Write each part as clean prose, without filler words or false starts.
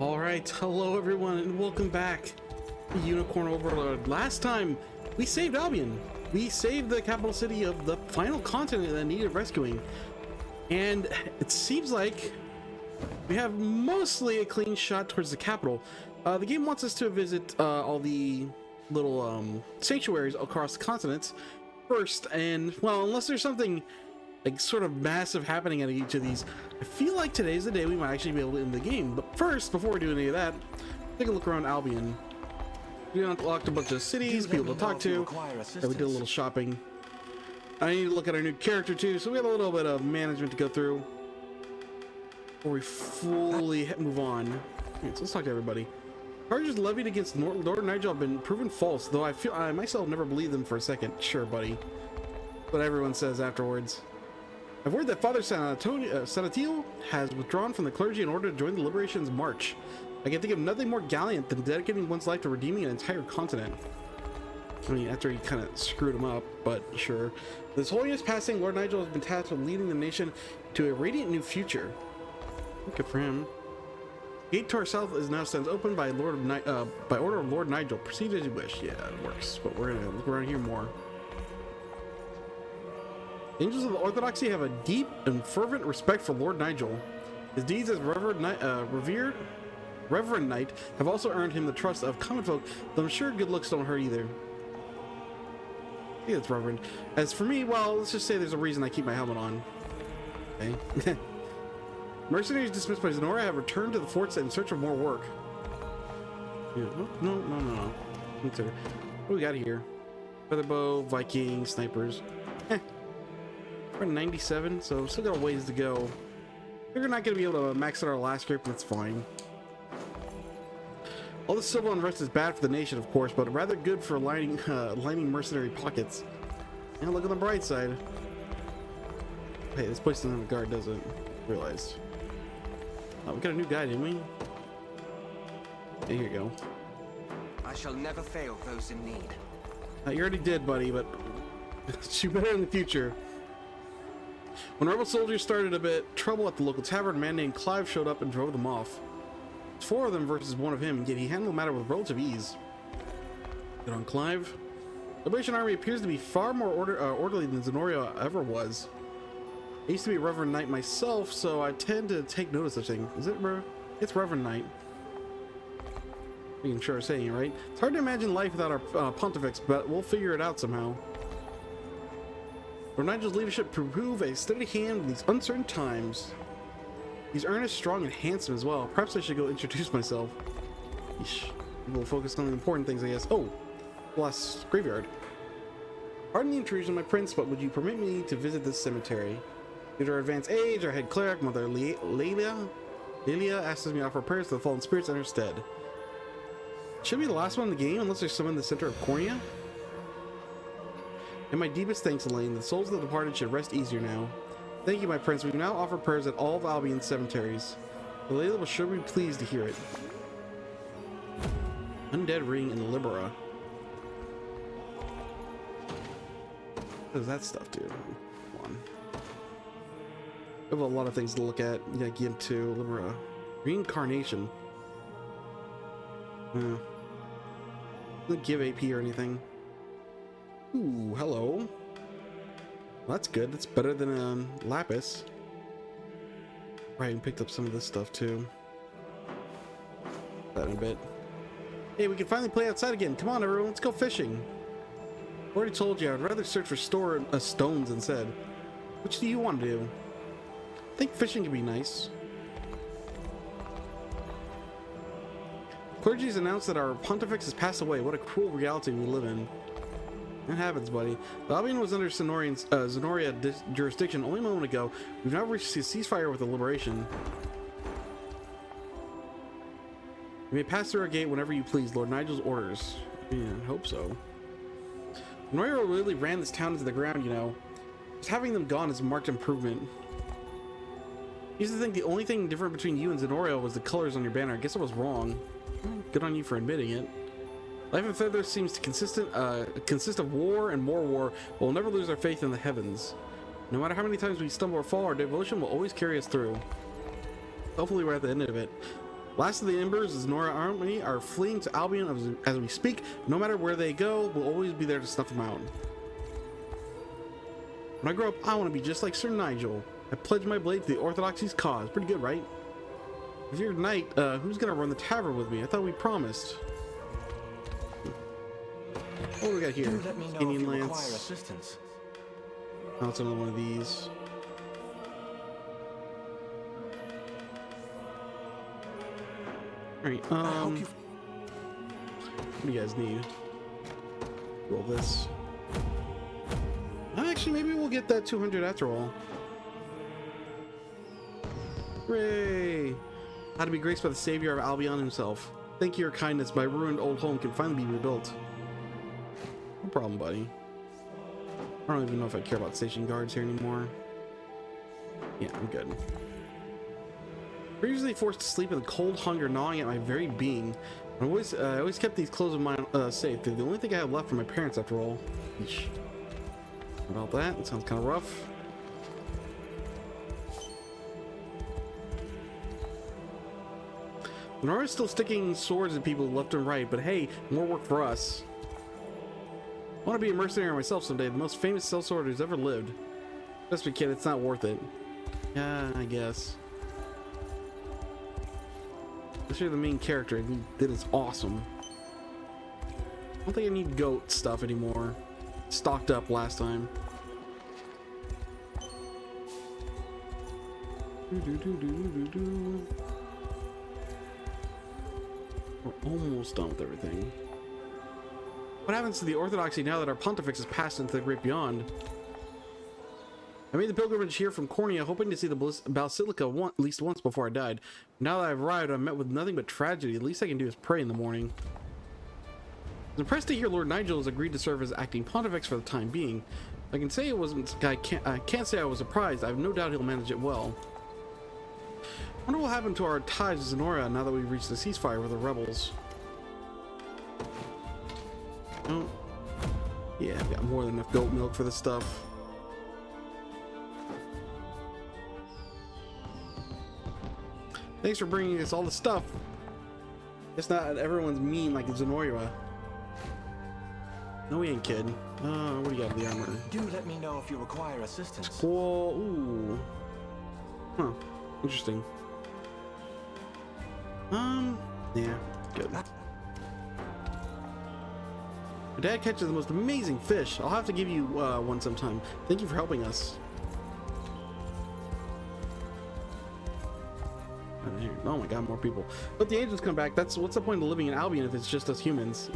All right, hello everyone, and welcome back to Unicorn Overlord. Last time, we saved Albion. We saved the capital city of the final continent that needed rescuing. And it seems like we have mostly a clean shot towards the capital. The game wants us to visit all the little sanctuaries across the continents first. And, well, unless there's something like sort of massive happening at each of these, I feel like today's the day we might actually be able to end the game. But first, before we do any of that, take a look around Albion. We unlocked a bunch of cities, people to talk to, and we did a little shopping. I need to look at our new character too, so we have a little bit of management to go through before we fully move on. Right, so let's talk to everybody. Charges levied against Lord Nigel have been proven false, though I myself never believed them for a second. Sure, buddy. But everyone says afterwards. I've heard that Father Sanatio has withdrawn from the clergy in order to join the Liberation's march. I can think of nothing more gallant than dedicating one's life to redeeming an entire continent. I mean, after he kind of screwed him up, but sure. This Holiness passing, Lord Nigel has been tasked with leading the nation to a radiant new future. Good for him. Gate to our south is now stands open by by order of Lord Nigel. Proceed as you wish. Yeah, it works. But we're gonna look around here more. Angels of the Orthodoxy have a deep and fervent respect for Lord Nigel. His deeds as revered knight have also earned him the trust of common folk, though I'm sure good looks don't hurt either. I think it's Reverend. As for me, well, let's just say there's a reason I keep my helmet on. Okay. Mercenaries dismissed by Zenora have returned to the forts in search of more work. Yeah, no. What do we got here? Featherbow, Viking, snipers. We're at 97, so still got a ways to go. We're not going to be able to max out our last script, that's fine. All the civil unrest is bad for the nation, of course, but rather good for lining mercenary pockets. And look on the bright side. Hey, this place doesn't have a guard, does it? Realized. Oh, we got a new guy, didn't we? Yeah, here you go. I shall never fail those in need. You already did, buddy, but you better in the future. When rebel soldiers started a bit trouble at the local tavern, a man named Clive showed up and drove them off. It's 4 of them versus 1 of him, yet he handled the matter with relative ease. Good on Clive. The Liberation Army appears to be far more orderly than Zenoria ever was. I used to be a Reverend Knight myself, so I tend to take notice of things. Is it It's Reverend Knight. You can sure saying it, right? It's hard to imagine life without our pontifex, but we'll figure it out somehow. Lord Nigel's leadership prove a steady hand in these uncertain times. He's earnest, strong, and handsome as well. Perhaps I should go introduce myself. Yeesh. We'll focus on the important things, I guess. Oh, last graveyard. Pardon the intrusion, my prince, but would you permit me to visit this cemetery? Due to our advanced age, our head cleric, Mother Lelia asks me to offer prayers to the fallen spirits in her stead. Should be the last one in the game, unless there's someone in the center of Cornea. And my deepest thanks, Elaine. The souls of the departed should rest easier now. Thank you, my prince. We now offer prayers at all of Albion's cemeteries. The Layla will sure be pleased to hear it. Undead Ring and Libera. What does that stuff do? Come on. I have a lot of things to look at. You got Gimp 2, Libera. Reincarnation. Doesn't give AP or anything. Ooh, hello. Well, that's good. That's better than Lapis. Right, and picked up some of this stuff too. That in a bit. Hey, we can finally play outside again. Come on, everyone, let's go fishing. I already told you I'd rather search for stones instead. Which do you want to do? I think fishing could be nice. Clergy's announced that our pontifex has passed away. What a cruel reality we live in. That happens, buddy. Albion was under Zenoria jurisdiction only a moment ago. We've now reached a ceasefire with the Liberation. You may pass through our gate whenever you please. Lord Nigel's orders. Yeah, I hope so. Zenoria really ran this town into the ground, you know. Just having them gone is a marked improvement. I used to think the only thing different between you and Zenoria was the colors on your banner. I guess I was wrong. Good on you for admitting it. Life in Feather seems to consist of war and more war, but we'll never lose our faith in the heavens. No matter how many times we stumble or fall, our devotion will always carry us through. Hopefully we're at the end of it. Last of the Embers, the Zenora army are fleeing to Albion as we speak. No matter where they go, we'll always be there to snuff them out. When I grow up, I want to be just like Sir Nigel. I pledge my blade to the Orthodoxy's cause. Pretty good, right? If you're a knight, who's gonna run the tavern with me? I thought we promised. What do we got here? Let me know Indian if you lance. require assistance. Oh, it's another one of these. Alright, what do you guys need? Roll this. Actually, maybe we'll get that 200 after all. Hooray! How to be graced by the savior of Albion himself. Thank you, your kindness. My ruined old home can finally be rebuilt. No problem, buddy. I don't even know if I care about station guards here anymore. Yeah, I'm good. Previously forced to sleep with a cold hunger gnawing at my very being. I always kept these clothes of mine safe. They're the only thing I have left from my parents, after all. Eesh. About that, it sounds kind of rough. Nora's still sticking swords at people left and right, but hey, more work for us. I want to be a mercenary myself someday, the most famous sellsword who's ever lived. Trust me, kid, it's not worth it. Yeah, I guess. Especially the main character, he did is awesome. I don't think I need goat stuff anymore. Stocked up last time. We're almost done with everything. What happens to the Orthodoxy now that our pontifex has passed into the great beyond? I made the pilgrimage here from Cornea, hoping to see the Basilica at least once before I died. Now that I've arrived, I'm met with nothing but tragedy. The least I can do is pray in the morning. I was impressed to hear Lord Nigel has agreed to serve as acting pontifex for the time being. I can say it wasn't. I can't say I was surprised. I have no doubt he'll manage it well. I wonder what will happen to our ties with Zenora now that we've reached the ceasefire with the rebels. Oh, yeah, I've got more than enough goat milk for this stuff. Thanks for bringing us all the stuff. It's not everyone's mean like Zenora. No, we ain't kidding. What do you got in the armor? Do let me know if you require assistance. Whoa, ooh. Huh, interesting. Yeah, good. My dad catches the most amazing fish. I'll have to give you one sometime. Thank you for helping us. Oh my god, more people. But the angels come back. What's the point of living in Albion if it's just us humans?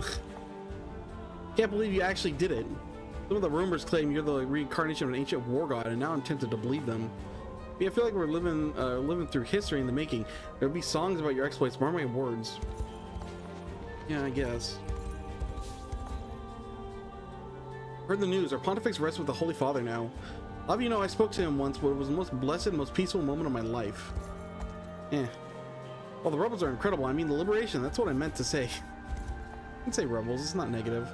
Can't believe you actually did it. Some of the rumors claim you're the reincarnation of an ancient war god, and now I'm tempted to believe them. I feel like we're living through history in the making. There'll be songs about your exploits, mark my words. Yeah, I guess. Heard the news. Our pontifex rests with the Holy Father now. I'll have you know, I spoke to him once, but it was the most blessed, most peaceful moment of my life. Well, the rebels are incredible. I mean, the liberation. That's what I meant to say. I didn't say rebels. It's not negative.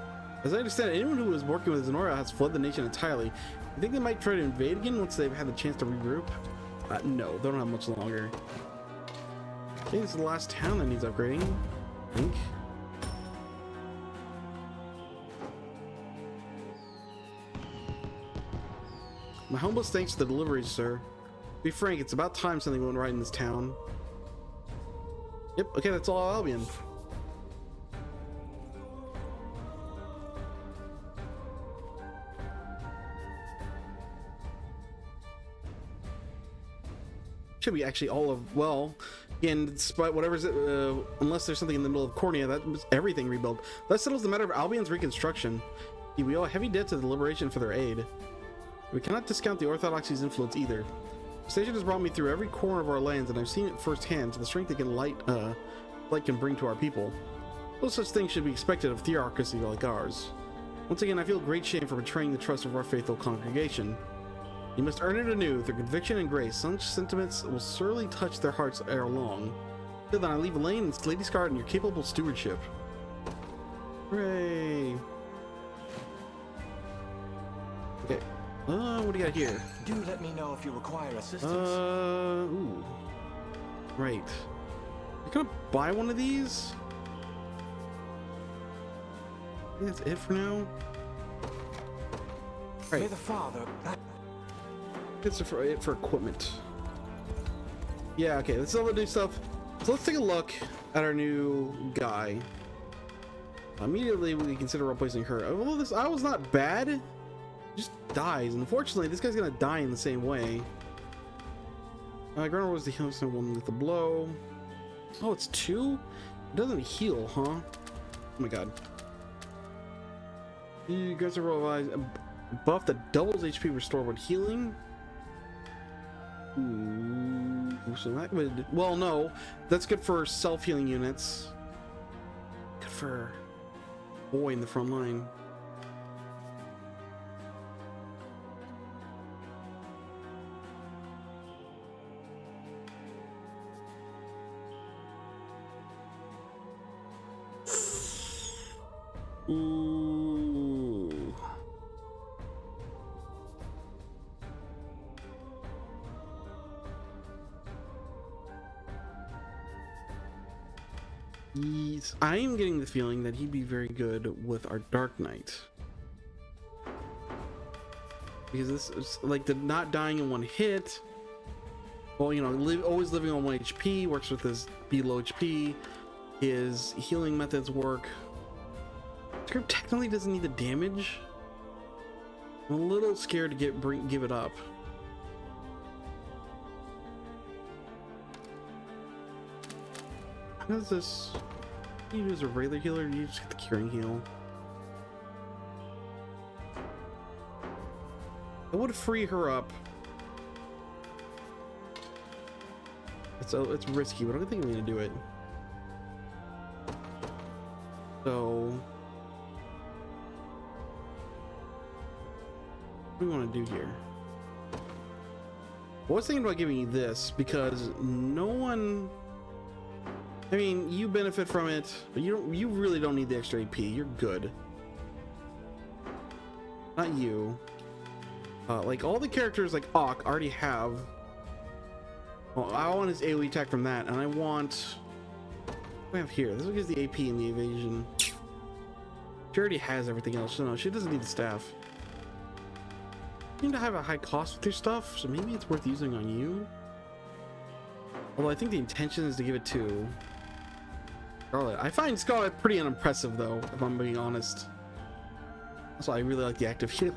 As I understand it, anyone who was working with Zenora has fled the nation entirely. You think they might try to invade again once they've had the chance to regroup? No, they don't have much longer. I think this is the last town that needs upgrading. I think. My humblest thanks to the deliveries, sir. To be frank, it's about time something went right in this town. Yep, okay, that's all Albion. Should be actually all of, well, again, despite whatever's, unless there's something in the middle of Cornea, that was everything rebuilt. That settles the matter of Albion's reconstruction. We owe a heavy debt to the Liberation for their aid. We cannot discount the Orthodoxy's influence either. The station has brought me through every corner of our lands, and I've seen it firsthand, to the strength that light can bring to our people. No such things should be expected of theocracy like ours. Once again, I feel great shame for betraying the trust of our faithful congregation. You must earn it anew through conviction and grace. Such sentiments will surely touch their hearts ere long. Till then, I leave Elaine and Lady Scarlet in your capable stewardship. Hooray! Okay. What do you got here? Do let me know if you require assistance. Ooh. Right. I'm gonna buy one of these. I think that's it for now. May Right, the Father. it's for it for equipment. Yeah, okay, this is all the new stuff. So let's take a look at our new guy. Immediately, we consider replacing her. Although this I was not bad, just dies. Unfortunately, this guy's gonna die in the same way. Grunner was the healer, one with the blow. Oh, it's 2? It doesn't heal, huh? Oh my god. You guys are realize buff that doubles HP restored when healing. Ooh, so that would, well, no, that's good for self-healing units. Good for boy in the front line. Ooh. I am getting the feeling that he'd be very good with our Dark Knight. Because this is like the not dying in one hit. Well, you know, always living on 1 HP, works with his below HP. His healing methods work. Script technically doesn't need the damage. I'm a little scared to give it up. How does this? You use a regular healer, or you just get the curing heal. I would free her up. It's risky, but I don't think I'm gonna do it. So what do we want to do here? I was thinking about giving you this because no one, I mean, you benefit from it, but you really don't need the extra AP. You're good. Not you. Like all the characters like Ock already have. Well, I want his AoE attack from that, and I want what do we have here. This one gives the AP and the evasion. She already has everything else, so no, she doesn't need the staff. You need to have a high cost with your stuff, so maybe it's worth using on you. Although I think the intention is to give it to Scarlet. I find Scarlet pretty unimpressive though, if I'm being honest. That's why I really like the active heal.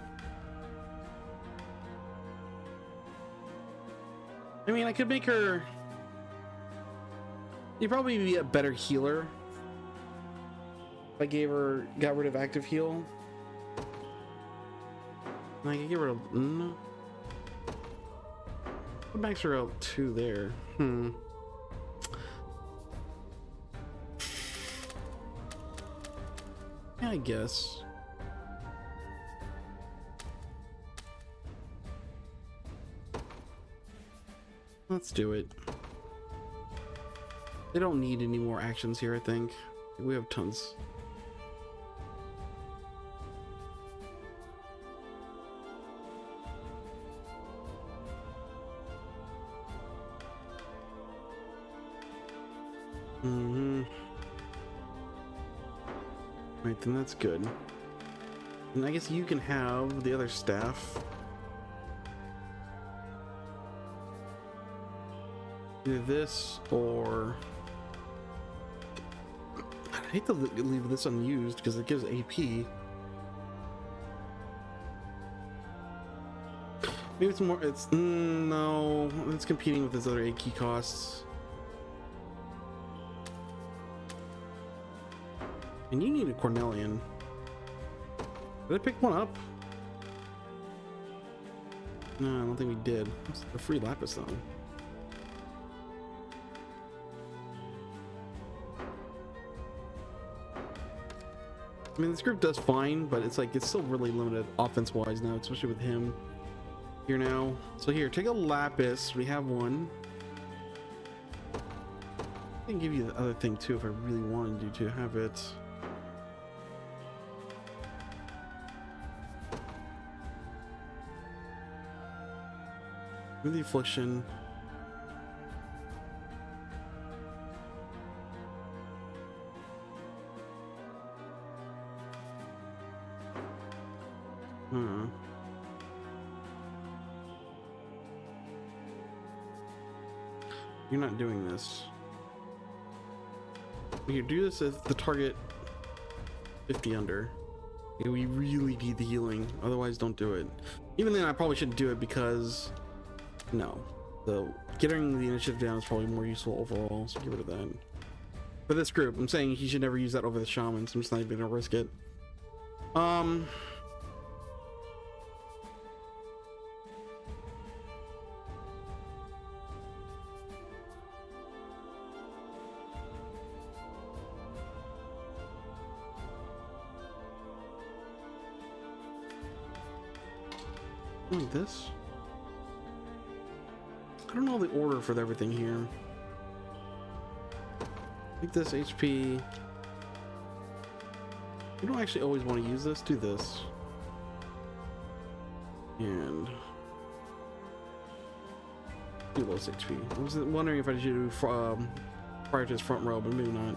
I mean, I could make her... You'd probably be a better healer if I got rid of active heal. And I could get rid of... No. What max her out 2 there? Yeah, I guess. Let's do it. They don't need any more actions here, I think. We have tons. Right, then that's good. And I guess you can have the other staff. Either this or... I hate to leave this unused because it gives AP. Maybe it's more... It's... no, it's competing with his other AP costs. And you need a Cornelian. Did I pick one up? No, I don't think we did. It's a free lapis though. I mean, this group does fine, but it's like it's still really limited offense-wise now, especially with him here now. So here, take a lapis. We have one. I can give you the other thing too if I really wanted you to have it. The affliction. Hmm. You're not doing this. You do this if the target 50 under. Yeah, we really need the healing, otherwise don't do it. Even then I probably shouldn't do it because no, the getting the initiative down is probably more useful overall, so get rid of that. For this group, I'm saying he should never use that over the shaman, so I'm just not even gonna risk it. Like this. I don't know the order for everything here. Take this HP. You don't actually always want to use this. Do this. And do lowest HP. I was wondering if I should do prior to his front row, but maybe not.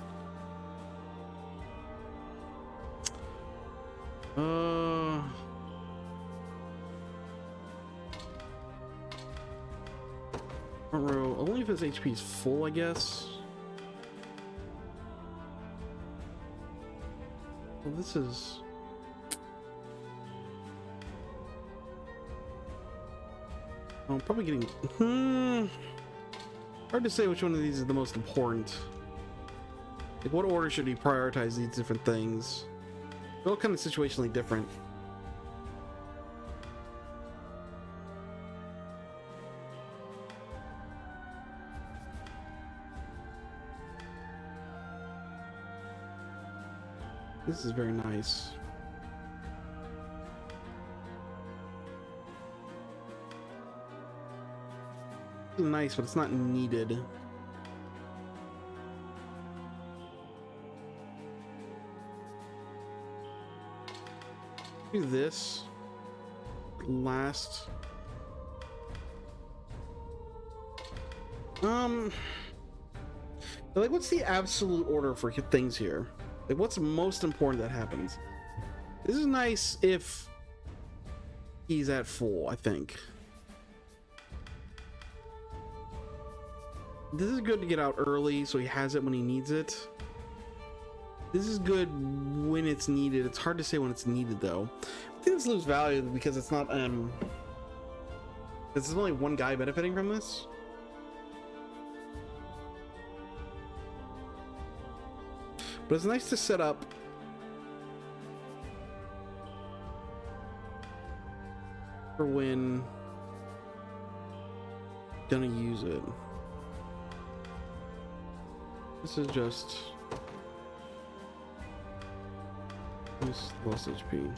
Front row, only if his HP is full, I guess. Well, this is... I'm probably getting... Hard to say which one of these is the most important. Like, what order should he prioritize these different things? They're all kind of situationally different. This is very nice. It's nice, but it's not needed. Do this last. Like, what's the absolute order for things here? Like, what's most important that happens? This is nice if he's at full, I think. This is good to get out early so he has it when he needs it. This is good when it's needed. It's hard to say when it's needed, though. I think this loses value because it's not, there's only one guy benefiting from this. But it's nice to set up for when gonna use it. This is just this lost HP.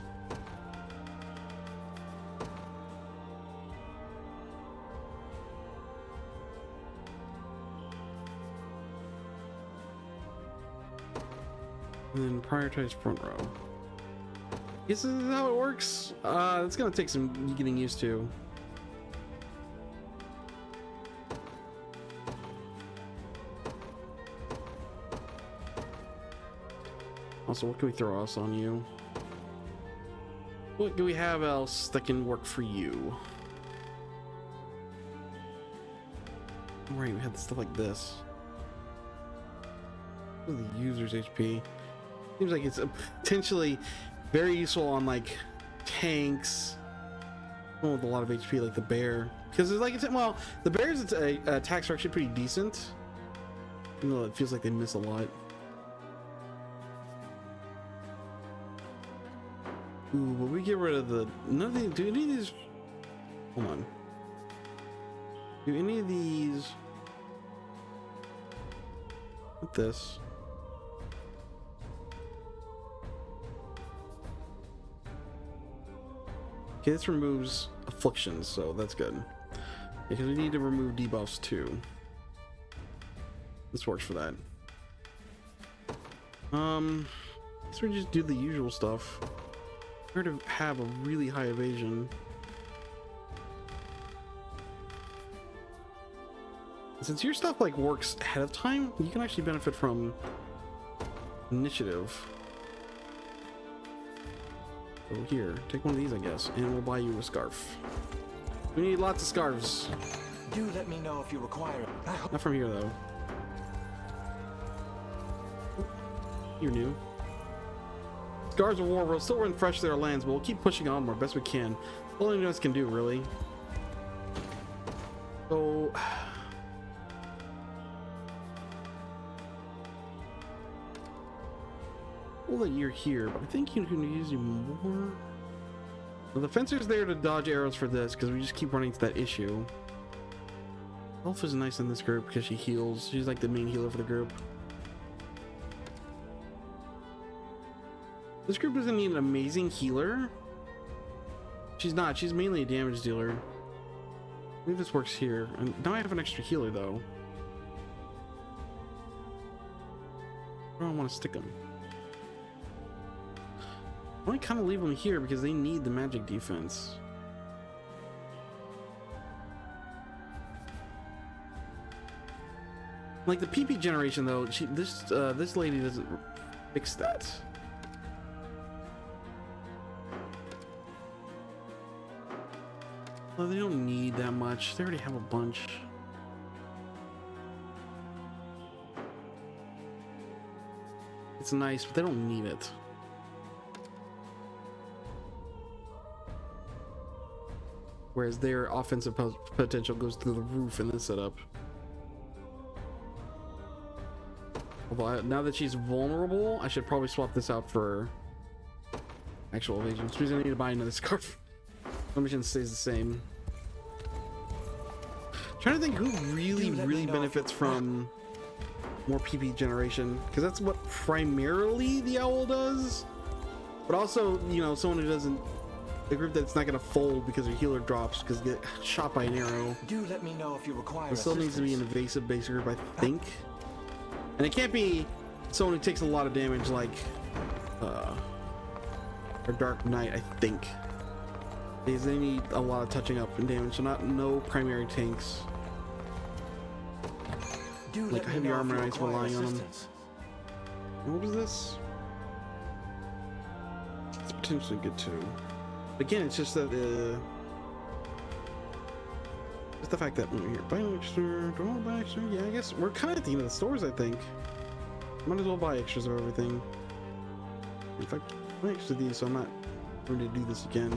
And then prioritize front row. This is how it works. It's gonna take some getting used to. Also, what can we throw else on you? What do we have else that can work for you? Right, we had stuff like this. What are the user's HP? Seems like it's potentially very useful on like tanks, one with a lot of HP, like the bear, because it's like well, the bear's attacks are actually pretty decent, even though it feels like they miss a lot. Ooh, but we get rid of the nothing. Do any of these? Hold on. Do any of these? With this? Okay, this removes afflictions, so that's good. Because we need to remove debuffs too. This works for that. So we just do the usual stuff. We're to have a really high evasion. Since your stuff like works ahead of time, you can actually benefit from initiative. So here, take one of these, I guess, and we'll buy you a scarf. We need lots of scarves. Do let me know if you require it. Not from here, though. You're new. Scars of War will still run fresh through our lands, but we'll keep pushing on more best we can. All anyone else can do, really. So... well, that you're here, but I think you can use you more. Well, the fencer's there to dodge arrows for this, because we just keep running into that issue. Elf is nice in this group because she heals. She's like the main healer for the group. This group doesn't need an amazing healer. She's not. She's mainly a damage dealer. Maybe this works here. And now I have an extra healer, though. I don't want to stick them. I want to kind of leave them here because they need the magic defense. Like the PP generation, though, this lady doesn't fix that. Well, they don't need that much. They already have a bunch. It's nice, but they don't need it. Whereas their offensive potential goes through the roof in this setup. Although now that she's vulnerable, I should probably swap this out for actual evasion. Which means I need to buy another scarf. Mission stays the same. Trying to think who really benefits from more PP generation, because that's what primarily the owl does. But also, you know, someone who doesn't, a group that's not going to fold because their healer drops because they get shot by an arrow. Do let me know if you require. It still needs to be an evasive base group, I think. And it can't be someone who takes a lot of damage like or Dark Knight, I think. Because they need a lot of touching up and damage, so no primary tanks. Like heavy armor knights relying on them. What was this? It's potentially good too. Again, it's just that it's the fact that we're here. Buy an extra, do I want to buy extra? Yeah, I guess we're kind of at the end of the stores, I think. Might as well buy extras of everything. In fact, buy extra of these, so I'm not going to do this again.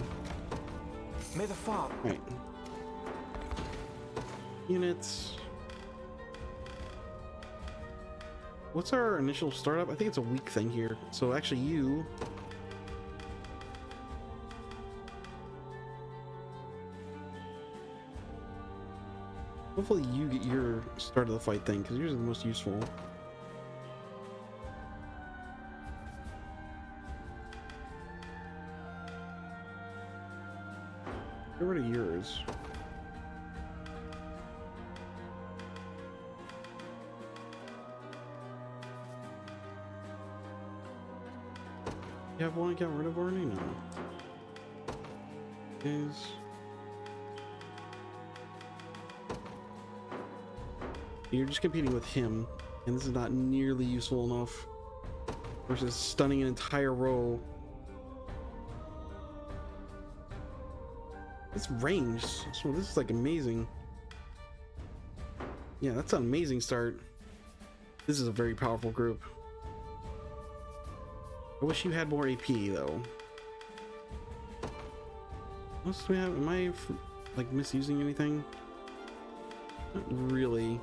May the Father. Right. Units. What's our initial startup? I think it's a week thing here. So actually you... hopefully you get your start of the fight thing, because yours is the most useful. Get rid of yours. You have one I got rid of already? No. Is... you're just competing with him, and this is not nearly useful enough versus stunning an entire row. It's ranged, so this is like amazing. Yeah, that's an amazing start. This is a very powerful group. I wish you had more AP though. What else do we have? Am I like misusing anything? Not really.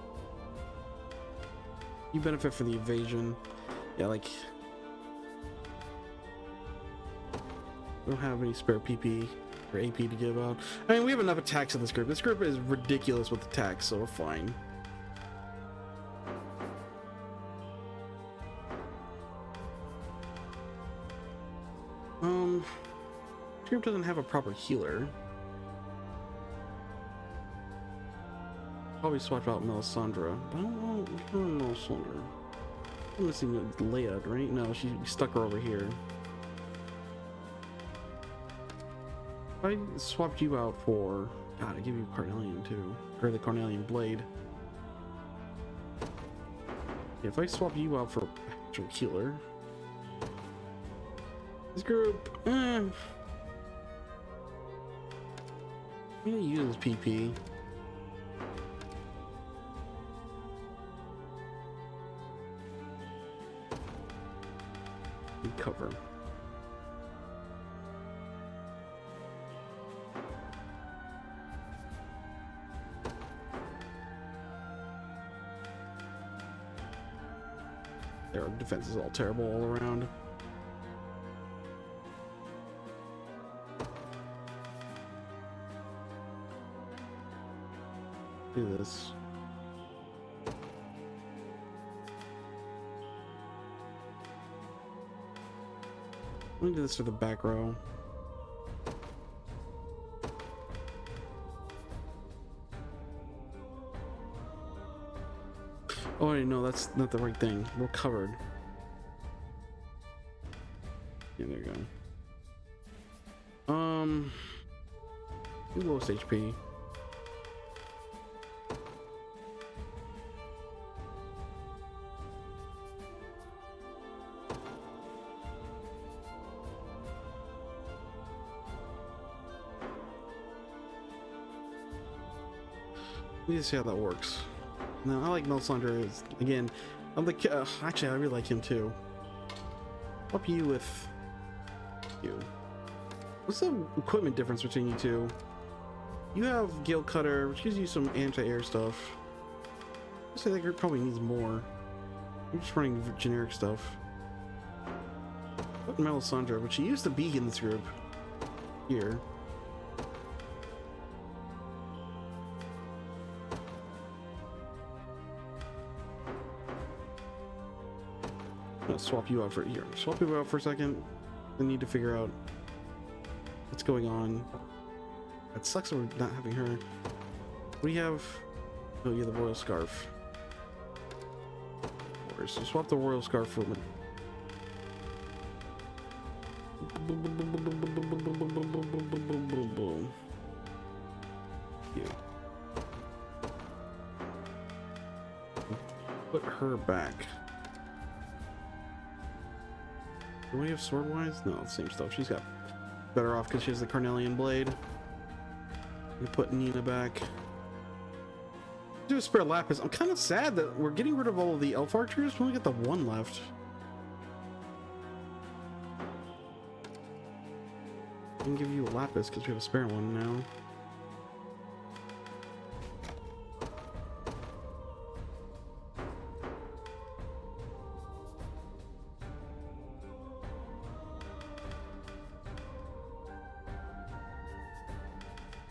You benefit from the evasion. Yeah, like I don't have any spare PP or AP to give out. I mean, we have enough attacks in this group. This group is ridiculous with attacks, so we're fine. This group doesn't have a proper healer. Probably swap out Melisandre, but I don't want Melisandre. I'm missing Leia, right? No, she stuck her over here. If I swapped you out for... God, I give you Carnelian too. Or the Carnelian Blade. If I swap you out for actual healer... this group... I'm gonna use PP. Cover. Their defense is all terrible all around. Do this. Let me do this for the back row. Oh, no, that's not the right thing. We're covered. Yeah, there you go. Do lowest HP. We need to see how that works. No, I like Melisandre. Again, I'm the actually I really like him too. Help you with you. What's the equipment difference between you two? You have Gale Cutter, which gives you some anti-air stuff. I say that group probably needs more. You're just running generic stuff. What Melisandre? But she used to be in this group. Here. Swap you out for here. Swap you out for a second. I need to figure out what's going on. It sucks that we're not having her. What do you have? Oh, yeah, the royal scarf. So swap the royal scarf for me. You. Put her back. Do we have sword wise? No, the same stuff. She's got better off because she has the Carnelian blade. We put Nina back. Do a spare lapis. I'm kind of sad that we're getting rid of all of the elf archers. We only got the one left. I can give you a lapis because we have a spare one now.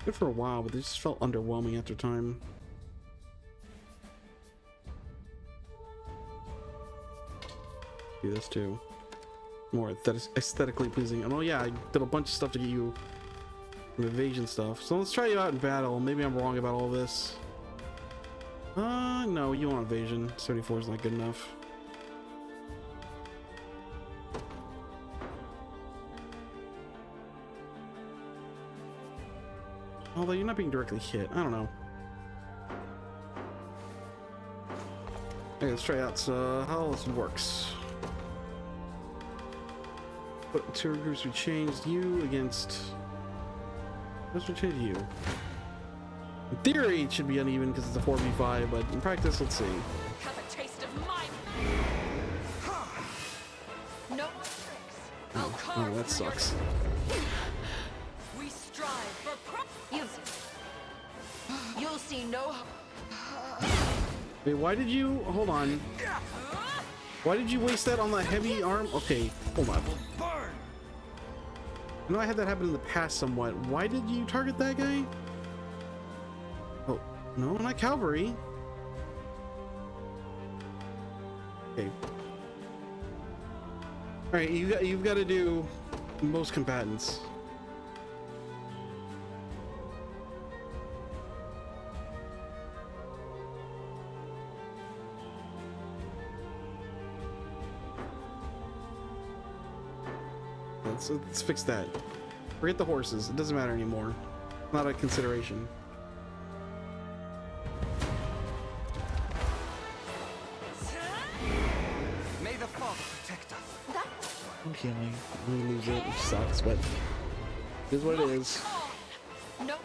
Good for a while, but they just felt underwhelming after time. Do this too. More aesthetically pleasing. And oh yeah, I did a bunch of stuff to get you some evasion stuff. So let's try you out in battle. Maybe I'm wrong about all this. No, you want evasion. 74 is not good enough. Although you're not being directly hit. I don't know. Okay, let's try out how this works. But two groups we changed you against. Let's change you. In theory, it should be uneven because it's a 4v5, but in practice, let's see. Have a taste of mine. No more tricks. I'll carve that through your- sucks. We strive for You'll see no. Wait, why did you hold on? Why did you waste that on the heavy arm? Okay, hold on. I know I had that happen in the past somewhat. Why did you target that guy? Oh, no, not cavalry. Okay. All right, you've got to do most combatants. Let's fix that. Forget the horses. It doesn't matter anymore. Not a consideration. May the Father protect us. Okay, we lose it, which sucks, but it is what it is. No.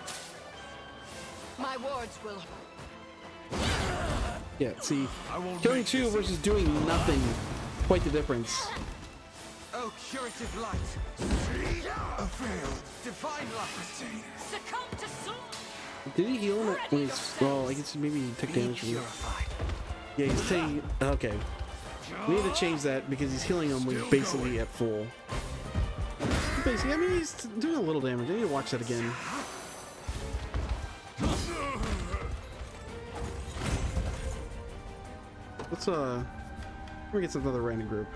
Worlds will. Yeah, see, killing two versus doing nothing, quite the difference. Oh, curative light. Divine light. Succumb to soul. Did he heal him when he's... Well, I guess maybe he took damage from it. Purified. Yeah, he's taking... Okay. We need to change that because he's healing him when he's basically at full. Basically, I mean, he's doing a little damage. I need to watch that again. Let's, let me get another random group.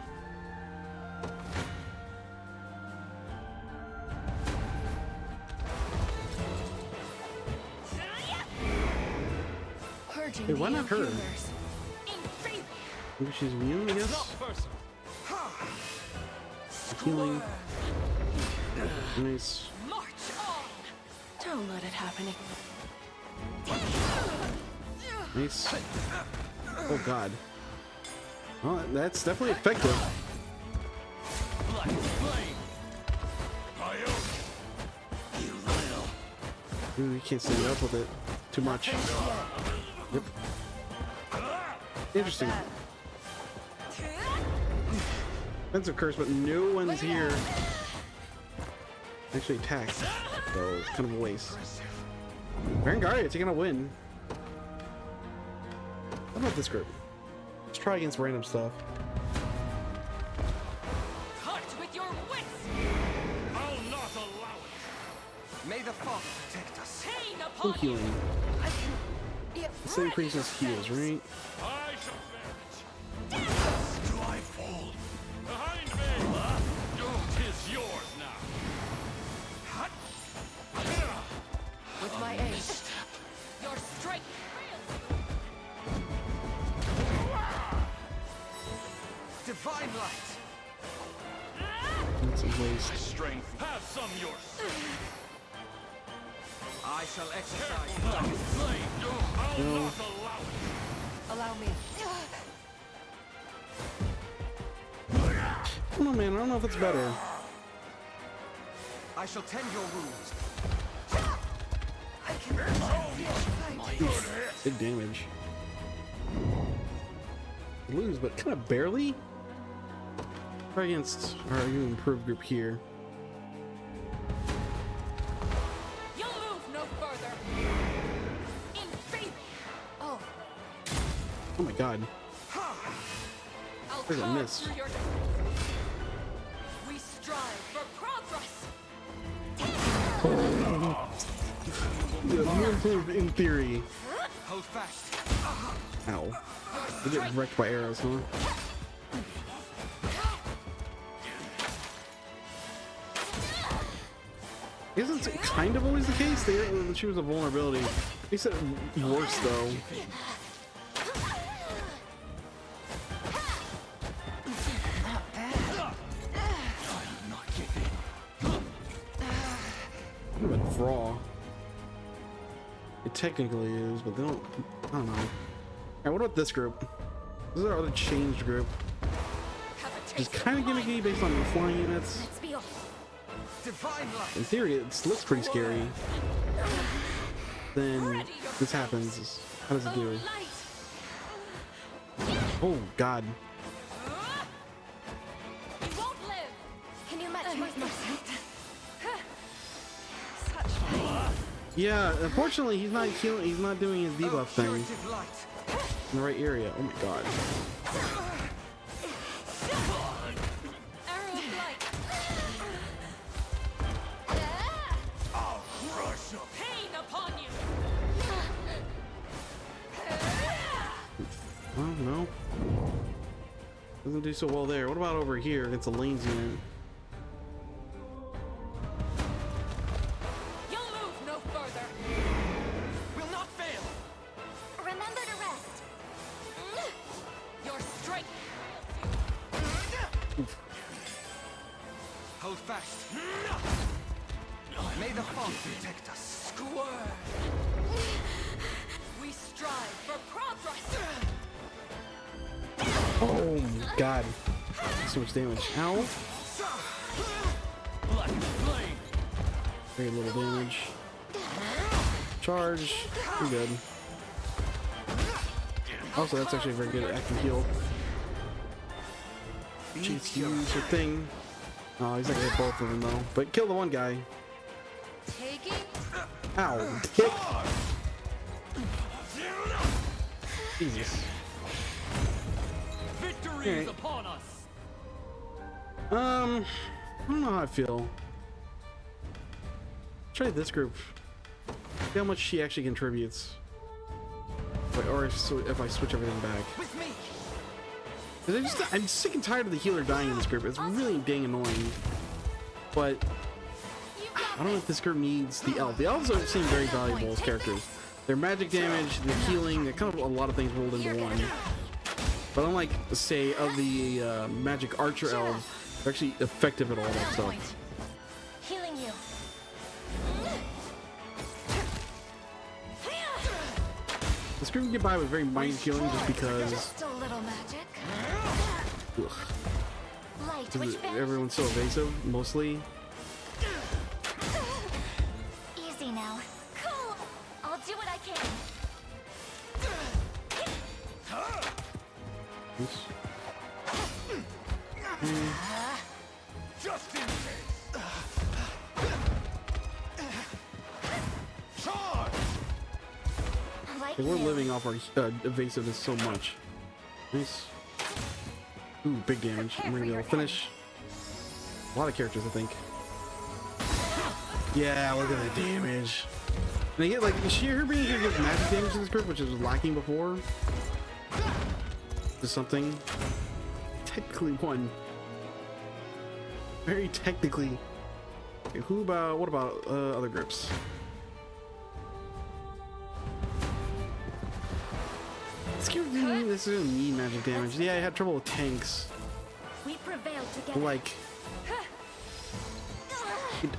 Hey, why not her? Maybe she's immune, I guess? Healing. Nice. March on. Don't let it happen. Nice. Oh god. Well, that's definitely effective. Ooh, you can't stand up with it too much. Yep. Interesting. Defensive curse, but no one's here. Actually attack. So it's kind of a waste. Varangaria taking a win. How about this group? Let's try against random stuff. Cut with your wits. I'll not allow it. May the Father protect us. Pain Full upon you. healing. This increases heals, right? I shall bear it. Do I fall? Behind me! Tis yours now. With my aid. Your strength fails Divine light. That's a waste. Strength. Have some yourself. I shall exercise. I'll No. not allow it. you. Allow me. I don't know, man. I don't know if it's better. I shall tend your wounds. Big damage. Lose, but kind of barely. Try against our new improved group here. You'll move no further. In favor. Oh, Oh my god. I'll There's a carve miss. through your defense. We strive for progress. Yeah, new improved in theory. Hold fast. Ow. They get wrecked by arrows, huh? Isn't it kind of always the case? They choose a vulnerability. They said it worse though. Kind of a draw. It technically is, but they don't. I don't know. Alright, what about this group? This is our other changed group. It's kind of gimmicky based on the flying units. Let's be off. Divine light. In theory, it looks pretty scary. Then this happens. How does it do? Light. Oh god. You won't live. Can you match my strength? Such fire. Yeah, unfortunately, he's not healing. He's not doing his debuff thing Curative light. in the right area. Oh my god. Arrow of light. I'll crush you. Pain upon you. Oh no. Doesn't do so well there. What about over here against the lanes unit? You'll move no further. Will not fail. Remember to rest. Your strength. Hold fast. May the Father protect us. Squirm. We strive for progress. Oh my god. So much damage. Ow. Like flame. Very little damage. Charge. You're good. Also, that's actually a very good active heal. Cheats use your thing. Oh, he's not gonna hit both of them though. But kill the one guy. Taking. Ow, dick. Jesus. Victory is upon us. I don't know how I feel. Try this group. See how much she actually contributes. Or if I switch everything back. With me. 'Cause I'm sick and tired of the healer dying in this group. It's really dang annoying. But I don't know if this group needs the elf. The elves seem very valuable as characters. Their magic damage, the healing, they're kind of a lot of things rolled into one. But unlike, say, of the magic archer elves, they're actually effective at all that stuff. Healing you. This group can get by with very minor healing just because Just a little magic. ugh, Light, which everyone's so evasive, mostly. easy now. Cool. I'll do what I can. Oops. Just in case. Charge! Like We're you. living off our evasiveness so much. Nice. Ooh, big damage. I'm gonna be able to finish a lot of characters, I think. Yeah, look at the damage. And I get like, is she her being able to give magic damage to this group, which was lacking before? Just something. Technically one. Very technically. Okay, what about other groups? This is gonna need magic damage. Yeah, I had trouble with tanks. We prevailed together. Like,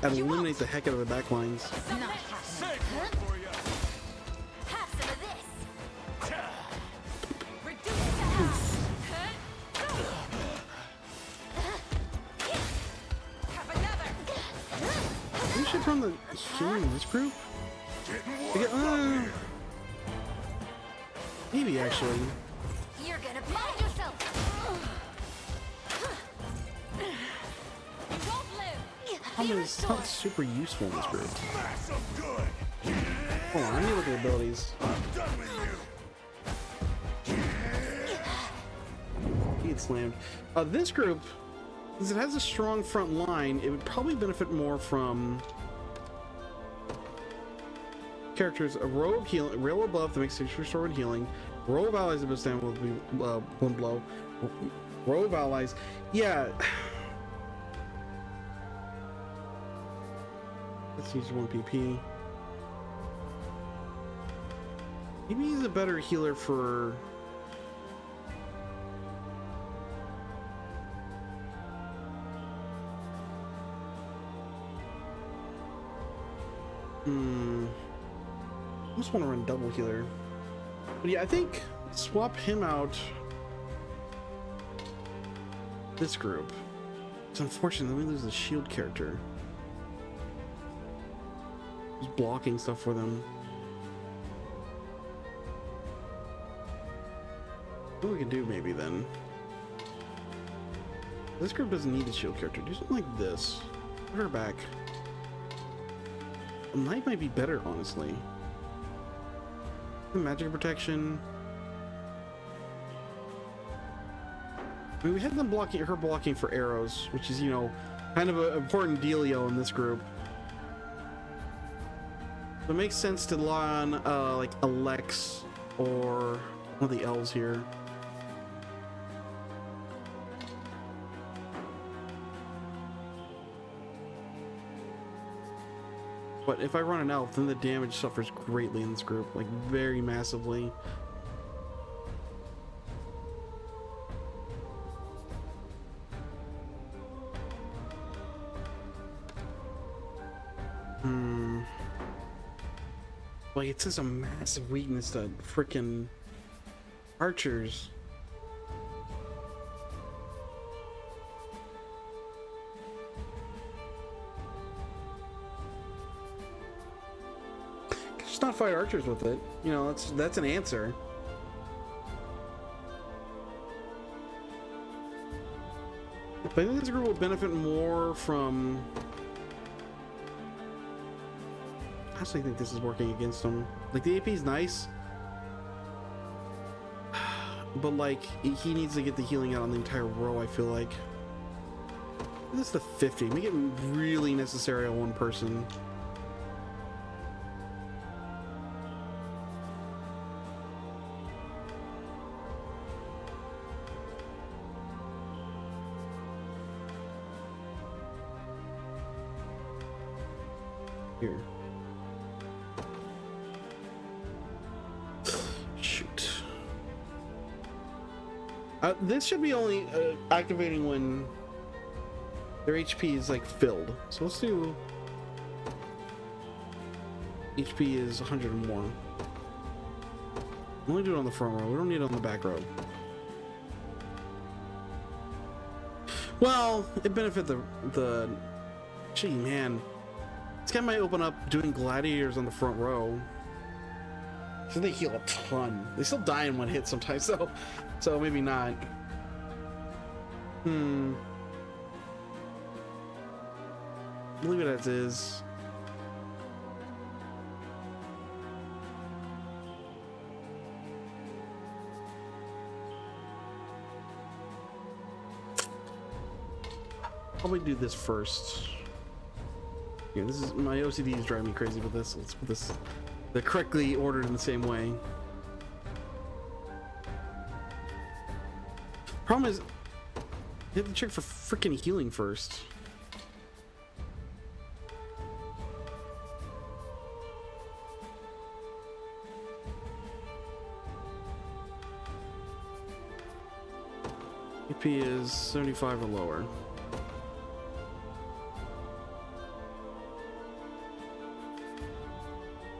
I'd eliminate the heck out of the back lines. Not half. Save one for you. Have some of this. Reduce it to half. Have another. We should run the healing in this group. Maybe actually. You're gonna mind yourself. You won't live. Problem is, it's not super useful in this group. Massive good. Hold on, I need to look at abilities. I'm done with you. He gets slammed. This group, since it has a strong front line, it would probably benefit more from characters. A row of healing, rail above that makes 6 restore and healing. Row of allies that withstand will be one blow. Row of allies, yeah. Let's use 1 PP. Maybe he's a better healer for. I just want to run double healer. But yeah, I think swap him out. This group. It's unfortunate that we lose the shield character. Just blocking stuff for them. What we can do maybe then. This group doesn't need a shield character. Do something like this. Put her back. A knight might be better, honestly. The magic protection. I mean, we had them blocking, her blocking for arrows, which is, you know, kind of an important dealio in this group. So it makes sense to rely on like Alex or one of the elves here. But if I run an elf, then the damage suffers greatly in this group, like very massively. Like, it's just a massive weakness to frickin' archers. Just not fight archers with it. You know, that's an answer. But I think this group will benefit more from... I actually think this is working against him. Like, the AP is nice, but like, he needs to get the healing out on the entire row, I feel like. This is the 50. Make it really necessary on one person. Here. Shoot. This should be only activating when their HP is like filled. So let's do HP is 100 or more. We only do it on the front row. We don't need it on the back row. Well, it benefit the gee man. This guy might open up doing gladiators on the front row. So they heal a ton. They still die in one hit sometimes, so maybe not. Leave it as is. Probably do this first. Yeah, this is my OCD is driving me crazy with this. Let's put this they're correctly ordered in the same way. Problem is, you have to check for freaking healing first. AP is 75 or lower.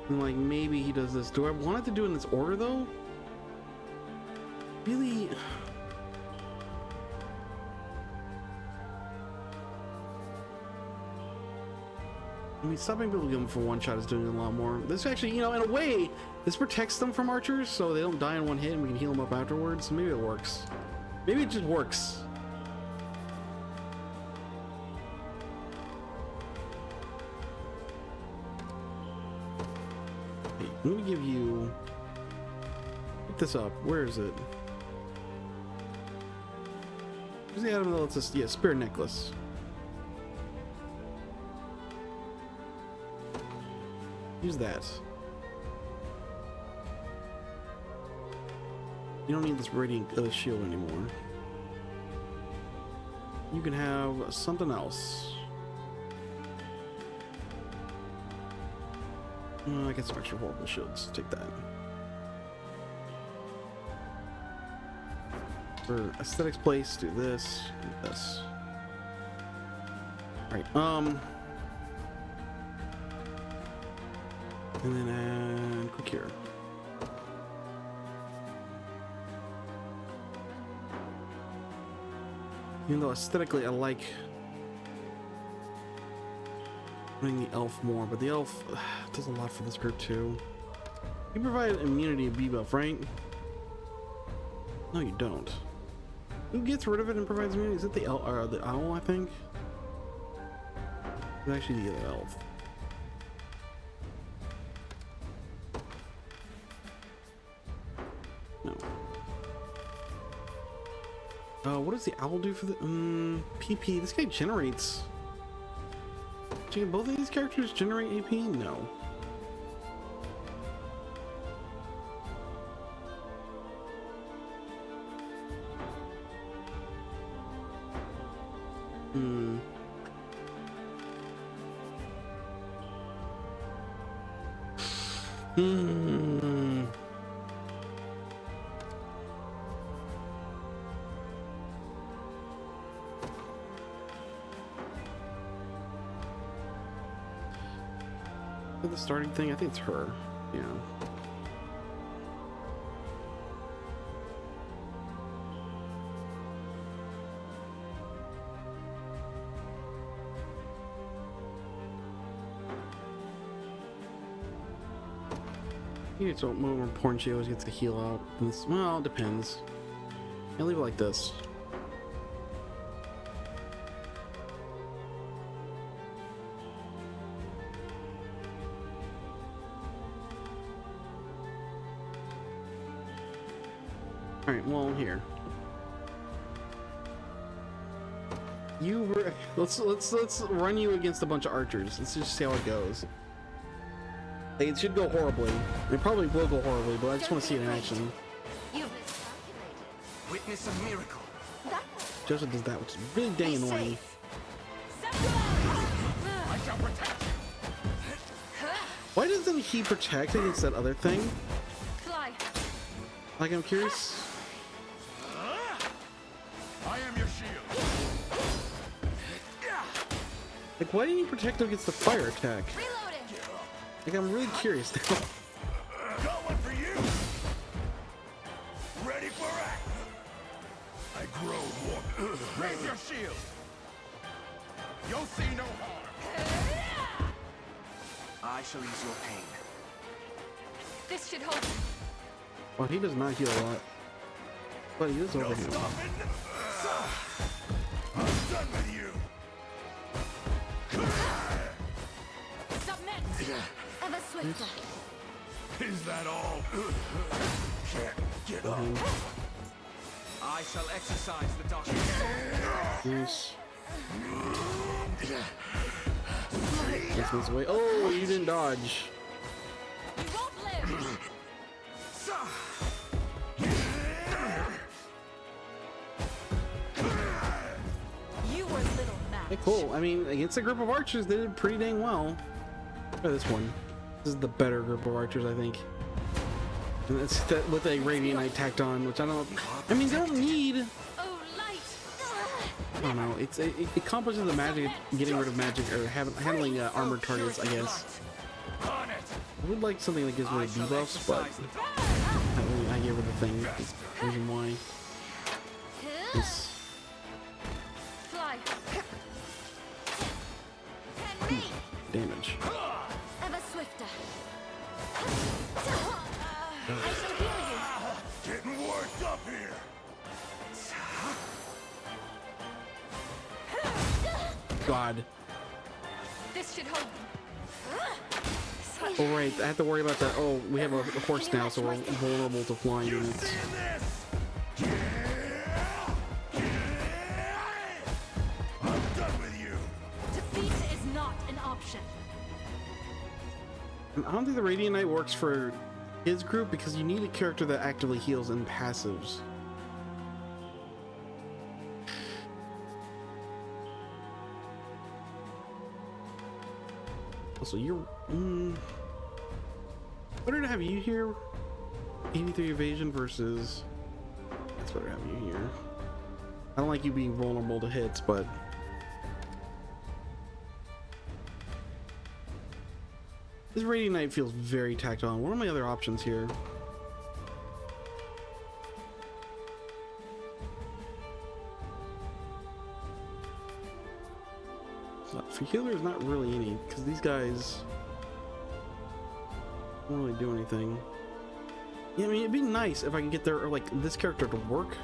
And like maybe he does this. Do I want it to do it in this order though? Really? I mean, stopping people going for one shot is doing a lot more. This actually, you know, in a way, this protects them from archers so they don't die in one hit and we can heal them up afterwards. So maybe it works. Maybe it just works. Hey, let me give you... Pick this up. Where is it? Where's the item that lets us... Yeah, spirit necklace. Use that. You don't need this radiant shield anymore. You can have something else. I get some extra horrible shields. Take that. For aesthetics place, do this, do this. All right. And then add quick here. Even though aesthetically I like running the elf more, but the elf does a lot for this group too. You provide immunity and debuff, right? No, you don't. Who gets rid of it and provides immunity? Is it the elf or the owl? I think. It's actually the other elf. What does the owl do for the PP? This guy generates. Do both of these characters generate AP? No. The starting thing, I think it's her. Yeah. Yeah, so more important she always gets to heal out. This, well, it depends. I'll leave it like this. All right, well, here. Let's run you against a bunch of archers. Let's just see how it goes. Like, it should go horribly. It probably will go horribly, but I just want to see it in action. You've miscalculated. Witness a miracle. That Joseph does that, which is really dang annoying. safe. I shall protect you. Why doesn't he protect against that other thing? Fly. Like, I'm curious. I am your shield. Like, why didn't he protect against the fire attack? Reloading. Like, I'm really curious now. Got one for you. Ready for action. I grow warm. Raise your shield. You'll see no harm. I shall ease your pain. This should hold. Well, he does not heal a lot. But he is No over here. stopping. I'm done with you. Submit. Ever swifter. Is that all? Can't get up. I shall exercise the darkness. Nice. Gets this way. Oh, you didn't dodge. You won't live. You were little match. Hey, cool. I mean, against a group of archers, they did pretty dang well. Try this one. This is the better group of archers, I think. And it's that with a Radiant Knight tacked on, which I don't. I mean, they don't need. Oh, light. I don't know. It accomplishes the magic, getting rid of magic or handling armored targets, I guess. On it. I would like something that gives me debuffs, but I gave her the thing. That's the reason why. It's, Fly. Henry. damage. Ever swifter. I shall heal Getting worked up here. God. you. This should hold. Oh right, I have to worry about that. Oh, we have a horse now, so we're vulnerable to flying units. Seeing this? I'm done with you. Defeat is not an option. And I don't think the Radiant Knight works for his group because you need a character that actively heals and passives. Also, you're. Better to have you here. 83 evasion versus. It's better to have you here. I don't like you being vulnerable to hits, but. This Radiant Knight feels very tacked on. What are my other options here? For healers, not really any, because these guys don't really do anything. Yeah, I mean, it'd be nice if I could get their, like, this character to work.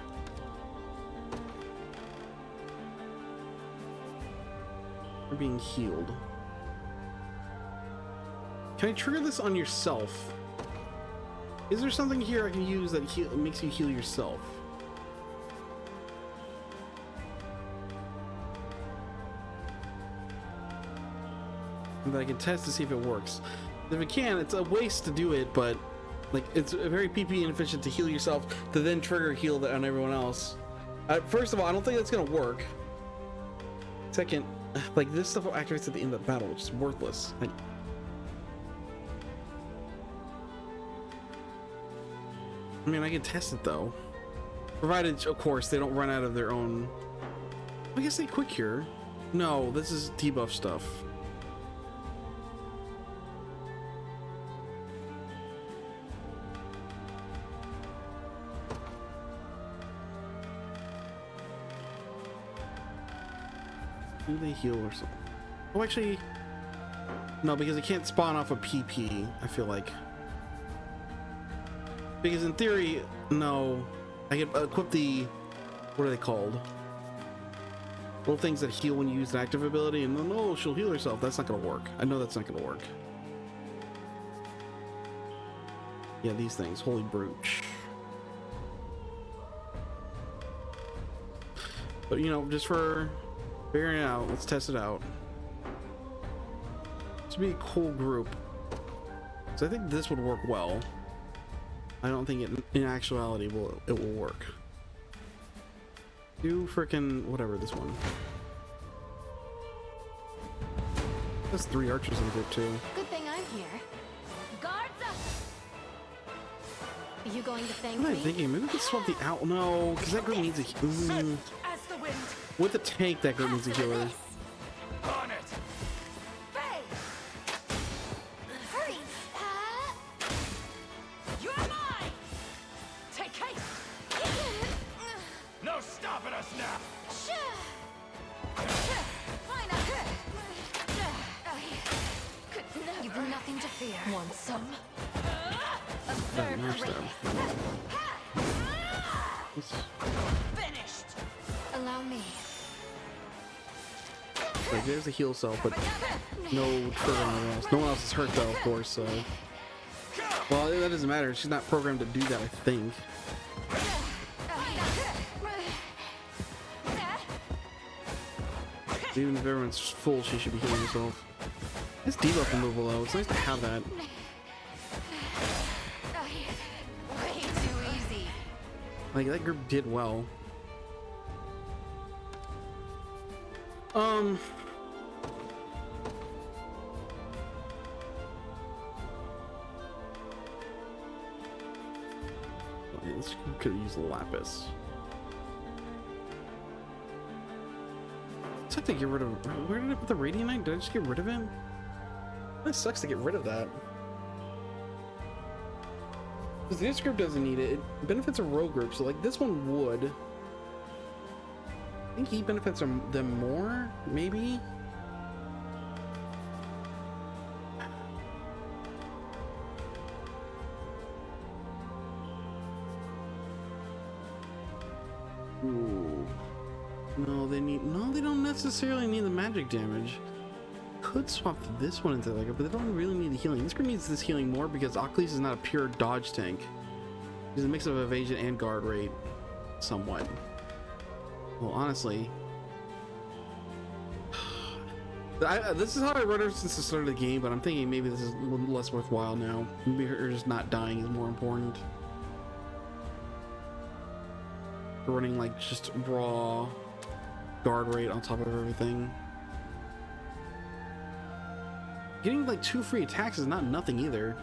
Or being healed. Can I trigger this on yourself? Is there something here I can use that makes you heal yourself? That I can test to see if it works. If it can, it's a waste to do it, but like it's very PP inefficient to heal yourself to then trigger a heal on everyone else. First of all, I don't think that's gonna work. Second, like this stuff activates at the end of the battle, which is worthless. I mean, I can test it though, provided, of course, they don't run out of their own. I guess they quick cure. No, this is debuff stuff. Do they heal or something? Oh, actually, no, because it can't spawn off a PP, I feel like. Because in theory, no, I can equip the, what are they called? Little things that heal when you use an active ability, and then, oh, she'll heal herself. That's not gonna work. I know that's not gonna work. Yeah, these things, Holy Brooch. But you know, just for figuring it out, let's test it out. This would be a cool group. So I think this would work well. I don't think it in actuality it will work. Do frickin' whatever this one. There's 3 archers in the group too. Good thing I'm here. Guards up! You going to thank What am I me? thinking? Maybe we could swap the out. No, because that group needs a As the wind. with the tank. That group needs a healer. On it. Hurry! You're mine. Take haste. No stopping us now. You've nothing to fear. Want some? A That third match rate. Finished. Allow me. Like there's a heal cell, but no trigger on anyone else. No one else is hurt though, of course. So, well, that doesn't matter. She's not programmed to do that, I think. Even if everyone's full, she should be healing herself. This debuff removal though, it's nice to have that. Way too easy. Like that group did well. This could have used the lapis. It's like to get rid of. Where did I put the radianite? Did I just get rid of it? That sucks to get rid of that. Because this group doesn't need it. It benefits a rogue group, so like this one would. I think he benefits them more, maybe. Ooh. No, they need. No, they don't necessarily need the magic damage. Could swap this one into like, but they don't really need the healing. This group needs this healing more because Ocleus is not a pure dodge tank. He's a mix of evasion and guard rate, somewhat. Well, honestly, this is how I run her since the start of the game, but I'm thinking maybe this is a little less worthwhile now. Maybe her just not dying is more important. Running like just raw guard rate on top of everything. Getting like 2 free attacks is not nothing either.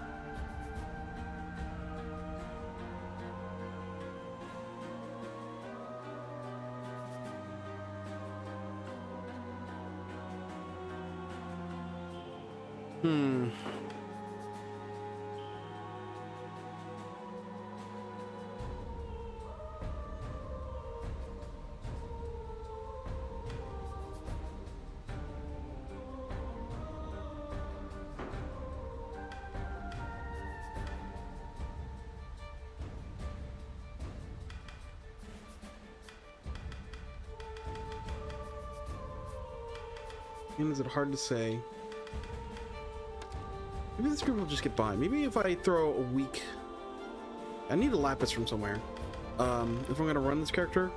And is it hard to say? Maybe this group will just get by. Maybe if I throw a weak... I need a lapis from somewhere. If I'm gonna run this character,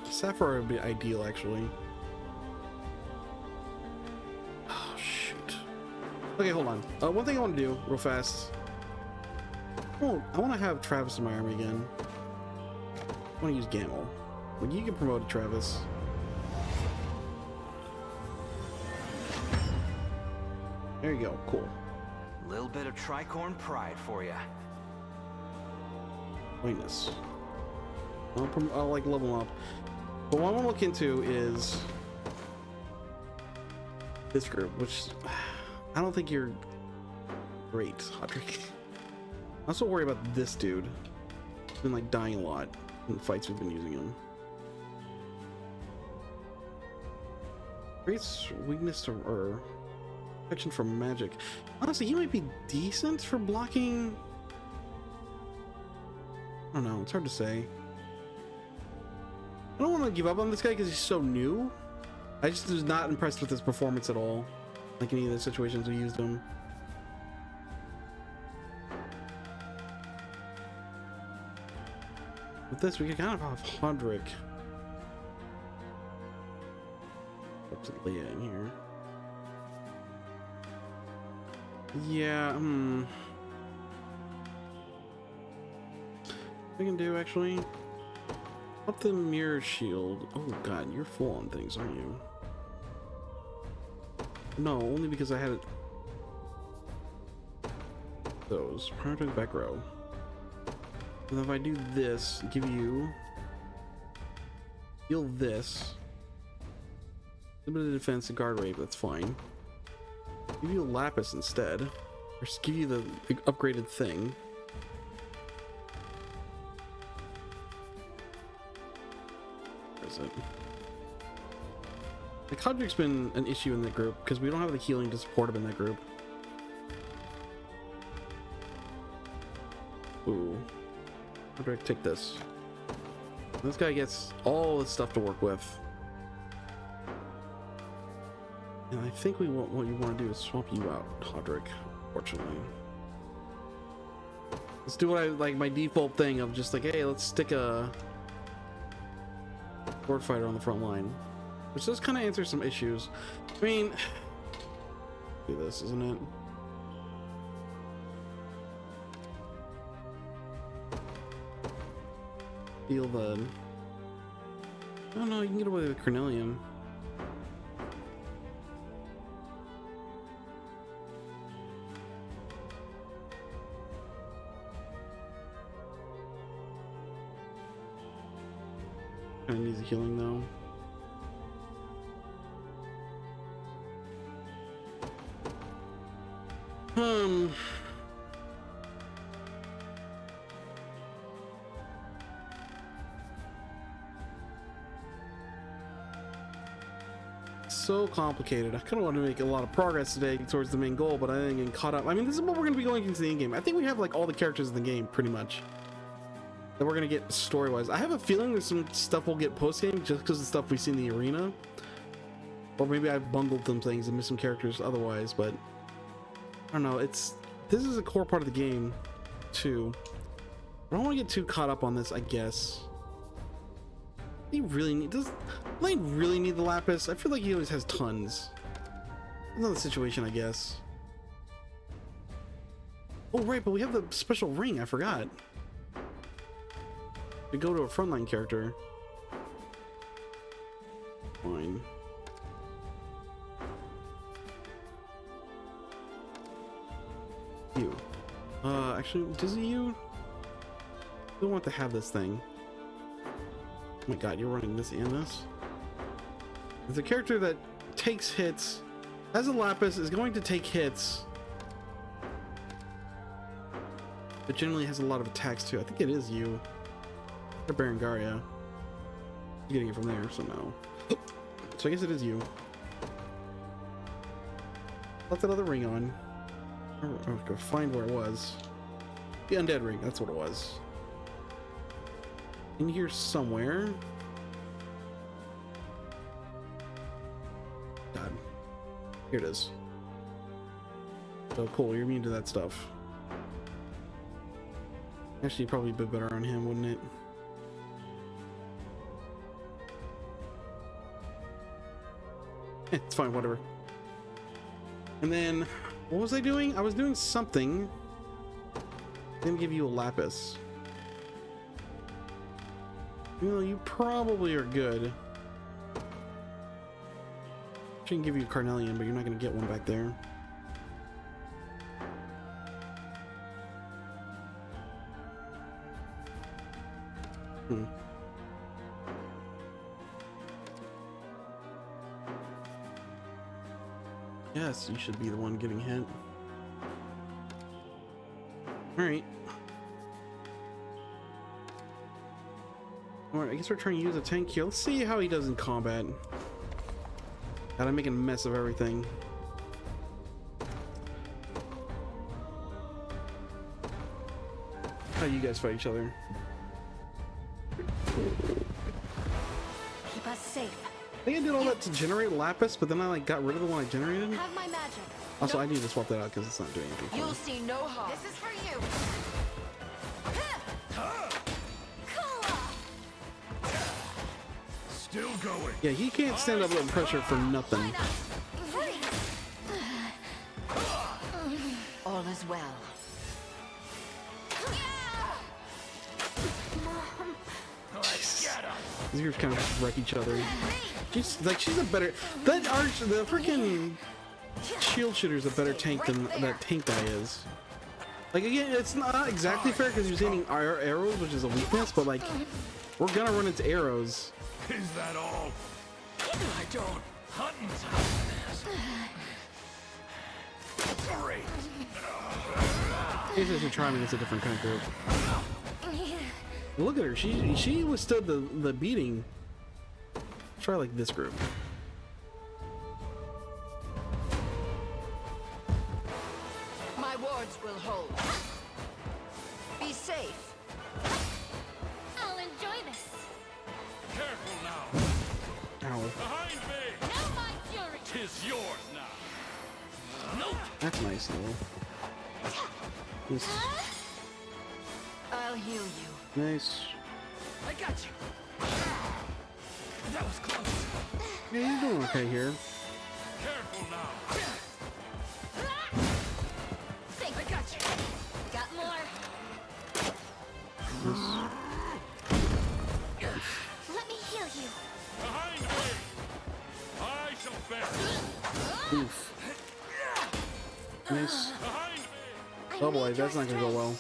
Sapphire would be ideal, actually. Oh shoot. Okay, hold on. One thing I want to do real fast. Oh, I want to have Travis in my army again. I want to use Gamel. When you get promoted, Travis. There you go. Cool. Little bit of tricorn pride for ya. Whiteness. I'll like level them up. But what I want to look into is this group, which I don't think you're great, Hodrick. I'm also worried about this dude. He's been like dying a lot in the fights we've been using him. Great weakness to or protection from magic. Honestly, he might be decent for blocking. I don't know, it's hard to say. I don't want to give up on this guy because he's so new. I just was not impressed with his performance at all, like any of the situations we used him. With this, we could kind of have Hodrick. Up to Leia in here. Yeah, I can do actually. Up the mirror shield. Oh god, you're full on things, aren't you? No, only because I had it. Those. Prior to the back row. And if I do this, give you. Heal this. Limited defense and guard rape, that's fine. Give you a lapis instead. Or just give you the upgraded thing. Where is it? Like, Hodrick's been an issue in that group because we don't have the healing to support him in that group. Ooh. Hodrick, take this. This guy gets all this stuff to work with. And I think what you want to do is swap you out, Hodrick, fortunately. Let's do what I like, my default thing of just like, hey, let's stick a sword fighter on the front line. Which does kind of answer some issues. I mean, do this, isn't it? Feel the... I don't know, you can get away with Cornelium. Kind of needs a healing though. So complicated. I kind of want to make a lot of progress today towards the main goal, but I didn't get caught up. I mean, this is what we're going to be going into the in-game. I think we have like all the characters in the game pretty much that we're going to get story-wise. I have a feeling there's some stuff we'll get post-game just because of the stuff we see in the arena, or maybe I've bungled some things and missed some characters otherwise, but I don't know. This is a core part of the game too. I don't want to get too caught up on this, I guess. He really need, does Lane really need the lapis? I feel like he always has tons. Another situation, I guess. Oh right, but we have the special ring, I forgot. We go to a frontline character. Fine. You. Actually, does he you? I don't want to have this thing. Oh my god, you're running this and this? It's a character that takes hits, has a lapis, is going to take hits, but generally has a lot of attacks too. I think it is you. Or Berengaria. You're getting it from there somehow. So I guess it is you. Left that other ring on. I'll go find where it was. The undead ring, that's what it was. In here somewhere. God. Here it is. So cool, you're immune to that stuff. Actually, probably a bit better on him, wouldn't it? It's fine, whatever. And then, what was I doing? I was doing something. Then give you a lapis. Well, you probably are good. I can give you a carnelian, but you're not going to get one back there. Yes, you should be the one getting hit. Alright. Alright, I guess we're trying to use a tank here. Let's see how he does in combat. God, I'm making a mess of everything. How you guys fight each other? Keep us safe. I think I did all that to generate lapis, but then I like got rid of the one I generated. Have my magic. Also, I need to swap that out because it's not doing anything. You'll see no harm. This is for you. Still going. Yeah, he can't stand up under pressure for nothing. All is well. These groups kind of wreck each other. She's a better. That arch, the freaking shield shooter's a better tank than that tank guy is. Like again, it's not exactly fair because he's hitting our arrows, which is a weakness, but like we're gonna run into arrows. Is that all? I don't. Hunting Great. Maybe I should try him against a different kind of group. Look at her. She withstood the beating. Try like this group. My wards will hold. Be safe. I'll enjoy this. Careful now. Ow. Behind me. Now my fury. Tis yours now. Nope. That's nice though. This- I'll heal you. Nice. I got you. That was close. Yeah, you're doing okay here. Careful now. I got you. Got more. Let me heal you. Behind me. I shall bear. Oof. Nice. Behind me. Oh boy, that's not gonna go well.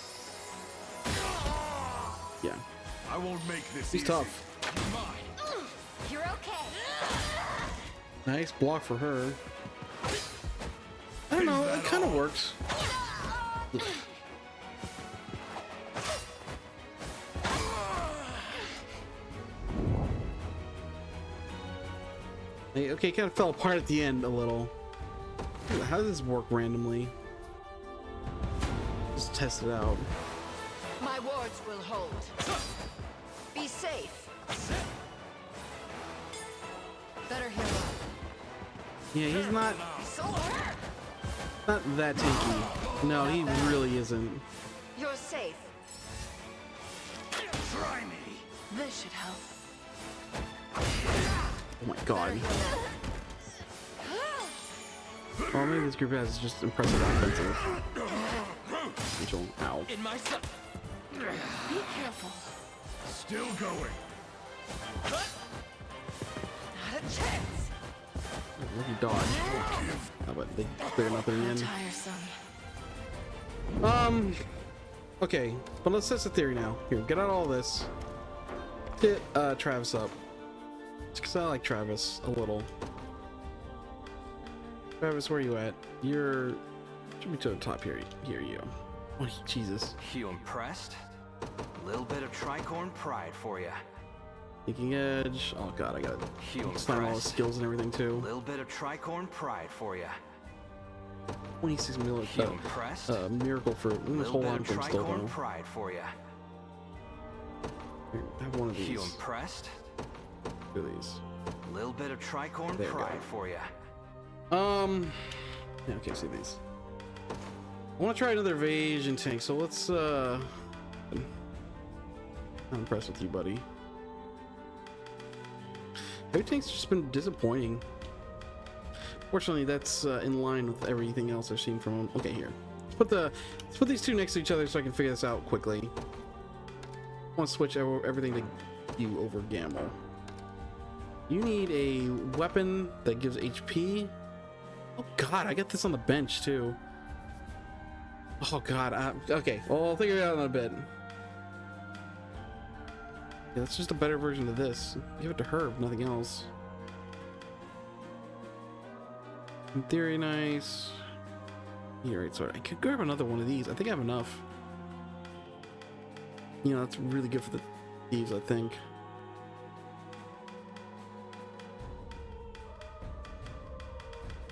Yeah, I won't make this he's easy. tough. You're okay. Nice block for her. I don't know, it kind of works. Okay, kind of fell apart at the end a little. How does this work randomly? Just test it out. My wards will hold. Be safe. Better heal up. Yeah, he's not that tanky. No, he really isn't. You're safe. Try me. This should help. Oh my god. Oh, maybe this group has just impressive offensive potential. Ow. In my son. Be careful. Still going. Not a chance. Lucky dodge. Oh, but they clear nothing in. Tiresome. Okay, but let's test the theory now. Here, get out all this. Hit Travis up. Just because I like Travis a little. Travis, where are you at? You're... Should be to the top here. Here you go. Oh, Jesus. You impressed? A little bit of tricorn pride for you. Thinking edge. Oh god, I gotta You slam all the impressed? skills and everything A too. little bit of tricorn pride for you. 26 million. You impressed? Miracle fruit. Let me Little hold bit on of to him still tricorn though. pride for you. Here, have one of You these. impressed? Do these. A little bit of tricorn There you pride go. for you. Yeah, okay, see these. I want to try another evasion tank, so let's I'm impressed with you, buddy. Heavy tank's just been disappointing. Fortunately, that's in line with everything else I've seen from him. Okay, here. Let's put these two next to each other so I can figure this out quickly. I want to switch everything to you over Gamble. You need a weapon that gives HP. Oh god, I got this on the bench too. Oh god, okay, well I'll figure it out in a bit. Yeah, that's just a better version of this. Give it to her, if nothing else. In theory, nice. You're right, sorry. I could grab another one of these. I think I have enough. You know, that's really good for the thieves, I think.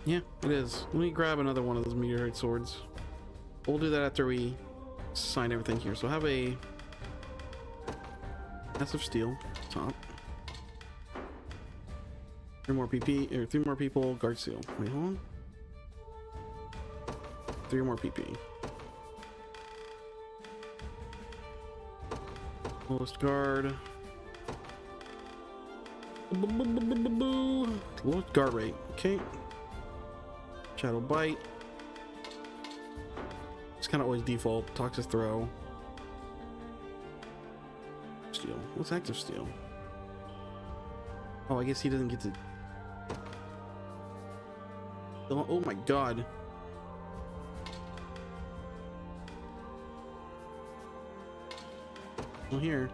Yeah, it is. Let me grab another one of those meteorite swords. We'll do that after we sign everything here. So have a massive steel top. 3 more PP, or 3 more people, guard seal. Wait, hold on. 3 more PP. Lowest guard. Low guard rate. Okay. Shadow bite. It's kind of always default. Toxic throw. Steel. What's active steel? Oh, I guess he doesn't get to. Oh my god. Well, here.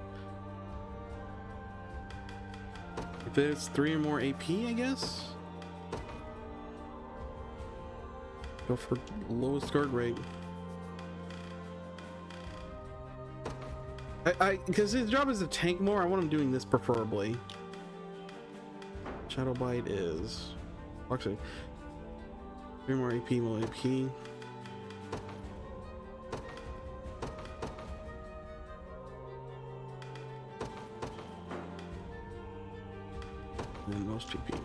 If it's 3 or more AP, I guess. Go for lowest guard rate. Because his job is to tank more, I want him doing this preferably. Shadow bite is actually 3 more AP, more AP. And then most PP.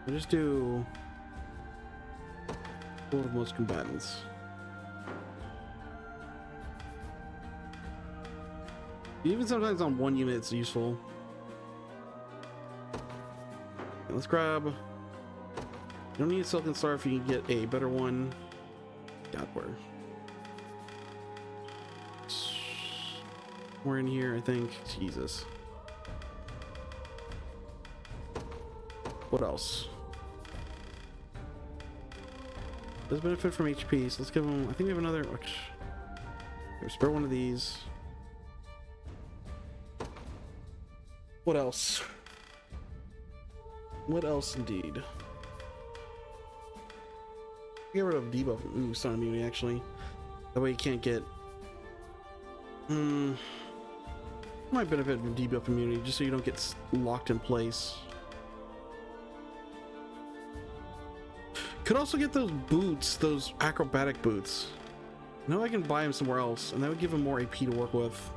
We'll just do four of most combatants. Even sometimes on one unit it's useful. Okay, let's grab. You don't need a Silken Star if you can get a better one. God, where? We're in here, I think. Jesus. What else? Does benefit from HP, so let's give him. I think we have another. Spare one of these. What else? What else, indeed? Get rid of debuff. Ooh, stun immunity, actually. That way you can't get. Might benefit from debuff immunity, just so you don't get locked in place. Could also get those boots, those acrobatic boots. Now I can buy him somewhere else, and that would give him more AP to work with.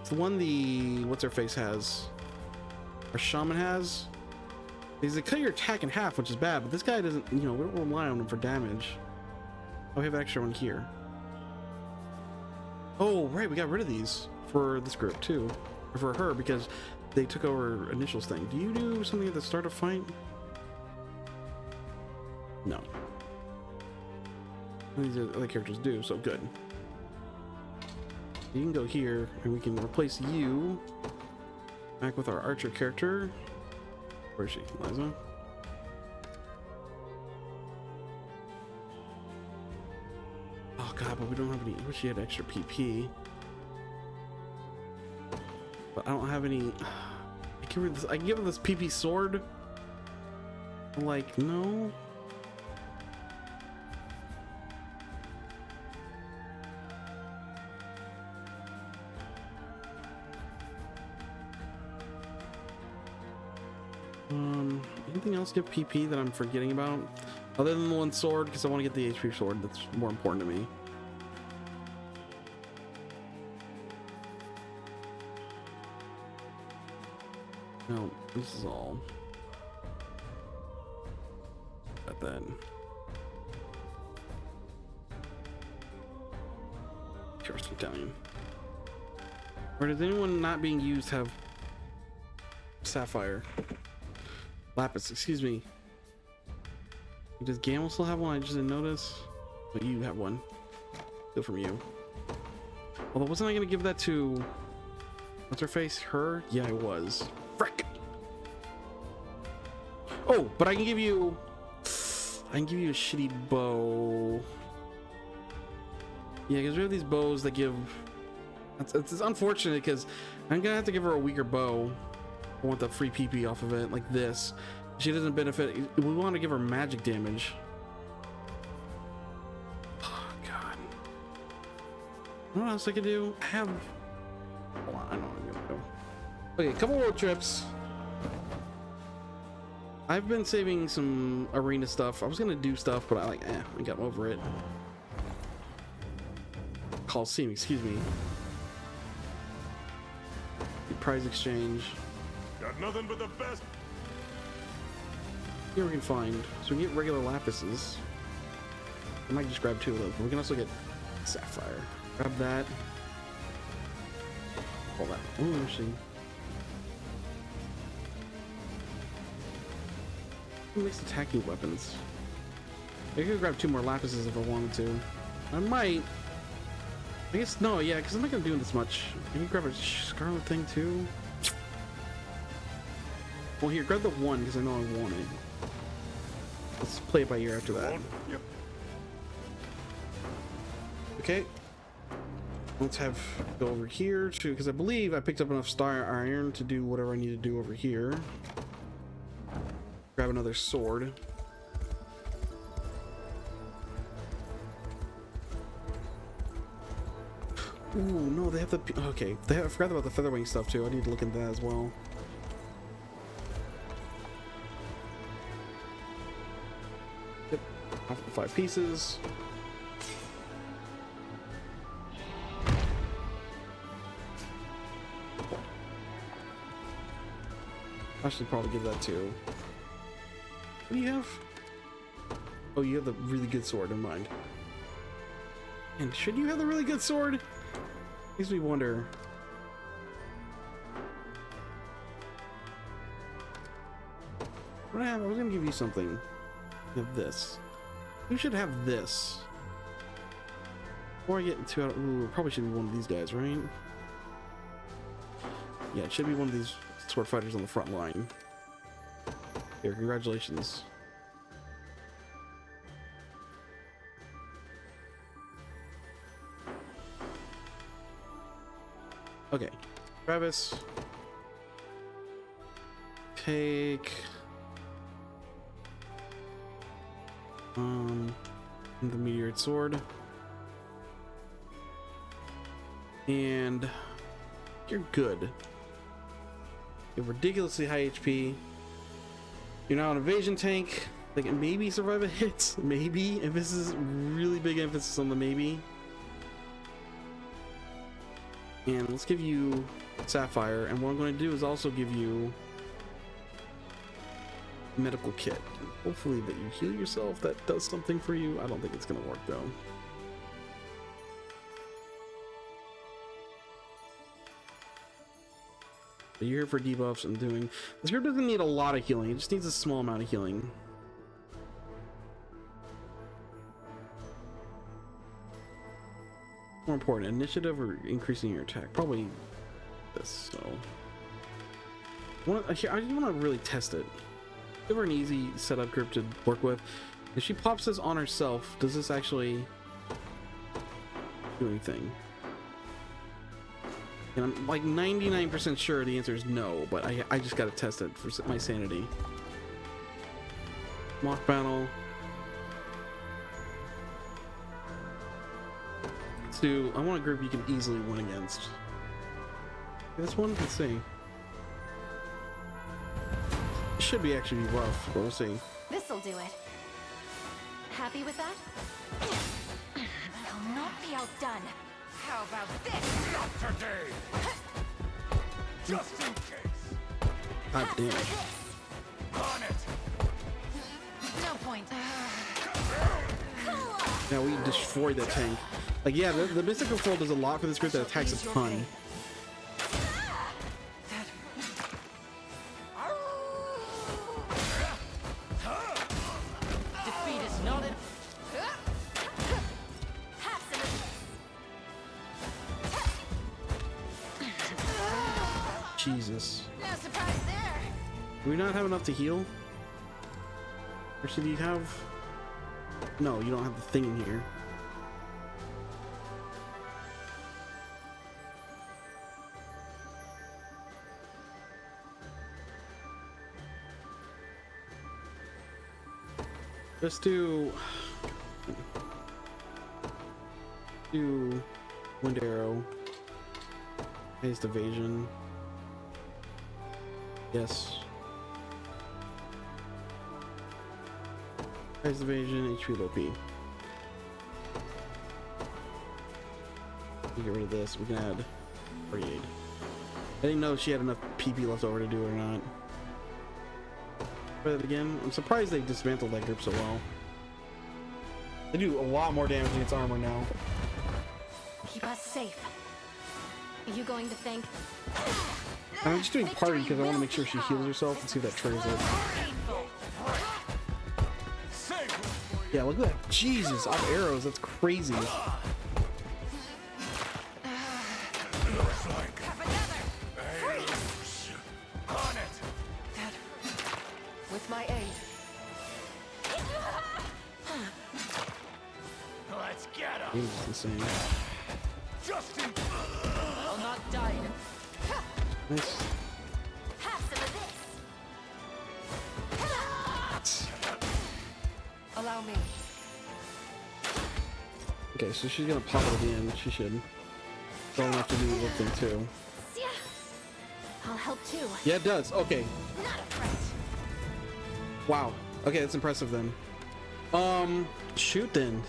It's the one the what's her face has, or shaman has. They cut your attack in half, which is bad, but this guy doesn't. You know, we don't rely on him for damage. Oh, we have an extra one here. Oh, right, we got rid of these for this group too, or for her because they took over initials thing. Do you do something at the start of fight? No. These other characters do, so good. You can go here, and we can replace you back with our archer character. Where is she? Liza? Oh god, but we don't have any. I wish she had extra PP. But I don't have any. I can give her this PP sword. Like, no. Anything else give PP that I'm forgetting about? Other than the one sword, because I want to get the HP sword. That's more important to me. No, this is all. Got that. First Battalion. Or does anyone not being used have Sapphire? Lapis, excuse me. Does Gamble still have one? I just didn't notice. But you have one. Still from you. Although, wasn't I going to give that to... What's her face? Her? Yeah, I was. Frick! Oh, but I can give you... I can give you a shitty bow. Yeah, because we have these bows that give... It's unfortunate because I'm going to have to give her a weaker bow. I want the free PP off of it, like this. She doesn't benefit. We want to give her magic damage. Oh, God. What else I could do? I have... Hold on, I know what I'm going to do. Okay, a couple road trips. I've been saving some arena stuff. I was going to do stuff, but I got over it. Coliseum, excuse me. Prize exchange. Got nothing but the best. Here we can find. So we can get regular lapises. I might just grab 2 of those. But we can also get sapphire. Grab that. All that. Oh, interesting. Mixed attacking weapons. I could grab 2 more lapises if I wanted to. I might. I guess no, yeah, because I'm not gonna do this much. Can you grab a scarlet thing too? Well, here, grab the 1 because I know I want it. Let's play it by ear after that. Yep. Okay. Let's have go over here to, because I believe I picked up enough star iron to do whatever I need to do over here. Grab another sword. Ooh, no, they have the... Okay, I forgot about the featherwing stuff too. I need to look into that as well. Yep, off the 5 pieces. I should probably give that to... What do you have? Oh, you have the really good sword, never mind. And should you have the really good sword? Makes me wonder. What I was gonna give you something. You have this. You should have this. Before I get into it, ooh, it probably should be one of these guys, right? Yeah, it should be one of these sword fighters on the front line. Here, congratulations. Okay, Travis, take the meteorite sword, and you're good. You have ridiculously high HP. You're now an evasion tank that can maybe survive a hit. Maybe, if this is really big emphasis on the maybe. And let's give you sapphire, and what I'm going to do is also give you medical kit. Hopefully that you heal yourself. That does something for you. I don't think it's going to work though. But you're here for debuffs and doing... This group doesn't need a lot of healing. It just needs a small amount of healing. More important, initiative or increasing your attack? Probably this. So I just want to really test it. Give her an easy setup group to work with. If she pops this on herself, does this actually do anything? And I'm like 99% sure the answer is no, but I just gotta test it for my sanity. Mock battle. Let's do, I want a group you can easily win against. This one, let's see. It should be actually rough, but we'll see. This'll do it. Happy with that? I'll not be outdone. How about this? Not today. Just in case. God damn. On it. No point. Now we destroyed that tank. Like, yeah, the mystical fold does a lot for this group that attacks a ton. Defeat is not an... Jesus. No surprise there. Do we not have enough to heal? Or should you have... No, you don't have the thing in here. Let's do wind arrow. Haste evasion. Yes. Haste evasion, HP low P. We get rid of this. We can add free aid. I didn't know if she had enough PP left over to do it or not. Try that again. I'm surprised they dismantled that group so well. They do a lot more damage against armor now. Keep us safe. Are you going to thank? And I'm just doing party because I want to make sure she heals herself and see if that triggers it. Yeah, look at that. Jesus, off arrows. That's crazy. With my aid. Let's get him. He's insane. Justin. I'll not die. Nice. Have some of this. Allow me. Okay, so she's gonna pop it at the end. She should. Don't have to do the little thing too. Yeah. I'll help too. Yeah, it does. Okay. Not a threat. Wow. Okay, that's impressive then. Shoot then.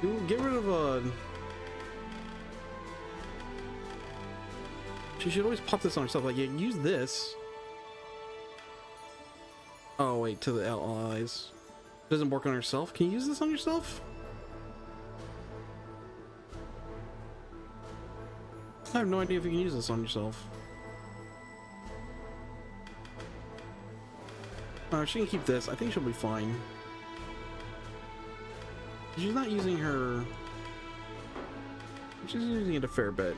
You get rid of she should always pop this on herself. Like, yeah, use this. Oh wait, to the allies. Doesn't work on herself. Can you use this on yourself? I have no idea if you can use this on yourself. She can keep this. I think she'll be fine. She's not using her. She's using it a fair bit.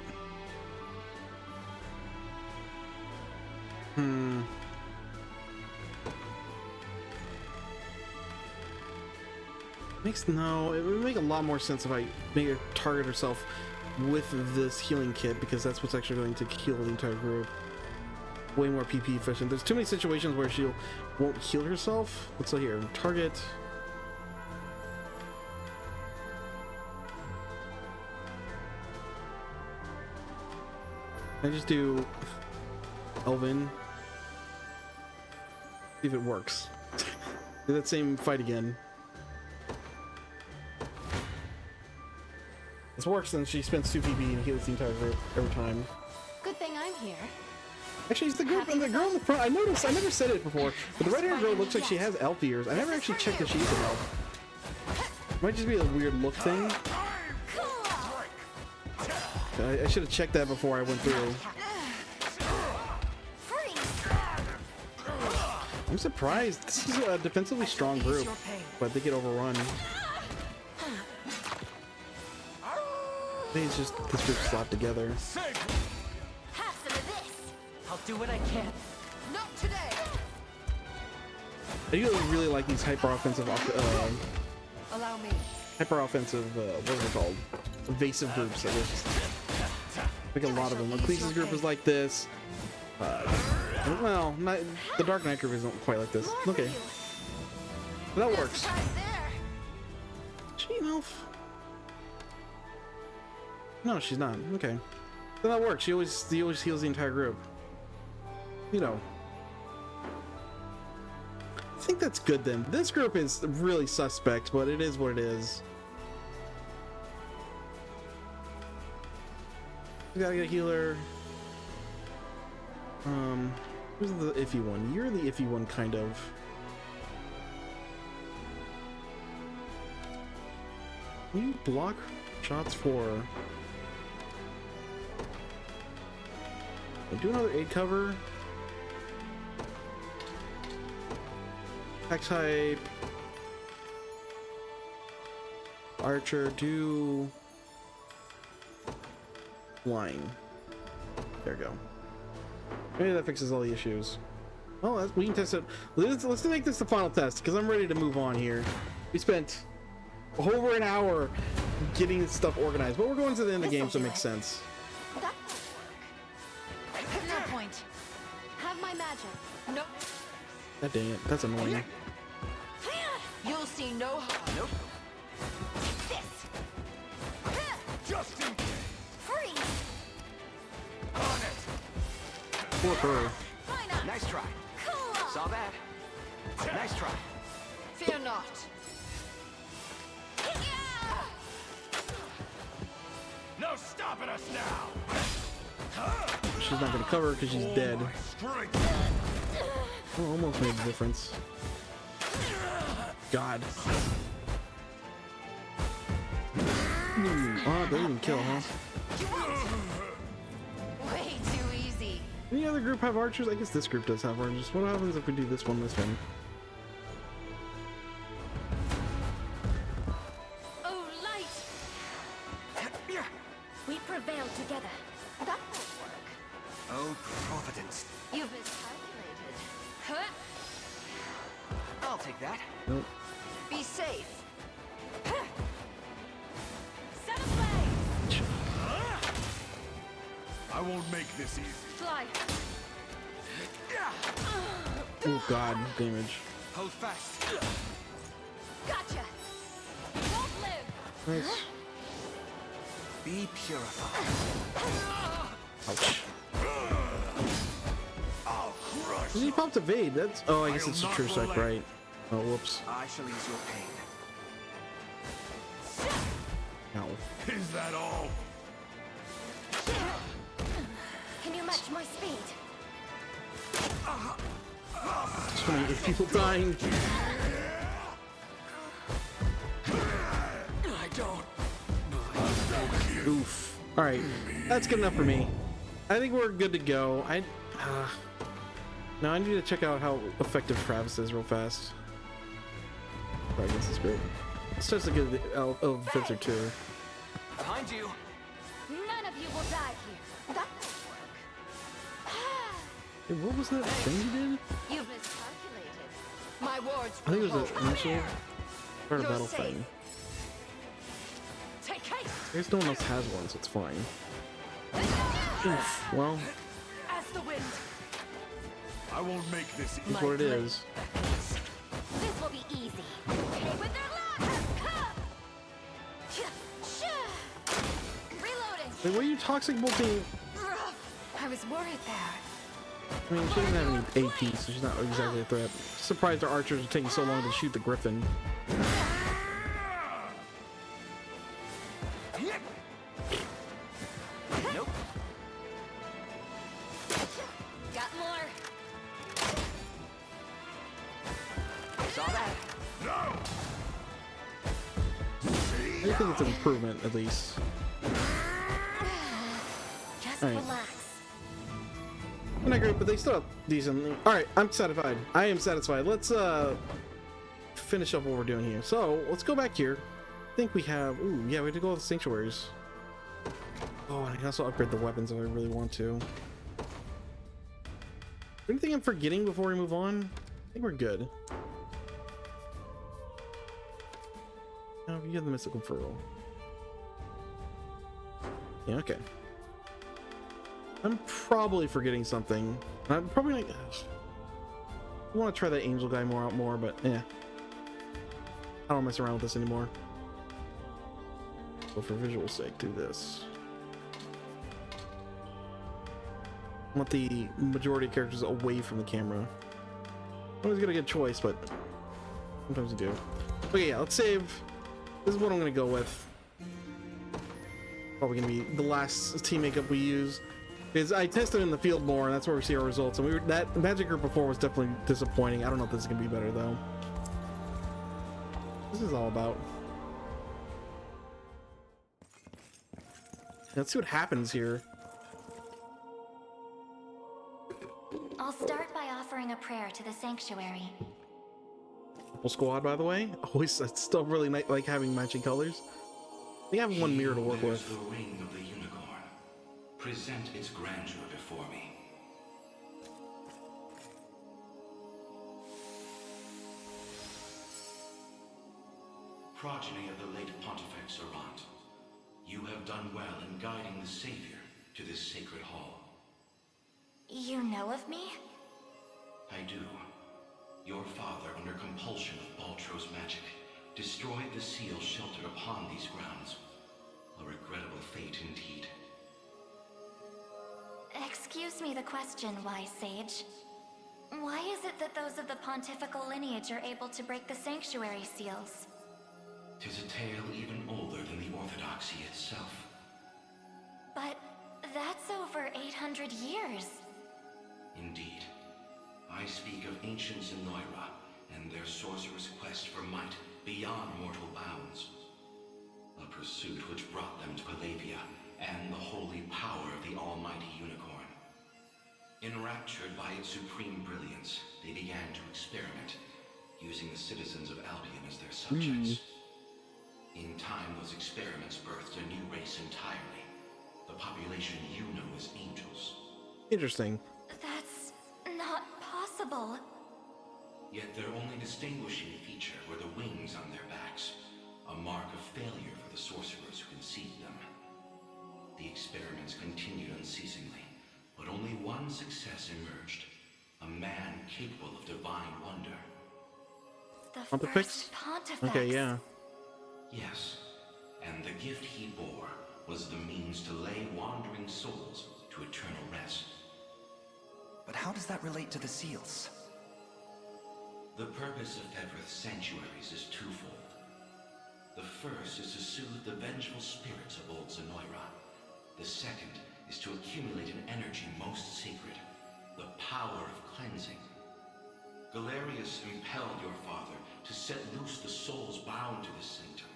No, it would make a lot more sense if I make her target herself with this healing kit, because that's what's actually going to heal the entire group. Way more PP efficient. There's too many situations where she won't heal herself. Let's look here. Target. I just do Elvin. See if it works. Do that same fight again. This works, then she spends 2 PP and heals the entire group every time. Good thing I'm here. Actually, it's the group and the girl in the front. I noticed. I never said it before, but the red-haired girl looks like she has elf ears. I never actually checked if she is an elf. Might just be a weird look thing. I should have checked that before I went through. I'm surprised. This is a defensively strong group, but they get overrun. I think it's just this group slapped together. Have some of this. I'll do what I can. Not today. I do really like these hyper-offensive, Allow me. hyper-offensive, what are they called? Evasive groups. I guess. Like a lot of them. Ecclesia's group is like this. Well, not, the Dark Knight group isn't quite like this. Okay, but that works. Is she an elf? No, she's not. Okay, then that works. She always heals the entire group. You know. I think that's good then. This group is really suspect, but it is what it is. We gotta get a healer. Who's the iffy one? You're the iffy one, kind of. Can you block shots for... Do another 8 cover. Attack type. Archer, do... Flying. There we go. Maybe that fixes all the issues. Well, we can test it. Let's make this the final test, because I'm ready to move on here. We spent over an hour getting this stuff organized, but we're going to the end of the game, so it makes sense. That won't work. No point. Have my magic. Nope. God dang it, that's annoying. You'll see no harm. Nope. This. Justin. Freeze. On it. Poor her. Why not? Nice try. Cool. Saw that. Nice try. Fear not. No stopping us now. She's not gonna cover because she's dead. Strength. Oh, almost made the difference. God. Oh, they didn't kill, huh? Way too easy. Any other group have archers? I guess this group does have archers. What happens if we do this one? Oh, light! We prevail together. That won't work. Oh, Providence. You've miscalculated. Huh? I'll take that. Nope. Be safe. Set ablaze! I won't make this easy. Fly. Oh God, damage. Hold fast. Gotcha. You won't live. Nice. Be purified. Ouch. I'll crush He popped evade. That's. Oh, I guess it's a true sec, right? Oh, whoops. I shall ease your pain. Ow. Is that all? Can you match my speed? So many people dying. I don't. Oof. All right, that's good enough for me. I think we're good to go. Now I need to check out how effective Travis is real fast. I guess it's great. Let's test to get the Elfencer too. Behind you. None of you will die here. That won't work. Hey, what was that thing you did? You've miscalculated. My wards I think it will was hold. an initial or a You're battle safe. thing. Take haste. I guess no one else has one, so it's fine. Oof. Well, As the wind. I won't make this easy. that's what it is. This will be easy. Okay with their luck. Reloading. Wait, what are you toxic bolting? Rough. I was worried there. I mean, she doesn't have any AP, so she's not exactly a threat. Surprised our archers are taking so long to shoot the griffin. Nope. Got more. Saw that. No! I think it's an improvement, at least. Just Alright. relax. We're not great, but they still have decent. Alright, I'm satisfied. I am satisfied. Let's finish up what we're doing here. So let's go back here. I think we have. Ooh, yeah, we have to go with the sanctuaries. Oh, and I can also upgrade the weapons if I really want to. Anything I'm forgetting before we move on? I think we're good. Now, you have the mystical furrow. Yeah, okay. I'm probably forgetting something. I'm probably like, I want to try that angel guy out more, but yeah. I don't mess around with this anymore. So for visual sake, do this. I want the majority of characters away from the camera. I always get a good choice, but sometimes you do. Okay, yeah, let's save. This is what I'm gonna go with. Probably gonna be the last team makeup we use. Because I tested in the field more, and that's where we see our results. And that magic group before was definitely disappointing. I don't know if this is gonna be better though. This is all about. Let's see what happens here. I'll start by offering a prayer to the sanctuary. Full squad, by the way. Always, it's still really nice, like having matching colors. We have one mirror to work with. The ring of the unicorn. Present its grandeur before me. Progeny of the late Pontifex Errant, you have done well in guiding the Savior to this sacred hall. You know of me? I do. Your father, under compulsion of Baltro's magic, destroyed the seal sheltered upon these grounds. A regrettable fate indeed. Excuse me the question, wise sage. Why is it that those of the pontifical lineage are able to break the sanctuary seals? 'Tis a tale even older than the orthodoxy itself. But that's over 800 years. Indeed. I I speak of ancient Zenoira and their sorcerer's quest for might beyond mortal bounds. A pursuit which brought them to Palavia and the holy power of the almighty unicorn. Enraptured by its supreme brilliance, they began to experiment, using the citizens of Albion as their subjects. In time, those experiments birthed a new race entirely. The population you know as angels. Interesting. That's not possible. Yet their only distinguishing feature were the wings on their backs, a mark of failure for the sorcerers who conceived them. The experiments continued unceasingly, but only one success emerged. A man capable of divine wonder. The Pontifex? first Pontifex. Okay, yeah. Yes, and the gift he bore was the means to lay wandering souls to eternal rest. But how does that relate to the seals? The purpose of Fevroth's sanctuaries is twofold. The first is to soothe the vengeful spirits of old Zenoira. The second is to accumulate an energy most sacred, the power of cleansing. Galerius impelled your father to set loose the souls bound to this sanctum,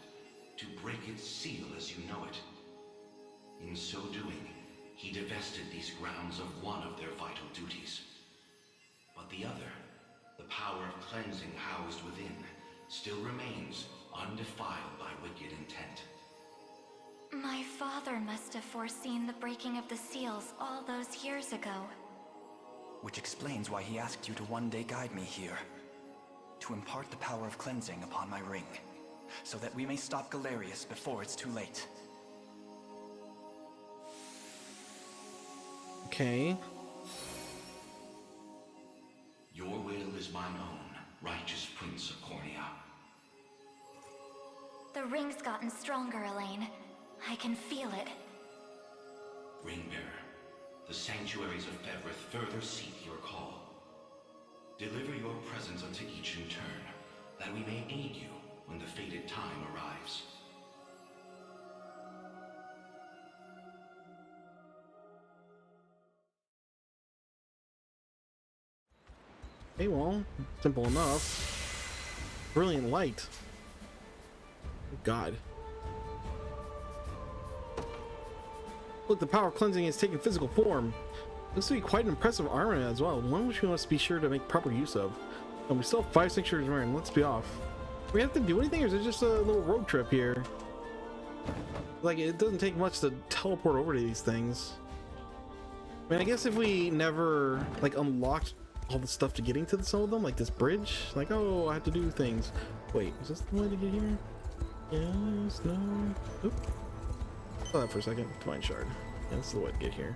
to break its seal as you know it. In so doing, he divested these grounds of one of their vital duties. But the other, the power of cleansing housed within, still remains undefiled by wicked intent. My father must have foreseen the breaking of the seals all those years ago. Which explains why he asked you to one day guide me here. To impart the power of cleansing upon my ring, so that we may stop Galerius before it's too late. Okay. Your will is mine own, righteous Prince of Cornea. The ring's gotten stronger, Elaine. I can feel it. Ringbearer, the sanctuaries of Fevroth further seek your call. Deliver your presence unto each in turn, that we may aid you when the fated time arrives. Hey, well, simple enough. Brilliant light. God. Look, the power of cleansing has taken physical form. Looks to be quite an impressive armament as well, one which we must be sure to make proper use of. And we still have 5 sanctuaries remaining. Let's be off. Do we have to do anything, or is it just a little road trip here? Like, it doesn't take much to teleport over to these things. I mean, I guess if we never, like, unlocked all the stuff to getting to some of them, like this bridge, like, oh, I have to do things. Wait, is this the way to get here? Yes, no. Oop. Hold that for a second. Divine Shard. Yeah, this is the way to get here.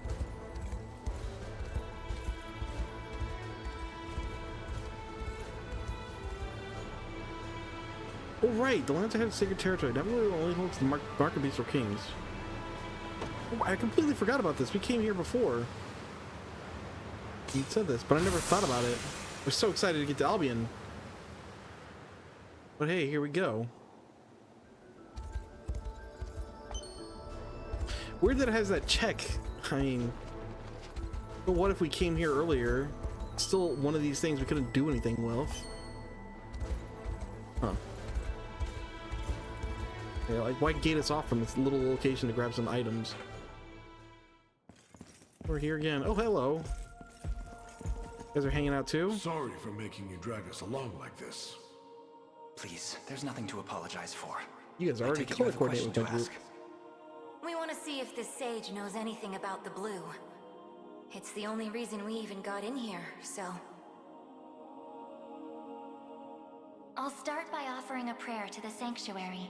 Oh, right, the lands that have sacred territory never really only holds the market beasts or kings. Oh, I completely forgot about this. We came here before. You said this, but I never thought about it. I was so excited to get to Albion. But hey, here we go. Weird that it has that check. I mean, but what if we came here earlier? It's still one of these things we couldn't do anything with. Huh. Yeah, like, why gate us off from this little location to grab some items? We're here again. Oh, hello. You guys are hanging out too? Sorry for making you drag us along like this. Please, there's nothing to apologize for. You guys are I already take it you color have a coordinated question with to that group. ask. We want to see if this sage knows anything about the blue. It's the only reason we even got in here, so... I'll start by offering a prayer to the sanctuary.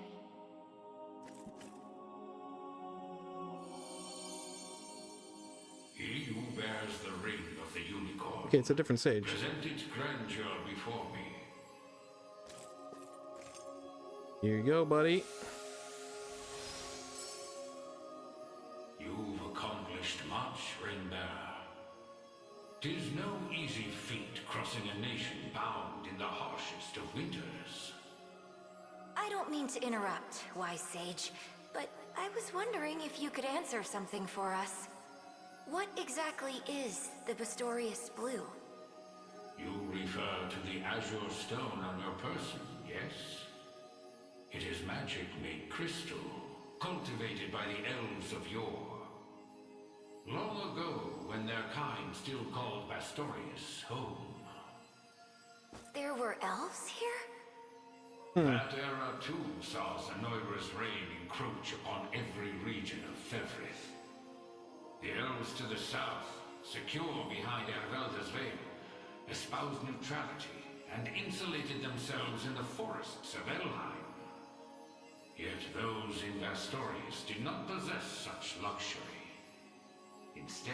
He who bears the ring of the unicorn. Okay, it's a different sage. Present its grandeur before me. Here you go, buddy. You've accomplished much, Ringbearer. 'Tis no easy feat crossing a nation bound in the harshest of winters. I don't mean to interrupt, wise sage, but I was wondering if you could answer something for us. What exactly is the Bastorius Blue? You refer to the azure stone on your person, yes? It is magic made crystal, cultivated by the elves of yore. Long ago, when their kind still called Bastorius home. There were elves here? That era too saw Zenoira's reign encroach upon every region of Fevrith. The elves to the south, secure behind Ervelda's veil, espoused neutrality and insulated themselves in the forests of Elheim. Yet those in Bastorius did not possess such luxury. Instead,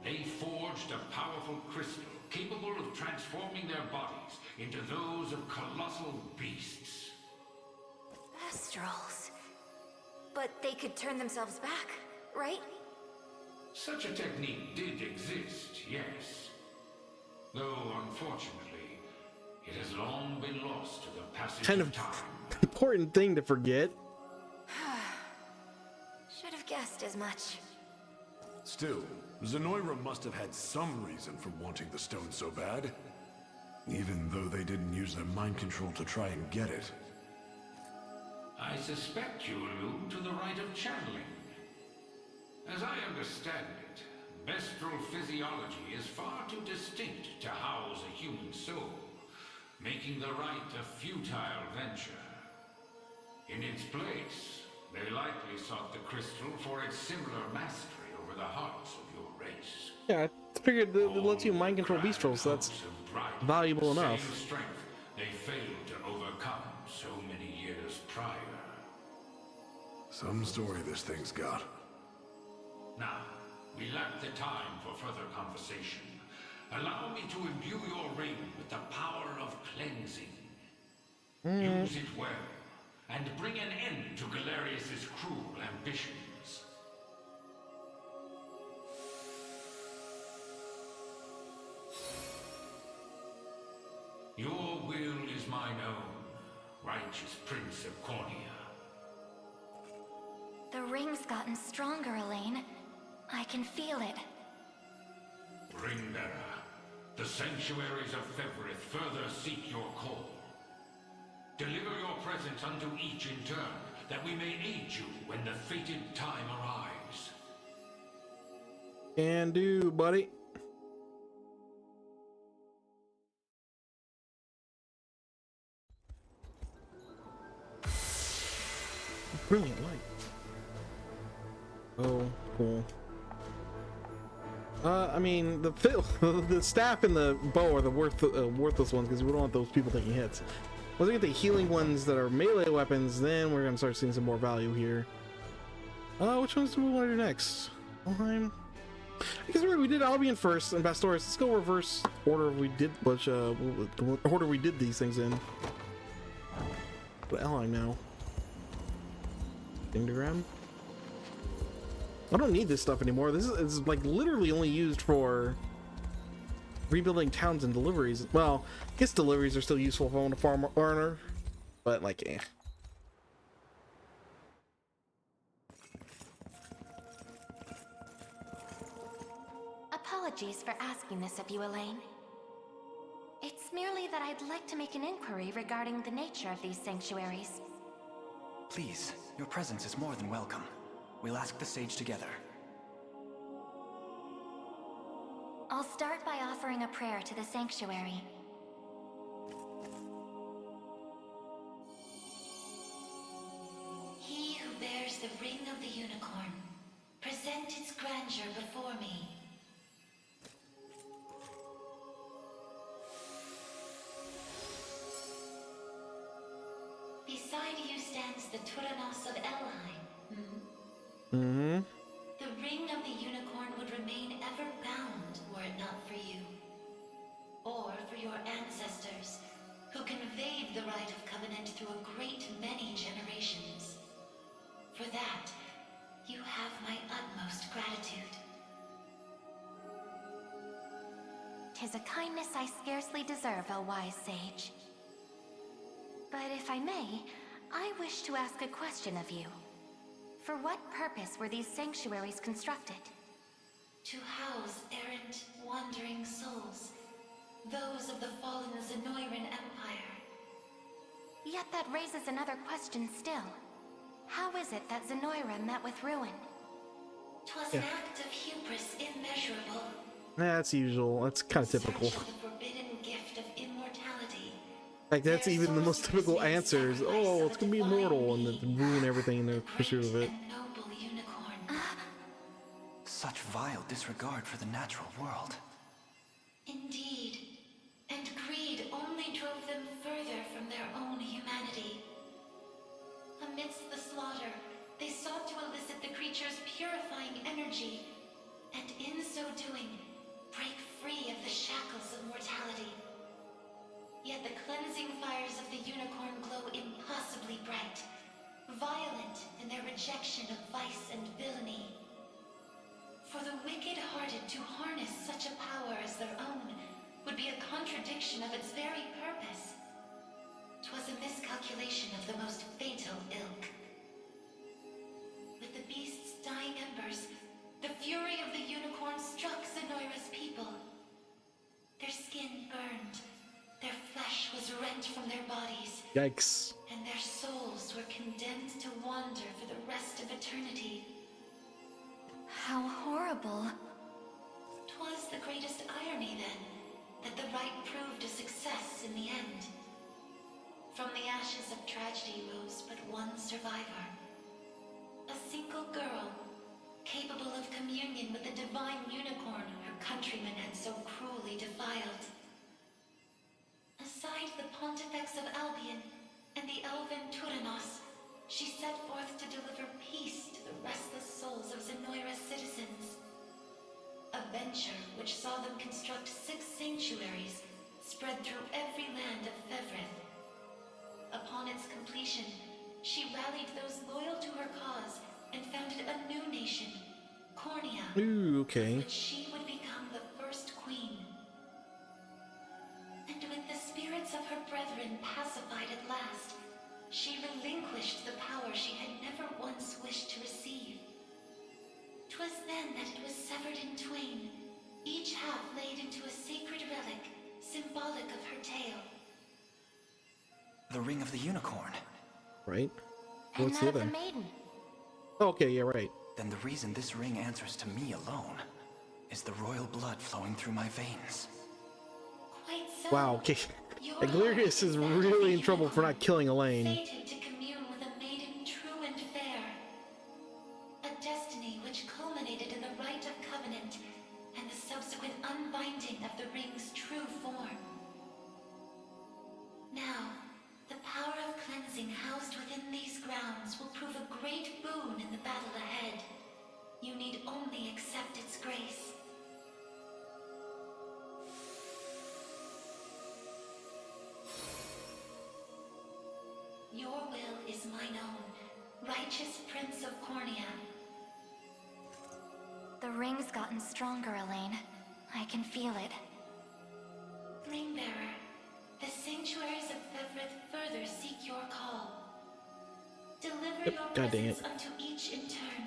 they forged a powerful crystal capable of transforming their bodies into those of colossal beasts. Astrals. But they could turn themselves back, right? Such a technique did exist, yes. Though, unfortunately, it has long been lost to the passage Kind of of time. important thing to forget. Should have guessed as much. Still, Zenoira must have had some reason for wanting the stone so bad. Even though they didn't use their mind control to try and get it. I suspect you allude to the rite of channeling. As I understand it, bestral physiology is far too distinct to house a human soul, making the rite a futile venture. In its place, they likely sought the crystal for its similar mastery over the hearts of your race. Yeah, I figured that it lets you mind control beastrels, so that's valuable enough. Same strength they failed to overcome so many years prior. Some story this thing's got. Now, we lack the time for further conversation. Allow me to imbue your ring with the power of cleansing. Use it well, and bring an end to Galerius's cruel ambitions. Your will is mine own, righteous Prince of Cornea. The ring's gotten stronger, Elaine. I can feel it. Ringbearer, the sanctuaries of Fevrith further seek your call. Deliver your presence unto each in turn, that we may aid you when the fated time arrives. Can do, buddy. Brilliant light. Oh, cool. I mean, the staff and the bow are the worthless ones because we don't want those people taking hits. Once we get the healing ones that are melee weapons, then we're gonna start seeing some more value here. Which ones do we want to do next? Alheim. I guess we did Albion first and Bastorius. Let's go reverse order we did order we did these things in. But Alheim now. Dingdagram. I don't need this stuff anymore. This is like literally only used for rebuilding towns and deliveries. Well, I guess deliveries are still useful if I want to farm armor, but like, eh. Apologies for asking this of you, Elaine. It's merely that I'd like to make an inquiry regarding the nature of these sanctuaries. Please, your presence is more than welcome. We'll ask the sage together. I'll start by offering a prayer to the sanctuary. He who bears the ring of the unicorn, present its grandeur before me. Beside you stands the Turanos of Elheim. Mm-hmm. The ring of the unicorn would remain ever bound were it not for you. Or for your ancestors, who conveyed the rite of covenant through a great many generations. For that, you have my utmost gratitude. 'Tis a kindness I scarcely deserve, O wise sage. But if I may, I wish to ask a question of you. For what purpose were these sanctuaries constructed? To house errant, wandering souls, those of the fallen Zenoiran Empire. Yet that raises another question still. How is it that Zenoira met with ruin? 'Twas an act of hubris immeasurable. That's usual. That's kind of typical. Search of the forbidden gift of immortality. Like that's Their even the most sorcerers typical made answers. sacrifice Oh, of it's a gonna be divine immortal, and being, then ruin everything in their the pursuit of great it. and noble unicorn. Such vile disregard for the natural world. Indeed. And greed only drove them further from their own humanity. Amidst the slaughter, they sought to elicit the creature's purifying energy, and in so doing, break free of the shackles of mortality. Yet the cleansing fires of the unicorn glow impossibly bright, violent in their rejection of vice and villainy. For the wicked-hearted to harness such a power as their own would be a contradiction of its very purpose. 'Twas a miscalculation of the most fatal ilk. With the beast's dying embers, the fury of the unicorn struck Zenoira's people. Their skin burned, their flesh was rent from their bodies, Yikes. and their souls were condemned to wander for the rest of eternity. How horrible. 'Twas the greatest irony, then, that the right proved a success in the end. From the ashes of tragedy rose but one survivor. A single girl, capable of communion with the divine unicorn her countrymen had so cruelly defiled. Aside the Pontifex of Albion and the elven Turanos, she set forth to deliver peace to the restless souls of Zenoira's citizens. A venture which saw them construct 6 sanctuaries spread through every land of Fevrith. Upon its completion, she rallied those loyal to her cause and founded a new nation, Cornia, Ooh, okay. which she would become the first queen. And with the spirits of her brethren pacified at last, she relinquished the power she had never once wished to receive. 'Twas then that it was severed in twain, each half laid into a sacred relic, symbolic of her tale. The ring of the unicorn. Right? And What's that the of the other? maiden. Okay, yeah, right. Then the reason this ring answers to me alone is the royal blood flowing through my veins. Quite so. Wow, okay. Your Aglarius heart is that of really the in trouble for not unicorn, killing Elaine. fated to commune with a maiden true and fair. A destiny which culminated in the rite of covenant and the subsequent unbinding of the ring's true form. Now, the power of cleansing housed within these grounds will prove a great boon in the battle ahead. You need only accept its grace. Your will is mine own, righteous Prince of Cornia. The ring's gotten stronger, Elaine. I can feel it. Ringbearer, the sanctuaries of Fevrith further seek your call. Deliver your God dang presence it. unto each in turn,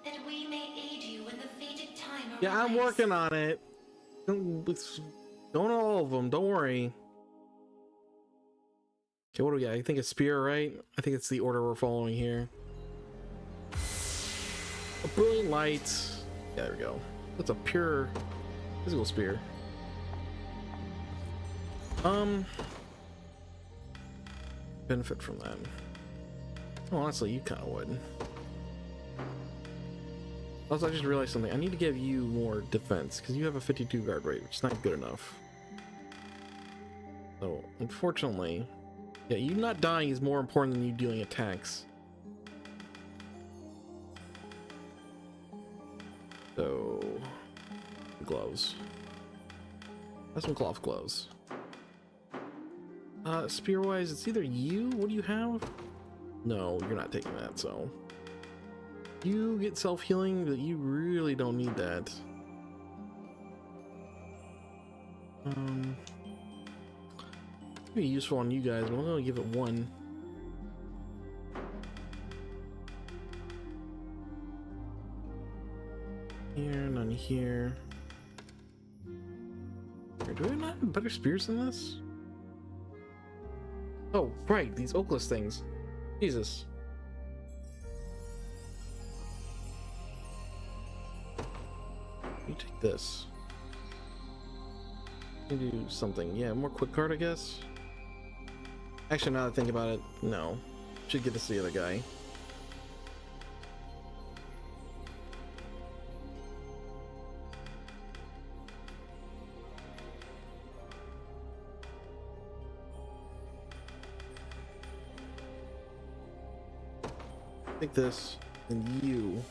that we may aid you when the fated time arrives. Yeah, I'm working on it. Don't all of them. Don't worry. Okay, what do we got? I think a spear, right? I think it's the order we're following here. A brilliant light. Yeah, there we go. That's a pure physical spear. Benefit from that. Oh, honestly, you kind of would. Also, I just realized something. I need to give you more defense because you have a 52 guard rate, which is not good enough. So, unfortunately, yeah, you not dying is more important than you dealing attacks. So, gloves. Have some cloth gloves. Spear-wise, it's either you. What do you have? No, you're not taking that, so. You get self-healing, but you really don't need that. Be useful on you guys, but I'm gonna give it 1. Here, none here. Here, Do I not have better spears than this? Oh, right, these oakless things. Jesus. You take this. You do something. Yeah, more quick card, I guess. Actually, now that I think about it, no. Should get this to the other guy. Take this, and you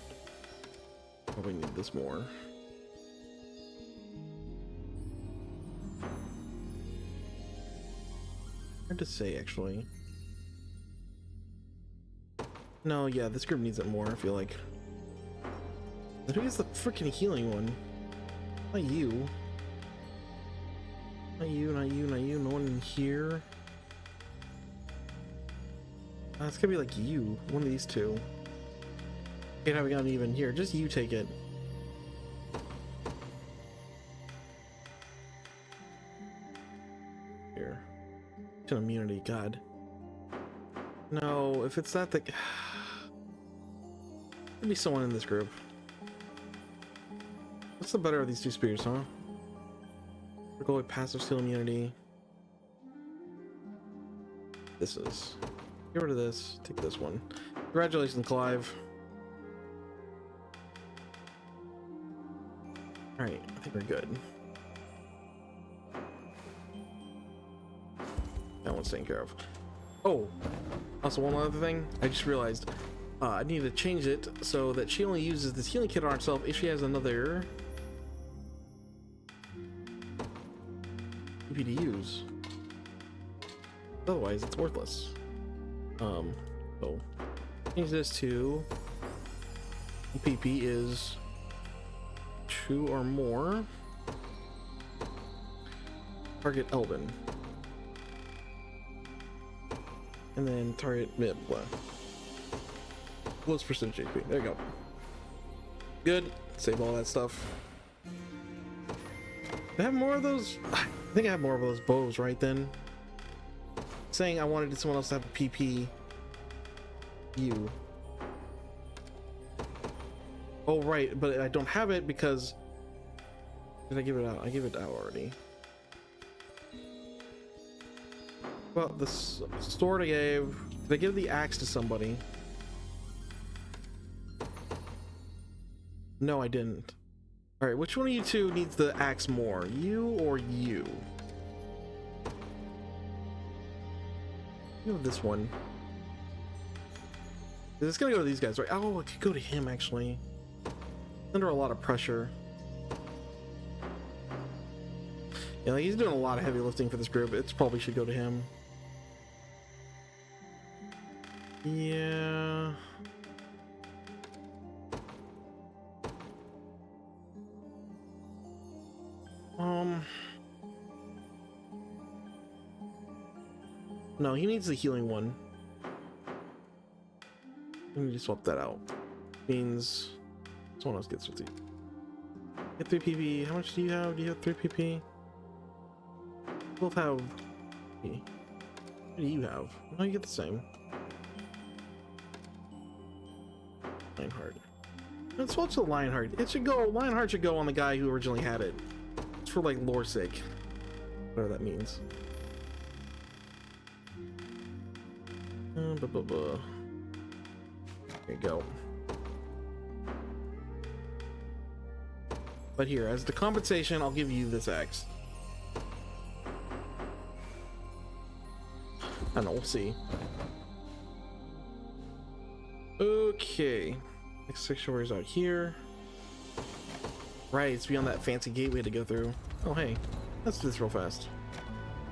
probably need this more. Hard to say, actually. No, yeah, this group needs it more, I feel like. But who gets the freaking healing one? Not you. Not you, not you, not you. No one in here. It's gonna be like you. One of these two. Can't have it gotten even here. Just you take it. Here. To immunity, God. No, if it's that the... There'd be someone in this group. What's the better of these two spears, huh? We're going with passive steel immunity. This is... Get rid of this. Take this one. Congratulations, Clive. Alright, I think we're good. That one's taken care of. Oh! Also, one other thing. I just realized I need to change it so that she only uses this healing kit on herself if she has another EP to use. Otherwise, it's worthless. So change this to PP is 2 or more. Target Elven. And then target mid. Lowest percentage HP. There you go. Good. Save all that stuff. Do I have more of those? I think I have more of those bows, right then? Saying I wanted someone else to have a PP. You. Oh, right, but I don't have it because... Did I give it out? I gave it out already. Well, the sword I gave... Did I give the axe to somebody? No, I didn't. Alright, which one of you two needs the axe more? You or you? You have this one. It's gonna go to these guys, right? Oh, it could go to him, actually. Under a lot of pressure. Yeah, like he's doing a lot of heavy lifting for this group. It probably should go to him. Yeah. No, he needs the healing one. Let me just swap that out. Means someone else gets 50. Get 3 PP. How much do you have? Do you have 3 PP? Both have. What do you have? No, you get the same. Lionheart. Let's switch to Lionheart. It should go. Lionheart should go on the guy who originally had it. It's for like lore's sake. Whatever that means. There you go. But here, as the compensation, I'll give you this axe. I don't know, we'll see. Okay. Next section is out here. Right, it's beyond that fancy gate we had to go through. Oh, hey. Let's do this real fast.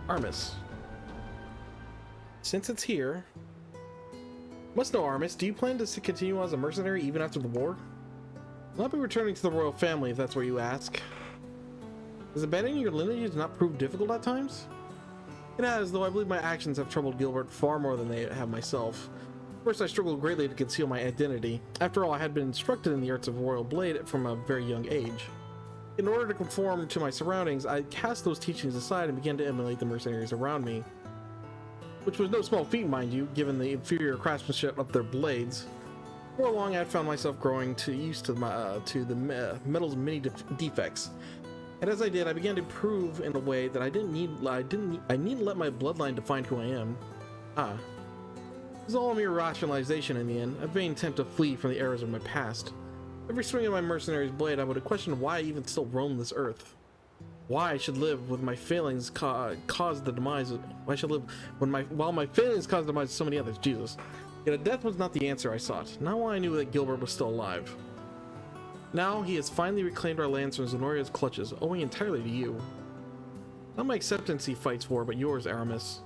Armis. Since it's here... Must know, Armis, do you plan to continue as a mercenary even after the war? Will not be returning to the royal family if that's what you ask. Does abandoning your lineage not prove difficult at times? It has, though I believe my actions have troubled Gilbert far more than they have myself. First, I struggled greatly to conceal my identity. After all, I had been instructed in the arts of Royal Blade from a very young age. In order to conform to my surroundings, I cast those teachings aside and began to emulate the mercenaries around me. Which was no small feat, mind you, given the inferior craftsmanship of their blades. Before long, I found myself growing used to the metal's many defects. And as I did, I began to prove in a way that I need to let my bloodline define who I am. It was all a mere rationalization in the end, a vain attempt to flee from the errors of my past. Every swing of my mercenary's blade, I would have questioned why I even still roam this earth. Why I should live with my failings cause the demise of, why I should live while my failings cause the demise of so many others. Jesus. Yet a death was not the answer I sought. Not while I knew that Gilbert was still alive. Now he has finally reclaimed our lands from Zenoria's clutches, owing entirely to you. Not my acceptance he fights for, but yours, Aramis.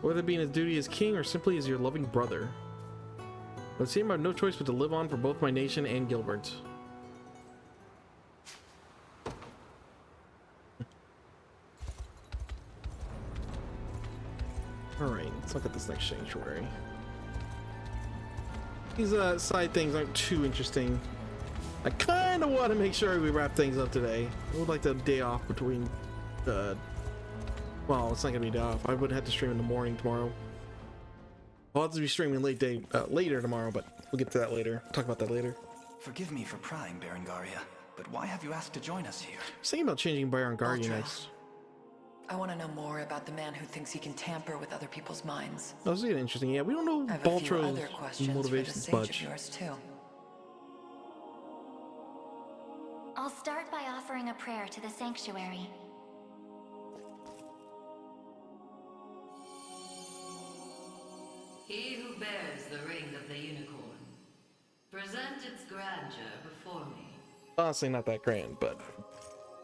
Whether it be in his duty as king or simply as your loving brother. It would seem I have no choice but to live on for both my nation and Gilbert. Alright, let's look at this next sanctuary. These side things aren't too interesting. I kind of want to make sure we wrap things up today. I would like the day off between well, it's not gonna be a day off. I would have to stream in the morning tomorrow. I'll have to be streaming later tomorrow, but we'll get to that later. Talk about that later. Forgive me for prying, Berengaria, but why have you asked to join us here? I was thinking about changing Berengaria next. I want to know more about the man who thinks he can tamper with other people's minds. That was interesting. Yeah, we don't know Baltro's motivations much. Yours too. I'll start by offering a prayer to the sanctuary. He who bears the ring of the unicorn, present its grandeur before me. Honestly, not that grand, but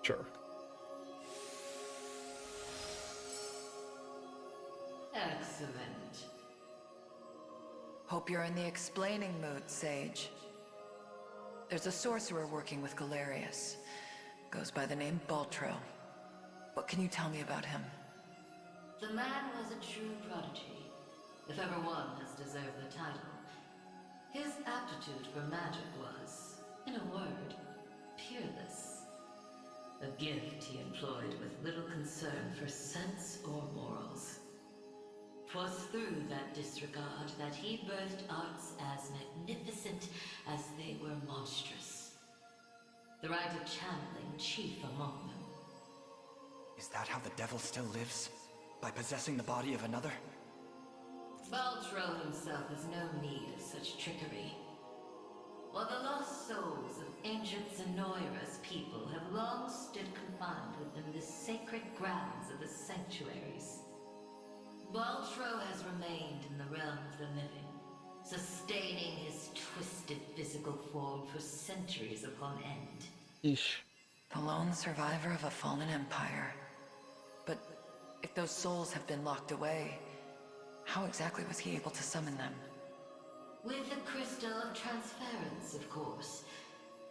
sure. Excellent. Hope you're in the explaining mood, Sage. There's a sorcerer working with Galerius. Goes by the name Baltro. What can you tell me about him? The man was a true prodigy, if ever one has deserved the title. His aptitude for magic was, in a word, peerless. A gift he employed with little concern for sense or morals. 'Twas through that disregard that he birthed arts as magnificent as they were monstrous. The rite of channeling chief among them. Is that how the devil still lives? By possessing the body of another? Baltro himself has no need of such trickery. While the lost souls of ancient Zenoira's people have long stood confined within the sacred grounds of the sanctuaries, Baltro has remained in the realm of the living, sustaining his twisted physical form for centuries upon end. Eesh. The lone survivor of a fallen empire. But if those souls have been locked away, how exactly was he able to summon them? With the crystal of transference, of course.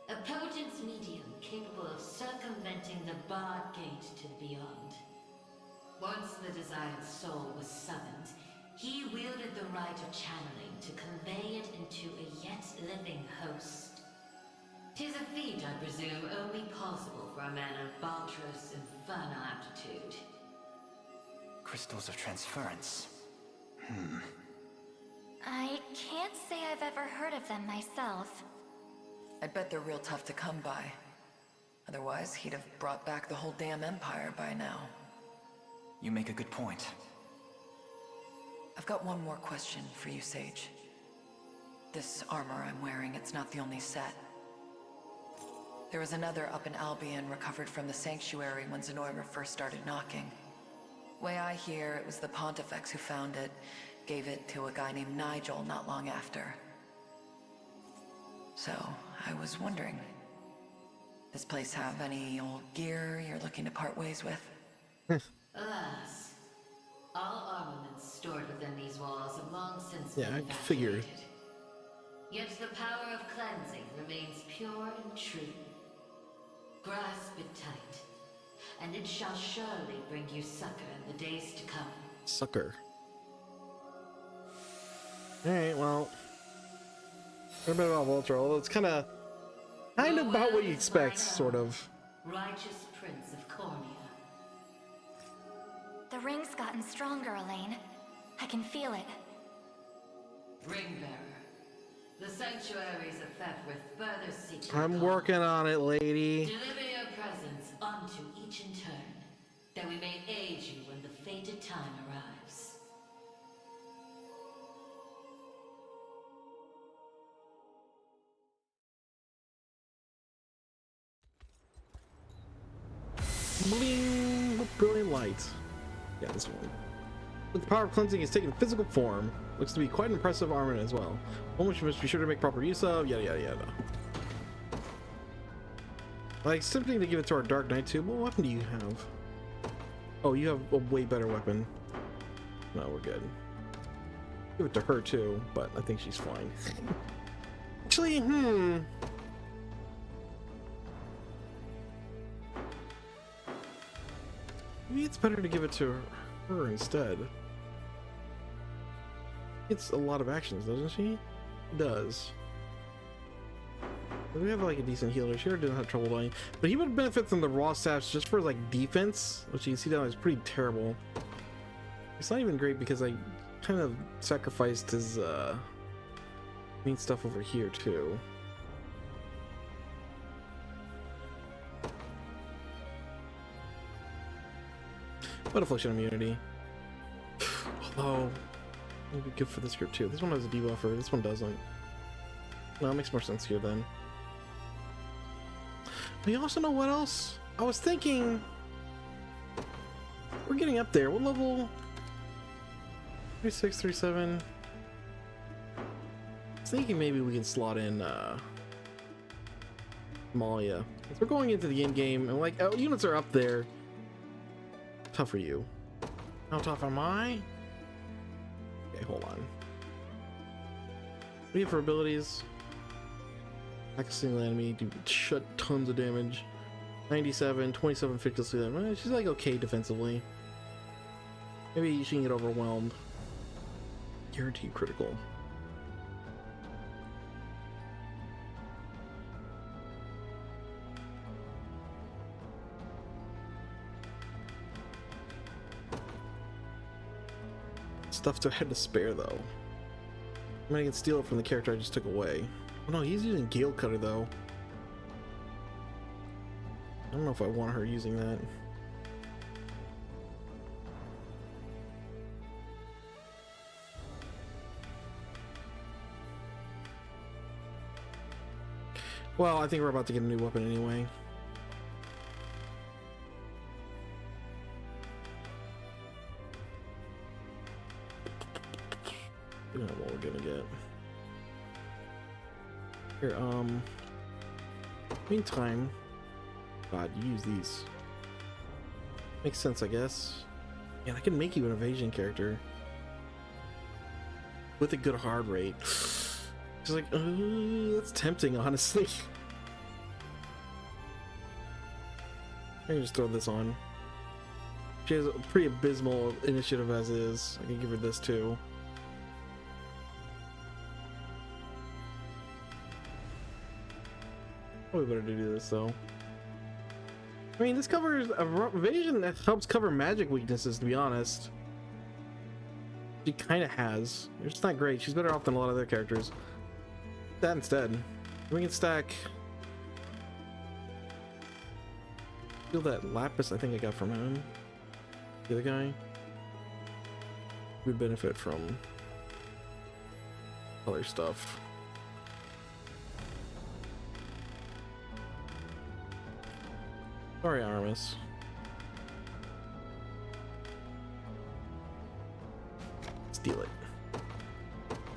A potent medium capable of circumventing the barred gate to the beyond. Once the desired soul was summoned, he wielded the rite of channeling to convey it into a yet living host. 'Tis a feat, I presume, only possible for a man of Baltro's infernal aptitude. Crystals of transference. I can't say I've ever heard of them myself. I bet they're real tough to come by. Otherwise, he'd have brought back the whole damn empire by now. You make a good point. I've got one more question for you, Sage. This armor I'm wearing, it's not the only set. There was another up in Albion recovered from the sanctuary when Zenoira first started knocking. Way I hear, it was the Pontifex who found it, gave it to a guy named Nigel not long after. So, I was wondering, this place have any old gear you're looking to part ways with? Alas, all armaments stored within these walls have long since Yeah, been I figured. evacuated. Yet the power of cleansing remains pure and true. Grasp it tight, and it shall surely bring you succor in the days to come. Sucker. Alright, well. A bit about Baltro, although it's kind of about what you expect, sort of. righteous prince of Cormia. The ring's gotten stronger, Elaine. I can feel it. Ringbearer, the sanctuaries of Fefrith further seek your I'm call. working on it, lady. Deliver your presence unto each in turn, that we may aid you when the fated time arrives. Bling! With brilliant lights. Yeah, this one. But the power of cleansing is taking physical form. Looks to be quite an impressive armament as well. One which you must be sure to make proper use of. Yada yada yada. Like, it's tempting to give it to our Dark Knight too. What weapon do you have? Oh, you have a way better weapon. No, we're good. Give it to her too, but I think she's fine. Actually, maybe it's better to give it to her instead. It's a lot of actions, doesn't she? It does. We have like a decent healer. She already doesn't have trouble dying, but he would benefit from the raw staffs just for like defense, which you can see down is pretty terrible. It's not even great because I kind of sacrificed his main stuff over here too. But affliction immunity. Although it would be good for this group too. This one has a debuffer, this one doesn't. No, it makes more sense here then. But you also know what else? I was thinking we're getting up there. What level? 36, 37. I was thinking maybe we can slot in Malia. If we're going into the end game and like units are up there. Tough for you. How tough am I? Okay, hold on. What do you have for abilities? Attack a single enemy, do shut tons of damage. 97, 27 fictitious damage. She's like okay defensively. Maybe she can get overwhelmed. Guaranteed critical. Stuff to head to spare though. I mean, I can steal it from the character I just took away. Oh no, he's using Gale Cutter though. I don't know if I want her using that. Well, I think we're about to get a new weapon anyway. You know what we're gonna get. Here, meantime, God, you use these. Makes sense, I guess. Yeah, I can make you an evasion character with a good hard rate. It's like, that's tempting, honestly. I can just throw this on. She has a pretty abysmal initiative as is. I can give her this too. Probably better to do this though. I mean, this covers evasion that helps cover magic weaknesses, to be honest. She kind of has. It's not great. She's better off than a lot of other characters. That instead, we can stack. Feel that lapis I think I got from him. The other guy would benefit from other stuff. Sorry, Aramis. Steal it.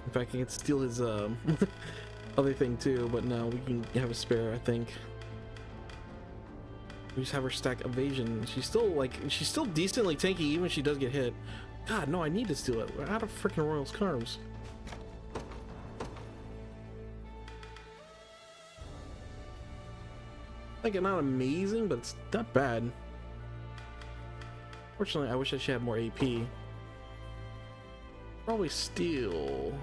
In fact, I can steal his other thing too, but no, we can have a spare, I think. We just have her stack evasion. She's still decently tanky even if she does get hit. God, no, I need to steal it. We're out of freaking Royal's Carbs. Like, not amazing, but it's not bad. Fortunately, I wish I had more AP. Probably steal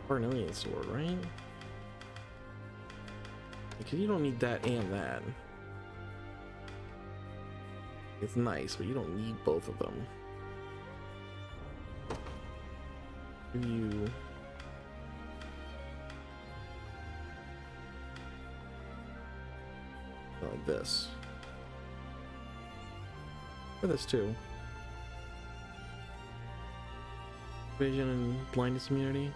Cornelian's sword, right? Because you don't need that and that. It's nice, but you don't need both of them. Give you like this. Or this too. Vision and blindness immunity.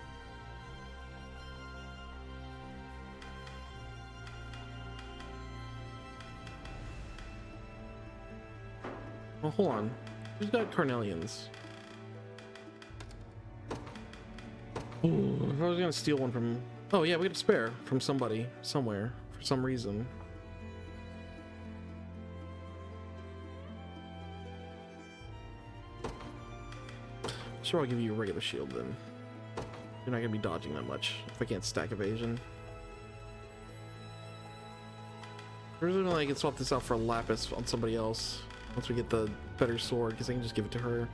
Well, hold on. Who's got Carnelians? Ooh, if I was gonna steal one from... Oh yeah, we got a spare from somebody, somewhere, for some reason. Sure, I'll give you a regular shield then. You're not gonna be dodging that much if I can't stack evasion. Originally I can swap this out for a lapis on somebody else once we get the better sword, because I can just give it to her.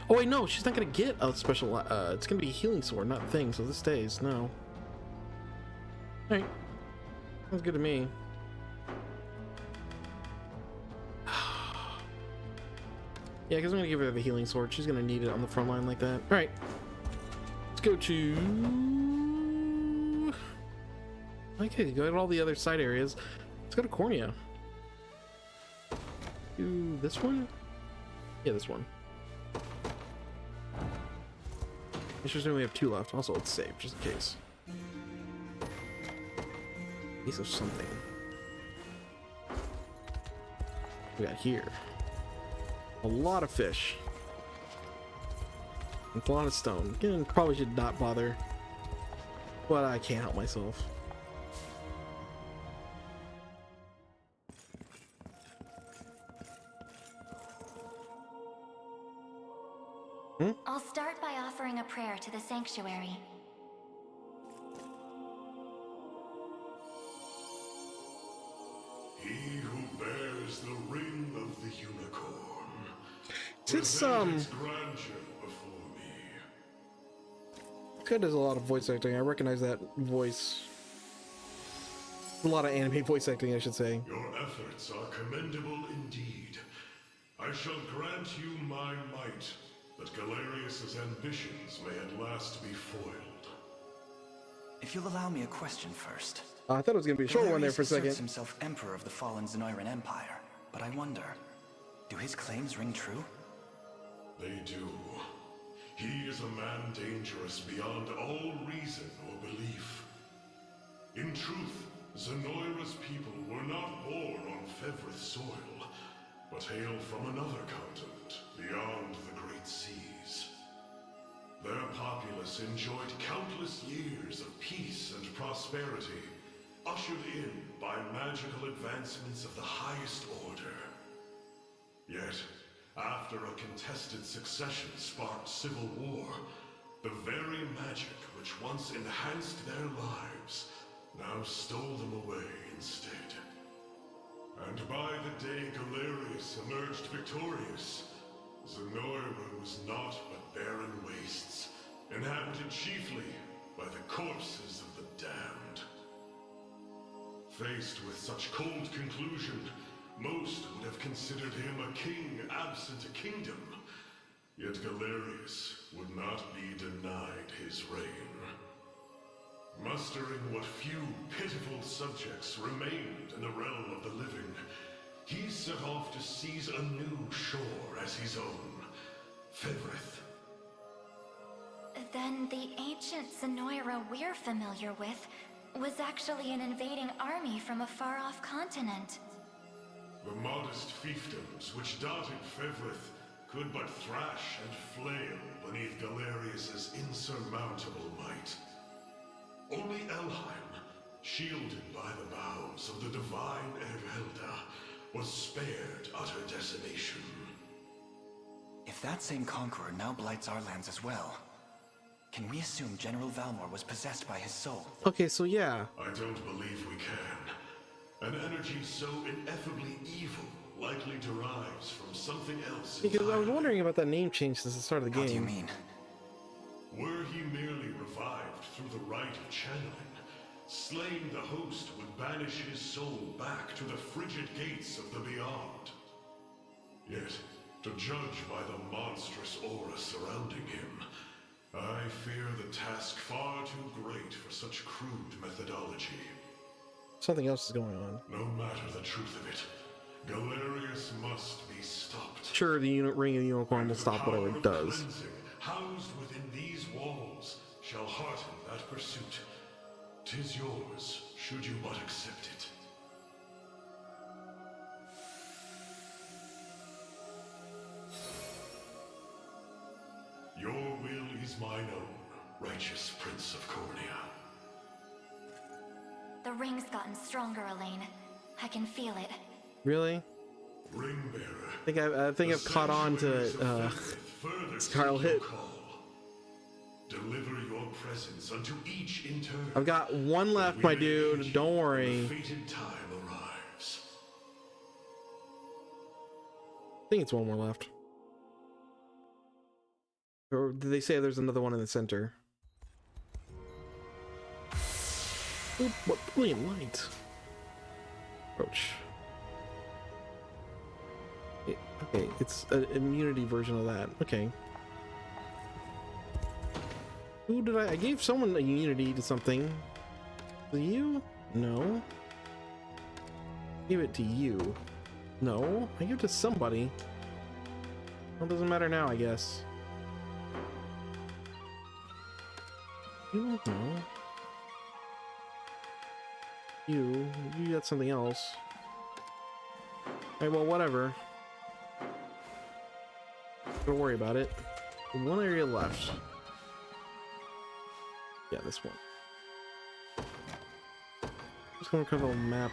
Oh wait, no, she's not gonna get a special. It's gonna be a healing sword, not a thing. So this stays. No. All right, sounds good to me. Yeah, because I'm gonna give her the healing sword. She's gonna need it on the front line like that. All right, let's go to. Okay, go to all the other side areas. Let's go to Cornea. Do this one? Yeah, this one. It's just we have 2 left. Also, let's save just in case. Piece of something. We got here. A lot of fish. And a lot of stone. Again, probably should not bother. But I can't help myself. I'll start by offering a prayer to the sanctuary. He who bears the ring of the unicorn. It's its grandeur before me. Good, does a lot of voice acting. I recognize that voice. A lot of anime voice acting, I should say. Your efforts are commendable indeed. I shall grant you my might, that Galerius's ambitions may at last be foiled. If you'll allow me a question first. I thought it was going to be a short one there for a second. Galerius asserts himself Emperor of the fallen Zenoiran Empire, but I wonder, do his claims ring true? They do. He is a man dangerous beyond all reason or belief. In truth, Zenoira's people were not born on Fevrith soil, but hail from another continent beyond the Great Seas. Their populace enjoyed countless years of peace and prosperity, ushered in by magical advancements of the highest order. Yet, after a contested succession sparked civil war, the very magic which once enhanced their lives now stole them away instead. And by the day Galerius emerged victorious, Zenoira was naught but barren wastes, inhabited chiefly by the corpses of the damned. Faced with such cold conclusion, most would have considered him a king absent a kingdom. Yet Galerius would not be denied his reign. Mustering what few pitiful subjects remained in the realm of the living, he set off to seize a new shore as his own, Fevrith. Then the ancient Zenoira we're familiar with was actually an invading army from a far-off continent. The modest fiefdoms which dotted Fevrith could but thrash and flail beneath Galerius's insurmountable might. Only Elheim, shielded by the boughs of the divine Ervelda, was spared utter decimation. If that same conqueror now blights our lands as well, can we assume General Valmor was possessed by his soul? Okay, so yeah. I don't believe we can. An energy so ineffably evil likely derives from something else Because entirely. I was wondering about that name change since the start of the game. How do you mean? Were he merely revived through the rite of channeling, Slaying the host would banish his soul back to the frigid gates of the beyond. Yet, to judge by the monstrous aura surrounding him, I fear the task far too great for such crude methodology. Something else is going on. No matter the truth of it, Galerius must be stopped. Sure, the ring of the unicorn will stop whatever it does. Cleansing, housed within these walls, shall hearten that pursuit. 'Tis yours, should you but accept it. Your will is mine own, righteous Prince of Cornea. The ring's gotten stronger, Elaine. I can feel it. Really? Ringbearer. I think I've caught on to Scarlet Hit. Deliver your presence unto each in turn. I've got one left, my dude. Don't worry. Fated time arrives. I think it's one more left. Or did they say there's another one in the center? Oop, what brilliant light. Approach. Okay, it's an immunity version of that. Okay. Who did I gave someone immunity to something. Was it you? No. Give it to you. No. I give it to somebody. Well, it doesn't matter now, I guess. You don't know. You got something else. Alright, well, whatever. Don't worry about it. One area left. Yeah, this one. Just gonna cover the map.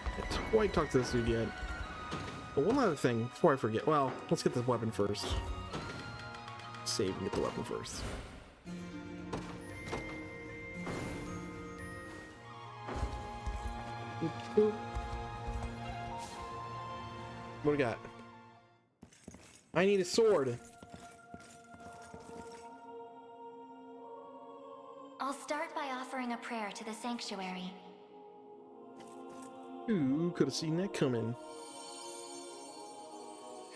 I haven't quite talked to this dude yet. But one other thing before I forget. Well, let's get this weapon first. Save and get the weapon first. Boop, boop. What do we got? I need a sword. I'll start by offering a prayer to the sanctuary. Ooh, could have seen that coming.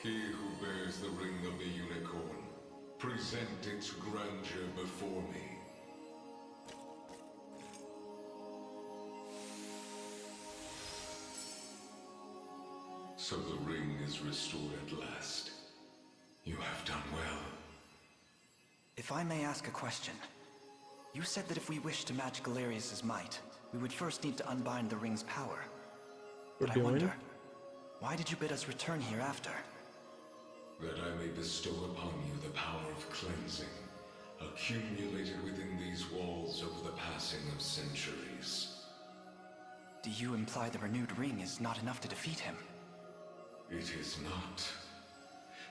He who bears the ring of the unicorn, present its grandeur before me. So the ring is restored at last. You have done well. If I may ask a question. You said that if we wish to match Galerius's might, we would first need to unbind the ring's power. But I wonder, why did you bid us return here after? That I may bestow upon you the power of cleansing, accumulated within these walls over the passing of centuries. Do you imply the renewed ring is not enough to defeat him? It is not.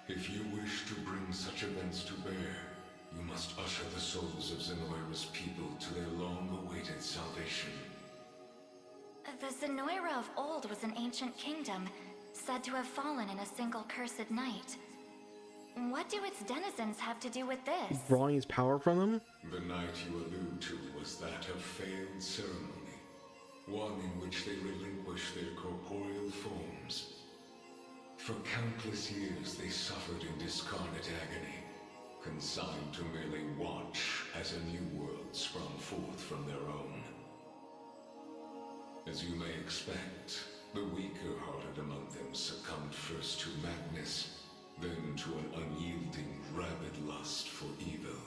If you wish to bring such events to bear, you must usher the souls of Zenoira's people to their long-awaited salvation. The Zenoira of old was an ancient kingdom, said to have fallen in a single cursed night. What do its denizens have to do with this? Drawing his power from them? The night you allude to was that of failed ceremony, one in which they relinquished their corporeal forms. For countless years they suffered in discarnate agony, consigned to merely watch as a new world sprung forth from their own. As you may expect, the weaker-hearted among them succumbed first to madness, then to an unyielding, rabid lust for evil.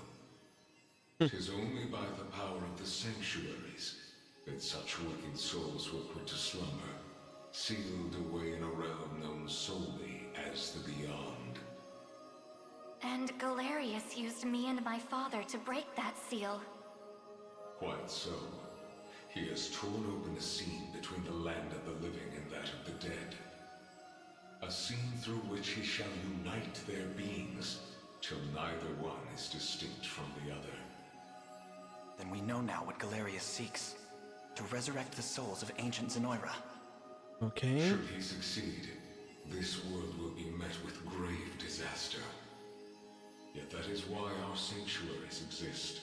'Tis only by the power of the sanctuaries that such wicked souls were put to slumber, sealed away in a realm known solely as the Beyond. And Galerius used me and my father to break that seal. Quite so. He has torn open a seam between the land of the living and that of the dead. A seam through which he shall unite their beings, till neither one is distinct from the other. Then we know now what Galerius seeks. To resurrect the souls of ancient Zenoira. Okay. Should he succeed, this world will be met with grave disaster. Yet that is why our sanctuaries exist.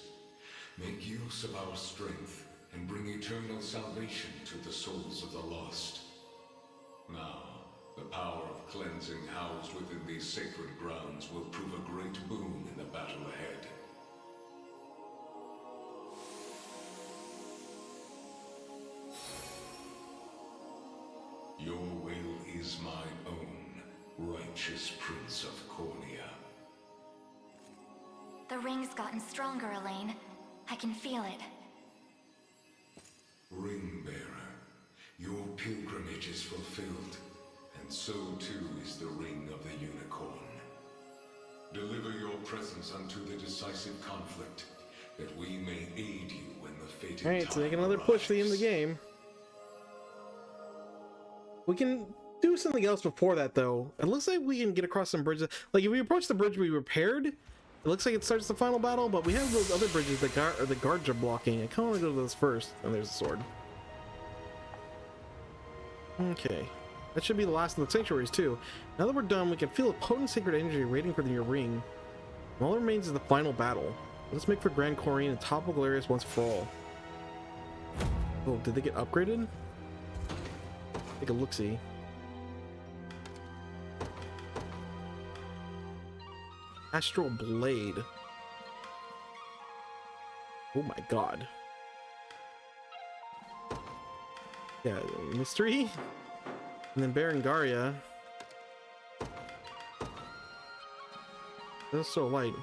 Make use of our strength, and bring eternal salvation to the souls of the lost. Now, the power of cleansing housed within these sacred grounds will prove a great boon in the battle ahead. Your will is mine own, righteous Prince of Cornea. The ring's gotten stronger, Elaine. I can feel it. Ring-bearer, your pilgrimage is fulfilled, and so too is the ring of the unicorn. Deliver your presence unto the decisive conflict, that we may aid you when the fated Alright, so make another arrives. push to the end of the game. We can do something else before that, though. It looks like we can get across some bridges. Like, if we approach the bridge we repaired, it looks like it starts the final battle, but we have those other bridges that the guards are blocking. I kind of want to go to those first. And there's a sword. Okay. That should be the last of the sanctuaries, too. Now that we're done, we can feel a potent sacred energy waiting for the ring. And all that remains is the final battle. Let's make for Grand Corrine and topple Galerius once for all. Oh, did they get upgraded? Take a look-see. Astral Blade. Oh my god. Yeah, Mystery. And then Berengaria. That's so light.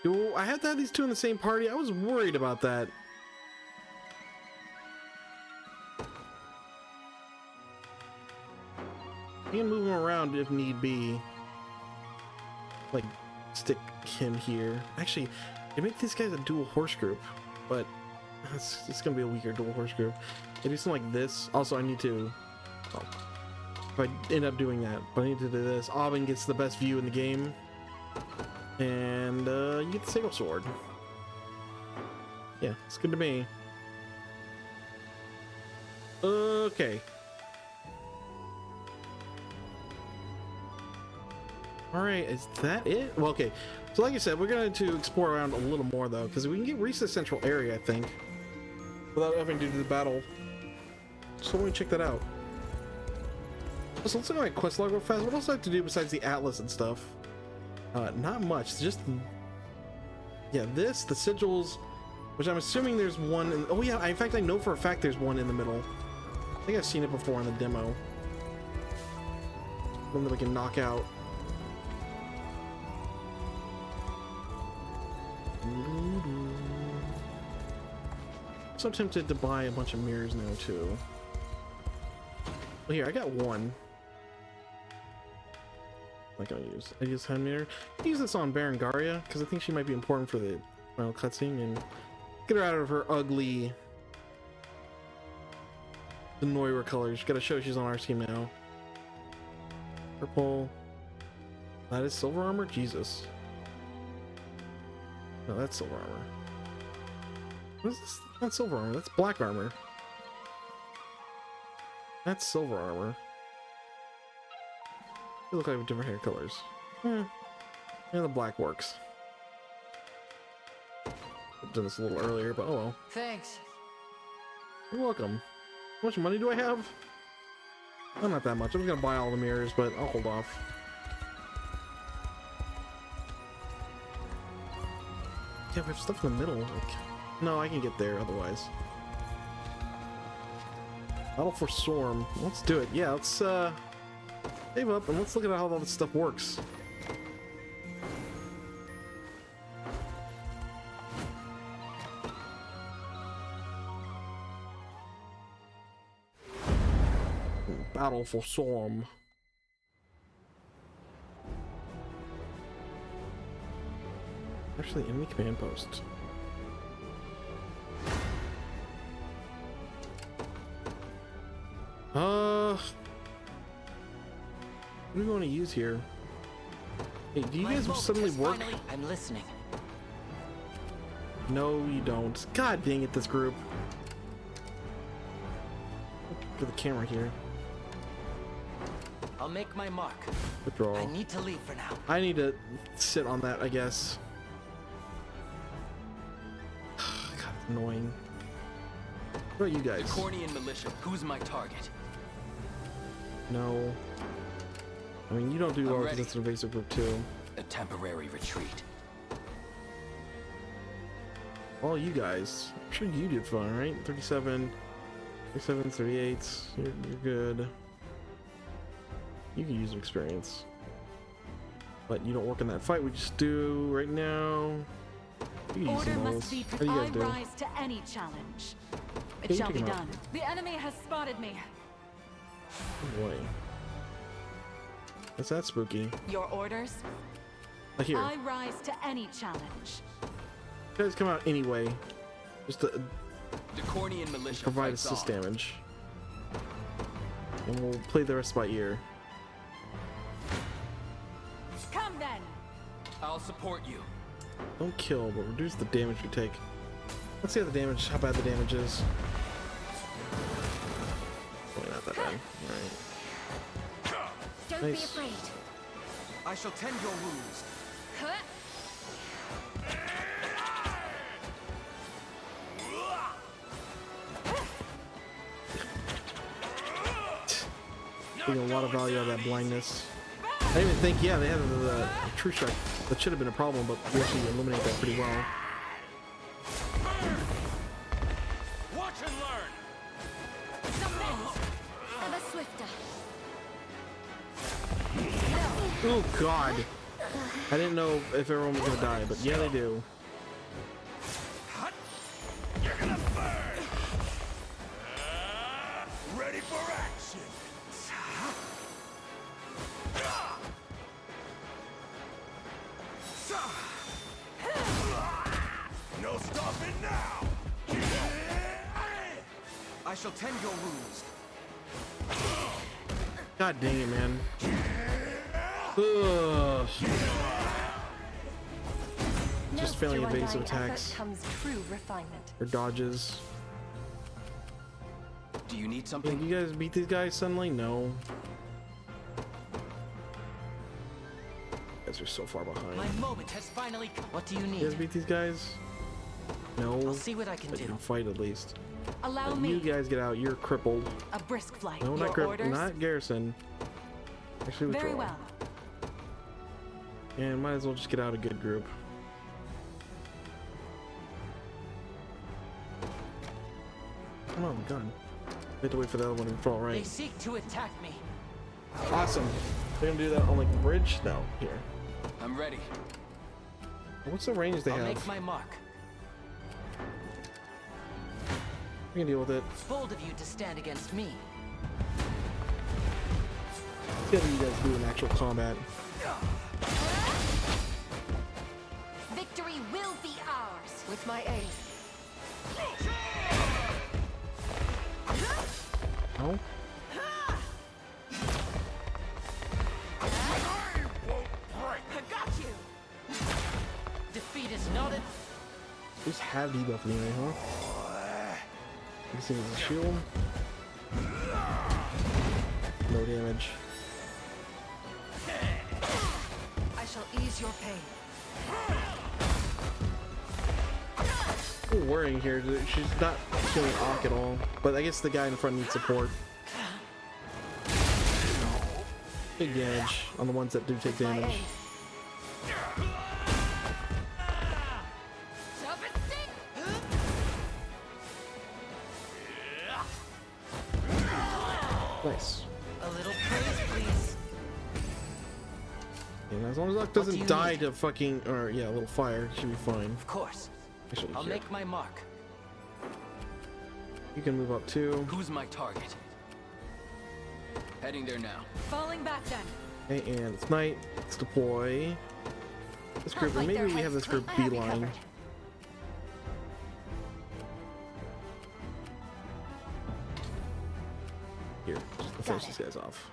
Do I have to have these two in the same party? I was worried about that. I can move him around if need be. Like, stick him here. Actually, they make these guys a dual horse group, but it's gonna be a weaker dual horse group. They do something like this. Also, I need to. Oh, if I end up doing that, but I need to do this. Aubin gets the best view in the game, and you get the single sword. Yeah, it's good to me. Okay. Alright, is that it? Well, okay. So like I said, we're going to explore around a little more, though, because we can reach the central area, I think, without having to do the battle. So let me check that out. So let's look at my quest log real fast. What else do I have to do besides the atlas and stuff? Not much. Just... yeah, this, the sigils, which I'm assuming there's one in... oh yeah, in fact, I know for a fact there's one in the middle. I think I've seen it before in the demo. One that we can knock out. So tempted to buy a bunch of mirrors now too. Well, here I got one. I'm not gonna use. I use hand mirror. I use this on Berengaria because I think she might be important for the final cutscene and get her out of her ugly the Noira colors. Gotta show she's on our team now. Purple. That is silver armor? Jesus. No, that's silver armor. What is this? Not silver armor, that's black armor. That's silver armor. They look like different hair colors. Yeah, the black works. I've done this a little earlier, but oh well. Thanks. You're welcome. How much money do I have? Oh, not that much. I'm just gonna buy all the mirrors, but I'll hold off. Yeah, we have stuff in the middle. Like, no, I can get there otherwise. Battle for Storm. Let's do it. Yeah, let's save up and let's look at how all this stuff works. Battle for Storm. Actually, enemy command post. What do we want to use here? Hey, do you guys suddenly work? I'm listening. No, you don't. God dang it, this group. Look at the camera here. I'll make my mark. Withdrawal. I need to leave for now. I need to sit on that, I guess. God, it's annoying. What about you guys? Cornian militia. Who's my target? No. I mean, you don't do I'm well because ready. it's an evasive group too. A temporary retreat. All you guys. I'm sure you did fine, right? 37, 38. You're good. You can use some experience. But you don't work in that fight we just do right now. You can use Order some must rolls. be How do you guys do? rise to any challenge. It you shall take be him out. done. The enemy has spotted me. Oh boy. That's that spooky. Your orders? Here. I rise to any challenge. You guys come out anyway. Just to The Cornian militia provide fights assist on. damage. And we'll play the rest by ear. Come then. I'll support you. Don't kill, but reduce the damage we take. Let's see how bad the damage is. Probably not that bad. Alright. Don't be Nice. afraid. I shall tend your wounds. Getting a lot of value out of that blindness. I didn't even think, yeah, they had the true strike. That should have been a problem, but we actually eliminate that pretty well. Watch and learn. Ever swifter. Oh god! I didn't know if everyone was gonna die, but yeah, they do. You're gonna burn. Ready for action. No stopping now. I shall tend your wounds. God dang it, man. Ugh. Just failing evasive attacks Comes true refinement. or dodges. Do you need Hey, something? you guys beat these guys suddenly? No. You guys are so far behind. My moment has finally come. What do you You guys need? beat these guys? No. I'll see what I can But you do. can fight at least. Allow But me. you guys get out. You're crippled. A brisk flight. No, Your not orders? not Garrison. Actually, withdraw. Very well. And might as well just get out a good group. Come on, gun. We have to wait for the other one to fall They right. seek to attack me. Awesome. They're gonna do that on like the bridge? No, here. I'm ready. What's the range they I'll have? make my mark. We can deal with it. Bold of you to stand against me. See how you guys do in actual combat. Victory will be ours with my aid. No? I got you. Defeat is not an. Just have debuff anyway, huh? You see there's a shield. No damage. I shall ease your pain. A little worrying here. She's not killing Auk at all. But I guess the guy in front needs support. Big damage on the ones that do take My damage. aid. Nice. A little praise, please. And as long as Luck What do doesn't you die need? to fucking, or yeah, a little fire, should be fine. Of course. Actually, I'll here. make my mark. You can move up too. Who's my target? Heading there now. Falling back then. Okay, and it's night. Let's deploy this group, Like and maybe their we have heads this group clean. I have you beeline. covered. Here, just to finish these guys off.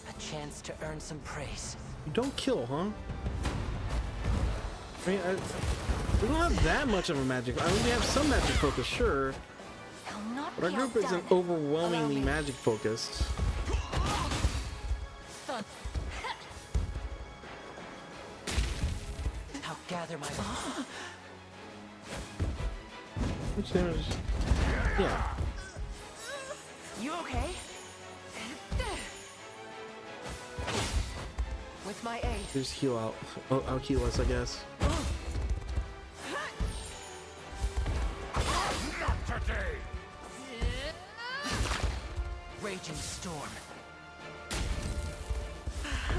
A chance to earn some praise. You don't kill, huh? I mean, we don't have that much of a magic. I mean, we have some magic focus, sure, I'll not but our be group isn't outdone. overwhelmingly Allow me. magic focused. Thud. I'll gather my. Which damage? Yeah. You okay? With my aid. Just heal out. Oh, I'll heal us, I guess. Not today! Raging storm.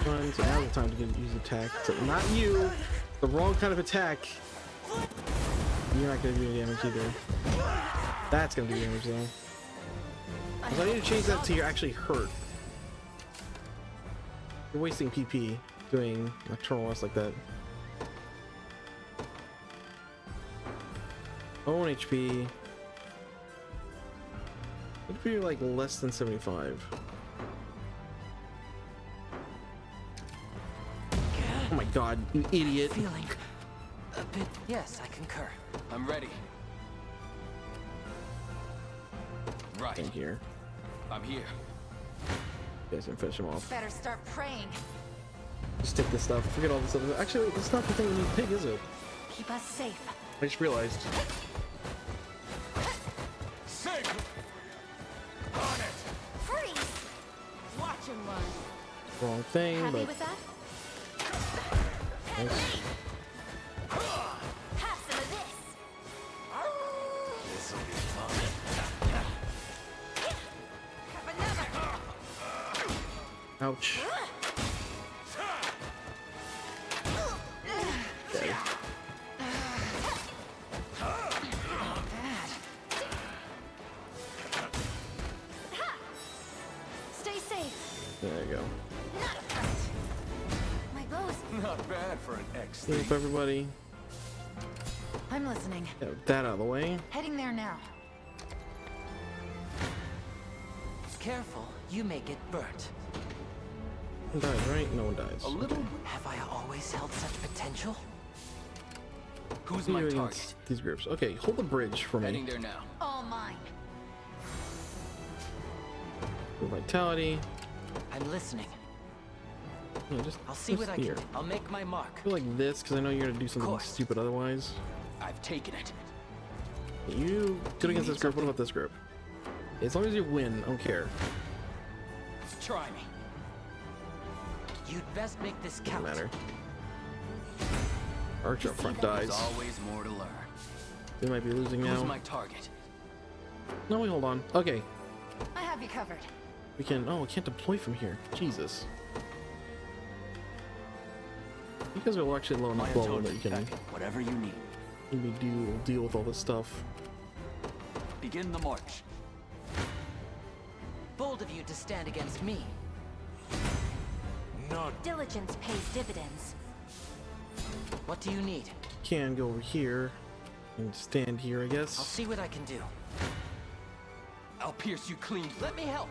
Fine, so now's the time to use attack. So not you. The wrong kind of attack. You're not gonna do any damage either. That's gonna do damage though. So I need to change that to you're actually hurt. You're wasting PP doing nocturnal rest like that. Own HP. What if you're like less than 75? Oh my god, you idiot. Feeling a bit. Yes, I concur. I'm ready. Right. In here. I'm here. You guys can finish him off. Better start praying. Just take this stuff. Forget all this stuff. Actually, wait, that's not the thing we need to take, is it? Keep us safe. I just realized. Safe! On it! Freeze! Watch him run. Wrong thing, Happy but with that? nice. Have some of this. This'll be fun. Have another. Ouch. Okay. Stay safe. There you go. Not a threat. My bow's Not bad for an X. Clean up everybody. I'm listening. Get that out of the way. Heading there now. Careful, you may get burnt. One dies, right? No one dies. A little. Have I always held such potential? Who's What my are you target? against these groups? Okay, hold the bridge for Heading me. there now. All mine. Vitality. I'm listening. Yeah, just I'll see what I here. can do. I'll make my mark. I feel like this because I know you're gonna do something course. stupid otherwise. I've taken it. You good against this group? What about this group? As long as you win, I don't care. Try me. You'd best make this Doesn't count. matter. Archer up front There's dies. always more to learn. They might be losing now. Who's my target? No, wait, hold on. Okay, I have you covered. we can. Oh, we can't deploy from here. Jesus. You guys are actually low enough level that you can Whatever you need. maybe deal with all this stuff. Begin the march. Bold of you to stand against me. None. diligence pays dividends. What do you need? Can go over here and stand here, I I'll guess. see what I can do. I'll pierce you clean. Let me help.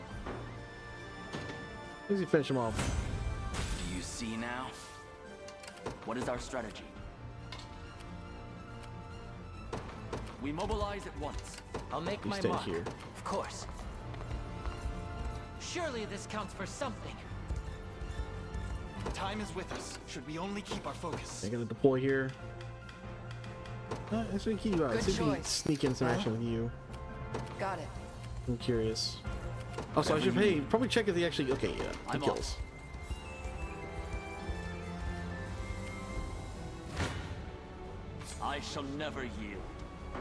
Easy finish him off. Do you see now? What is our strategy? We mobilize at once. I'll make You my stay mark. here. Of course. Surely this counts for something. Time is with us. Should we only keep our focus? I gotta deploy here. Let's keep you out. Good See if we can choice. sneak in some action with you. Got it. I'm curious. Also, I should probably check if they actually. Okay, yeah, he I'm kills. I shall never yield.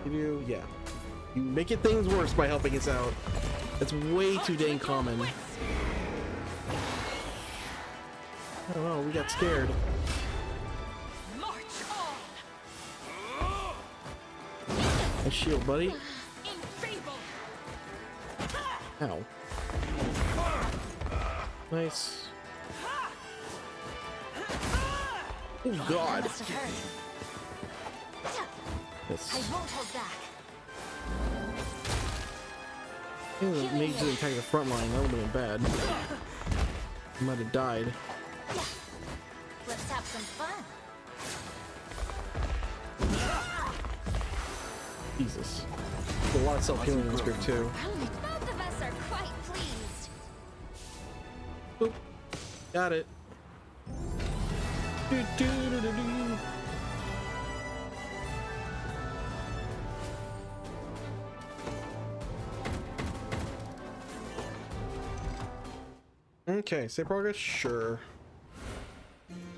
You do, yeah. You make it things worse by helping us out. That's way too dang common. I don't know. We got scared. March on! Nice shield, buddy. Enfeebled! Ow. Nice. Oh God. Must have hurt. Yes. I won't hold back. I think the mage didn't attack the front line. That would have been bad. He might have died. Let's have some fun. Jesus. There's a lot of self-healing in this group too. Both of us are quite pleased. Boop. Got it. Do. Okay, save progress? Sure.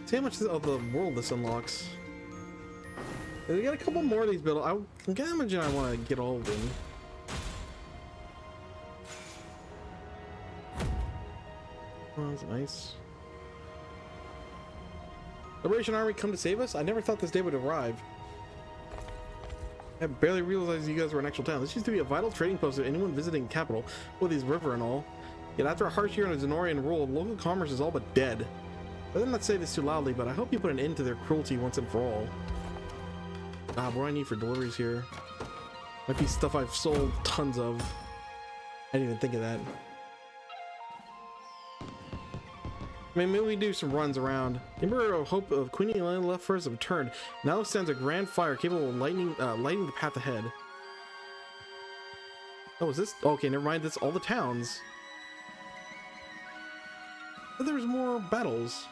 See how much of the world this unlocks. We got a couple more of these built. I can imagine I want to get all of them. Oh, that's nice. Liberation Army come to save us? I never thought this day would arrive. I barely realized you guys were an actual town. This used to be a vital trading post of anyone visiting the capital, with these river and all. Yet after a harsh year on a Zenorian rule, local commerce is all but dead. I did not say this too loudly, but I hope you put an end to their cruelty once and for all. Ah, what do I need for deliveries here? Might be stuff I've sold tons of. I didn't even think of that. I mean, maybe we do some runs around. The Emperor of Hope of Queen Elena left first have returned. Now stands a grand fire capable of lighting the path ahead. Oh, is this? Okay, never mind. That's all the towns. But there's more battles.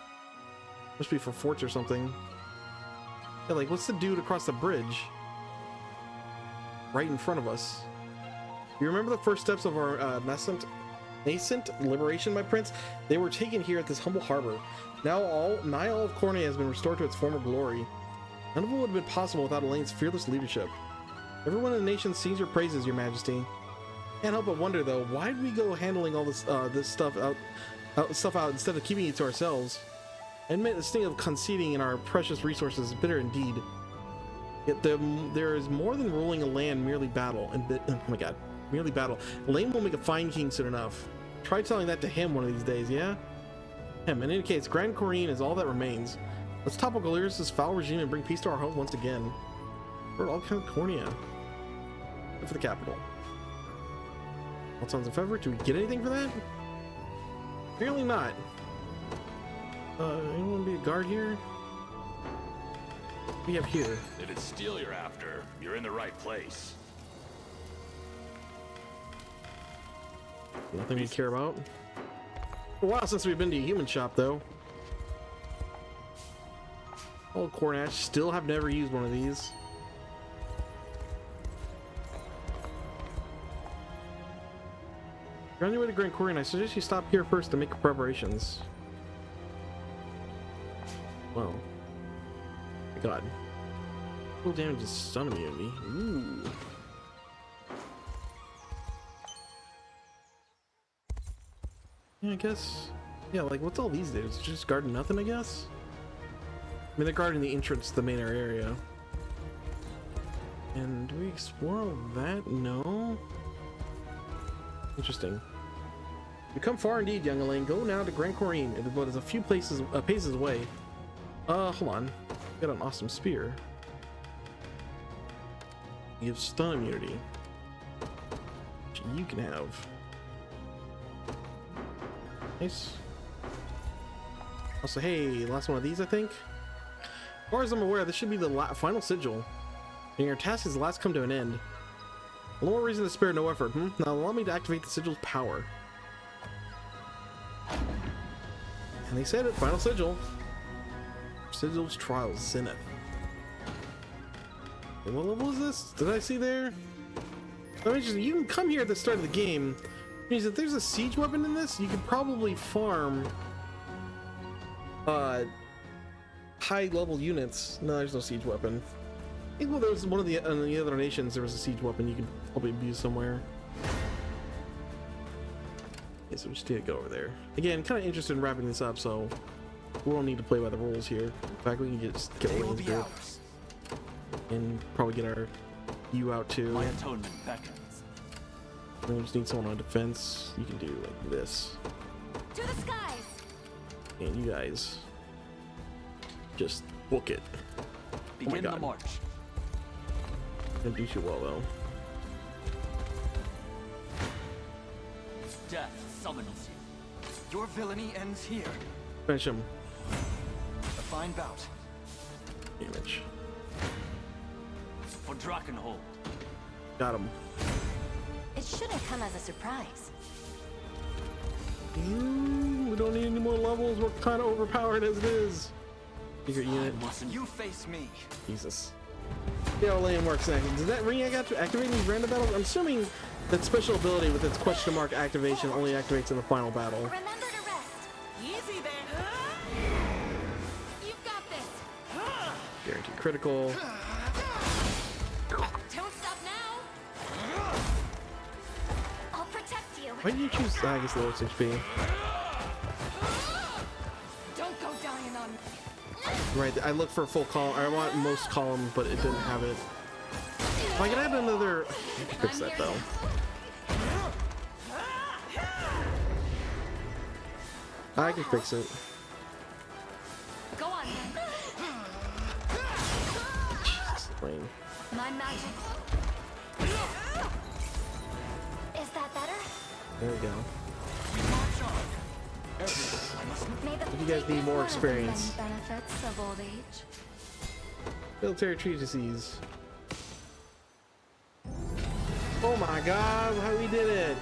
Must be for forts or something. Yeah, like, what's the dude across the bridge? Right in front of us. You remember the first steps of our nascent liberation, my prince? They were taken here at this humble harbor. Now all of Cornea has been restored to its former glory. None of it would have been possible without Elaine's fearless leadership. Everyone in the nation sings your praises, your majesty. Can't help but wonder though, why did we go handling all this stuff out instead of keeping it to ourselves? I admit the sting of conceding in our precious resources is bitter indeed. Yet there is more than ruling a land, merely battle. Oh my god, merely battle. Elaine will make a fine king soon enough. Try telling that to him one of these days, yeah? In any case, Grand Corrine is all that remains. Let's topple Galerius' foul regime and bring peace to our home once again. We're all Count Cornea. Go for the capital. What sounds in favor? Do we get anything for that? Apparently not. Anyone be a guard here? What do we have here? If it's steel you're after, you're in the right place. Nothing we care about. A while since we've been to a human shop, though. Old Cornash, still have never used one of these. You're on your way to Grand Corrine. I suggest you stop here first to make preparations. Wow. My god. Full damage is stun immunity. Ooh. Yeah, I guess. Yeah, like, what's all these dudes? Just guarding nothing, I guess? I mean, they're guarding the entrance to the main area. And do we explore all that? No? Interesting. You come far indeed, young Elaine. Go now to Grand Corrine. It is a few paces away. Hold on. Got an awesome spear. You have stun immunity, which you can have. Nice. Also, hey, last one of these, I think. As far as I'm aware, this should be the final sigil. And your task is last come to an end. A little more reason to spare no effort, Now allow me to activate the sigil's power. And they said it, final sigil. Sigil's Trials, Zenith. And what level is this? Did I see there? So interesting. You can come here at the start of the game. It means if there's a siege weapon in this, you could probably farm high level units. No, there's no siege weapon. I think well, there was one of the other nations. There was a siege weapon you could probably abuse somewhere. Okay, so we just need to go over there. Again, kind of interested in wrapping this up, so we don't need to play by the rules here. In fact, we can just get Elaine's group and probably get our U out too. My atonement beckons. And we just need someone on defense. You can do like this. To the skies. And you guys just book it. Begin the march. Didn't do too well though. Death summons you. Your villainy ends here. Finish him. A fine bout. Damage. For Drakenhold. Got him. It shouldn't come as a surprise. We don't need any more levels. We're kind of overpowered as it is. Secret unit. You face me. Jesus. See how Elaine works next. Does that ring I got to activate these random battles? I'm assuming that special ability with its question mark activation only activates in the final battle. Remember to rest. Guaranteed critical. Don't stop now. I'll protect you. Why did you choose? I guess lowest HP. Don't go dying on me. Right. I looked for a full column. I want most column, but it didn't have it. If I can add another. Fix that though. I can fix it. Go on then. Jesus, Lane. My magic. Is that better? There we go. May the You guys need more experience. benefits of old age. Military treatises. Oh my god, how we did it!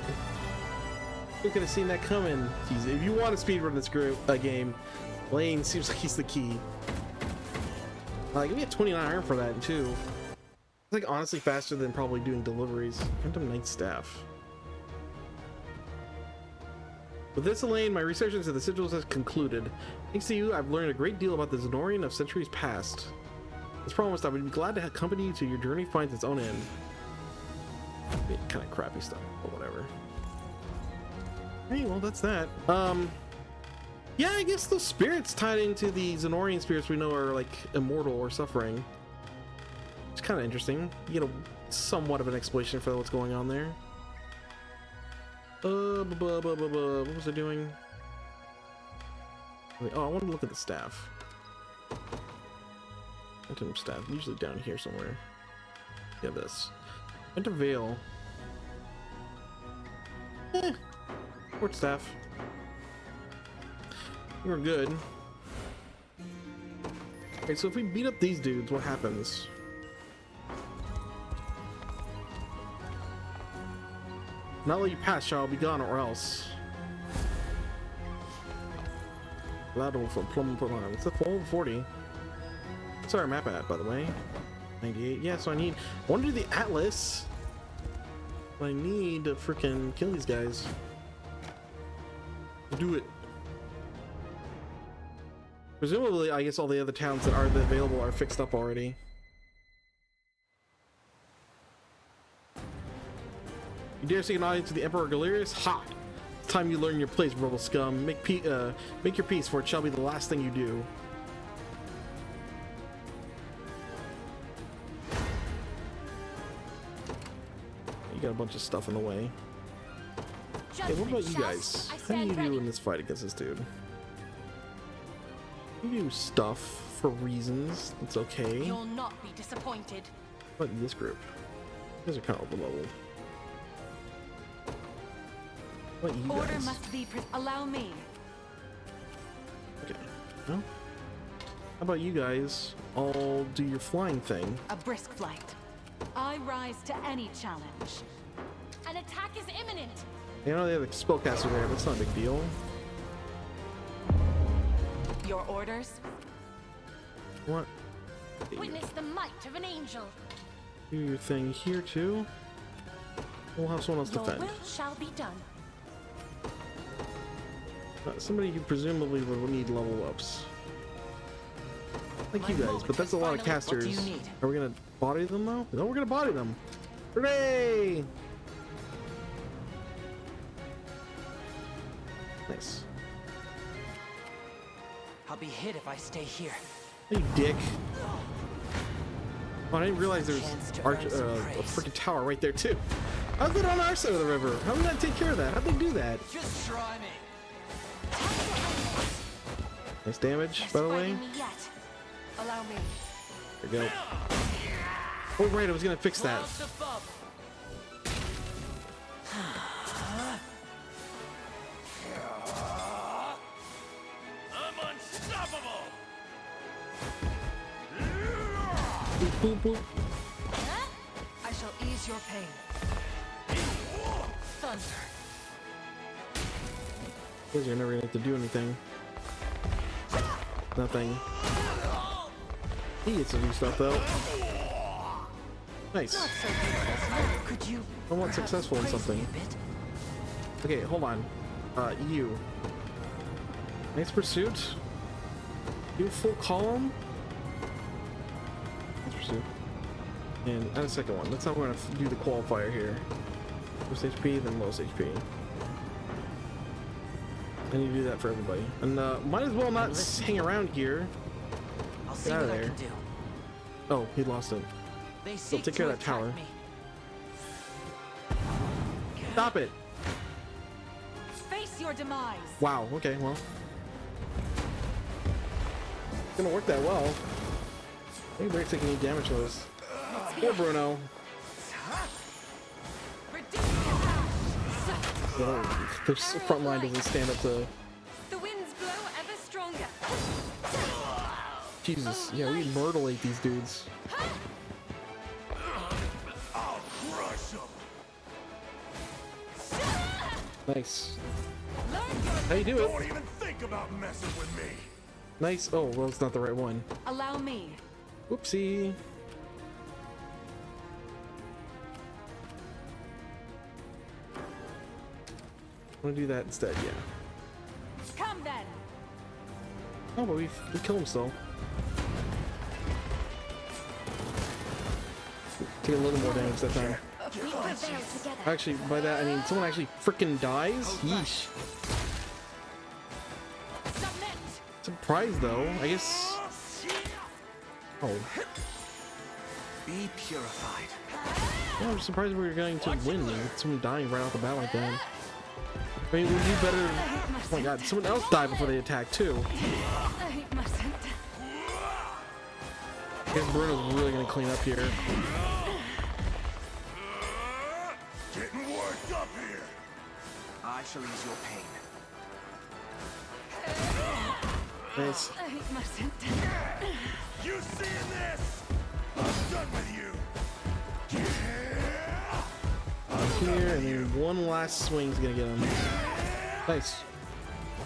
Who could have seen that coming? Jeez, if you want to speedrun this game, Lane seems like he's the key. Give me a 29 iron for that too. It's like honestly faster than probably doing deliveries. Phantom Knight Staff. With this, Elaine, my research into the Zidios has concluded. Thanks to you, I've learned a great deal about the Zenorian of centuries past. As promised, I would be glad to accompany you to your journey finds its own end. Kind of crappy stuff, but whatever. Hey, well, that's that. Yeah, I guess those spirits tied into the Zenorian spirits we know are like immortal or suffering. It's kind of interesting. You know, somewhat of an explanation for what's going on there. What was I doing? Wait, oh, I want to look at the staff. Phantom staff, usually down here somewhere. Yeah, this. Phantom veil. Court staff. We're good. Okay, so if we beat up these dudes, what happens? Not let you pass, shall be gone, or else. Lateral for plum put on. It's a 40. What's our map at, by the way? 98. Yeah, so I want to do the Atlas. I need to freaking kill these guys. Do it. Presumably, I guess all the other towns that are available are fixed up already. You dare seek an audience to the Emperor Galerius? Ha! It's time you learn your place, rebel scum. Make your peace, for it shall be the last thing you do. You got a bunch of stuff in the way. Hey, what about you guys? How do you do in this fight against this dude? You do stuff for reasons. It's okay. You'll not be disappointed. What in this group? You guys are kind of overleveled. What you Order guys? must be allow me. Okay. Well, how about you guys all do your flying thing? A brisk flight. I rise to any challenge. An attack is imminent. You know they have a spellcaster there, but it's not a big deal. Your orders? What? Witness the might of an angel. Do your thing here too. We'll have someone else Your defend. will shall be done. Somebody who presumably would need level ups. Like you guys, but that's a lot of casters. Are we gonna body them though? No, we're gonna body them. Hooray! Nice. I'll be hit if I stay here. Hey, dick. Oh, I didn't realize there was a freaking tower right there too. How's it on our side of the river? How are we gonna take care of that? How'd they do that? Just try me. Nice damage, by the way. Allow me. There we go. Oh, right, I was gonna fix that. I'm unstoppable. Boop, boop, boop. I shall ease your pain. Thunder. You guys are never gonna have to do anything. Nothing. He gets to do stuff though. Nice. Could you Somewhat successful in something. Okay, hold on. You. Nice pursuit. Do full column. pursuit. And add a second one. That's how we're gonna do the qualifier here. Most HP, then lowest HP. I need to do that for everybody. And might as well not hang around here. I'll see Get out what of I there. can do. Oh, he lost it. They So seek take care to of that attack tower. me. Stop it! Face your demise. Wow, okay, well. Gonna work that well. Maybe they're taking any damage to this. Poor Bruno. The front line doesn't stand up to. The winds blow ever stronger. Jesus, yeah, we murderate these dudes. I'll crush him. Nice. How you do it? Don't even think about messing with me. Nice. Oh, well, it's not the right one. Allow me. Whoopsie. I'm gonna do that instead, yeah. Come then. Oh, but we kill him still. Take a little more damage that time. We prevail together. Actually, by that I mean someone actually freaking dies? Yeesh. Submit. Surprised though, I guess. Oh. Be purified. Yeah, I'm surprised we were going to win with someone dying right off the bat like that. I mean, we do better. Oh my god, someone else died before they attacked too. I mustn't. I guess Bruno's really gonna clean up here. Getting worked up here. I shall ease your pain. Nice. I mustn't. You seeing this? I'm done with you. Here, and then one last swing's gonna get him. Nice.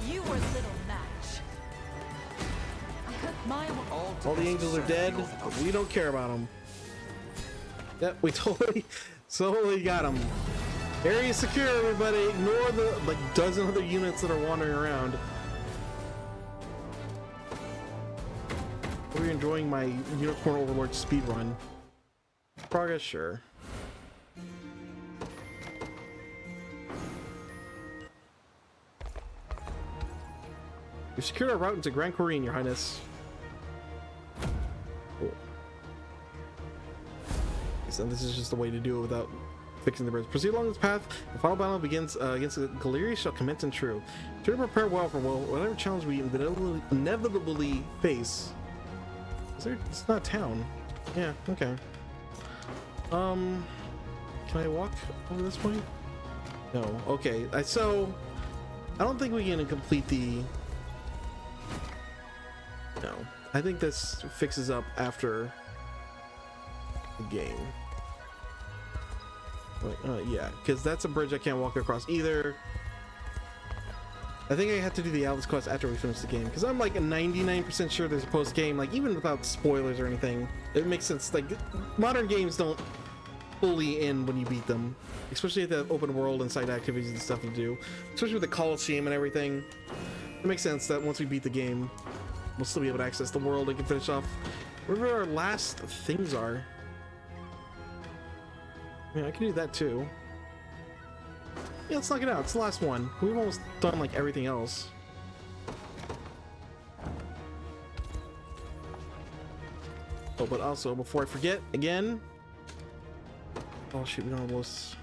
You were little match. My All the angels are dead, but we don't care about them. Yep, we totally got them. Area secure, everybody. Ignore the like dozen other units that are wandering around. Are we enjoying my Unicorn Overlord speed run? Progress, sure. You've secured our route into Grand Korean, Your Highness. Cool. So this is just the way to do it without fixing the bridge. Proceed along this path. The final battle begins against the Galerius shall commence in true. Try to prepare well for whatever challenge we inevitably face. Is there? It's not a town. Yeah. Okay. Can I walk over this way? No. Okay. So I don't think we can complete the. No, I think this fixes up after the game. Yeah, because that's a bridge I can't walk across either. I think I have to do the Atlas quest after we finish the game, because I'm like 99% sure there's a post game, like even without spoilers or anything. It makes sense. Like modern games don't fully end when you beat them, especially at the open world and side activities and stuff to do, especially with the Coliseum and everything. It makes sense that once we beat the game, we'll still be able to access the world and can finish off wherever our last things are. Yeah, I can do that too. Yeah, let's knock it out. It's the last one. We've almost done like everything else. Oh, but also before I forget again. Oh shoot, we don't have those.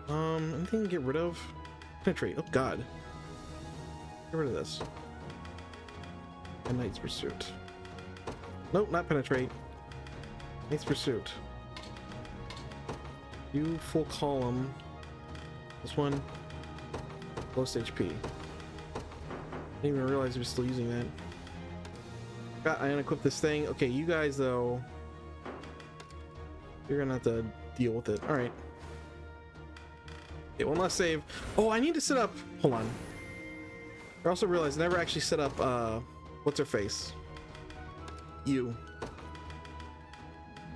Anything to get rid of? Penetrate. Oh god. Get rid of this. And Knight's Pursuit. Nope, not Penetrate. Knight's Pursuit. You full column. This one. Lowest HP. Didn't even realize we were still using that. I unequipped this thing. Okay, you guys though. You're gonna have to deal with it. Alright. Okay, one last save. Oh, I need to set up. Hold on. I also realized I never actually set up what's her face? You.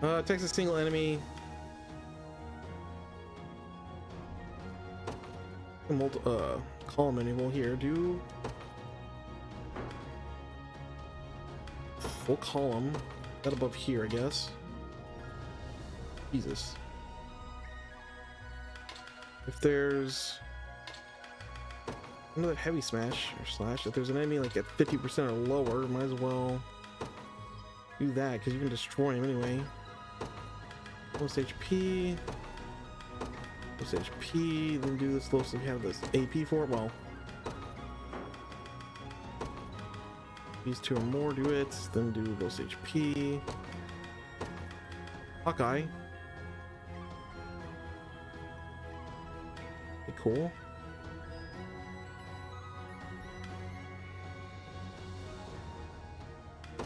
Attacks a single enemy. Column enemy. Well, here, do full column. That above here, I guess. Jesus. If there's another heavy smash or slash, if there's an enemy like at 50% or lower, might as well do that because you can destroy him anyway. Most HP. Most HP. Then do this low so you have this AP for it. Well, these two or more do it. Then do most HP. Hawkeye. Okay, cool.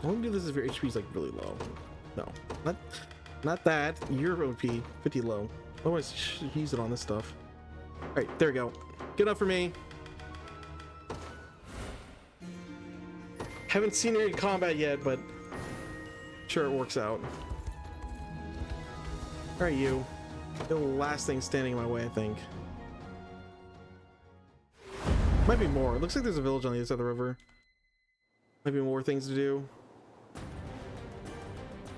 Only do this if your HP is like really low. No, not that. Your OP 50 low. Otherwise, you should use it on this stuff. All right, there we go. Good enough for me. Haven't seen any combat yet, but sure it works out. All right, you. The last thing standing in my way, I think. Might be more. It looks like there's a village on the other side of the river. Might be more things to do.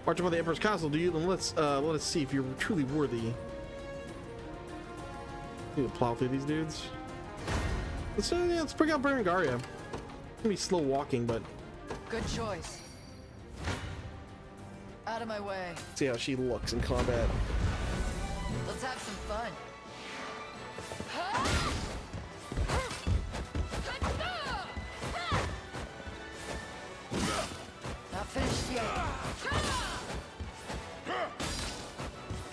March upon the Emperor's castle, do you? Then let us see if you're truly worthy. Need to plow through these dudes. Let's bring out Berengaria. It's gonna be slow walking, but good choice. Out of my way. See how she looks in combat. Let's have some fun. Not finished yet.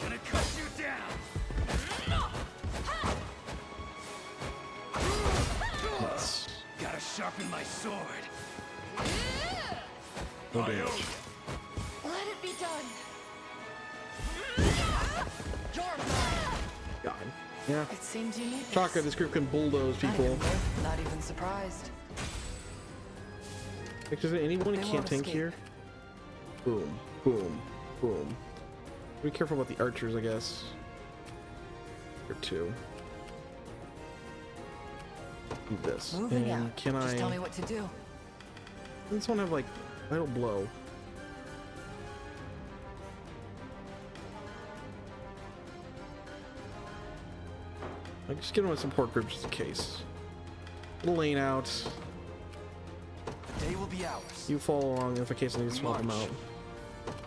Gonna cut you down. Yes. Gotta sharpen my sword. No damage. Let it be done. You're mine. God. Yeah. It seems you need Chakra, this group can bulldoze people. Not even surprised. Like, is there anyone who can't tank here? Boom, boom, boom. Be careful about the archers, I guess. Here too. Do this. Moving and out. Can Just I? tell me what to do. Does this one have like vital blow? I just get him a support group just in case. Lane out. The day will be ours. You follow along if in case I need to swap them out.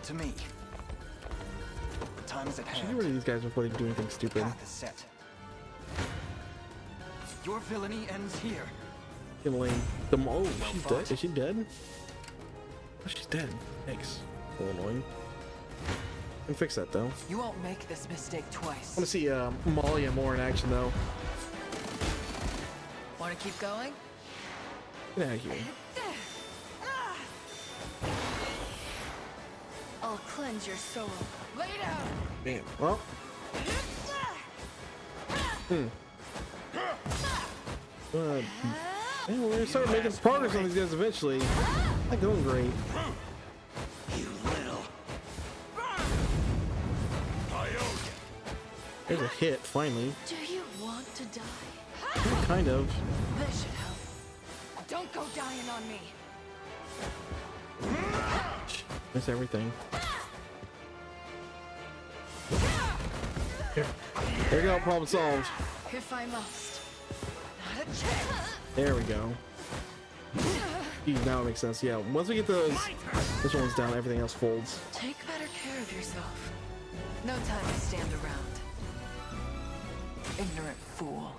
To me. The time is at Should hand. get rid of these guys before they do anything stupid. The path is set. Your villainy ends here. Get Lane. Oh, she's dead. Is she dead? Oh, she's dead. Thanks. A little annoying. Can fix that though. You won't make this mistake twice. I want to see Malia more in action though. Want to keep going? Get out of here. I'll cleanse your soul. Lay down. Damn. Well. Yeah, we're gonna start making progress on these guys eventually. Not going great. You little. There's a hit finally. Do you want to die? Yeah, kind of. This should help. Don't go dying on me. Miss everything. There you go. Problem solved. If I must. Not a chance. There we go. Geez, now it makes sense. Yeah, once we get this one's down, everything else folds. Take better care of yourself. No time to stand around. Ignorant fool.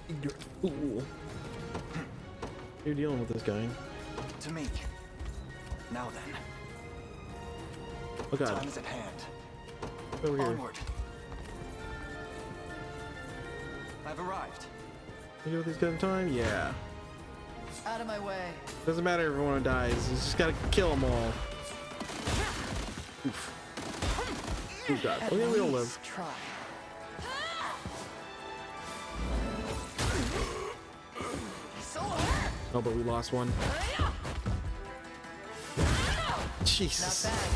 Ignorant fool. You're dealing with this guy. To me. Now then. Oh god. Time is at hand. Over here. Onward. I've arrived. You deal with these guys in time? Yeah. Out of my way. Doesn't matter if everyone dies. You just gotta kill them all. Oof. Oh god. Oh yeah, we all live. Try. Oh, but we lost one. Jesus. Not bad.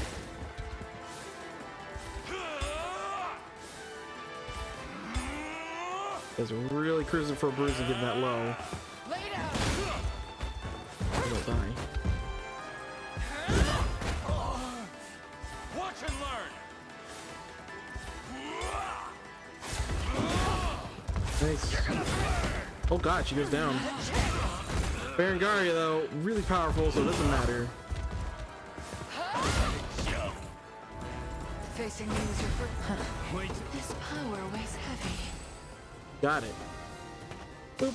Guys are really cruising for a bruise and getting that low. Lay down. I don't die. Nice. Oh god, she goes down. Berengaria though, really powerful, so it doesn't matter. Facing me is your first. This power weighs heavy. Got it. Boop.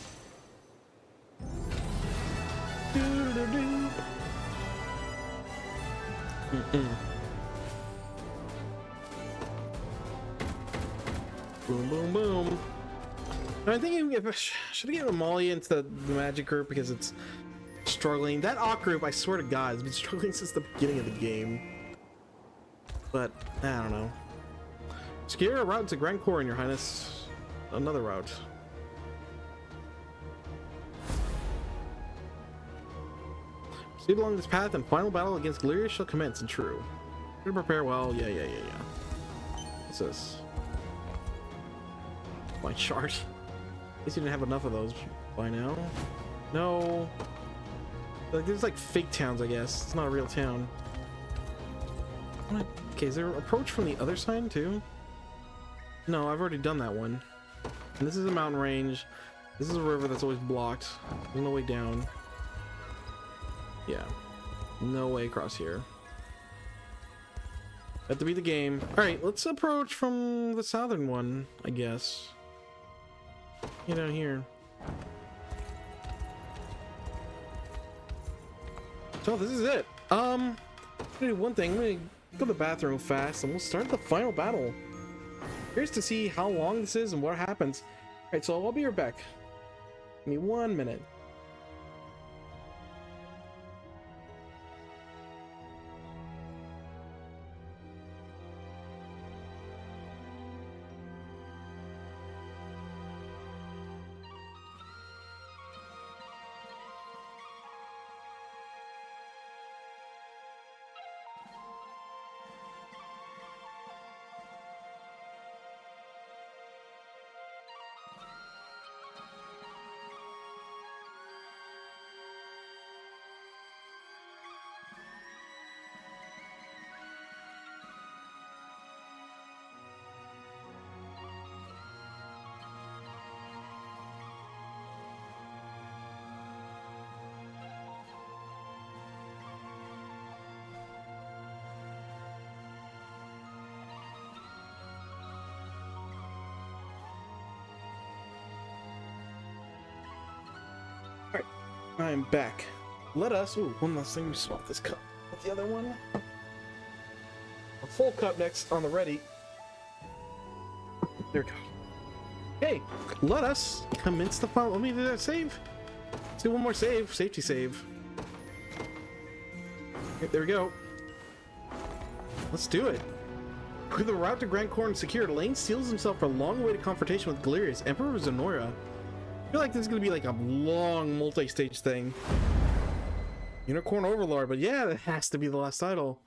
Doo-doo-doo. Boom, boom, boom. I'm thinking if I should I get Amalia into the magic group because it's struggling. That Ock group, I swear to God, has been struggling since the beginning of the game. But I don't know. Secure a route to Grand Core, Your Highness. Another route. Proceed along this path, and final battle against Galerius shall commence. And true. Gonna prepare well. Yeah. What's this? My chart. At least you didn't have enough of those by now. No. Like there's like fake towns, I guess. It's not a real town. Okay, is there an approach from the other side too? No, I've already done that one. And this is a mountain range. This is a river that's always blocked. There's no way down. Yeah. No way across here. Have to be the game. Alright, let's approach from the southern one, I guess. Get down here. So this is it. I'm gonna do one thing. I'm gonna go to the bathroom fast and we'll start the final battle. Here's to see how long this is and what happens. Alright, so I'll be right back. Give me 1 minute. Alright, I'm back. Let us, ooh, one last thing, we swap this cup with the other one. A full cup next on the ready. There we go. Okay, let us commence the final. Let me do that save. Let's do one more save, safety save. Okay, there we go. Let's do it. With the route to Grand Corn secured, Lane steels himself for a long-awaited confrontation with Galerius, Emperor of Zenora. I feel like this is gonna be like a long multi-stage thing. Unicorn Overlord, but yeah, that has to be the last title.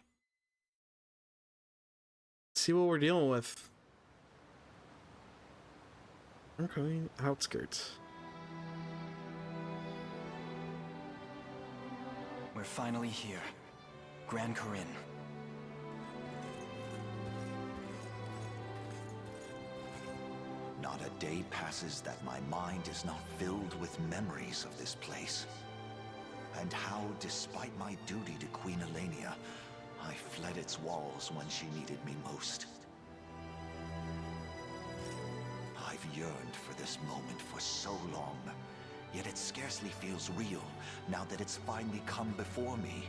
Let's see what we're dealing with. Okay, outskirts. We're finally here. Grand Corinne. Not a day passes that my mind is not filled with memories of this place. And how, despite my duty to Queen Elenia, I fled its walls when she needed me most. I've yearned for this moment for so long, yet it scarcely feels real now that it's finally come before me.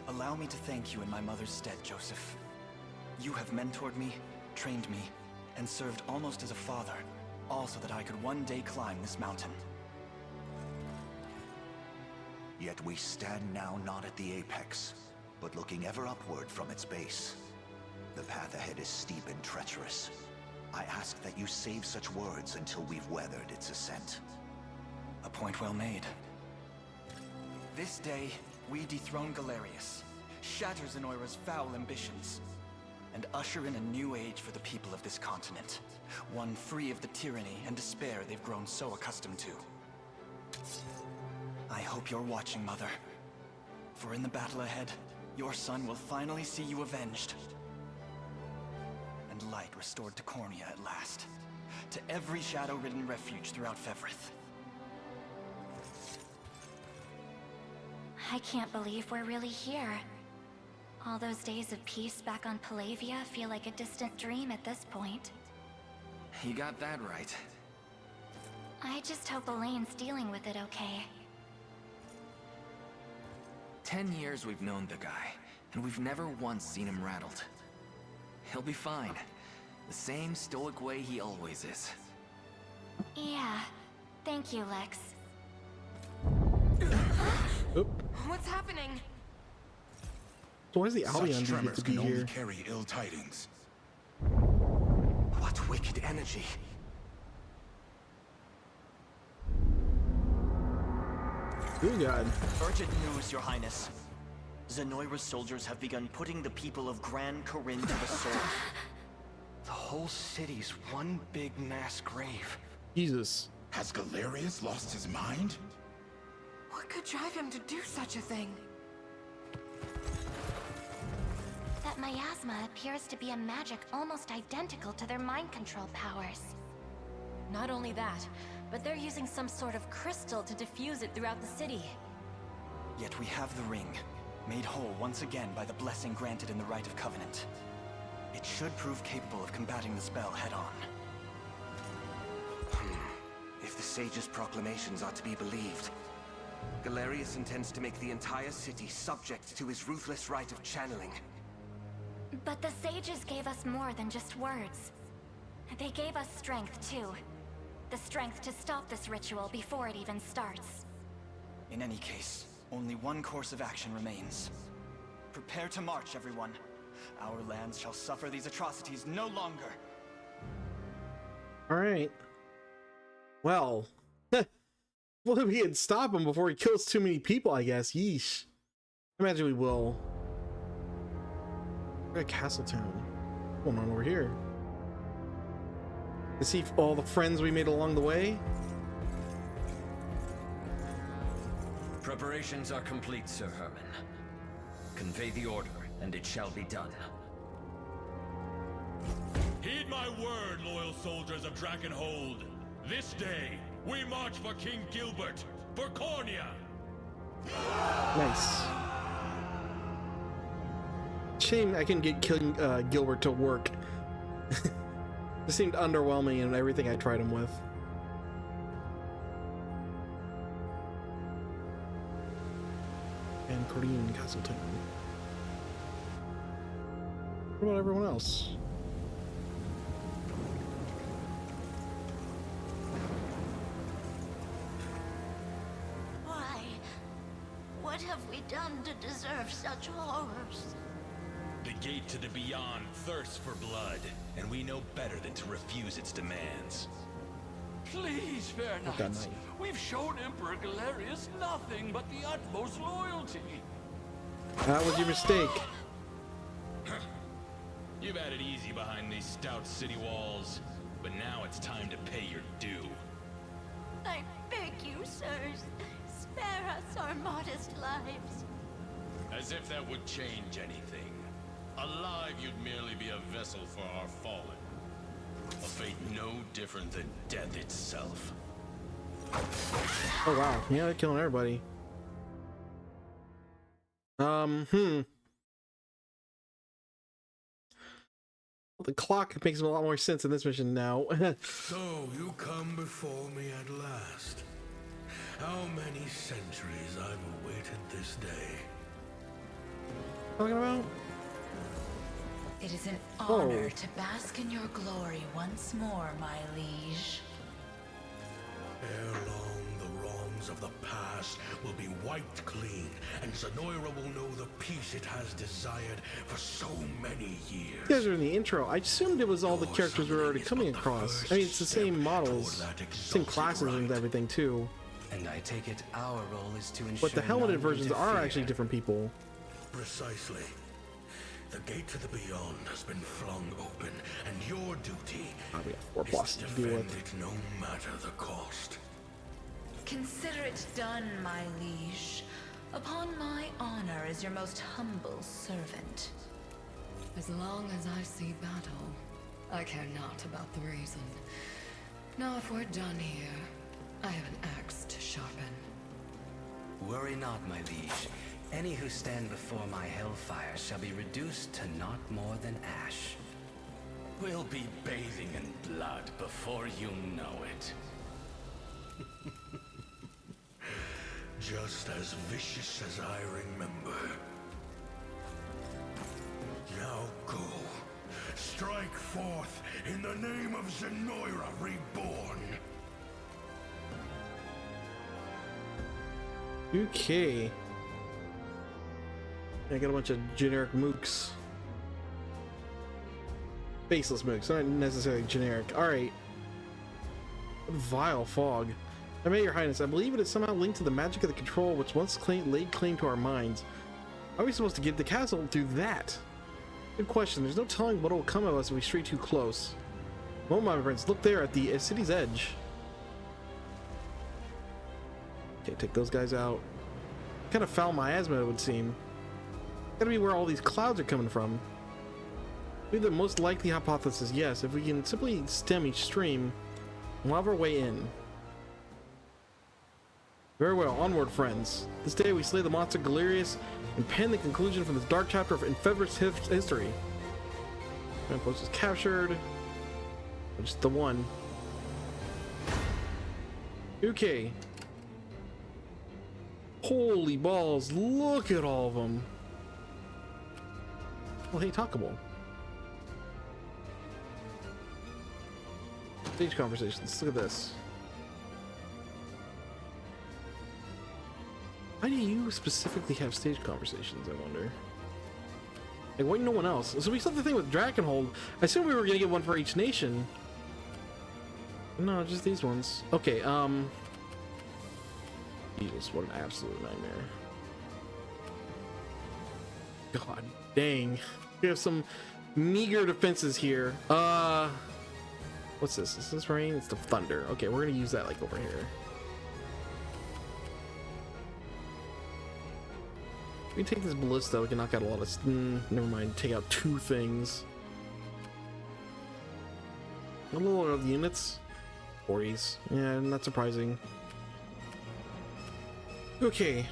Allow me to thank you in my mother's stead, Joseph. You have mentored me, trained me, and served almost as a father, all so that I could one day climb this mountain. Yet we stand now not at the apex, but looking ever upward from its base. The path ahead is steep and treacherous. I ask that you save such words until we've weathered its ascent. A point well made. This day, we dethrone Galerius, shatter Zenoira's foul ambitions, and usher in a new age for the people of this continent. One free of the tyranny and despair they've grown so accustomed to. I hope you're watching, Mother. For in the battle ahead, your son will finally see you avenged. And light restored to Cornea at last. to every shadow-ridden refuge throughout Fevrith. I can't believe we're really here. All those days of peace back on Palavia feel like a distant dream at this point. You got that right. I just hope Elaine's dealing with it okay. 10 years we've known the guy, and we've never once seen him rattled. He'll be fine. The same stoic way he always is. Yeah. Thank you, Lex. Oop. What's happening? So why does the Albion need tremors to be can only here? carry ill tidings. What wicked energy! Good God. Urgent news, Your Highness. Zenoira's soldiers have begun putting the people of Grand Corinne to the sword. The whole city's one big mass grave. Jesus. Has Galerius lost his mind? What could drive him to do such a thing? That miasma appears to be a magic almost identical to their mind control powers. Not only that, but they're using some sort of crystal to diffuse it throughout the city. Yet we have the ring, made whole once again by the blessing granted in the Rite of Covenant. It should prove capable of combating the spell head-on. If the sage's proclamations are to be believed, Galerius intends to make the entire city subject to his ruthless rite of channeling. But the sages gave us more than just words. They gave us strength, too. The strength to stop this ritual before it even starts. In any case, only one course of action remains. Prepare to march, everyone. Our lands shall suffer these atrocities no longer. Alright. Well. Well, if we can stop him before he kills too many people, I guess. Yeesh. I imagine we will. We're at Castletown. What's going on over here? To see all the friends we made along the way. Preparations are complete, Sir Herman. Convey the order, and it shall be done. Heed my word, loyal soldiers of Drakenhold. This day, we march for King Gilbert, for Cornia! Nice. Shame I couldn't get King Gilbert to work. It seemed underwhelming in everything I tried him with. And Corinne Castletown. What about everyone else? Why? What have we done to deserve such horrors? The gate to the beyond thirsts for blood, and we know better than to refuse its demands. Please, fair knights, we've shown Emperor Galerius nothing but the utmost loyalty. That was your mistake. You've had it easy behind these stout city walls, but now it's time to pay your due. I beg you, sirs, spare us our modest lives. As if that would change anything. Alive, you'd merely be a vessel for our fallen. A fate no different than death itself. Oh wow, yeah, they're killing everybody. The clock makes a lot more sense in this mission now. So you come before me at last. How many centuries I've awaited this day. Talking about? It is an honor to bask in your glory once more, my liege. Ere long, the wrongs of the past will be wiped clean, and Zenoira will know the peace it has desired for so many years. You guys are in the intro. I assumed it was all the characters we were already coming across. I mean, it's the same models, same classes and everything too. And I take it our role is to ensure. But the helmeted versions are actually different people. Precisely. The gate to the beyond has been flung open, and your duty is to defend it no matter the cost. Consider it done, my liege. Upon my honor as your most humble servant. As long as I see battle, I care not about the reason. Now, if we're done here, I have an axe to sharpen. Worry not, my liege. Any who stand before my hellfire shall be reduced to not more than ash. We'll be bathing in blood before you know it. Just as vicious as I remember. Now go. Strike forth in the name of Zenoira reborn. Okay. I got a bunch of generic mooks. Faceless mooks, not necessarily generic. Alright. Vile fog. I may, Your Highness, I believe it is somehow linked to the magic of the control which once laid claim to our minds. How are we supposed to get the castle through that? Good question. There's no telling what will come of us if we stray too close. Well, my friends, look there at the city's edge. Okay, take those guys out. Kind of foul miasma, it would seem. Gotta be where all these clouds are coming from. Maybe the most likely hypothesis, yes, if we can simply stem each stream, we'll have our way in. Very well, onward, friends. This day we slay the monster Galerius and pen the conclusion from this dark chapter of Infever's history. Post is captured. Just the one. Okay. Holy balls, look at all of them. Well, hey, talkable. Stage conversations, look at this. Why do you specifically have stage conversations, I wonder? Like, why no one else? So we saw the thing with Drakenhold. I assumed we were gonna get one for each nation. No, just these ones. Okay, Jesus, what an absolute nightmare. God dang. We have some meager defenses here. What's this? Is this rain? It's the thunder. Okay, we're gonna use that like over here. We can take this ballista, we can knock out a lot of... never mind, take out 2 things. A little of the units. 40s. Yeah, not surprising. Okay,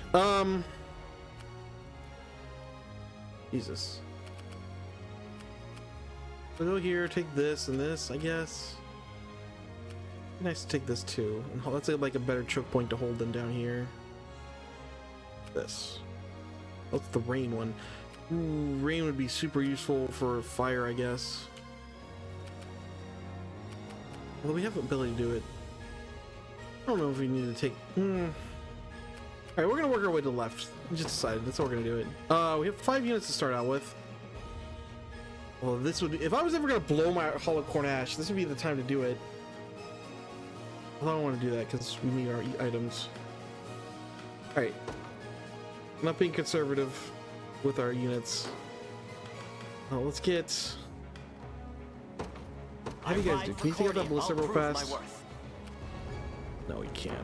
Jesus. So go here, take this and this, I guess. Be nice to take this too. And that's like a better choke point to hold than down here. This. That's the rain one. Ooh, rain would be super useful for fire, I guess. Well, we have the ability to do it. I don't know if we need to take... Alright, we're gonna work our way to the left. We just decided, that's how we're gonna do it. We have 5 units to start out with. Well, this would... If I was ever gonna blow my Hollow Cornash, this would be the time to do it. I don't want to do that because we need our items. Alright. Not being conservative with our units. Let's get... How do you guys do? Can you take out that ballista real fast? No, you can't.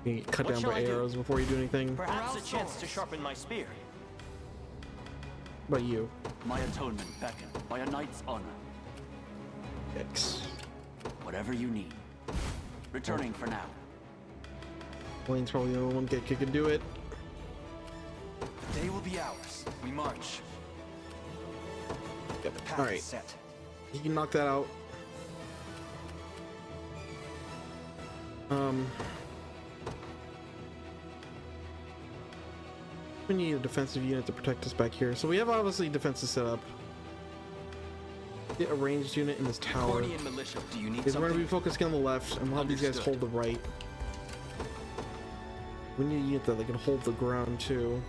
You get cut down by arrows before you do anything. Perhaps a chance to sharpen my spear. What about you? My atonement beckon by a knight's honor. X. Whatever you need. Returning for now. Blaine's probably the only one that can do it. The day will be ours. We march. Yep. The path All right. is set. You can knock that out. We need a defensive unit to protect us back here. So we have obviously defenses set up. Get a ranged unit in this tower. Militia. Do you need We're going to be focusing on the left, and we'll have these guys hold the right. We need a unit that they can hold the ground too.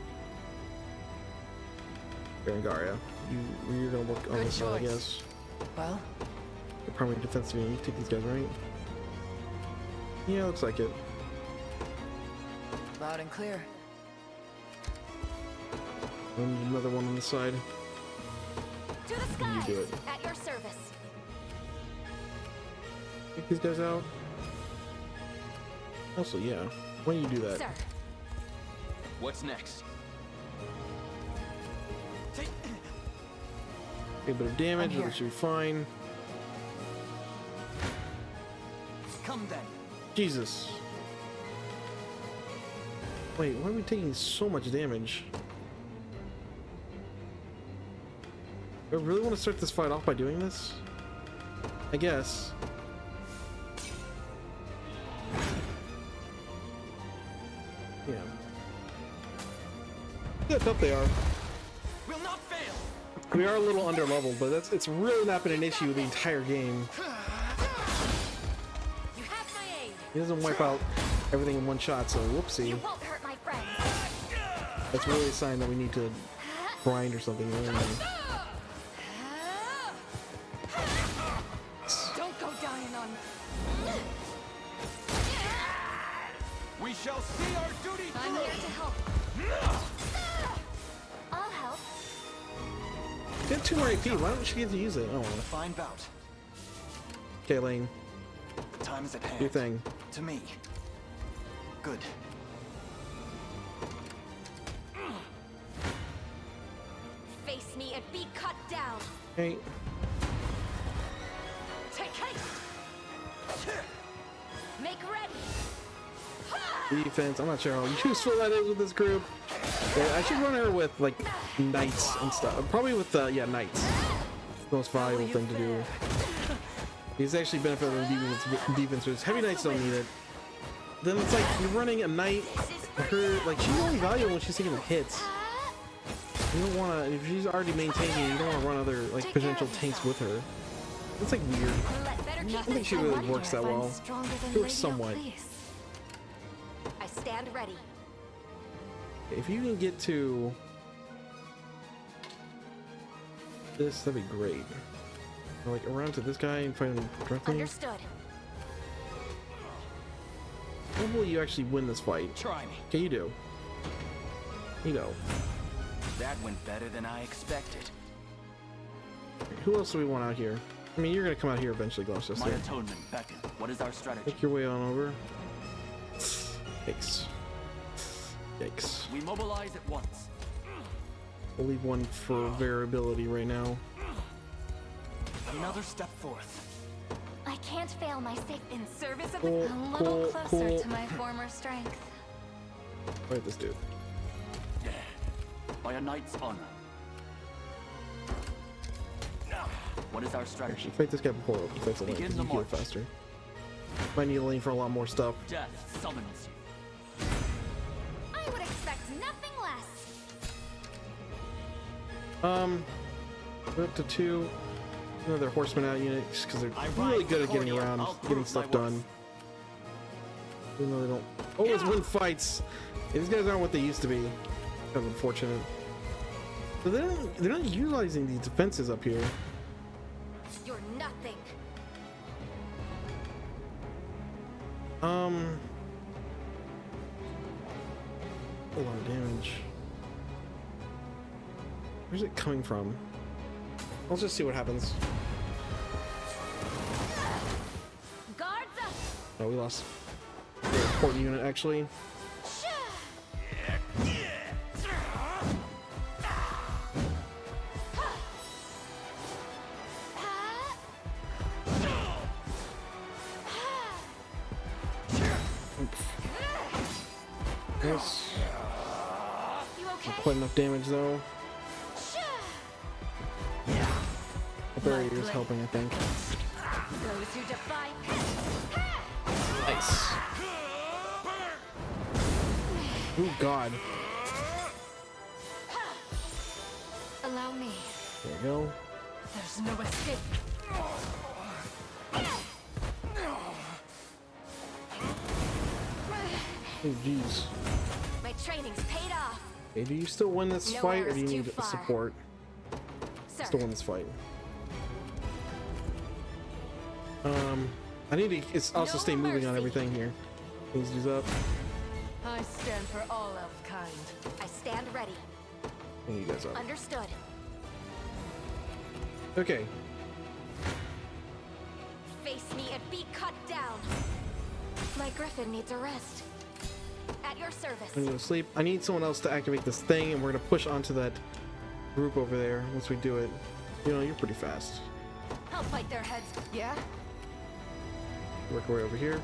Berengaria, you're gonna work on this side, I guess. Well, You're probably defensive unit. You take these guys, right? Yeah, looks like it. loud and clear. And another one on the side. To the skies, You do it. at your service. Take these guys out. Also, yeah. Why don't you do that? Sir. What's next? A bit of damage, but here. it should be fine. Come then. Jesus. Wait, why are we taking so much damage? Do I really want to start this fight off by doing this? I guess. Yeah. Good, up they are. Will not fail. We are a little under leveled, but it's really not been an issue the entire game. You have my aid. He doesn't wipe out everything in one shot, so whoopsie. You won't hurt my friends. That's really a sign that we need to grind or something. Don't go dying on me. We shall see our duty through. I'm here to help. I'll help. Get 2 more AP. Why don't she get to use it? Oh, Fine bout. okay, Lane. The time is at hand. Do your thing. To me. Good. Face me and be cut down. Hey. Take haste. Make ready. Defense. I'm not sure how useful that is with this group. Yeah, I should run her with like knights and stuff. Probably with yeah, knights. Most valuable thing to do. These actually benefit from defense. Heavy knights don't need it. Then it's like you're running a knight. Her like she's only valuable when she's taking the hits. You don't want to. If she's already maintaining, you don't want to run other like potential tanks with her. It's like weird. I don't think she really works that well. It works somewhat. I stand ready. If you can get to this, that'd be great. Or like around to this guy and fight him directly. Understood. When will you actually win this fight? Try me. Okay, you do. You know. That went better than I expected. Who else do we want out here? I mean, you're gonna come out here eventually, Gloss. My atonement beckon. What is our strategy? Make your way on over. Yikes. Yikes. We mobilize at once. We'll leave one for variability right now. Another step forth. I can't fail my safe in service of Cool, a little closer cool. to my former strength. Fight this dude. By a knight's honor. What is our strategy? Fight this guy before he fights the lane, because you heal faster. Might need a lane for a lot more stuff. Death summons you. I would expect nothing less. We're up to 2. Another horseman out units because they're really good at getting around, getting stuff done. Even though they don't always win fights. These guys aren't what they used to be. Kind of unfortunate. So they're not utilizing these defenses up here. You're nothing. A lot of damage. Where's it coming from? Let's just see what happens. Guards up. Oh, we lost the important unit actually. Yes. You okay? Not quite enough damage though. The barrier is helping, I think. Those who defy. Nice. Oh God. Allow me. There you go. There's no escape. Oh jeez. My training's paid off. Hey, do you still win this fight, or do you need support? Sir. Still win this fight. I need to. It's also stay moving on everything here. Things use up. I stand for all elfkind. I stand ready. And you guys up. Understood. Okay. Face me and be cut down. My griffin needs a rest. At your service. I'm gonna go to sleep. I need someone else to activate this thing, and we're gonna push onto that group over there once we do it. You know, you're pretty fast. I'll fight their heads. Yeah? Work our way over here.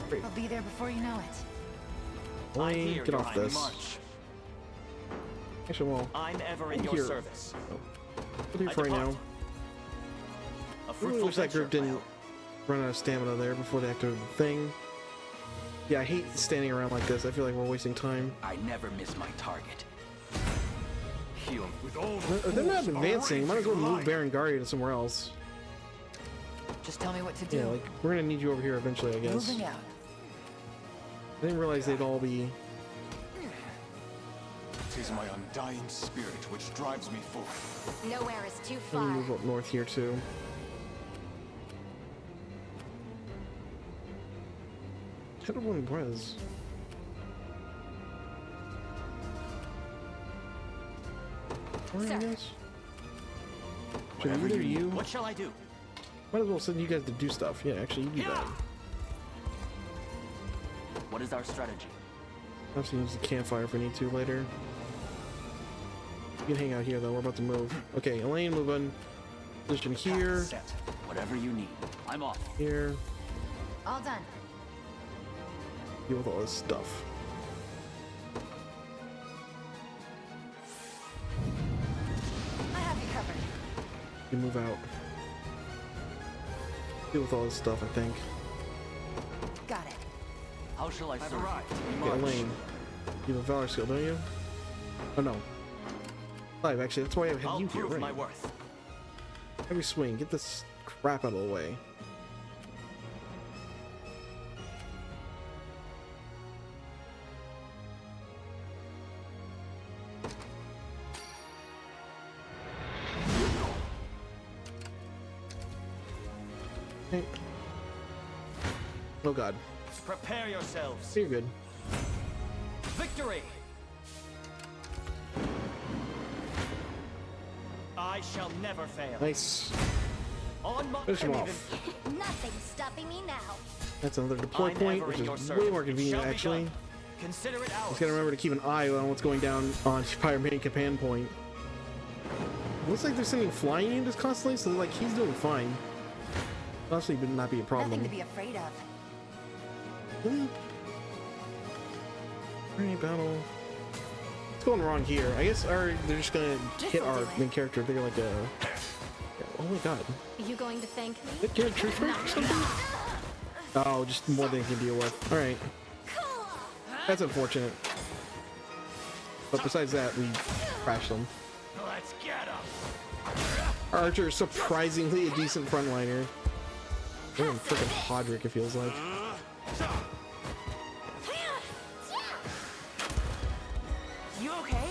Great. I'll be there before you know it. Lane, get off this. Actually, well, I'm ever in your here. service. We'll do it for right now. I really wish that group didn't run out of stamina there before they activated the thing. Yeah, I hate standing around like this. I feel like we're wasting time. I never miss my target. If they're not advancing, might as well move Baron Guardia to somewhere else. Just tell me what to do. Yeah, like, we're gonna need you over here eventually, I guess. Moving out. I didn't realize they'd all be... Tis my undying spirit which drives me forth. Nowhere is too Let me far. move up north here, too. Head of one Brez. I guess. Should either you... What shall I do? Might as well send you guys to do stuff. Yeah, actually, you do that. What is our strategy? I'll have to use the campfire if we need to later. You can hang out here, though. We're about to move. Okay, Elaine, move on. Position here. Whatever you need. I'm off. Here. All done. Deal with all this stuff. I have you covered. You move out. Deal with all this stuff, I think. Got it. How shall I serve? Okay, Elaine. You have a Valor skill, don't you? Oh, no. 5, actually. That's why I have you here, right? My worth. Every swing. Get this crap out of the way. Okay. Oh god. Prepare yourselves. You're good. Victory! I shall never fail. Nice. On my Finish him off. Nothing's stopping me now. That's another deploy point, which is way more convenient, actually. Consider it ours. Just gotta remember to keep an eye on what's going down on Fire Main Command Point. Looks like they're sending flying units constantly, so like he's doing fine. Honestly, would not be a problem. Nothing to be afraid of. Alright, battle. What's going wrong here? I guess they're just gonna hit our main character. They're like a... Oh my god. Are you going to thank me? Did get a true strike or something? Oh, just more than you can deal with. Alright. That's unfortunate. But besides that, we crashed them. Let's get him. Our archer is surprisingly a decent frontliner. They're freaking Hodrick, it feels like. You okay?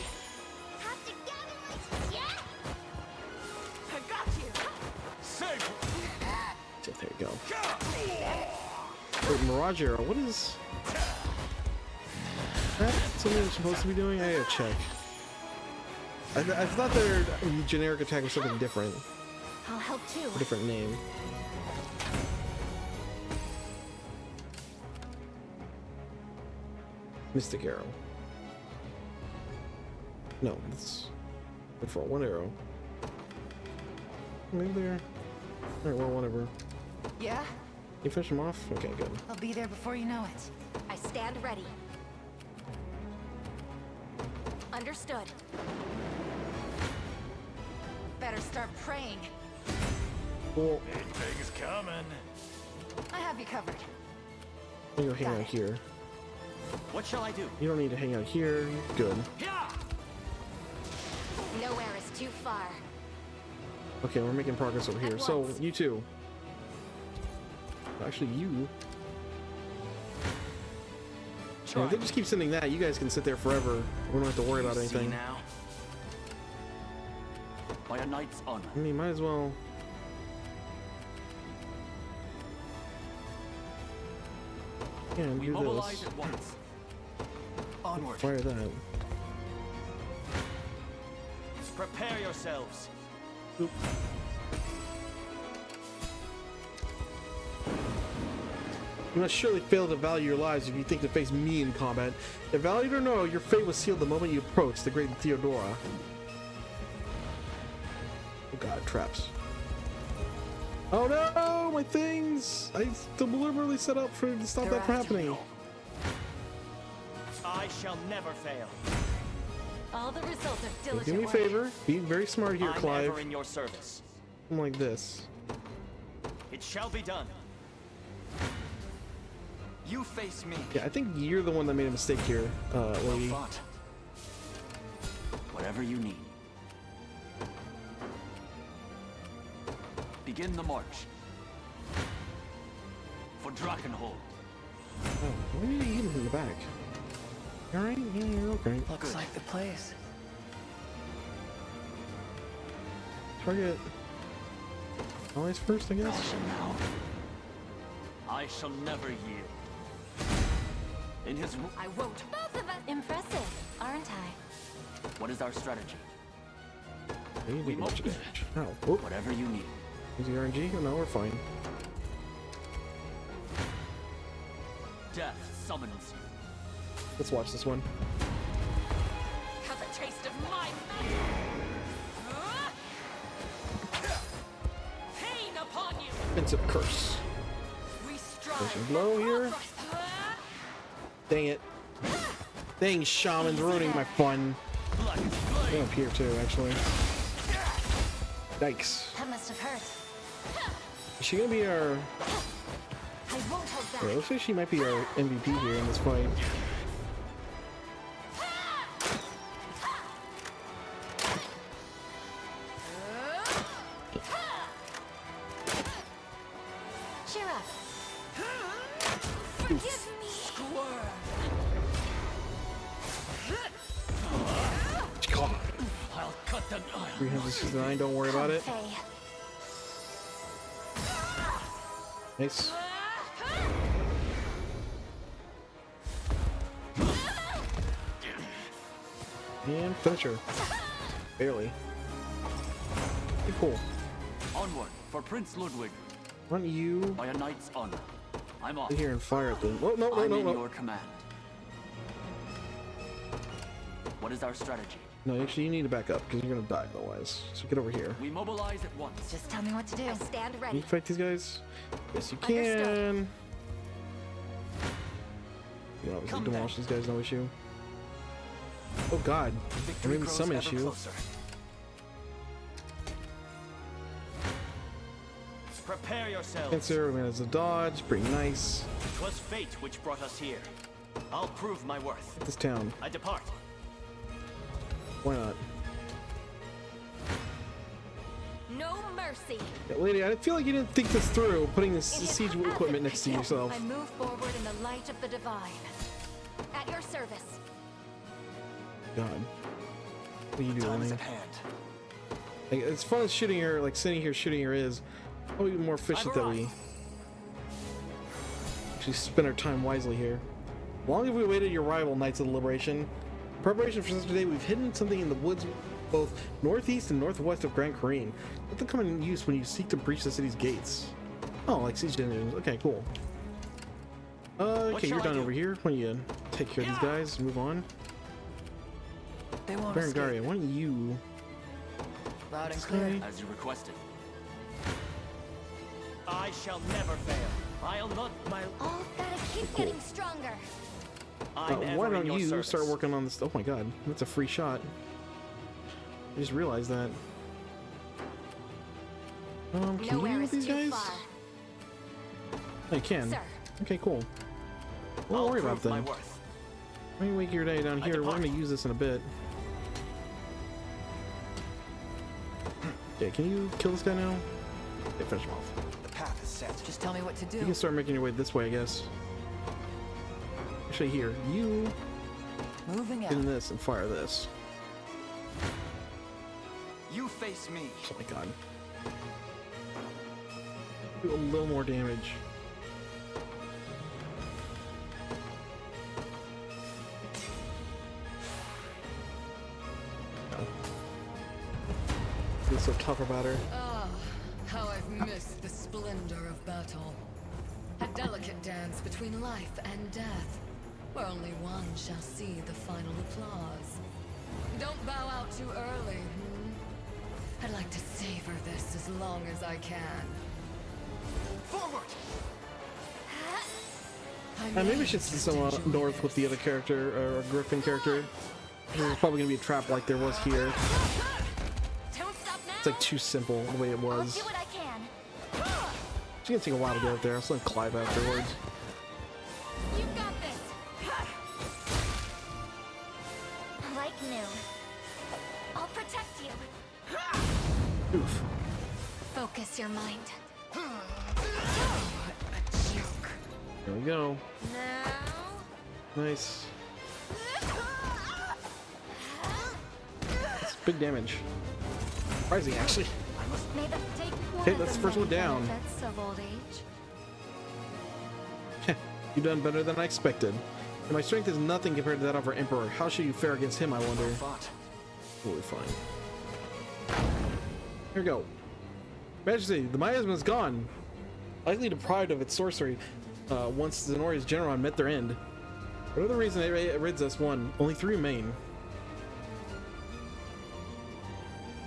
I got you. Save. There you go. Wait, Mirage Arrow, what is that? Something I'm supposed to be doing? I gotta check. I thought their generic attack was something different. I'll help too. A different name. Mystic Arrow. No, that's good for one arrow. Maybe there. Alright, well, whatever. Yeah? You finish him off? Okay, good. I'll be there before you know it. I stand ready. Understood. Better start praying. Cool. Big thing's coming. I have you covered. You go hang out here. What shall I do? You don't need to hang out here. Good. Nowhere is too far. Okay, we're making progress over here. So, you two. Actually, you. Yeah, if they just keep sending that, you guys can sit there forever. We don't have to worry about anything. Now? By a knight's honor. I mean, might as well. Yeah, and do Mobilize this. at once. Onward. Fire that. Prepare yourselves. Oop. You must surely fail to value your lives if you think to face me in combat. If valued or no, your fate was sealed the moment you approached the great Theodora. Oh god, traps. Oh no, my things! I deliberately set up to stop that from happening. I shall never fail. All the result of diligent Do me a work. favor, be very smart here, I'm Clive. ever in your service. Something like this. It shall be done. You face me. Yeah, I think you're the one that made a mistake here, lady. Well fought. Whatever you need. Begin the march. For Drakenhold. Oh, why did he eat him in the back? You alright? Yeah, you're okay. Looks like the place. Target always first, I guess. Caution now. I shall never yield. In his I won't. Both of us. Impressive, aren't I? What is our strategy? You need much damage. Oh, whoop. Whatever you need. Is the RNG? Oh, no, we're fine. Death summons you. Let's watch this one. Have a taste of my magic. Pain upon you. Offensive curse. We strive. Potion blow here. Dang it. Dang, shaman's ruining my fun. I'm up here too, actually. Yikes. That must have hurt. Is she gonna be our... I won't hold back. Yeah, looks like she might be our MVP here in this fight. Cheer up. Forgive me. God. I'll cut them. 369, don't worry about it. Faye. Nice. And finish her. Barely. Pretty cool. Onward for Prince Ludwig. Why don't you By a knight's honor. I'm off. sit here and fire at them? Oh, no, no, I'm no, in no. your command. What is our strategy? No, actually, you need to back up because you're gonna die otherwise. So get over here. We mobilize at once. Just tell me what to do. I stand Can ready. you fight these guys? Yes, you Understood. can. You know, obviously demolish these guys, no issue. Oh god, there may be some issue. Closer. Prepare yourselves. Cancer, man, it's a dodge, pretty nice. 'Twas fate which brought us here. I'll prove my worth. This town, I depart. why not? No mercy. Yeah, lady, I feel like you didn't think this through, putting this siege equipment next to yourself. I move forward in the light of the divine. At your service. God. What are you doing, Time is man? at hand. Like, as fun as shooting her, like sitting here shooting her is, probably more efficient that we actually spend our time wisely here. Long have we awaited your arrival, Knights of the Liberation. In preparation for such a day, we've hidden something in the woods both northeast and northwest of Grand Corrine. Let them come in use when you seek to breach the city's gates. Oh, like siege engines. Okay, cool. Okay, you're done over here. Why don't you take care of these guys and move on? They won't Berengaria, escape. why don't you... Loud and This clear. guy? As you requested. I shall never fail. I'll not my. Oh, gotta keep Cool. getting stronger. I'm why ever in don't your you service. start working on this? Oh my god, that's a free shot. I just realized that. Can you Nowhere deal is with these too guys? far. Oh, you can. Sir. Okay, cool. Well, I'll don't worry about prove my them. worth. Let me wake your day down I here. We're depart. gonna use this in a bit. Yeah, can you kill this guy now? Yeah, finish him off. The path is set. Just tell me what to do. You can start making your way this way, I guess. Actually, here, you Moving get out. in this and fire this. You face me. Oh my god. Do a little more damage. Feel so tough about her. Ah, how I've missed the splendor of battle. A delicate dance between life and death, where only one shall see the final applause. Don't bow out too early, I'd like to savor this as long as I can. Forward! Maybe we should see some north with the other character, or Griffin character. There's probably gonna be a trap like there was here. It's like too simple the way it was. Do what I can. It's gonna take a while to get up there. I'll send Clive afterwards. You've got this. Like new. I'll protect you. Oof. Focus your mind. There we go. Now. Nice. It's big damage. Surprising, actually. May the take one Okay, of that's the the first one many down. benefits of old age. You've done better than I expected. And my strength is nothing compared to that of our Emperor. How should you fare against him, I wonder? Totally fine. Here we go. Majesty, the miasma is gone. Likely deprived of its sorcery once Zenoria's Generon met their end. Whatever the reason it rids us, one. Only 3 remain.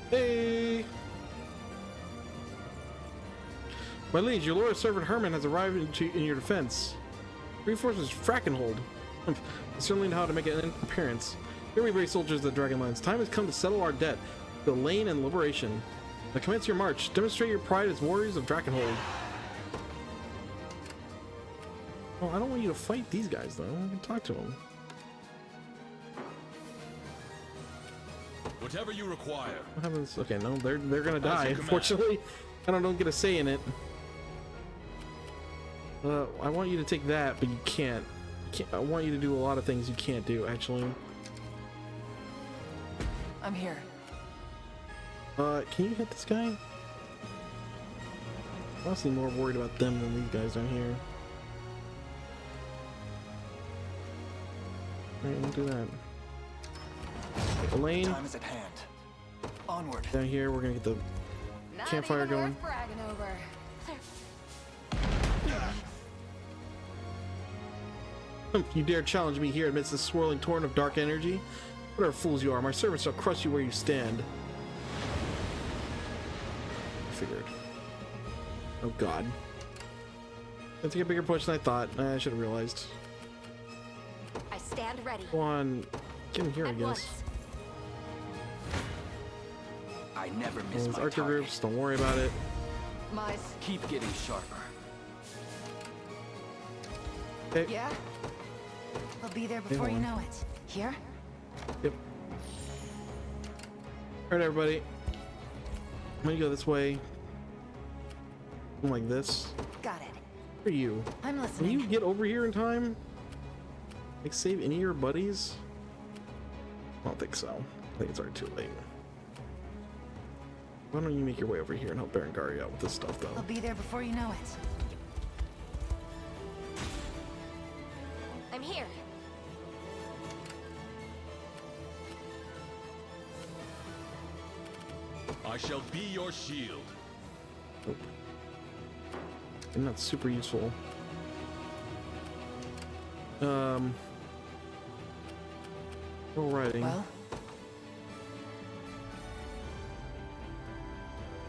Hey! My liege, your loyal servant Herman has arrived in your defense. Reinforcements Frackenhold. They certainly know how to make an appearance. Here we brave soldiers of the Dragonlance. Time has come to settle our debt to Lane and liberation. Now commence your march. Demonstrate your pride as warriors of Drakenhold. Well, I don't want you to fight these guys, though. I can talk to them. Whatever you require. What happens? Okay, no, they're gonna die. Unfortunately, I don't get a say in it. I want you to take that, but you can't. I want you to do a lot of things you can't do, actually. I'm here. Can you hit this guy? I'm honestly more worried about them than these guys down here. Alright, we'll do that. Okay, Elaine. Time is at hand. Onward. Down here, we're gonna get the campfire going. You dare challenge me here amidst the swirling torrent of dark energy? Whatever fools you are, my servants shall crush you where you stand. I figured. Oh god. That's a bigger push than I thought. I should have realized. I stand ready. Go on. Get in here, I guess. I never miss Those my archer target. groups, don't worry about it. Keep getting sharper. Okay. Yeah? I'll be there before you know it. Here? Yep. Alright, everybody. I'm gonna go this way. Like this. Got it. Where are you? I'm listening. Can you get over here in time? Like, save any of your buddies? I don't think so. I think it's already too late. Why don't you make your way over here and help Berengaria out with this stuff, though? I'll be there before you know it. I'm here. I shall be your shield. Nope. And that's super useful. Alrighty. Well,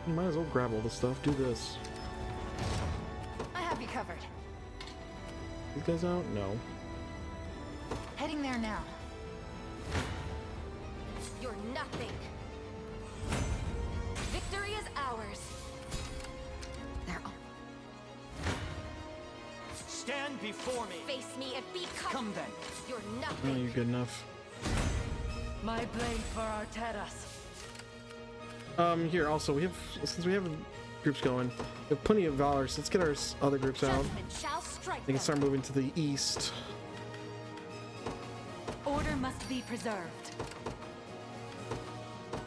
You might as well grab all this stuff. Do this. I have you covered. These guys out? No. Heading there now. You're nothing. Victory is ours. They're all... Stand before me. Face me and be cut. Come then. You're Oh, nothing. you're good enough. My blade for Arteras. Here, also, since we have groups going, we have plenty of valor, so let's get our other groups out. Judgment shall strike They can them. start moving to the east. Order must be preserved.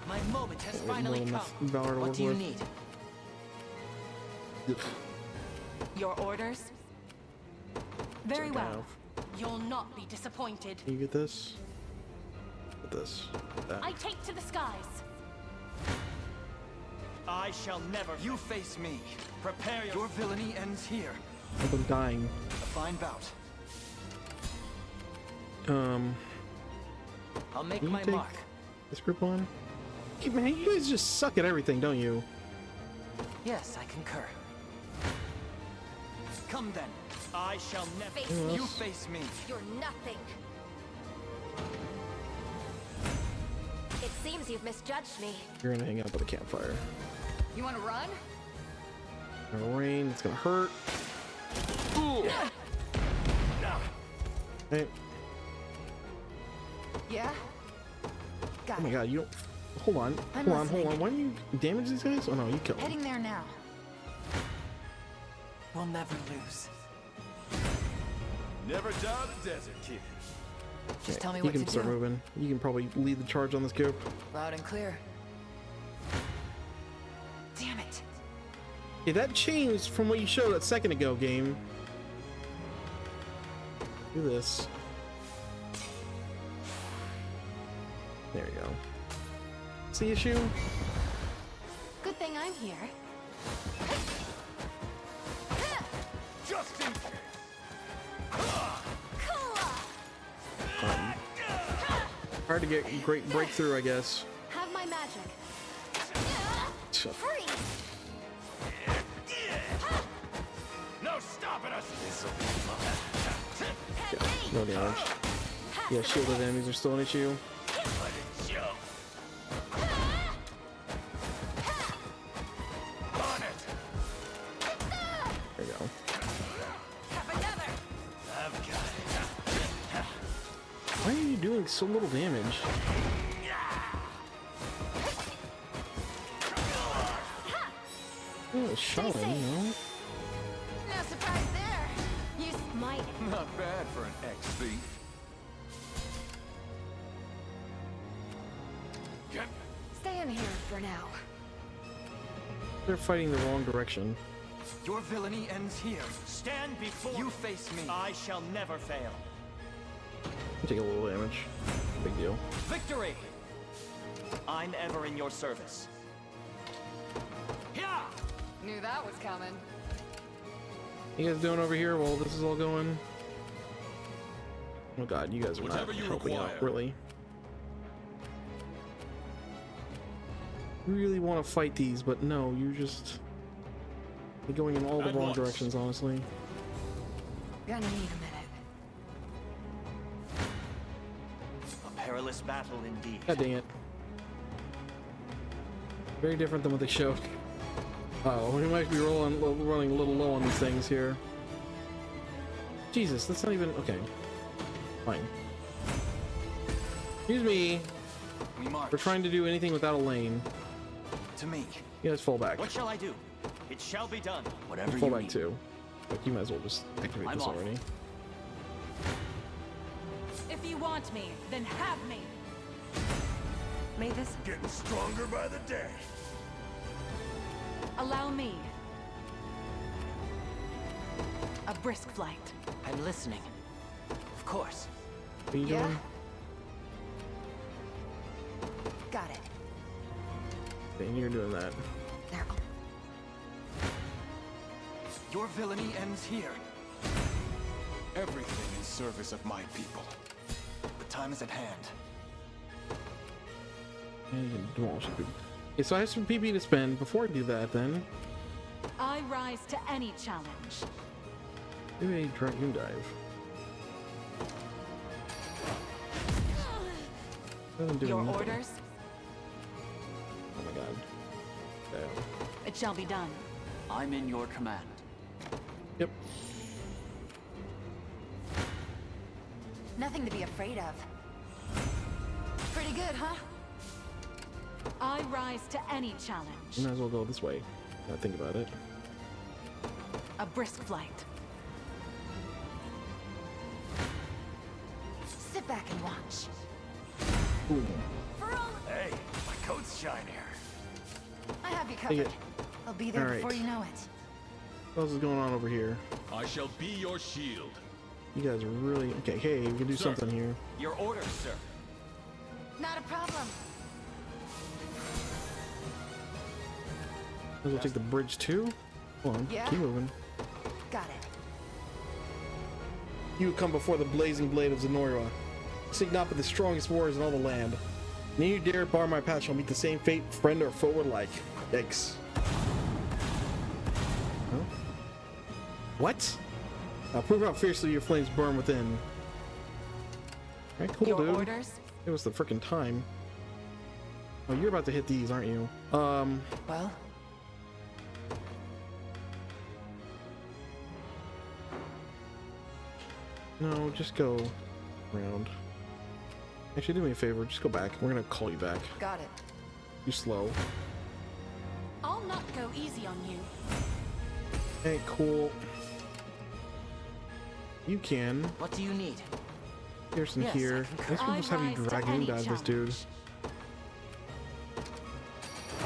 My moment has Low finally come. enough valor to What work do you with. need? Your orders? Very Check well. out. You'll not be disappointed. Can you get this? Get this. Get that. I take to the skies. I shall never. You face me. Prepare Your villainy ends here. I'm dying. A fine bout. I'll make Can you my take mark. this group on? Hey, man, you guys just suck at everything, don't you? Yes, I concur. Come then. I shall never Face me. You face me. You're nothing. It seems you've misjudged me. You're gonna hang out by the campfire. You want to run? It's gonna rain. It's gonna hurt. Ooh. Hey. Yeah? Got Oh my it. god, you don't. Hold on. I'm Hold on. listening. Why do you damage these guys? Oh no, you kill them. Heading there now. We'll never lose. Never doubt a desert kid. Just tell me You what can to start do. moving. You can probably lead the charge on this coop. Loud and clear. Damn it. Yeah, that changed from what you showed a second ago, game. Do this. There you go. What's the issue? Good thing I'm here. Just in case. Hard to get great breakthrough, I guess. Have my magic. Freeze! No stopping us. Yeah, no damage. Yeah, shielded enemies are still an issue. There you go. Why are you doing so little damage? Oh, it's showing, you know? No surprise there. You might. Not bad for an ex-thief. Stay in here for now. They're fighting the wrong direction. Your villainy ends here. Stand before You face me. I shall never fail. Take a little damage. Big deal. Victory! I'm ever in your service. Yeah! Knew that was coming. You guys doing over here while this is all going? Oh god, you guys are not Whatever you helping require. out, really. Really want to fight these, but no, you're just you're going in all the At wrong once. directions, honestly. Gonna need a minute. A perilous battle indeed. God dang it. Very different than what they showed. Oh, we might be running a little low on these things here. Jesus, that's not even okay. Fine. Excuse me. We march. We're trying to do anything without a lane. To me. You guys fall back. What shall I do? It shall be done. Whatever Fall you back need. too. Like, you might as well just activate I'm this off. already. If you want me, then have me. May this Getting stronger by the day. Allow me. A brisk flight. I'm listening. Of course. What are you Yeah. doing? got it. And you're doing that. There. Your villainy ends here. Everything in service of my people. The time is at hand. And you can do all shit. Okay, so I have some PP to spend. Before I do that, then I rise to any challenge. do a dragoon dive. Doesn't do Your nothing. orders? Oh my god. Damn. It shall be done. I'm in your command. Yep. Nothing to be afraid of. Pretty good, huh? I rise to any challenge. You might as well go this way. Not think about it. A brisk flight. Sit back and watch. Boom. Hey, my coat's shinier. I have you Take covered. it. I'll be there All right. before you know it. What else is going on over here? I shall be your shield. You guys are really okay. Hey, we can do Sir. something here. Your orders, sir. Not a problem. Might as well take the bridge too. Hold on. Yeah. Keep moving. Got it. You come before the blazing blade of Zenoira. Seek not but the strongest warriors in all the land. None you dare bar my path shall meet the same fate, friend or foe alike. Yikes. Huh? What? Prove how fiercely your flames burn within. Alright, cool, Your dude. orders? It was the frickin' time. Oh, you're about to hit these, aren't you? Well? No, just go around. Actually, do me a favor. Just go back. We're gonna call you back. Got it. You slow. I'll not go easy on you. Hey, cool. You can. What do you need? Here's some here. I guess we'll just have you dragoon dive this dude.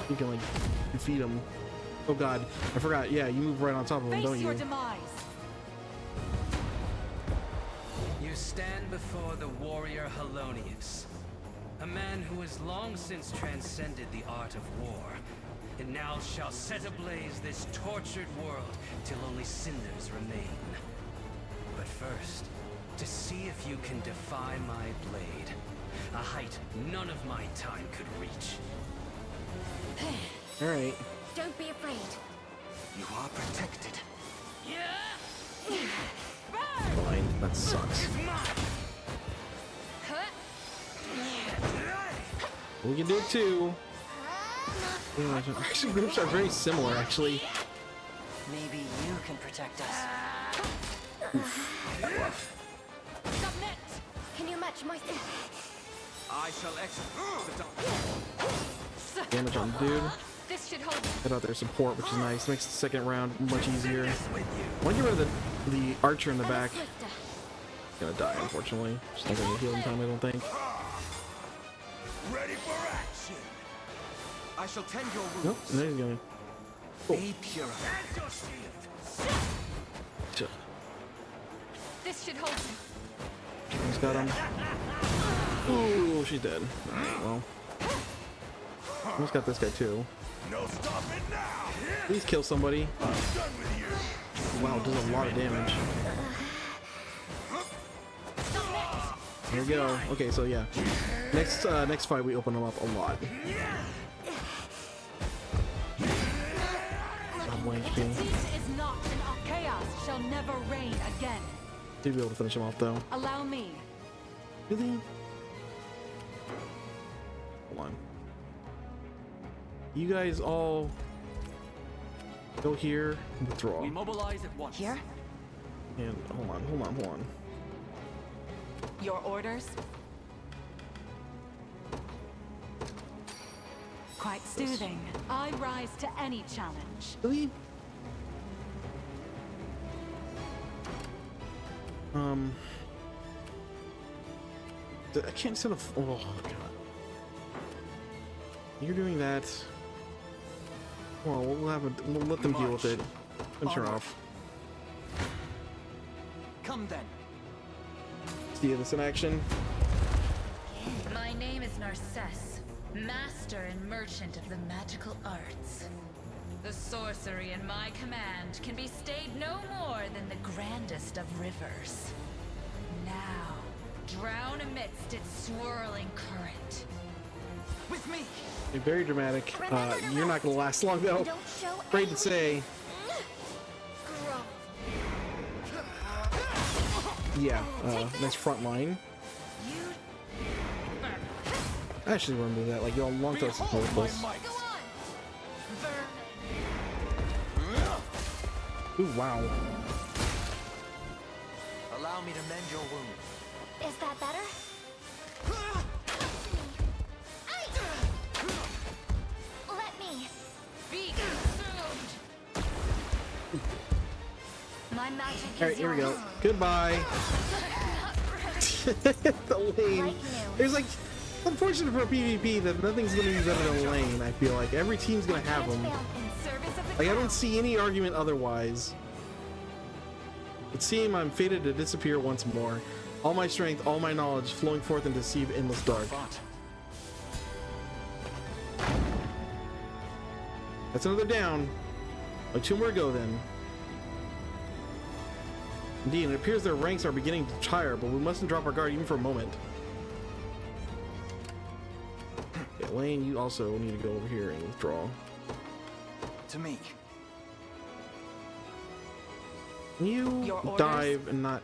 You can like defeat him. Oh god, I forgot. Yeah, you move right on top of him, don't you? Face your demise. You stand before the warrior Helonius, a man who has long since transcended the art of war, and now shall set ablaze this tortured world till only cinders remain. But first, to see if you can defy my blade, a height none of my time could reach. Alright. Don't be afraid. You are protected. Blind. That sucks. We can do it too. Yeah, actually, groups are very similar, actually. Maybe you can protect us. Submit. Can you match my? I shall execute. Damage on dude. This should hold. Get out their support, which is nice. Makes the second round much easier. Why don't you get rid of the archer in the back? Gonna die, unfortunately. Just not gonna heal in time, I don't think. Ready for action. I shall tend your wounds. Nope, there he's going. Be purified. This should hold. He's got him. Ooh, she's dead. Alright, well. Almost got this guy too. No stopping now. Please kill somebody. Wow, does a lot of damage. There we go. Okay, so yeah. Next fight we open him up a lot. Petite is not, and our chaos shall never reign again. He'd be able to finish him off though. Allow me. Really? Hold on. You guys all go here and withdraw. We mobilize at once. Here? And hold on. Your orders? Quite soothing. I rise to any challenge. Really? I can't set a. Oh god. You're doing that. Well, we'll let them deal with it. Finish her off. Come then. See this in action. My name is Narcisse, master and merchant of the magical arts. The sorcery in my command can be stayed no more than the grandest of rivers. Now, drown amidst its swirling current. With me. Very dramatic. You're not gonna last long though. Afraid to say. Yeah. Nice front line. I actually remember that. Like, your long throws is hopeless. Ooh, wow. Allow me to mend your wound. Is that better? Let me. Be consumed. My magic is Alright, here we go. yours. Goodbye. The lane. There's like, unfortunate for PvP that nothing's gonna be better than lane, I feel like. Every team's gonna have them. Like, I don't see any argument otherwise. It seems I'm fated to disappear once more. All my strength, all my knowledge flowing forth into sea of endless dark. That's another down. Like, 2 more to go then. Indeed, it appears their ranks are beginning to tire, but we mustn't drop our guard even for a moment. Yeah, Lane, you also need to go over here and withdraw. To me. You dive and not.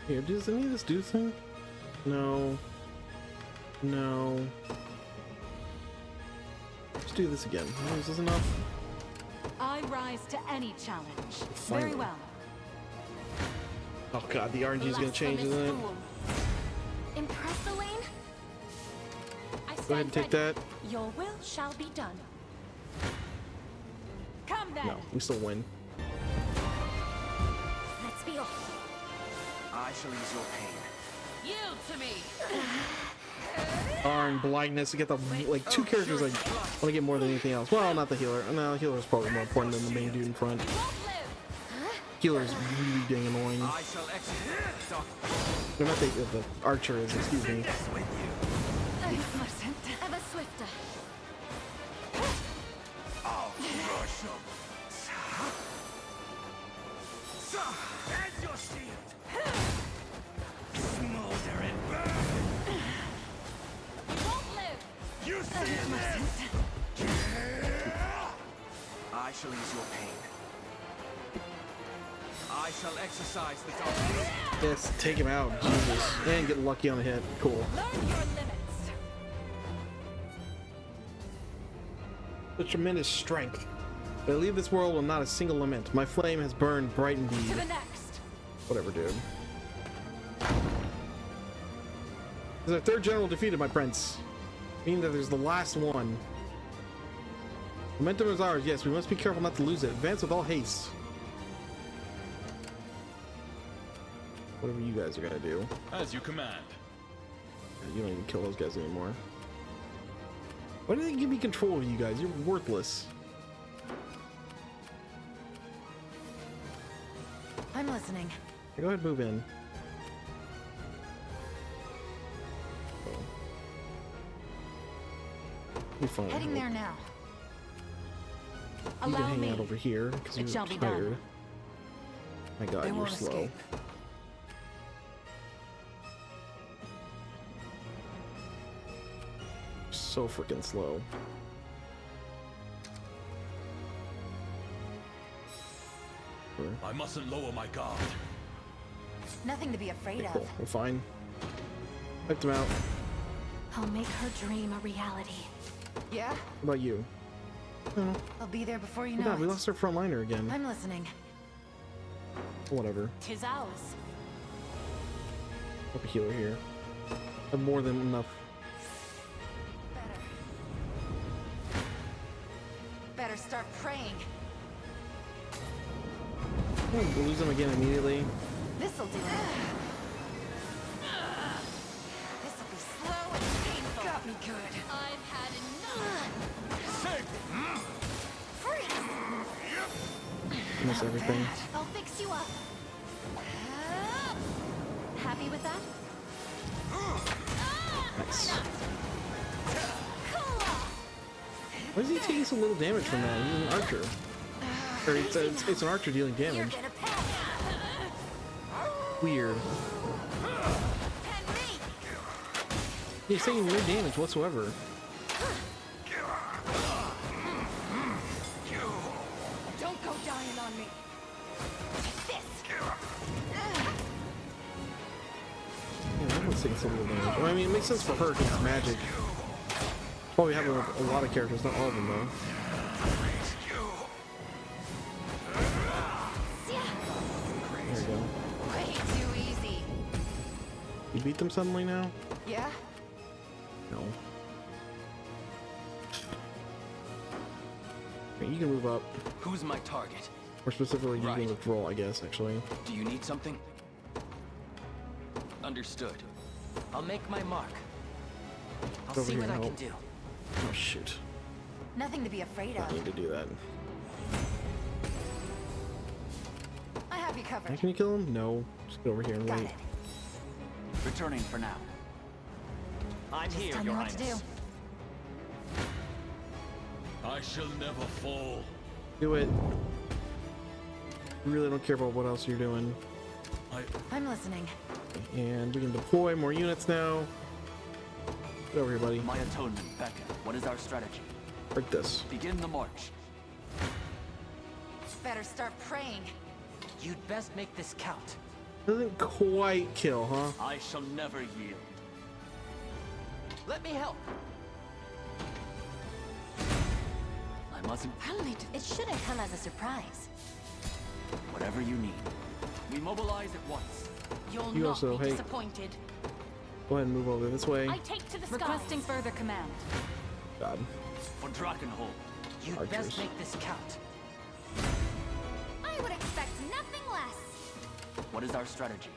Here, does any of this do thing? No. No. Let's do this again. Is this enough? I rise to any challenge. Finally. Very well. Oh god, the RNG is gonna change, isn't it? Impress Elaine? Go ahead and take that. Your will shall be done. Come then. No, we still win. Let's be off. I shall ease your pain. Yield to me. Darn blindness to get the like two characters I want to get more than anything else. Well, not the healer. No, the healer's probably more important than the main dude in front. Healer's really dang annoying. I shall execute. No, not the archer is. Excuse me. Ever swifter. I'll crush him. And your shield. Smolder and burn. You won't live. You see this? I shall ease your pain. I shall exercise the darkness. Yes, take him out. Jesus. And get lucky on the hit. Cool. Learn your limits. The tremendous strength. I leave this world with not a single lament. My flame has burned bright To indeed. the next. Whatever, dude. There's our third general defeated, my prince. Meaning that there's the last one. Momentum is ours. Yes, we must be careful not to lose it. Advance with all haste. Whatever you guys are gonna do. As you command. You don't even kill those guys anymore. Why do they give me control of you guys? You're worthless. I'm listening. Go ahead and move in. Oh. Be fine. Heading there now. You can Allow hang me. out over here because It you're shall be tired. done. My god, They you're won't slow. escape. So freaking slow. I mustn't lower my guard. Nothing to be afraid Okay, cool. of. We're fine. Wiped him out. I'll make her dream a reality. Yeah? What about you? Oh, I'll be there before you oh know god, we it. lost our front liner again. I'm listening. Whatever. Tis ours. Up a healer here. I have more than enough. Better start praying. Oh, we'll lose him again immediately. This'll do it. This'll be slow and painful. Got me good. I've had enough. Miss everything. I'll fix you up. Happy with that? Nice. Why is he taking so little damage from that? He's an archer. Or it's an archer dealing damage. Weird. He's taking no damage whatsoever. Don't go dying on me. Yeah, that one's taking so little damage. Well, I mean, it makes sense for her because it's magic. Probably having a lot of characters, not all of them though. There we go. Way too easy. You beat them suddenly now? Yeah? No. Okay, you can move up. Who's my target? Or specifically, you Right. can withdraw, I guess, actually. Do you need something? Understood. I'll make my mark. I'll Over see here what I and can help. do. Oh, shoot. Nothing to be afraid I of. need to do that. I have you covered. Can you kill him? No. Just go over here and Got wait. it. Returning for now. I'm Just here, tell me Your what to do. Highness. I shall never fall. Do it. Really don't care about what else you're doing. I'm listening. And we can deploy more units now. Get over here, buddy. My atonement beckon. What is our strategy? Break this. Begin the march. Better start praying. You'd best make this count. Doesn't quite kill, huh? I shall never yield. Let me help. I mustn't. It shouldn't come as a surprise. Whatever you need. We mobilize at once. You'll You not also, be hey. disappointed. Go ahead and move over this way. I take to the skies. Requesting further command. God. For Drakenhold. You'd Archers. best make this count. I would expect nothing less. What is our strategy?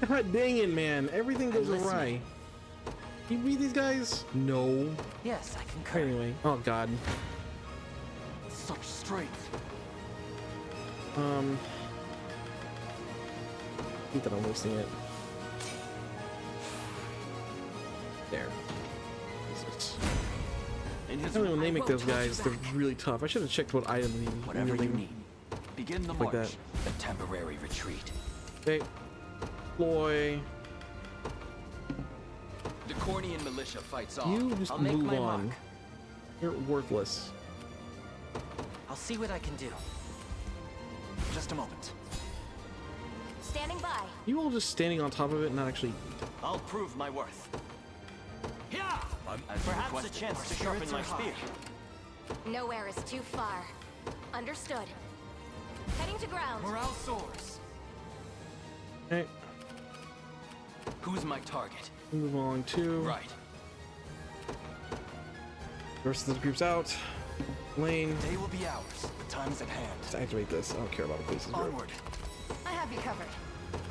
God dang it, man. Everything goes awry. You beat these guys? No. Yes, I concur. Anyway. Oh, God. Such strength. I think that I'm wasting it. There. Jesus. Only when they make those guys, they're really tough. I should have checked what item they need. Whatever you need. Begin the Like march. that. A temporary retreat. Okay. Deploy. The Cornian militia fights off. You just I'll make move my on. mark. You're worthless. I'll see what I can do. Just a moment. Standing by. You all just standing on top of it and not actually. I'll prove my worth. Yeah! Perhaps a chance to sharpen my spear. Nowhere is too far. Understood. Heading to ground. Morale soars. Okay. Who's my target? Move on to. Right. The rest of the group's out. Lane. Day will be ours. The time is at hand. Let's activate this. I don't care about the places. Onward. I have you covered.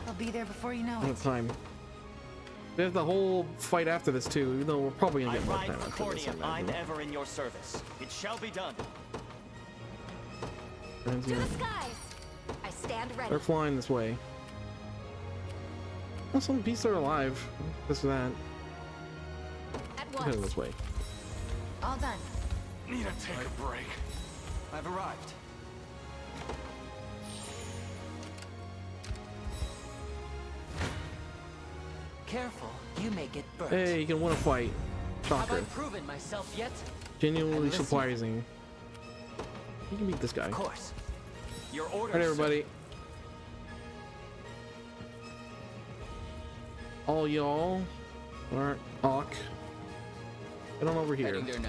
I'll be there before you know I don't it. have time. There's the whole fight after this too, even though we're probably gonna I get more ride time for after this. I Cornium. I'm imagine. ever in your service. It shall be done. To the Transient. skies. I stand ready. They're flying this way. Well, some beasts are alive. This or that. At We're heading once. this way. All done. Need to take a break. I've arrived. Careful, you may get burnt. Hey, you can win a fight. Have I Shocker. proven myself yet? Genuinely listen. surprising. You can beat this guy. Of course. Your orders. Alright, everybody. All y'all. Alright, Hawk. Get on over here. Heading there now.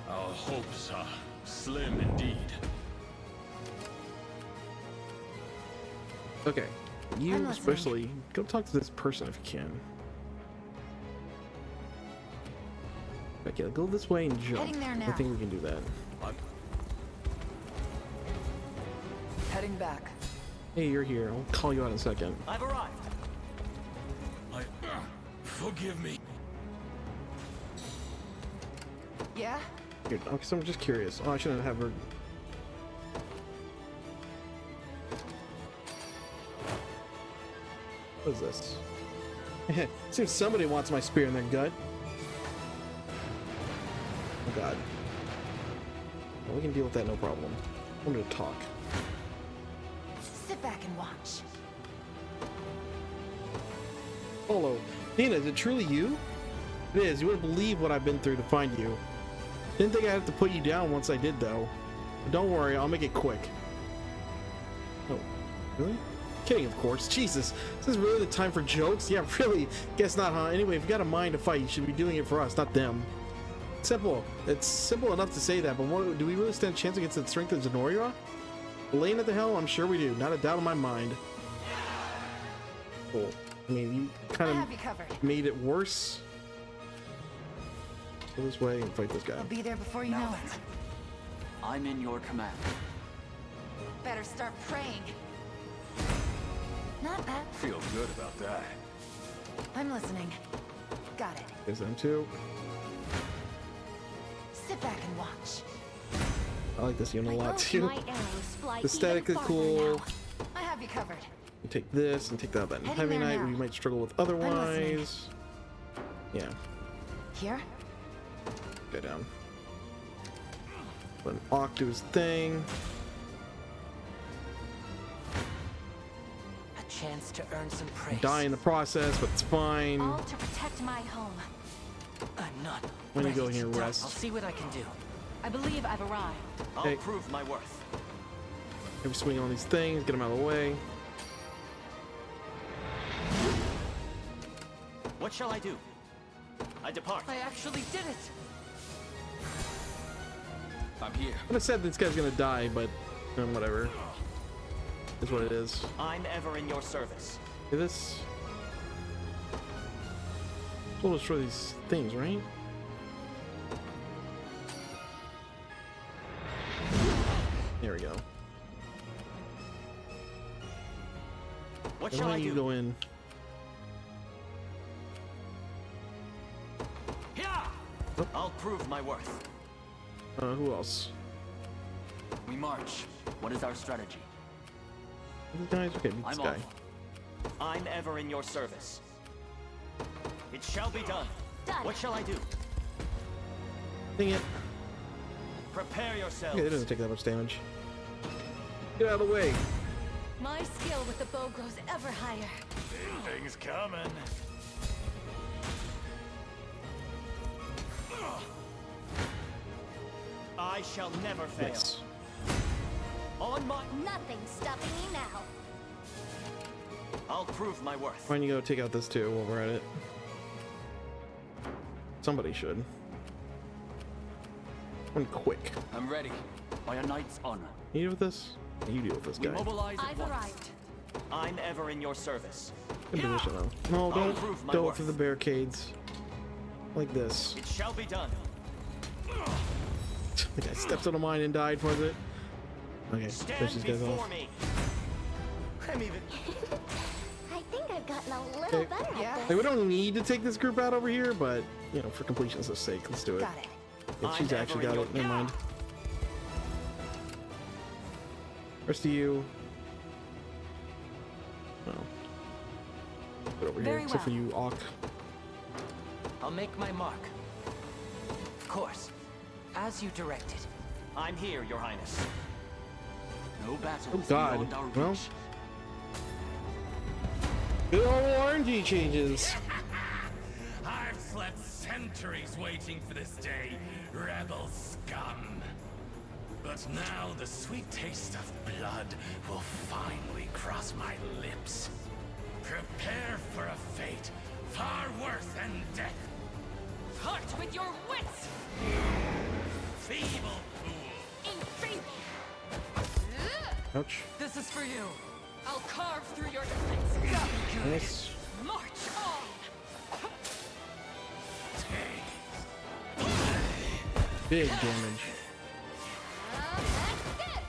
Our hopes are slim indeed. Okay. You I'm listening. especially, go talk to this person if you can. Okay, go this way and jump. Heading there I now. think we can do that. Heading back. Hey, you're here. I'll call you out in a second. I've arrived. Forgive me. Yeah? Here, okay, so I'm just curious. Oh, I shouldn't have her. What is this? Seems somebody wants my spear in their gut. Oh god. Well, we can deal with that, no problem. I'm gonna talk. Sit back and watch. Polo. Dina, is it truly you? It is. You wouldn't believe what I've been through to find you. Didn't think I'd have to put you down once I did, though. But don't worry, I'll make it quick. Oh, really? Kidding, of course. Jesus, is this really the time for jokes? Yeah, really. Guess not, huh? Anyway, if you got a mind to fight, you should be doing it for us, not them. Simple. It's simple enough to say that, but what, do we really stand a chance against the strength of Zenoira? Laying at the hell? I'm sure we do. Not a doubt in my mind. Cool. I mean, you kind I have of you covered. made it worse. Go this way and fight this guy. I'll be there before you know it. I'm in your command. Better start praying. Not bad. Feel good about that. I'm listening. Got it. There's them too. Sit back and watch. I like this unit a lot Both too. my arrows fly Aesthetically even farther cool. now. I have you covered. You take this and take that. Then Heading Heavy there Knight, now. we might struggle with listening. otherwise. Yeah, Here? go down. Let Ock do his thing. A chance to earn some praise. Die in the process, but it's fine. All to protect my home. I'm not. When you go in here, I'll rest. see what I can do. I believe I've arrived. I'll prove my worth. Maybe swing on these things, get them out of the way. What shall I do? I depart. I actually did it. I'm here. I have said this guy's gonna die, but whatever. Is what it is. I'm ever in your service. Okay, this. We'll destroy these things, right? There we go. What shall I you do? Go in. Oh. I'll prove my worth. Who else? We march. What is our strategy? These guys? Okay, beat this guy. I'm ever in your service. It shall be done. What shall I do? Dang it. Prepare yourselves. Okay, it doesn't take that much damage. Get out of the way. My skill with the bow grows ever higher. Things coming. I shall never fail. Nice. On my... Nothing's stopping me now. I'll prove my worth. Why don't you go take out this too while we're at it? Somebody should. One quick. I'm ready. By a knight's honor. You deal with this? You deal with this guy. I've arrived. I'm ever in your service. Good position though. No, don't go through the barricades. Like this. It shall be done. The guy steps on a mine and died for it. Okay, push these guys off. I'm even. I think I've gotten a little better at this. Like, we don't need to take this group out over here, but you know, for completion's sake, let's do it. Got it. Yeah, she's actually got it. Never mind. Rest of you. Oh. Put over here, except for you, Auk. I'll make my mark. Of course. As you directed. I'm here, Your Highness. No battle. Oh God. Well. Good old RNG changes. I've slept centuries waiting for this day, rebel scum. But now the sweet taste of blood will finally cross my lips. Prepare for a fate far worse than death. Part with your wits! Feeble fool! Enfeeble! Ouch. This is for you. I'll carve through your defenses. Nice. March on! Big damage. That's it!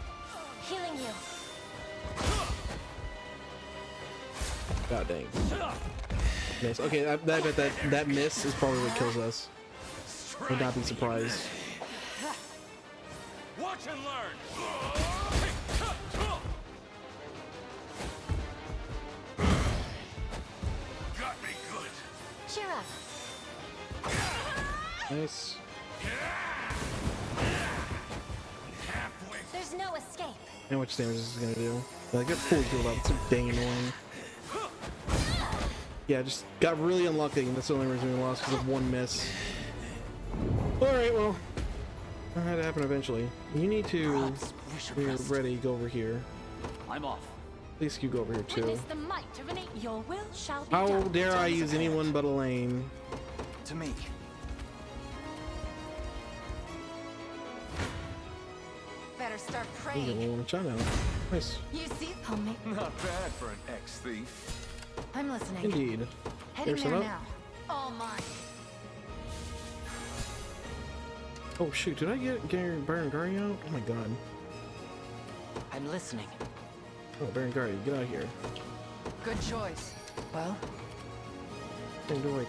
Healing you. God dang. Nice. Okay, I bet that miss is probably what kills us. Would not be surprised. Watch and learn. Got me good. Cheer up. Nice. There's no escape. How much damage this is gonna do? Like, get fully healed up. It's so dang annoying. Yeah, just got really unlucky, and that's the only reason we lost, because of one miss. Alright, well, that had to happen eventually. You need to, when you're ready, go over here. I'm off. At least you go over here too. Witness the might of an your will shall be How done. dare I use anyone but Elaine? To me. Better start Ooh, praying. China. Nice. You see? I'll make. Not bad for an ex-thief. I'm listening. Indeed. Heading There's there some now. All mine. Oh shoot, did I get Baron Gary out? Oh my god. I'm listening. Oh, Baron Gary, get out of here. Good choice. Well, Like,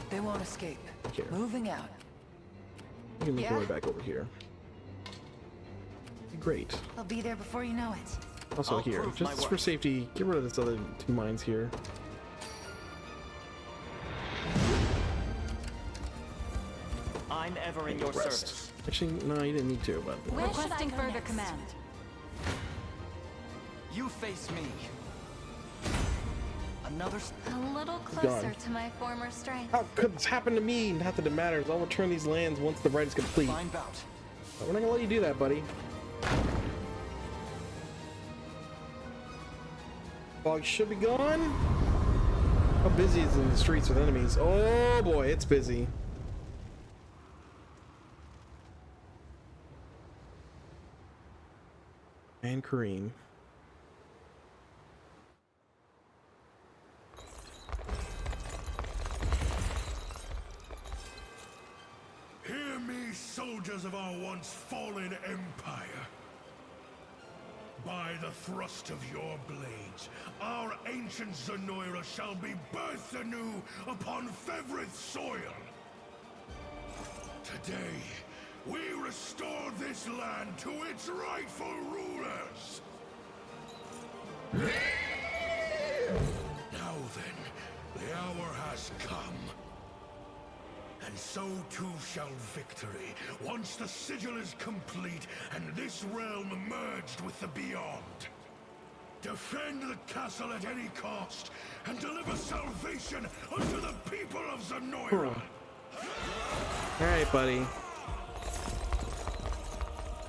they won't escape. here. Moving out. You can make your Yeah? way back over here. Great. I'll be there before you know it. Also I'll here, prove my just for worth. safety, get rid of this other two mines here. I'm ever in your Rest. service. Actually, no, you didn't need to, but Where should I Requesting go further next? command. You face me. A little closer to my former strength. How could this happen to me? Not that it matters. I'll return these lands once the rite is complete. Fine bout. But we're not gonna let you do that, buddy. Fog should be gone. How busy is it in the streets with enemies? Oh boy, it's busy. And Kareem. Hear me, soldiers of our once fallen empire. By the thrust of your blades, our ancient Zenoira shall be birthed anew upon Fevrith soil. Today, we restore this land to its rightful rulers. Now then, the hour has come. And so too shall victory, once the sigil is complete and this realm merged with the beyond. Defend the castle at any cost, and deliver salvation unto the people of Zenoira. Alright, buddy.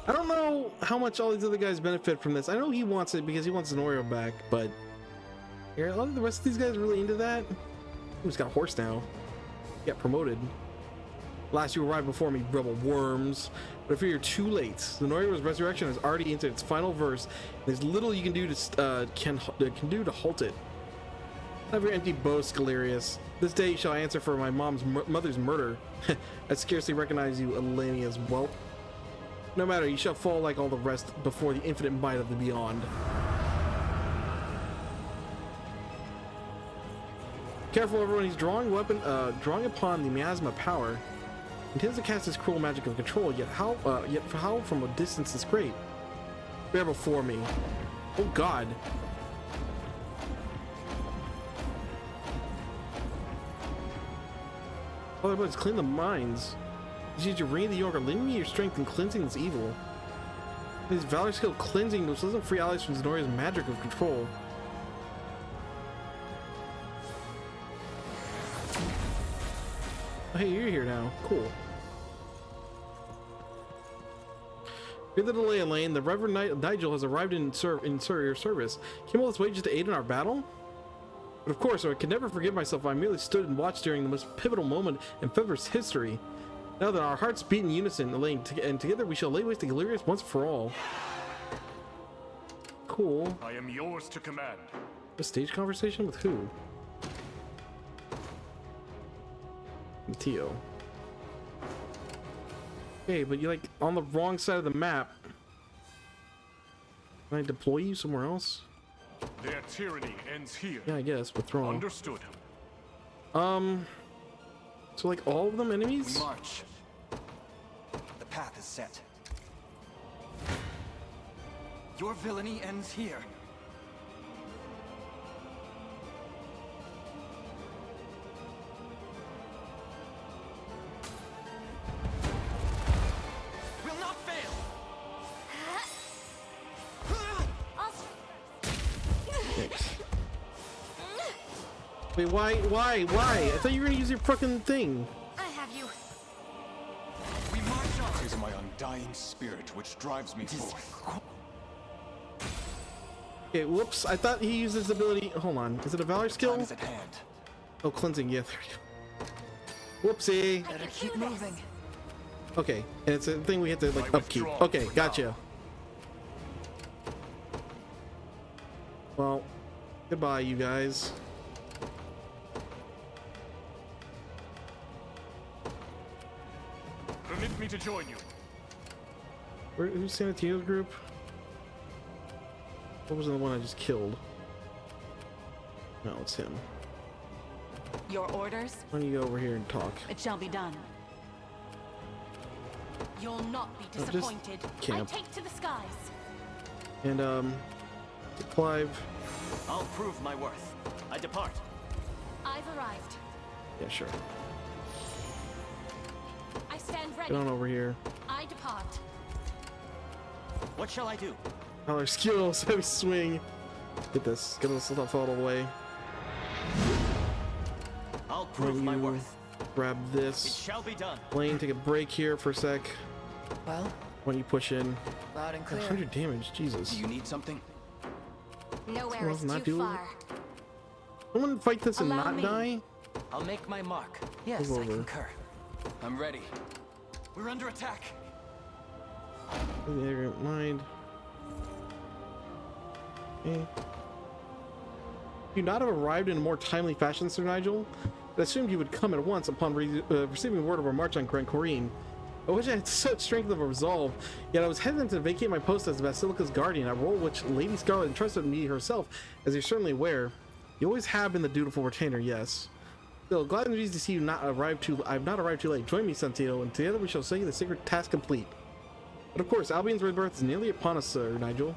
I don't know how much all these other guys benefit from this. I know he wants it because he wants Zenoira back, but here, a lot of the rest of these guys really into that. Who's got a horse now? Get promoted. Last you arrived before me, rebel worms. But I fear you're too late. Zenoira's resurrection is already into its final verse. There's little you can do to can do to halt it. Have your empty boast, Galerius. This day shall I answer for my mother's murder. I scarcely recognize you, Elenia's whelp. No matter, you shall fall like all the rest before the infinite might of the beyond. Careful, everyone. He's drawing upon the miasma power. Intends to cast his cruel magic of control. Yet how from a distance is great. Bear before me. Oh God. Oh, everybody's clean the minds. Use your ring of the Yorker. Lend me your strength in cleansing this evil. His valor skill cleansing, which doesn't free allies from Zenoira's magic of control. Oh, hey, you're here now. Cool. Fear the delay, Elaine. The Reverend Nigel has arrived in your service. Came all this way just to aid in our battle? But of course, I could never forgive myself if I merely stood and watched during the most pivotal moment in Fevrith's history. Now that our hearts beat in unison, Elaine, and together we shall lay waste to Galerius once for all. Cool. I am yours to command. A stage conversation with who? Mateo. Okay, but you're like on the wrong side of the map. Can I deploy you somewhere else? Their tyranny ends here. Yeah, I guess, but throw Understood. So like all of them enemies? We march. The path is set. Your villainy ends here. Will not fail. Wait, why? I thought you were gonna use your fucking thing. I have you. We march on. It is my undying spirit which drives me forth. Okay, whoops. I thought he used his ability. Hold on. Is it a valor skill? Time is at hand. Oh, cleansing. Yeah, there we go. Whoopsie. Better keep moving. Okay, and it's a thing we have to like upkeep. Okay, gotcha. Well, goodbye, you guys. Permit me to join you. Who's Sanatino's group? What was the one I just killed? No, it's him. Your orders? Why don't you go over here and talk? It shall be done. You'll not be just disappointed. camp. I take to the skies. And Clive. I'll prove my worth. I depart. I've arrived. Yeah, sure. I stand ready. Get on over here. I depart. What shall I do? Valor skills, heavy swing. Get this. Get this stuff out of the way. prove my worth. Grab this. It shall be done. Lane, take a break here for a sec. Well, When you push in. loud and clear. 100 damage, Jesus. Do you need something? Nowhere is Not too doing- far. Someone fight this and Allow not me. die? I'll make my mark. Yes, Move I over. concur. I'm ready. We're under attack. Never mind. Okay. You not have arrived in a more timely fashion, Sir Nigel? I assumed you would come at once upon receiving word of our march on Grand Corrine. I wish I had such strength of a resolve, yet I was hesitant to vacate my post as Basilica's guardian, a role which Lady Scarlet entrusted me herself, as you're certainly aware. You always have been the dutiful retainer, yes. Still, glad and pleased to see you not arrived too. I've not arrived too late. Join me, Santino, and together we shall see the sacred task complete. But of course, Albion's rebirth is nearly upon us, Sir Nigel.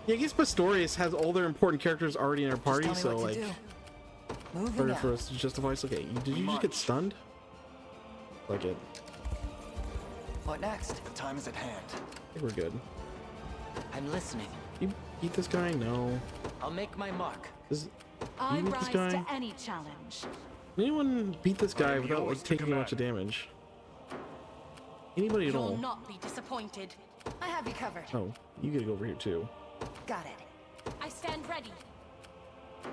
Yeah, I guess Pastorius has all their important characters already in our party, so like, harder for us to justify. Okay, did you just get stunned? Like it. What next? The time is at hand. I think we're good. I'm listening. You beat this guy? No. I'll make my mark. I you beat rise this guy? to any challenge. Can anyone beat this guy without like taking a bunch of damage? Anybody at You'll all? not be disappointed. I have you covered. Oh, you gotta go over here too. Got it. I stand ready.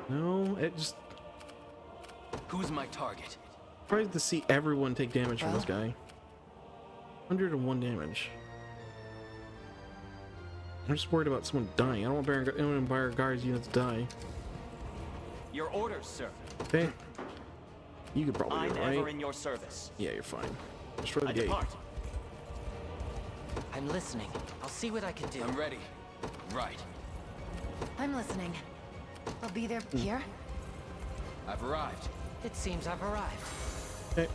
No, it just Who's my target? surprised to see everyone take damage from this guy. 101 damage. I'm just worried about someone dying. I don't want anyone in Beauregard's units to die. Your orders, sir. Okay. You could probably I'm do it, right? ever in your service. Yeah, you're fine. Just throw the I gate. depart. I'm listening. I'll see what I can do. I'm ready. Right. I'm listening. I'll be there here. I've arrived. It seems I've arrived. Okay.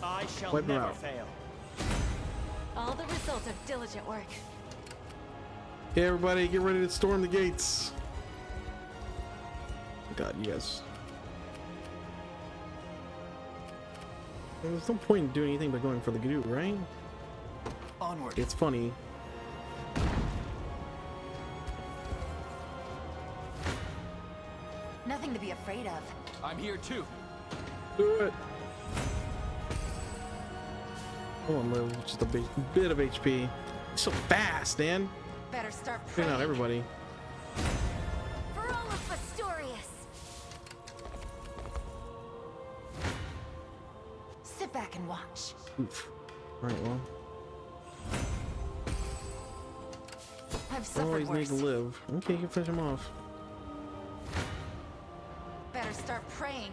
I shall Wipe them never out. fail. All the result of diligent work. Okay, everybody, get ready to storm the gates. God, you guys. Well, there's no point in doing anything but going for the goo, right? Onward. It's funny. Nothing to be afraid of. I'm here too. Do it. Come on, Liv. Just a bit of HP. So fast, man. Better start Clean praying. out everybody. For all of Pastorius. Sit back and watch. Oof. Alright, well. I've suffered Always need worse. to live. Okay, you can finish him off. Better start praying.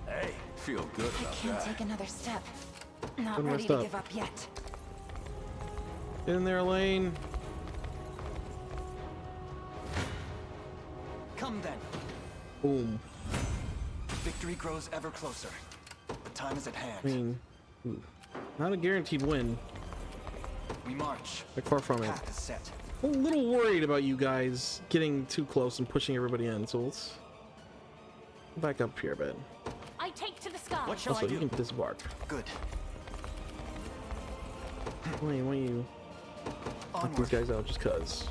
Hey, feel good I about can't that. take another step. Not Don't ready messed to up. give up yet. Get in there, Lane. Come then. Boom. Victory grows ever closer. The time is at hand. I mean, not a guaranteed win. We march. Like, far from it. Path is set. I'm a little worried about you guys getting too close and pushing everybody in, so let's back up here a bit. I take to the sky. What shall Also, I you do? can disembark. Good. Why don't you knock these Onward. guys out just cuz?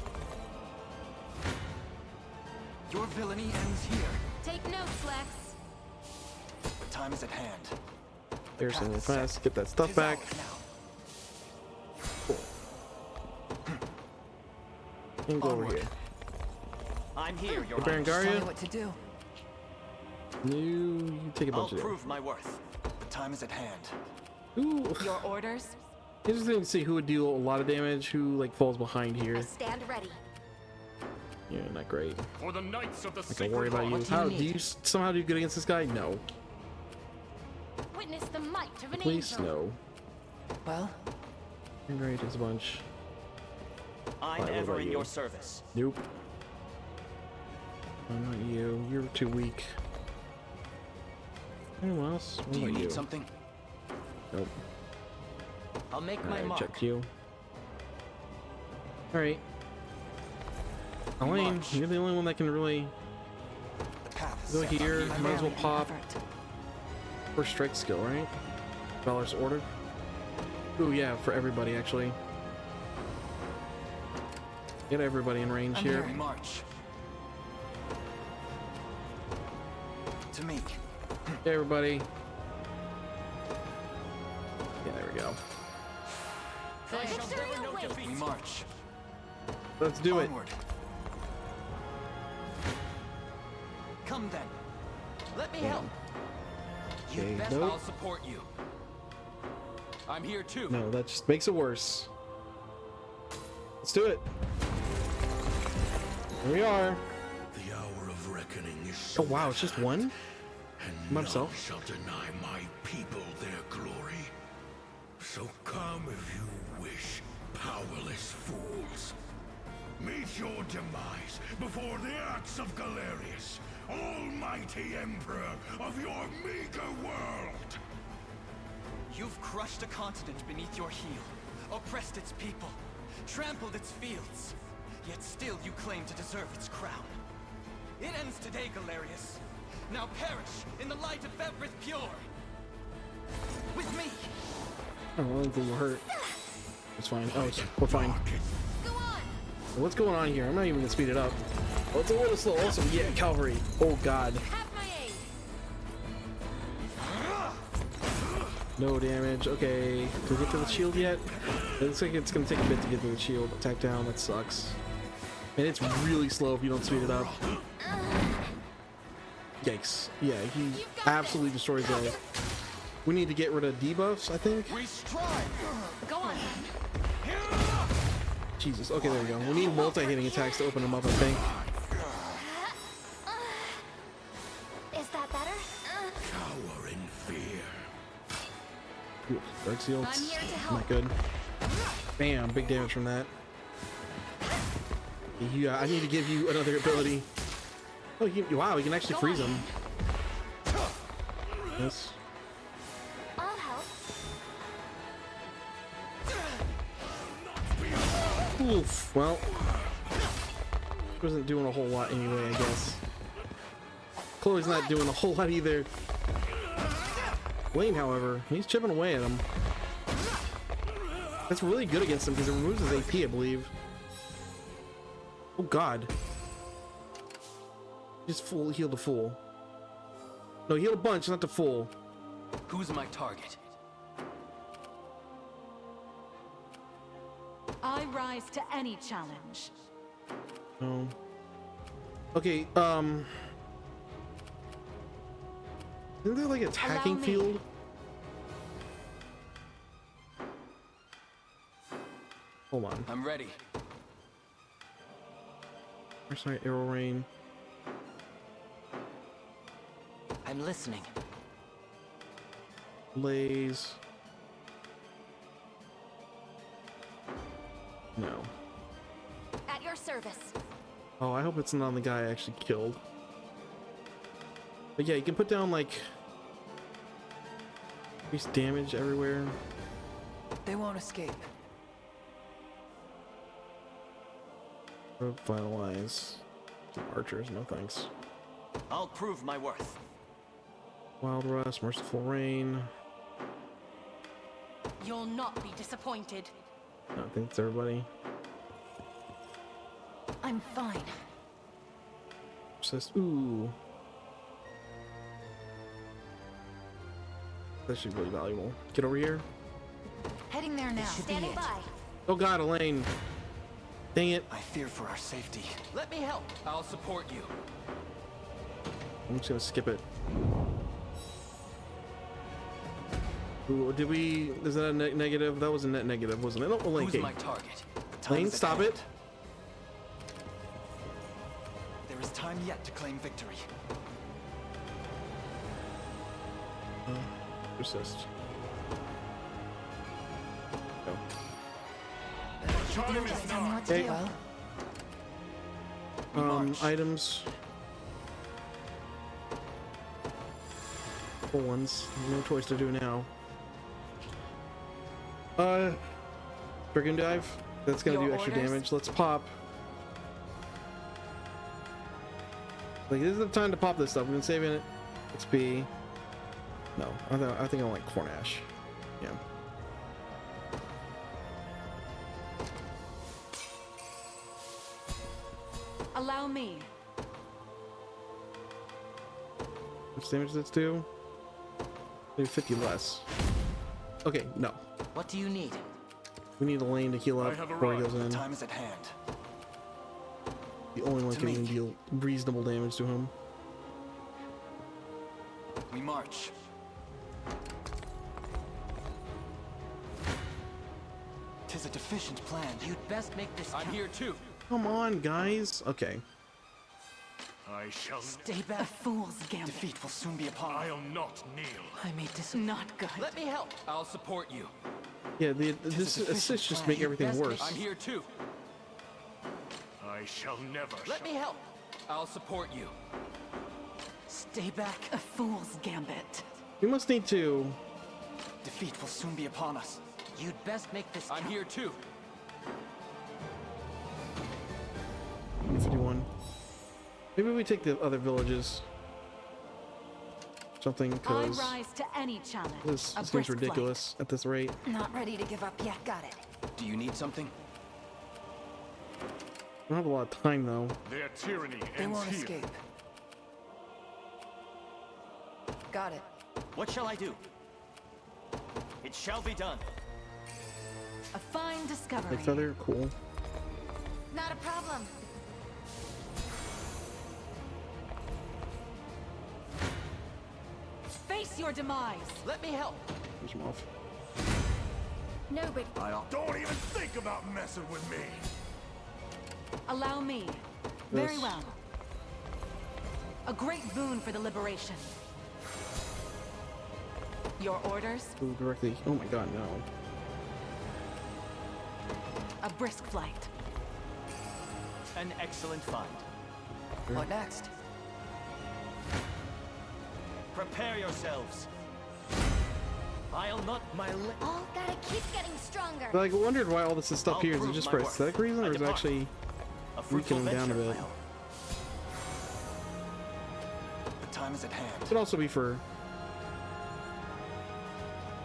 Your villainy ends here. Take notes, Lex. The time is at hand. There's path something is set. fast. Get that stuff Tis back. ours now. Cool. And go over Onward. here. I'm here, Your Hey, Honor. Tell Berengaria, me what to do. you take a I'll bunch of prove my worth. The time is at hand. Ooh. Your orders? Interesting to see who would deal a lot of damage, who like falls behind I here. stand ready. Yeah, not great. For the Knights of the I can worry Sacred about you. Heart. How do you somehow do good against this guy? No. Witness the might of an Please, angel. no. Well, Great, takes a bunch. I'm Alright, what ever about in you? your service. Nope. I'm not you. You're too weak. Anyone else? What Do you about need something? Nope. I'll make my Alright, mark. check you. Alright. Elaine, March. you're the only one that can really The path is go set. here. I Might as well rarely pop. effort. First strike skill, right? Valor's order. Ooh, yeah, for everybody, actually. Get everybody in range I'm here. here. We march. to me. Hey, everybody. Yeah, there we go. We march. Let's do it. Onward. Come then. Let me help. You Okay, best. nope. I'll support you. I'm here too. No, that just makes it worse. Let's do it. Here we are. The hour of reckoning is Oh wow, it's just one? none Myself. shall deny my people their glory. So come if you wish, powerless fools. Meet your demise before the axe of Galerius, almighty emperor of your meager world. You've crushed a continent beneath your heel, oppressed its people, trampled its fields, yet still you claim to deserve its crown. It ends today, Galerius. Now perish in the light of Everth Pure. With me. I don't think we'll hurt. It's fine. Oh, we're fine. What's going on here? I'm not even gonna speed it up. Oh, it's a little slow. Also, yeah, cavalry. Oh god. No damage. Okay. Did we get to the shield yet? It looks like it's gonna take a bit to get to the shield. Attack down. That sucks. And it's really slow if you don't speed it up. Yikes. Yeah, he absolutely destroys that. We need to get rid of debuffs, I think. Go on. Jesus. Okay, there we go. We need multi-hitting attacks to open them up, I think. Is that better? Cower in fear. Ooh, dark seals. I'm here to help. Not good. Bam, big damage from that. Yeah, I need to give you another ability. Oh, wow, you can actually freeze him. Yes. I'll help. Oof. Well, wasn't doing a whole lot anyway, I guess. Chloe's not doing a whole lot either. Wayne, however, he's chipping away at him. That's really good against him because it removes his AP, I believe. Oh god. Just full heal to full. No, heal a bunch, not to full. Who's my target? I rise to any challenge. No. Okay, isn't there like a attacking field? Hold on. I'm ready. Sorry, arrow rain. I'm listening. Blaze. No. At your service. Oh, I hope it's not the guy I actually killed. But yeah, you can put down like increased damage everywhere. They won't escape. Vitalize. Archers, no thanks. I'll prove my worth. Wild Rust, Merciful Rain. You'll not be disappointed. No, I think it's everybody. I'm fine. Persist. Ooh. That should be really valuable. Get over here. Heading there now. Standing by. Oh god, Elaine. Dang it. I fear for our safety. Let me help. I'll support you. I'm just gonna skip it. Ooh, did we... Is that a negative? That was a net negative, wasn't it? No, Elaine. Who's my target? Elaine, stop it. There is time yet to claim victory. Persist. Okay. Items. Full ones. No choice to do now. Dragon Dive. That's gonna do extra damage. Let's pop. Like, this is the time to pop this stuff. We've been saving it. XP. No, I think I like Cornash. Yeah. Allow me. Which damage does this do? Maybe 50 less. Okay, no. What do you need? We need a lane to heal up before he goes in. Time is at hand. The only one can even deal reasonable damage to him. We march. 'Tis a deficient plan. You'd best make this count. I'm here too. Come on, guys. Okay. I shall Stay back. A fool's gambit. Defeat will soon be upon us. I'll not kneel. I made this not good. Let me help. I'll support you. Yeah, this assists just make everything worse. I'm here too. I shall never. Let me help. I'll support you. Stay back. A fool's gambit. We must need to. Defeat will soon be upon us. You'd best make this count. I'm here too. 51. Maybe we take the other villages. Something, I because rise to any challenge. this seems ridiculous at this rate. Not ready to give up yet. Got it. Do you need something? I don't have a lot of time though. Their tyranny They ends won't here. escape. Got it. What shall I do? It shall be done. A fine discovery. Like feather, cool. Not a problem. Face your demise. Let me help. Push him off. No big. Don't even think about messing with me. Allow me. Very well. A great boon for the liberation. Your orders? Go directly. Oh my god, no. A brisk flight. An excellent find. What next? Prepare yourselves. I'll not All gotta keep getting stronger. But I wondered why all this stuff I'll here is it prove just my for worth. aesthetic reason, I or is it depart. actually a fruitful weaken him down a venture, bit? I hope. The time is at hand. It could also be for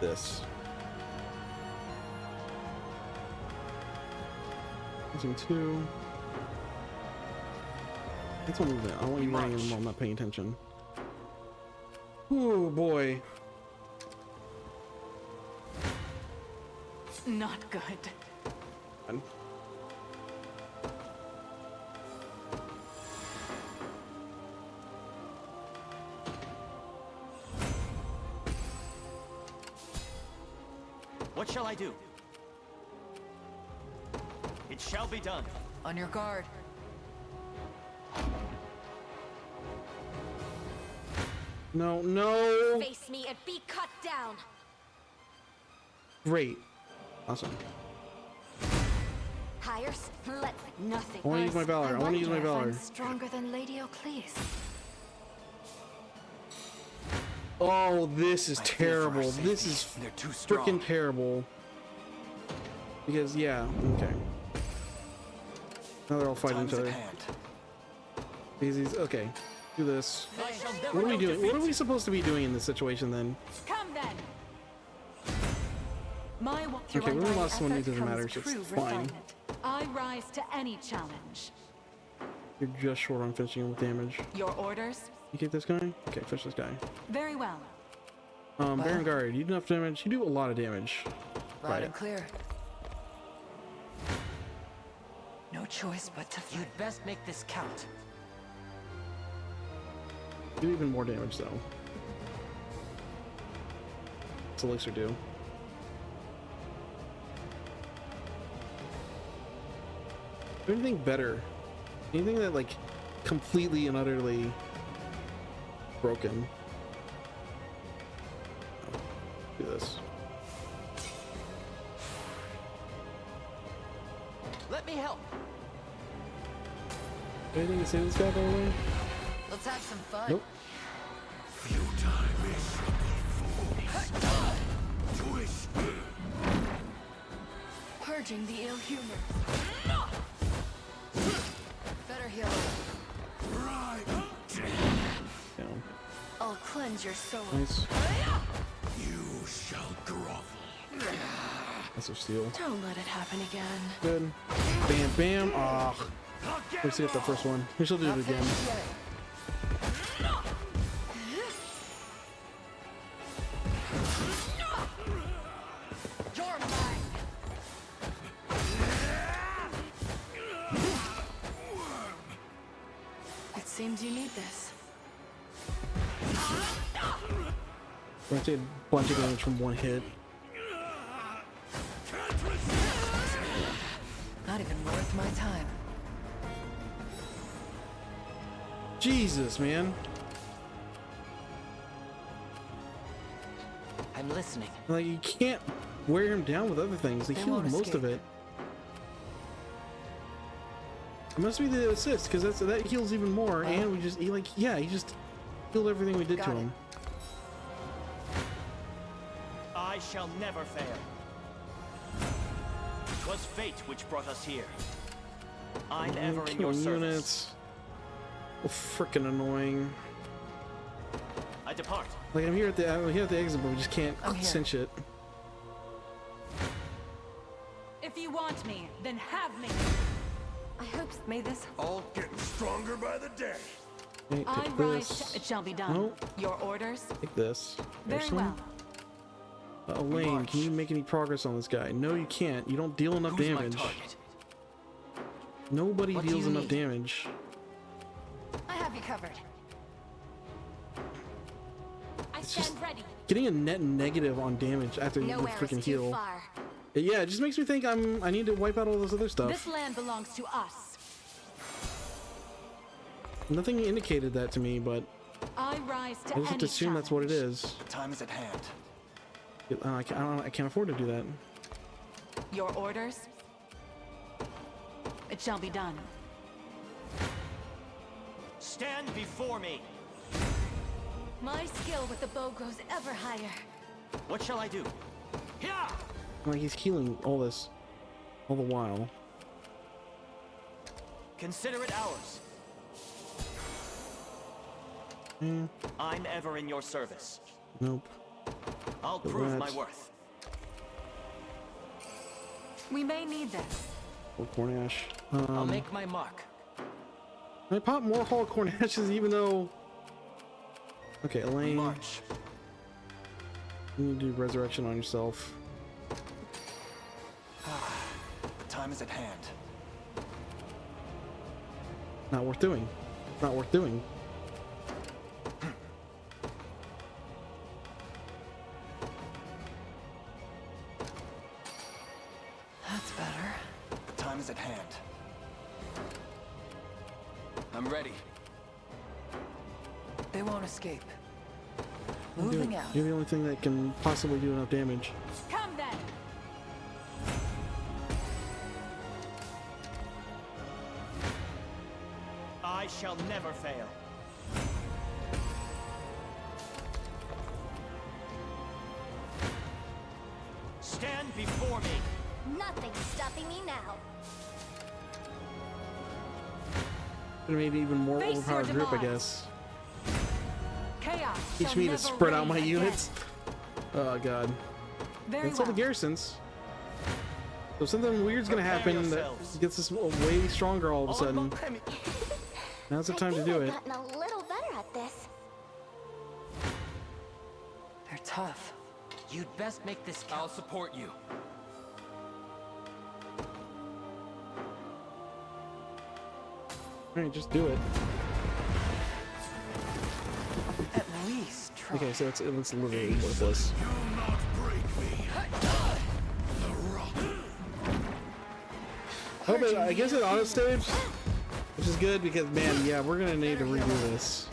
this. Using 2. It's a movement. I want you running while I'm not paying attention. Oh boy. Not good. And What shall I do? It shall be done. On your guard. no, no. Face me and be cut down. Great. Awesome. Higher. Let nothing. I want to use my valor. I want to use my wonder if valor. I'm stronger than Lady Ocleus. Oh, this is terrible. This is They're too strong. freaking terrible. Because yeah, okay. Now they're all fighting each Time is other. at hand. Because he's okay. Do this. I shall never What are we know doing? What are defeat. we supposed to be doing in this situation then? Come then. My Okay, we lost one. It doesn't matter. So it's fine. I rise to any challenge. You're just short on finishing him with damage. Your orders? You keep this guy? Okay, finish this guy. Very well. Baron Guard, you do enough damage. You do a lot of damage. Loud and clear. No choice but to fight. You'd best make this count. Do even more damage though. What's Elixir do? Anything better? Anything that like completely and utterly broken? Oh, do this. Let me help. Anything to save this guy by the way? Let's have some fun. Nope. Purging the ill humor. Better heal. Down. I'll cleanse your soul. Nice. You shall grovel. That's a steal. Don't let it happen again. Good. Bam, bam. Ah. Let's get the first one. We shall do it again. Seems you need this. I did a bunch of damage from one hit. Not even worth my time. Jesus, man. I'm listening. Like, you can't wear him down with other things. They heal most of it. It must be the assist, because that heals even more. And we just, he just healed everything we did to him. I shall never fail. 'Twas fate which brought us here. I'm ever in your service. Units. Oh, frickin' annoying. I depart. Like, I'm here at the exit, but we just can't cinch it. If you want me, then have me. I hope may this all getting stronger by the day. Hey, I take rise. this. It shall be done. Nope. Your orders. Take this. Very well. Elaine, can you make any progress on this guy? No, you can't. You don't deal enough damage. Nobody deals enough damage. I have you covered. I stand ready. Getting a net negative on damage after you freaking heal. Yeah, it just makes me think I need to wipe out all this other stuff. This land belongs to us. Nothing indicated that to me, but I rise to I just have to assume that's what it is. Time is at hand. I can't afford to do that. Your orders. It shall be done. Stand before me. My skill with the bow grows ever higher. What shall I do? Yeah. Like, he's healing all this all the while. Consider it ours. I'm ever in your service. Nope. I'll prove my worth. We may need this. Or Cornash. I'll make my mark. I pop more Hall Cornashes even though... Okay, Elaine. March. You need to do resurrection on yourself. Time is at hand. Not worth doing. Not worth doing. That's better. Time is at hand. I'm ready. They won't escape. Moving out. You're the only thing that can possibly do enough damage. Come then. I shall never fail. Stand before me. Nothing's stopping me now. Maybe even more overpowered group, I guess. Chaos. Teach me to spread out my units. Oh god. That's all the garrisons. So something weird's gonna happen that gets us way stronger all of a sudden. Now's the time to do it. I've gotten a little better at this. They're tough. You'd best make this count. I'll support you. Alright, just do it. At least try. Okay, so it's literally worthless. I guess it auto saves, which is good because man, yeah, we're gonna need to redo this.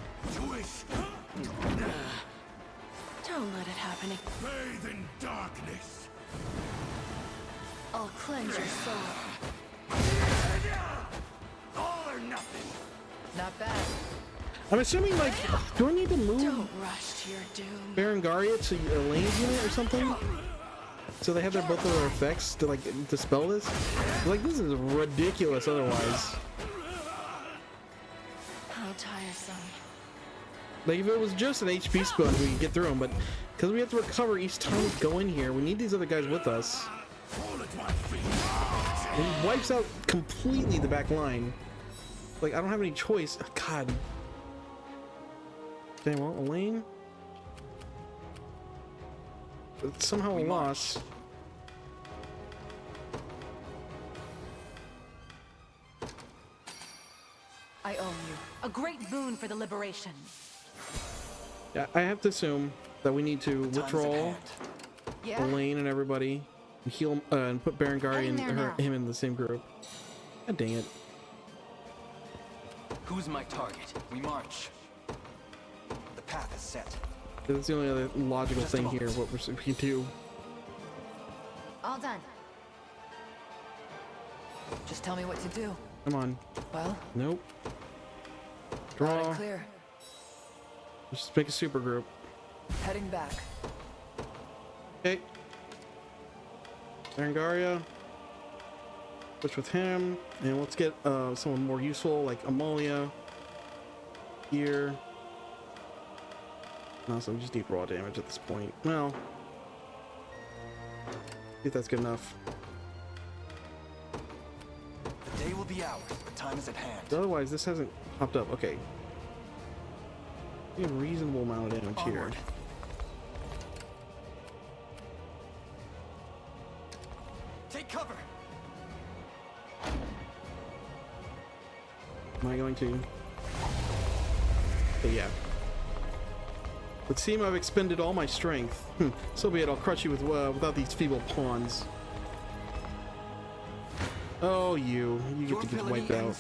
Don't let it happen. Bathe in darkness. I'll cleanse your soul. All or nothing. Not bad. I'm assuming, like, do I need to move Don't rush to your doom. Berengaria to Elaine's unit or something? So they have both of their effects to, like, dispel this? Like, this is ridiculous otherwise. How tiresome. Like, if it was just an HP sponge, we could get through them, but because we have to recover each time we go in here, we need these other guys with us. And he wipes out completely the back line. Like, I don't have any choice. God. Okay, well, Elaine. It's somehow a loss. I owe you. A great boon for the liberation. Yeah, I have to assume that we need to withdraw Yeah. Elaine and everybody and heal and put Berengaria and him in the same group. God dang it. Who's my target? We march. The path is set. That's the only other logical thing here. What we can do. All done. Just tell me what to do. Come on. Well? Nope. Loud Draw. and clear. Just make a super group. Heading back. Okay. Berengaria. Switch with him. And let's get someone more useful like Amalia. Here. No, so we just need raw damage at this point. Well. If that's good enough. The day will be ours, but time is at hand. Otherwise, this hasn't popped up. Okay. We have a reasonable amount of damage here. Take cover. Am I going to? But yeah. Would seem I've expended all my strength. So be it. I'll crush you with without these feeble pawns. Oh, you get to get wiped out.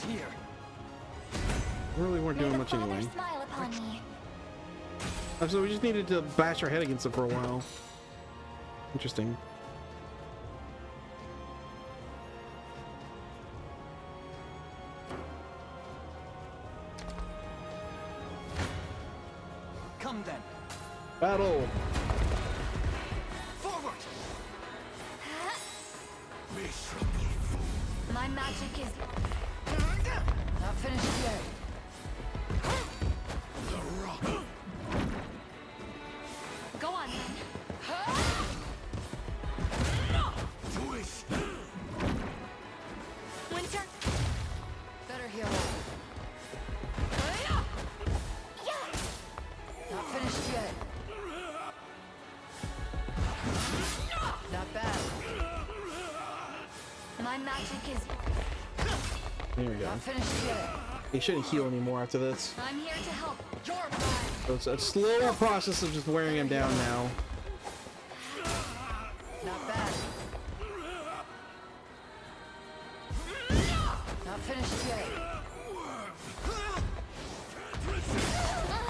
We really weren't doing much anyway. Smile upon me. So we just needed to bash our head against it for a while. Interesting. Come then. Battle. Forward. My magic is Not finished yet. Go on then. Winter. Better heal up. Not finished yet. Not bad. My magic is There we go. Not finished yet. He shouldn't heal anymore after this. I'm here to help. So it's a slower process of just wearing him down now. Not bad. Not finished yet.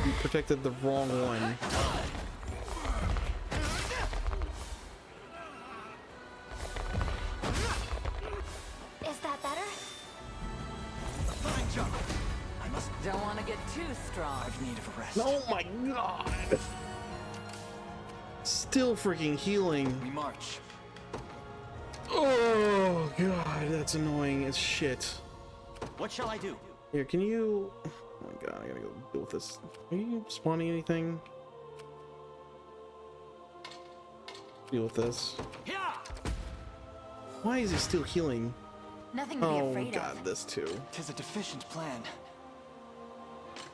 You protected the wrong one. Is that better? Fine job. I must. Don't want to get too strong. I've need of a rest. Oh my god! Still freaking healing. We march. Oh god, that's annoying as shit. What shall I do? Here, can you... Oh my god, I gotta go deal with this. Are you spawning anything? Deal with this. Why is he still healing? Nothing to be Oh afraid god, of. this too. Tis a deficient plan.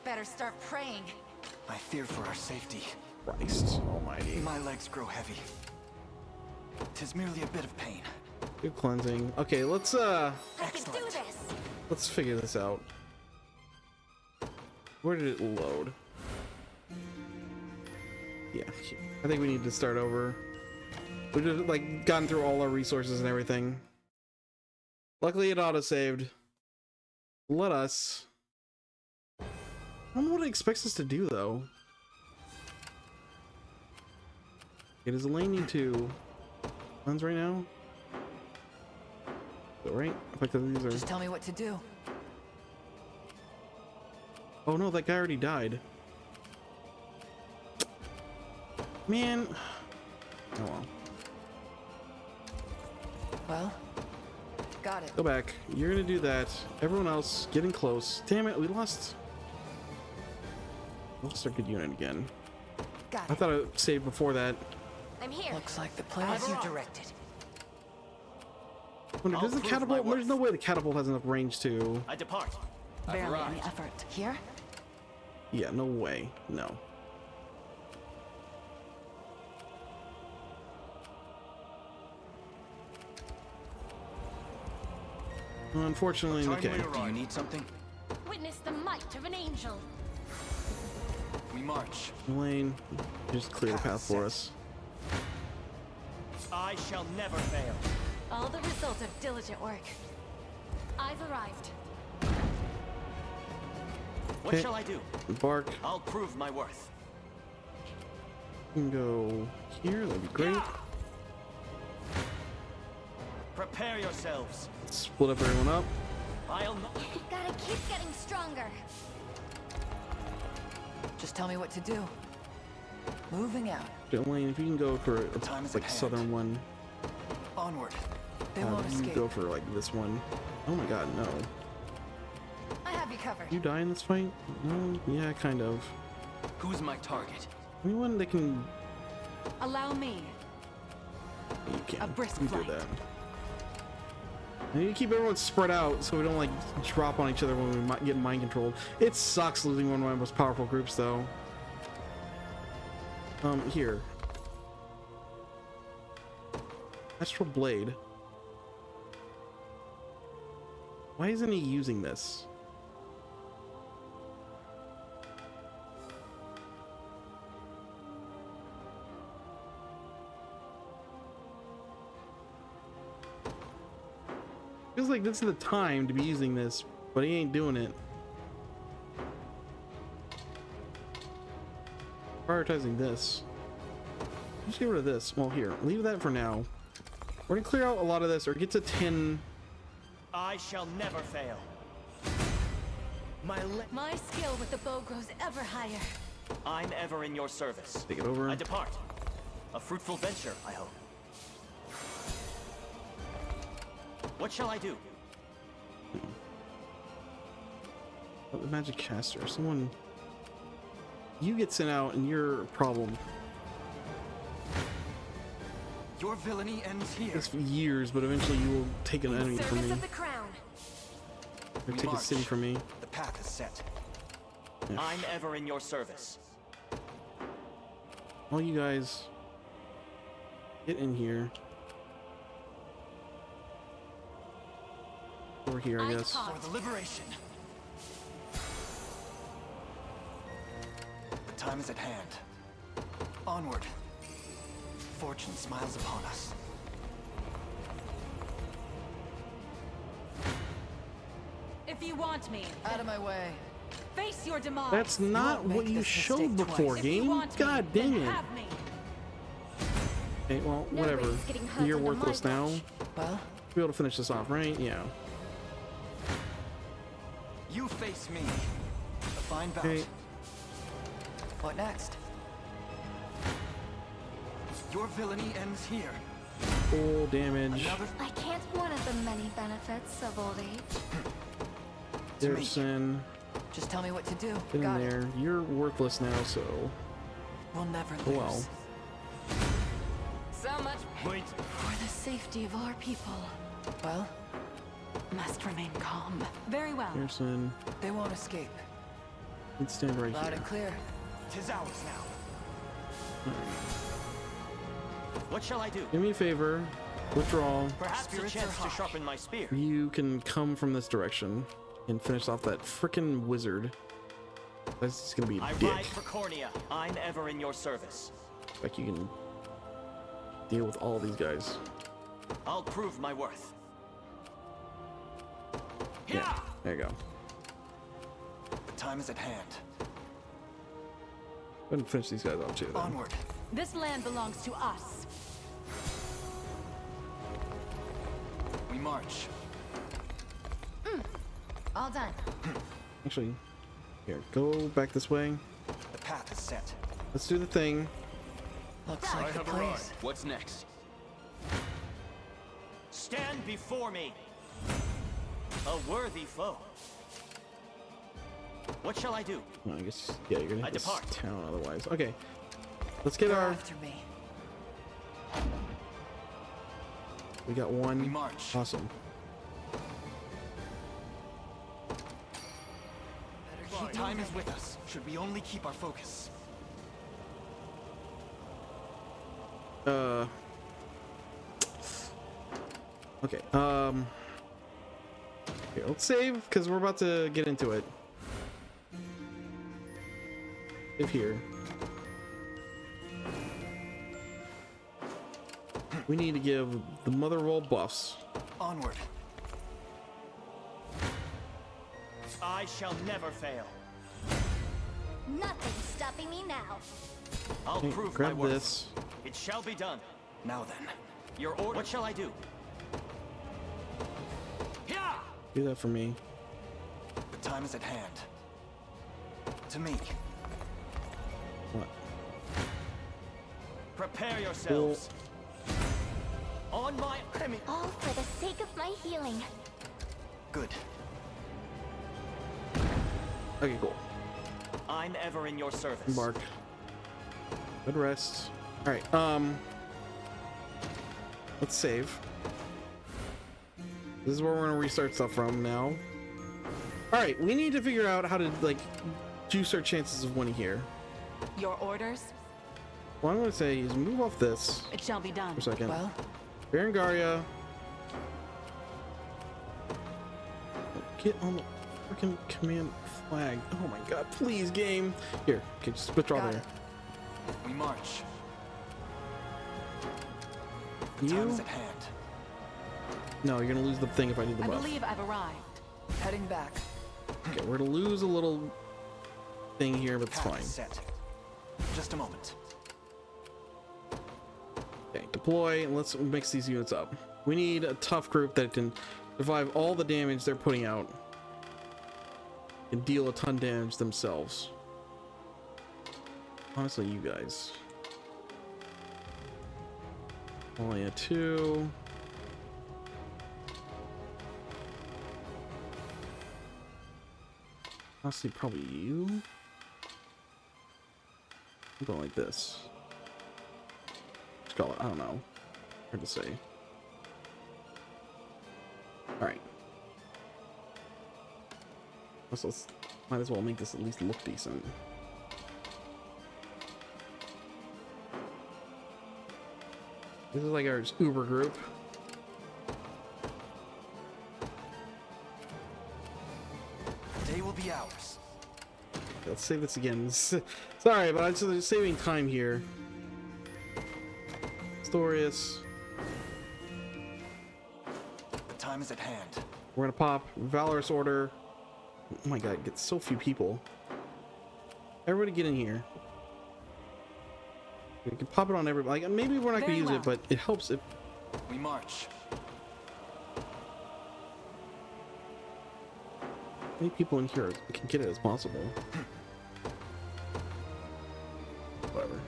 Better start praying. I fear for our safety. Christ almighty. My legs grow heavy. Tis merely a bit of pain. Good cleansing. Okay, let's I can do this. let's figure this out. Where did it load? Yeah, I think we need to start over. We just like gotten through all our resources and everything. Luckily it auto-saved. Let us. I don't know what it expects us to do though. It is Elaine need to cleanse right now. So, right? These are... Just tell me what to do. Oh no, that guy already died. Man. Oh well. Well, got it. Go back. You're gonna do that. Everyone else getting close. Damn it, we lost our good unit again. Got I thought I saved before that. I'm here. Looks like the plan As is you directed. Wonder, does the catapult? There's no way the catapult has enough range to. I depart. Barely any effort. Here? Yeah, no way. No. Unfortunately, okay. Do you need something? We witness the might of an angel. We march. Elaine, just clear the path for us. I shall never fail. All the result of diligent work. I've arrived. What Okay. shall I do? Bark. I'll prove my worth. You can go here, that'd be great. Prepare yourselves. Split up everyone up. I'll Gotta keep getting stronger. Just tell me what to do. Moving out. Elaine, if you can go for a Time is like at hand. southern one, Onward. They won't you escape. go for like this one. Oh my god, no. I have you covered. You die in this fight? No, yeah, kind of. Who's my target? Anyone that can. Allow me. You can. A brisk You do flight. that. I need to keep everyone spread out so we don't like drop on each other when we get mind controlled. It sucks losing one of my most powerful groups though. Here. Astral Blade. Why isn't he using this? Feels like this is the time to be using this, but he ain't doing it. Prioritizing this. Just get rid of this. Well, here, leave that for now. We're gonna clear out a lot of this, or get to 10. I shall never fail. My skill with the bow grows ever higher. I'm ever in your service. Take it over. I depart. A fruitful venture, I hope. What shall I do? Oh, the magic caster. Someone. You get sent out, and you're a problem. Your villainy ends here. It's for years, but eventually you will take an enemy from Service me. of the crown. Or take a city from me. The path is set. Yeah. I'm ever in your service. All you guys get in here. Over here, I guess. For the liberation. The time is at hand. Onward. Fortune smiles upon us. If you want me, Out of my way. face your demise. That's not won't what make you this showed mistake before, twice. If you game. want me, God then dang it. have me. Okay, well, No whatever. risk getting hurt You're under my worthless now. watch. Well, Be able to finish this off, right? Yeah. You face me. A fine bout. Okay. what next? Your villainy ends here. Full damage. Another I can't one of the many benefits of old age. Derson. Just tell me what to do. Get in Got there. it. You're worthless now, so. We'll never lose. Oh well. So much Wait. For the safety of our people, Well, must remain calm. Very well. Derson. they won't escape. Let's stand right Loud here. and clear. 'Tis ours now. What shall I do? Do me a favor. Withdraw. Perhaps a Spirits are chance to high. sharpen my spear. You can come from this direction and finish off that frickin' wizard. That's just gonna be a I dick. ride for Cornea. I'm ever in your service. Like you can deal with all these guys. I'll prove my worth. Yeah. There you go. The time is at hand. Go ahead and finish these guys off too. Then. Onward. This land belongs to us. We march. All done. Actually, here, go back this way. The path is set. Let's do the thing. Looks like the place. What's next? Stand before me. A worthy foe. What shall I do? Well, I guess yeah, you're gonna I hit this depart. town otherwise. Okay, let's get They're our. after me. We got one. We march. Awesome. Time is with us. Should we only keep our focus? Okay. Here, let's save because we're about to get into it. If here. We need to give the mother roll buffs. Onward. I shall never fail. Nothing's stopping me now. I'll Okay, prove grab my worth. this. It shall be done. Now then. Your order. What shall I do? Yeah. Do that for me. The time is at hand. To me. What? Prepare yourselves. On my enemy. All for the sake of my healing. Good. Okay, cool. I'm ever in your service. Embark. Good rest. All right. Let's save. This is where we're gonna restart stuff from now. All right, we need to figure out how to like juice our chances of winning here. Your orders? What I'm gonna say is move off this It shall be done. for a second. Well, Berengaria. Get on the freaking command flag. Oh my god, please, game. Here, okay, just withdraw Got there. it. We march. The time is at hand. No, you're gonna lose the thing if I do the I buff. believe I've arrived. Heading back. Okay, we're gonna lose a little thing here, but it's Path fine. set. Just a moment. Okay, deploy, and let's mix these units up. We need a tough group that can survive all the damage they're putting out and deal a ton of damage themselves. Honestly, you guys. Only a 2. Honestly, probably you. I'm going like this. Just call it, I don't know. Hard to say. Alright. Also, might as well make this at least look decent. This is like our Uber group. Day will be ours. Let's save this again. Sorry, but I'm just saving time here. Storius. The time is at hand. We're gonna pop Valorous Order. Oh my god, it gets so few people. Everybody get in here. We can pop it on everybody. Like, maybe we're not gonna use it, but it helps if We march. many people in here can get it as possible. Whatever.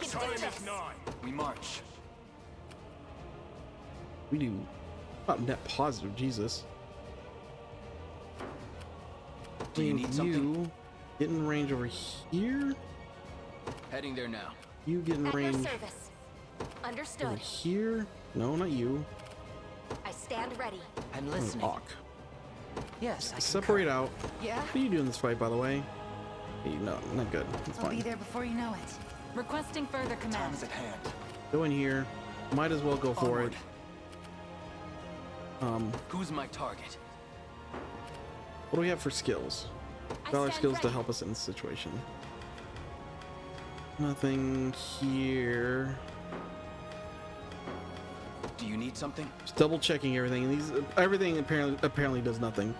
Time is nigh. We march. We do. Not net positive, Jesus. Do you need something? You get in range over here. Heading there now. You get in At your range service. over Understood. here. No, not you. I stand ready. I'm Oh, listening. Hawk. Yes, I Separate out. Yeah? What are you doing in this fight, by the way? Hey, no, not good. It's I'll be fine. there before you know it. Requesting further Time command. is at hand. Go in here. Might as well go for Onward. it. Who's my target? What do we have for skills? I Valor stand skills to ready. help us in this situation. Nothing here. Do you need something? Just double checking everything. And these everything apparently does nothing.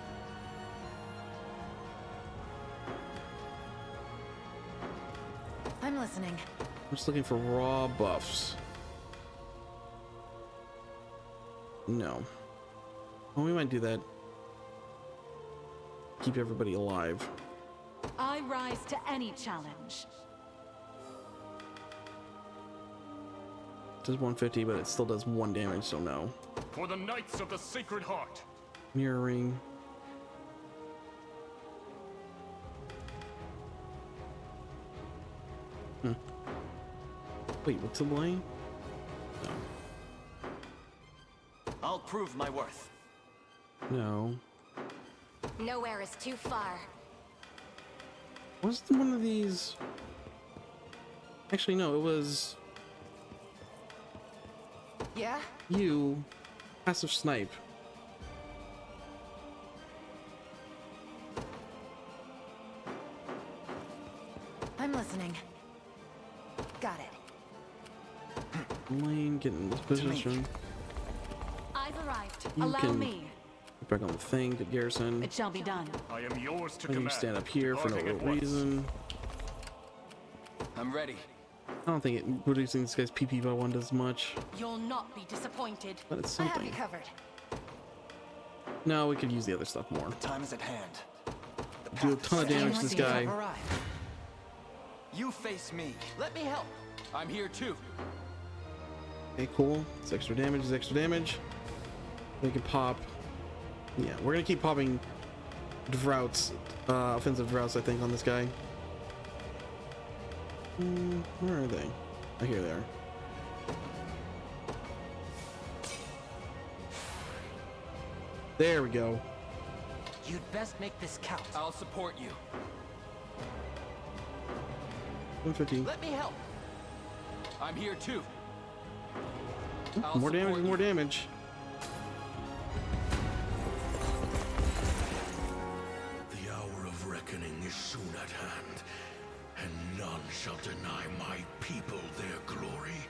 I'm listening. I'm just looking for raw buffs. No. Well, we might do that. Keep everybody alive. I rise to any challenge. It does 150, but it still does 1 damage, so no. For the Knights of the Sacred Heart. Mirroring. Wait, what's the line? I'll prove my worth. No. Nowhere is too far. Was one of these? Actually, no. It was Yeah? you. Passive snipe. I'm listening. Got it. Lane, get in this position. I've arrived. You Allow can me. get back on the thing, get Garrison. It shall be done. I am yours to I can command. stand up here for no Departing real at once. reason. I'm ready. I don't think reducing this guy's PP by 1 does much, You'll not be disappointed. but it's I have something. you covered. No, we could use the other stuff more. Time is at hand. Do a ton of damage to this guy. You face me. Let me help. I'm here too. Okay, cool. It's extra damage, it's extra damage. We can pop. Yeah, we're gonna keep popping droughts, offensive droughts, I think, on this guy. Where are they? Oh, here they are. There we go. You'd best make this count. I'll support you. 115. Let me help. I'm here too. More damage, more damage. The hour of reckoning is soon at hand, and none shall deny my people their glory.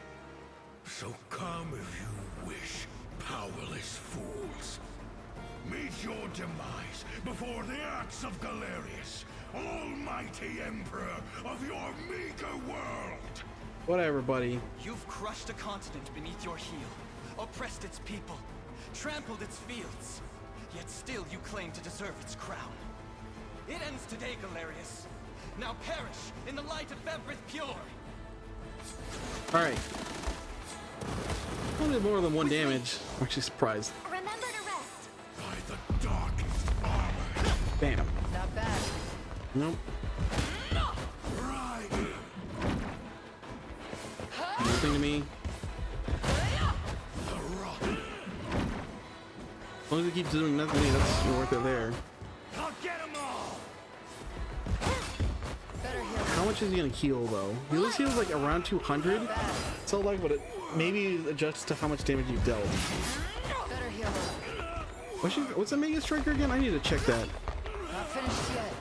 So come if you wish, powerless fools. Meet your demise before the axe of Galerius, almighty emperor of your meager world. Whatever, buddy. You've crushed a continent beneath your heel, oppressed its people, trampled its fields, yet still you claim to deserve its crown. It ends today, Galerius. Now perish in the light of Everth Pure. Alright. I did more than 1 damage. I'm actually surprised. Remember to rest. By the dark armor. Bam. Not bad. Nope. Right. Nothing to me. As long as it keeps doing nothing to me, that's worth it there. I'll get them all. How much is he gonna heal though? He always heals like around 200. So like, but it maybe adjusts to how much damage you've dealt. Better heal up. What's the Mega Striker again? I need to check that. Not finished yet.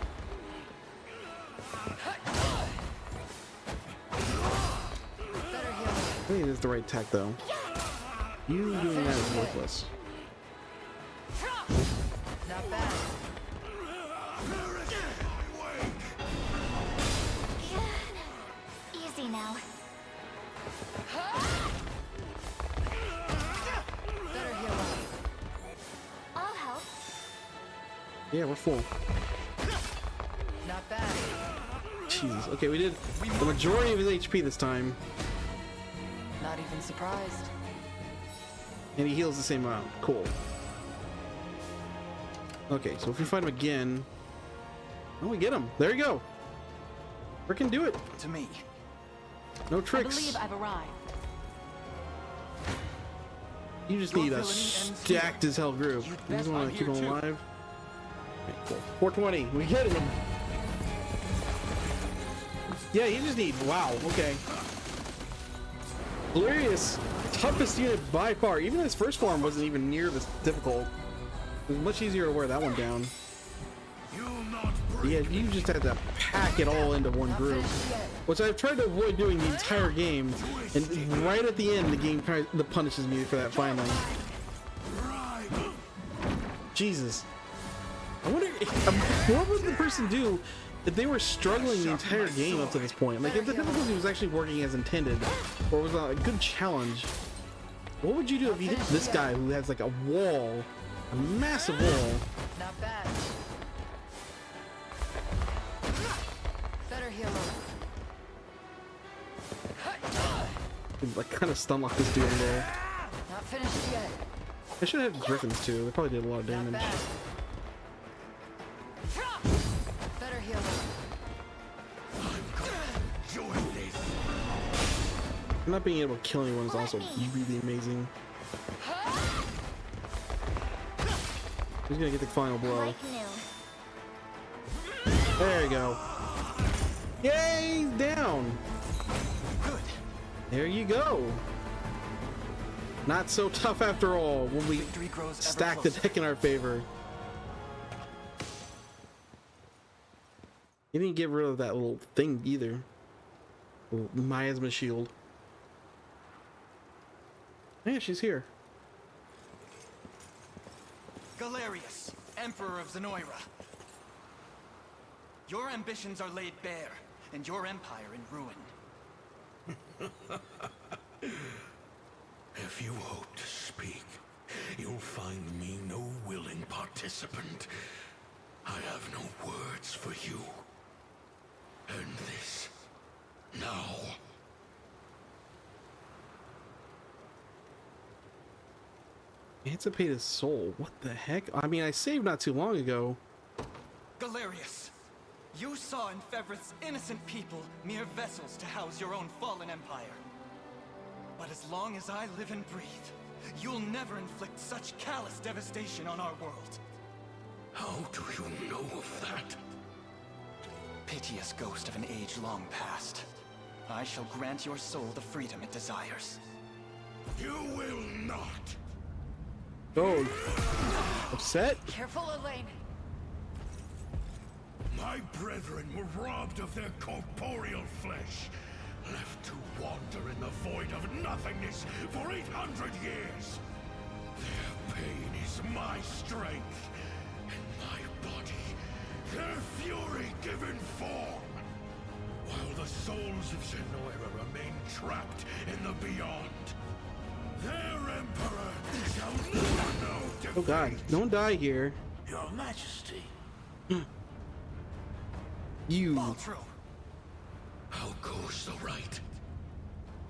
Better heal up. I think it is the right tech though. You doing that is worthless. Not bad. Easy now. Better heal up. I'll help. Yeah, we're full. Not bad. Jesus. Okay, we did the majority of his HP this time. Not even surprised. And he heals the same amount. Cool. Okay, so if we fight him again... Oh, we get him. There you go. Frickin' do it. To me. No I tricks. believe I've arrived. You just need a stacked as hell group. You just want to keep him alive. Okay, cool. 420. We get him. Yeah, you just need... Wow, okay. Galerius, toughest unit by far. Even his first form wasn't even near this difficult. It was much easier to wear that one down. Yeah, you just had to pack it all into one group, which I've tried to avoid doing the entire game, and right at the end, the game kind of punishes me for that finally. Jesus. I wonder what would the person do if they were struggling the entire game up to this point? Like if the difficulty was actually working as intended, or was a good challenge. What would you do if you hit this guy who has like a wall, a massive wall? Not bad. Better heal up. Like kind of stun lock this dude in there. Not finished yet. I should have had Griffins too. They probably did a lot of damage. Better heal up. Not being able to kill anyone is also really amazing. He's gonna get the final blow. Like new. There you go. Yay, he's down. Good. There you go. Not so tough after all when we stack the deck in our favor. He didn't get rid of that little thing either. Little miasma shield. Yeah, she's here. Galerius, Emperor of Zenoira. Your ambitions are laid bare, and your empire in ruin. If you hope to speak, you'll find me no willing participant. I have no words for you. End this. Now. Emancipate his soul. What the heck? I mean, I saved not too long ago. Galerius, you saw in Fevrith's innocent people mere vessels to house your own fallen empire. But as long as I live and breathe, you'll never inflict such callous devastation on our world. How do you know of that? Piteous ghost of an age long past. I shall grant your soul the freedom it desires. You will not! Oh, upset? Careful, Elaine. My brethren were robbed of their corporeal flesh, left to wander in the void of nothingness for 800 years. Their pain is my strength, and my body, their fury given form. While the souls of Zenoira remain trapped in the beyond, their emperor shall never know defeat. Oh god, don't die here. Your Majesty. You. Baltro. How goes the rite?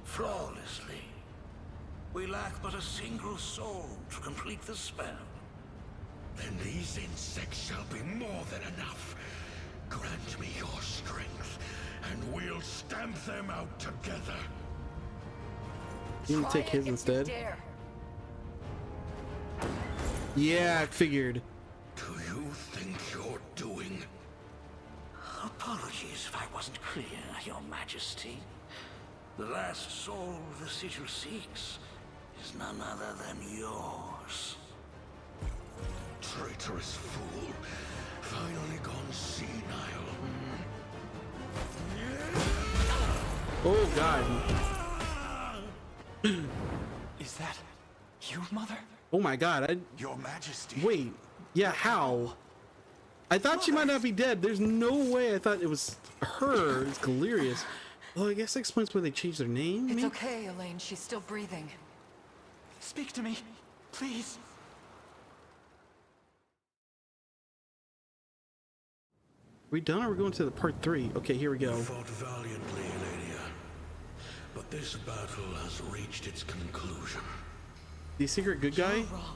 Flawlessly. We lack but a single soul to complete the spell. Then these insects shall be more than enough. Grant me your strength, and we'll stamp them out together. You can take his instead. Yeah, I figured. Do you think you're doing? Apologies if I wasn't clear, Your Majesty. The last soul the sigil seeks is none other than yours. Traitorous fool. Finally gone senile. Oh god. Is that you, Mother? Oh my god. Your Majesty. Wait. Yeah, how? I thought she might not be dead. There's no way I thought it was her. It's Galerius. Well, I guess that explains why they changed their name. It's okay, Elaine. She's still breathing. Speak to me, please. We done or we're going to the part 3? Okay, here we go. You fought valiantly, Elenia. But this battle has reached its conclusion. The secret good guy? You're wrong.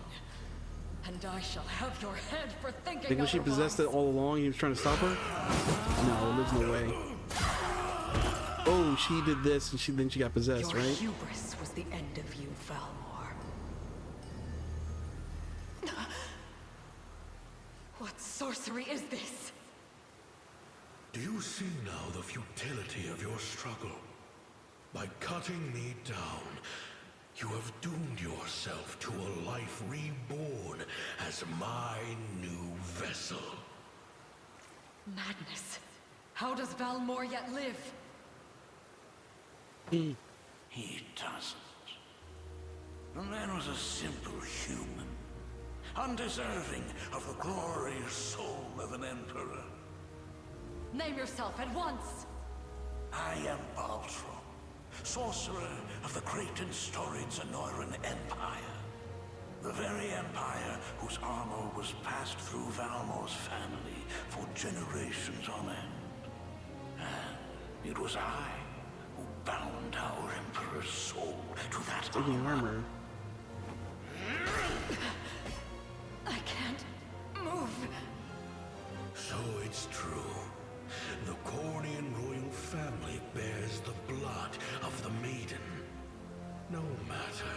And I shall have your head for thinking Think when she possessed it all along, he was trying to stop her? No, there's no way. Oh, she did this and then she got possessed, Your right? hubris was the end of you, Valmor. What sorcery is this? Do you see now the futility of your struggle? By cutting me down, you have doomed yourself to a life reborn as my new vessel. Madness. How does Valmor yet live? He doesn't. The man was a simple human, undeserving of the glorious soul of an emperor. Name yourself at once. I am Baltro, sorcerer of the great and storied Zenoiran Empire. The very empire whose armor was passed through Valmor's family for generations on end. And it was I who bound our emperor's soul to that armor. I can't move. So it's true. The Cornian royal family bears the blood of the maiden. No matter.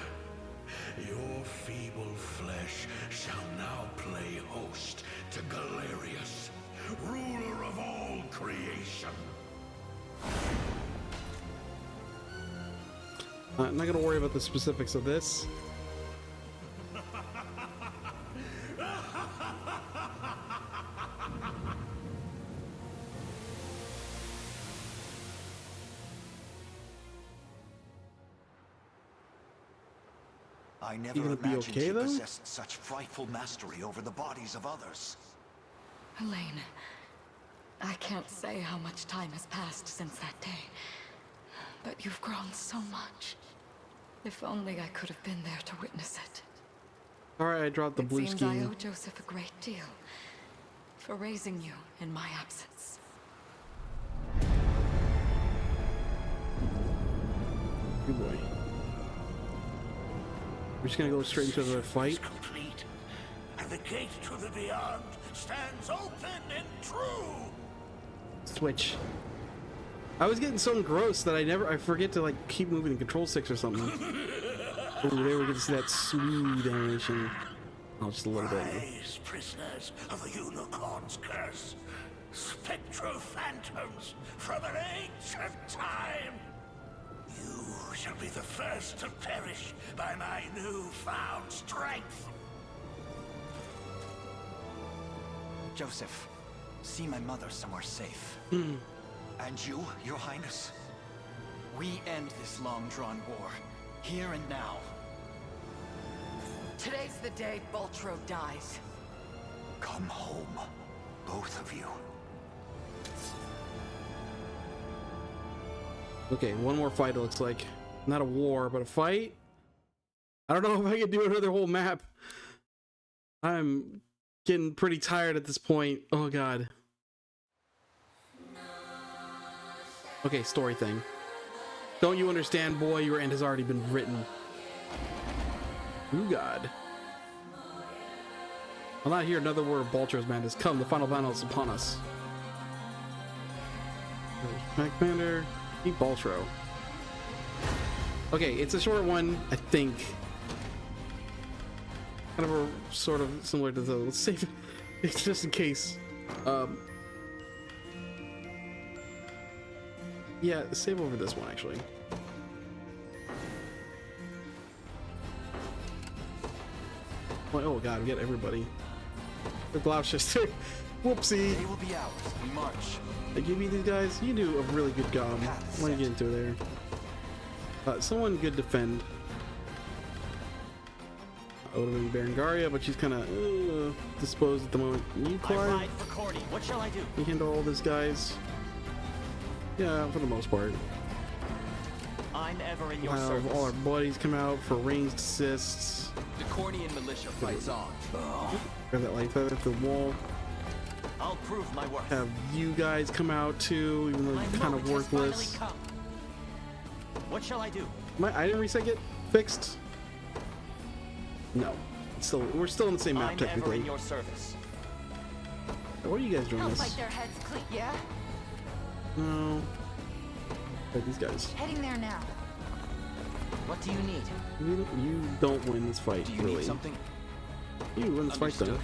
Your feeble flesh shall now play host to Galerius, ruler of all creation. I'm not gonna worry about the specifics of this. I never You gonna be imagined okay, you though? possessed such frightful mastery over the bodies of others. Elaine, I can't say how much time has passed since that day. But you've grown so much. If only I could have been there to witness it. Alright, I dropped the blue It seems I scheme. owe Joseph a great deal for raising you in my absence. Good boy. We're just gonna go straight into the fight. Complete, and the gate to the beyond stands open and true. Switch. I was getting so engrossed that I forget to like keep moving the control sticks or something. Oh, there we get to see that smooth animation. Oh, just a little bit. Rise, prisoners of the unicorn's curse, spectral phantoms from an ancient time. You shall be the first to perish by my newfound strength. Joseph, see my mother somewhere safe. And you, Your Highness? We end this long-drawn war, here and now. Today's the day Baltro dies. Come home, both of you. Okay, one more fight it looks like. Not a war, but a fight? I don't know if I can do another whole map. I'm getting pretty tired at this point. Oh god. Okay, story thing. Don't you understand, boy? Your end has already been written. Ooh god. I'll not hear another word of Baltro's madness. Come, the final battle is upon us. Mac Commander, beat Baltro. Okay, it's a short one, I think. Kind of a sort of similar to the. Let's save it just in case. Yeah, save over this one actually. Oh god, we got everybody. The Gloucester. Whoopsie. They will be ours. We march. I give you these guys. You do a really good job. Let me get into it there. Someone good defend. I would have been Berengaria, but she's kind of disposed at the moment. You, Clive? What shall I do? You handle all these guys. Yeah, for the most part. I'm ever in your We'll have service. all our buddies come out for ranged assists. The Cornian militia fights on. Grab that light feather at the wall. I'll prove my worth. Have you guys come out too, even though you're kind of worthless. What shall I do? My item reset get fixed? No. We're still in the same map I'm technically. ever in your service. What are you guys doing Help this? fight their heads clean. Yeah? No. Like these guys. Heading there now. What do you need? You don't win this fight, Do you really. need something? You win this fight though.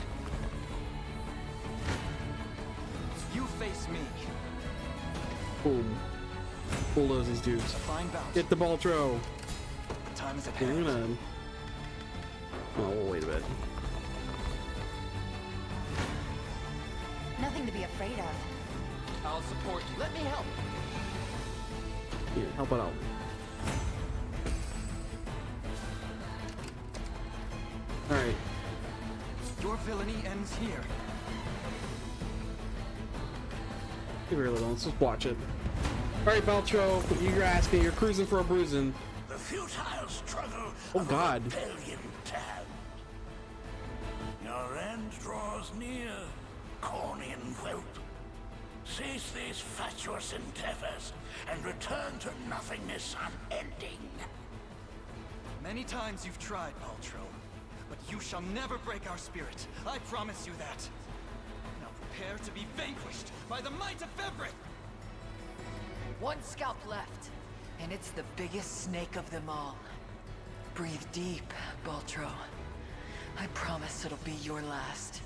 You face me. Boom. Bulldoze these dudes. A fine bout. Get the Baltro. The time is at We're hand. gonna. Oh, we'll wait a bit. Nothing to be afraid of. I'll support you. Let me help. Yeah, help it out. Alright. Your villainy ends here. Give her a little. Let's just watch it. Alright, Baltro, you're asking. You're cruising for a bruising. The futile struggle Oh, of God. a rebellion damned. Your end draws near, Cornian whelp. Cease these fatuous endeavors and return to nothingness unending. Many times you've tried, Baltro, but you shall never break our spirit. I promise you that. Now prepare to be vanquished by the might of Everett. One scalp left, and it's the biggest snake of them all. Breathe deep, Baltro. I promise it'll be your last.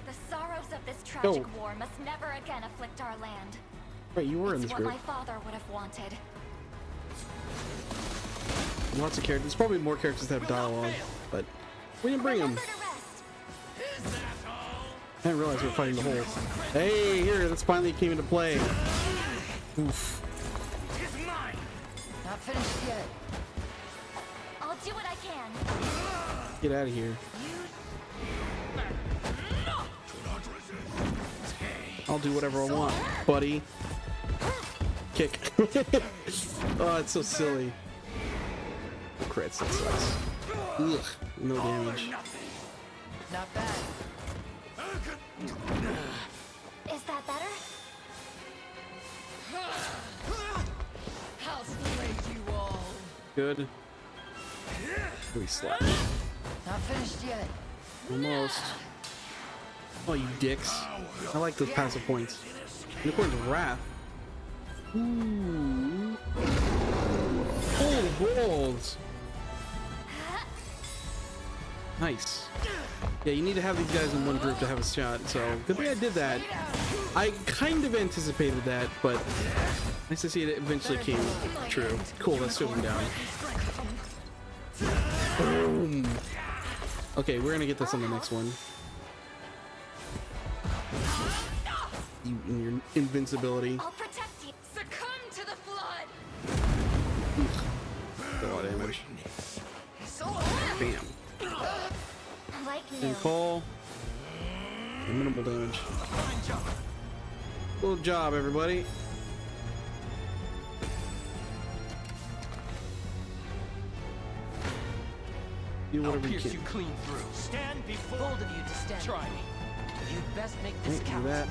The sorrows of this tragic Oh. war must never again afflict our land. Right, you were in It's this what group. my father would have wanted. Lots of characters. There's probably more characters that have dialogue, but we didn't bring them. I didn't realize we were fighting the whole. Hey, here, this finally came into play. Oof. Not finished yet. I'll do what I can. Get out of here. I'll do whatever I want, buddy. Kick. Oh, it's so silly. Crits, that sucks. Ugh, no damage. Not bad. Is that better? I'll slay you all. Good. We slash. Not finished yet. Almost. Oh, you dicks. I like those passive points. Unicorn's Wrath. Ooh. Holy balls. Nice. Yeah, you need to have these guys in one group to have a shot, so good thing I did that. I kind of anticipated that, but nice to see it eventually came true. Cool, let's shoot him down. Boom. Okay, we're gonna get this on the next one. You and your invincibility. I'll protect you. Succumb to the flood. A lot of damage. Bam. Like And new. call. And minimal damage. Good job, everybody. Do whatever you can. Clean through. Stand before. Bold of you to stand. Try me. You'd best make this Do count. that.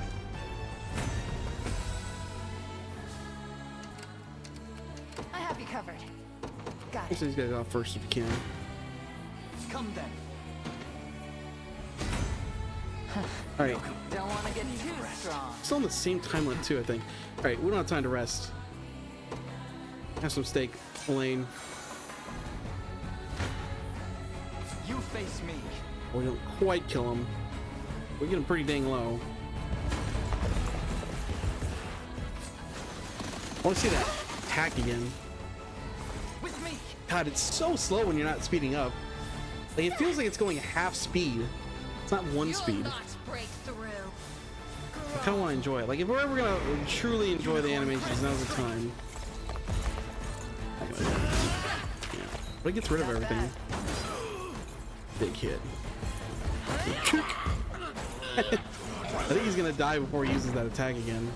I have you covered. Got Let's it. take these guys off first if you can. Come then. Alright. Don't want to get too strong. Still on the same time limit too, I think. Alright, we don't have time to rest. Have some steak, Elaine. You face me. We don't quite kill him. We get him pretty dang low. I want to see that attack again. With me. God, it's so slow when you're not speeding up. Like, it feels like it's going half speed. It's not one speed. Break through. I kind of want to enjoy it. Like, if we're ever gonna truly enjoy the animations, now's the time. Anyway. Yeah. But it gets rid of everything. Big hit. I think he's gonna die before he uses that attack again.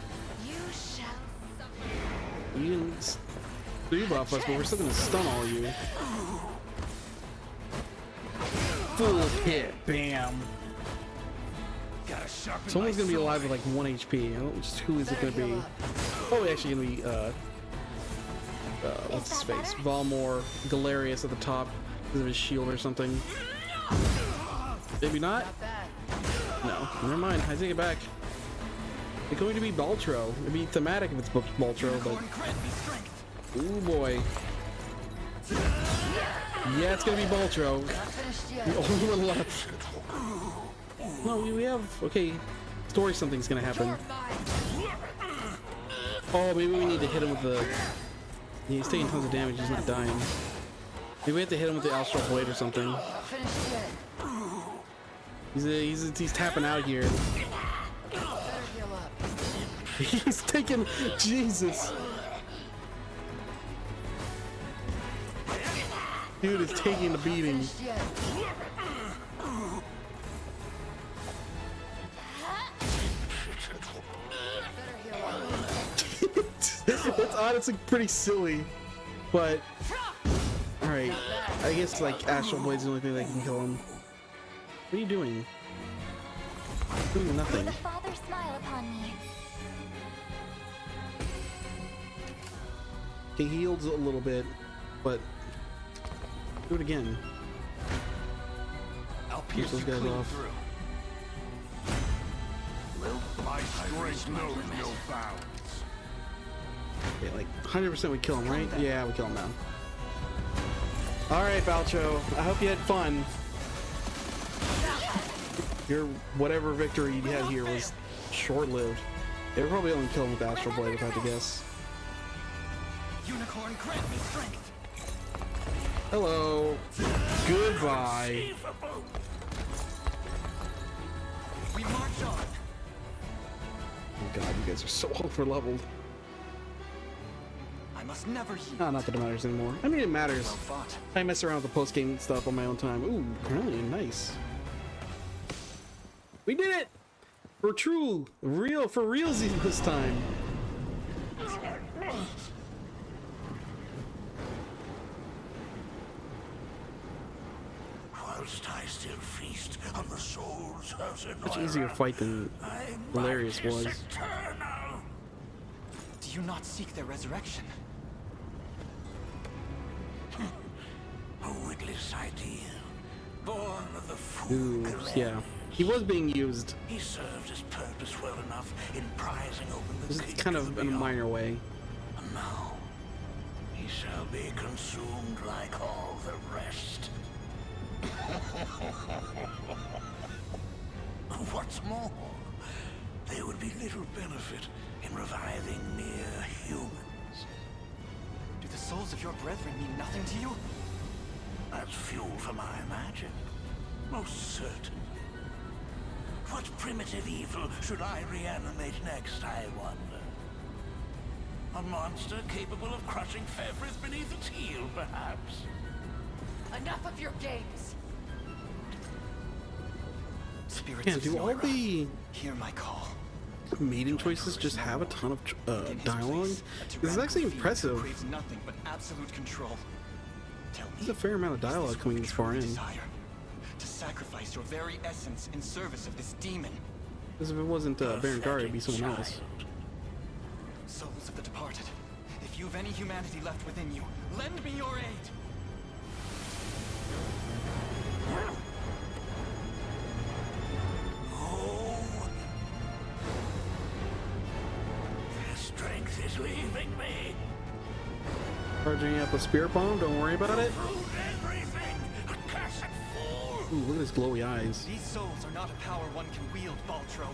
You shall suffer. You can debuff us, but we're still gonna stun all of you. Full hit, bam. Someone's gonna be alive with like 1 HP. I don't know just who is it gonna be. Oh, actually gonna be what's his face? Valmore Galerius at the top because of his shield or something. Maybe not. No, never mind. I take it back. It's going to be Baltro. It'd be thematic if it's Baltro, but ooh boy. Yeah, it's gonna be Baltro. The only one left. No, we have okay. Story something's gonna happen. Oh, maybe we need to hit him with the. Yeah, he's taking tons of damage. He's not dying. Maybe we have to hit him with the Astral Blade or something. He's tapping out here. He's taking Jesus. Dude is taking the beating. It's honestly pretty silly, but alright. I guess like Astral Blade's the only thing that can kill him. What are you doing? Doing nothing. May the Father smile upon me. He heals a little bit, but do it again. I'll Pierce those guys off. My strength knows no bounds. Yeah, like 100% we kill him, right? Yeah, we kill him now. Alright, Balcho. I hope you had fun. Your whatever victory you had here was short-lived. They would probably only kill him with the Astral Blade if I had to guess. Unicorn, grant me strength. Hello. Goodbye. We march on. Oh god, you guys are so over-leveled. I'm must never yield. Not that it matters anymore. I mean, it matters. Well fought. I mess around with the post-game stuff on my own time. Ooh, really nice. We did it! For true, real, for realsies this time. Whilst I still feast on the souls of Zenora, Much easier fight than Hilarious was. Eternal. Do you not seek their resurrection? A witless ideal, born of the fool. Ooh, yeah. He was being used. He served his purpose well enough in prizing open the This is gate kind to of the in a beyond. minor way. And now, he shall be consumed like all the rest. What's more, there would be little benefit in reviving mere humans. Do the souls of your brethren mean nothing to you? That's fuel for my magic. Most certain. What primitive evil should I reanimate next, I wonder? A monster capable of crushing Fevris beneath its heel, perhaps? Enough of your games. Spirits Yeah, of do all Zenora, the hear my call. mating choices just have a ton of dialogue? This is actually impressive. Craves nothing but absolute control. Tell me, There's a fair amount of dialogue coming this far in. desire to sacrifice your very essence in service of this demon. Because if it wasn't Berengar, it'd be someone else. Souls of the departed, if you've any humanity left within you, lend me your aid. Their strength is leaving me. Charging up a spirit bomb, don't worry about it. Ruined everything. Accursed fool. Ooh, look at his glowy eyes. These souls are not a power one can wield, Baltro.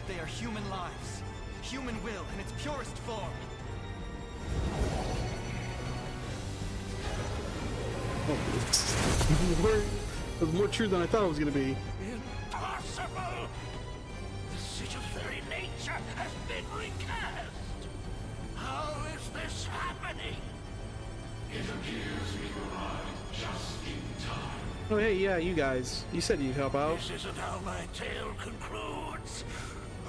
They are human lives, human will in its purest form. Oh, there's more true than I thought it was gonna be. Impossible! The city's very nature has been recast. How is this happening? It appears we arrived just in time. Oh hey, yeah, you guys. You said you'd help out. This isn't how my tale concludes.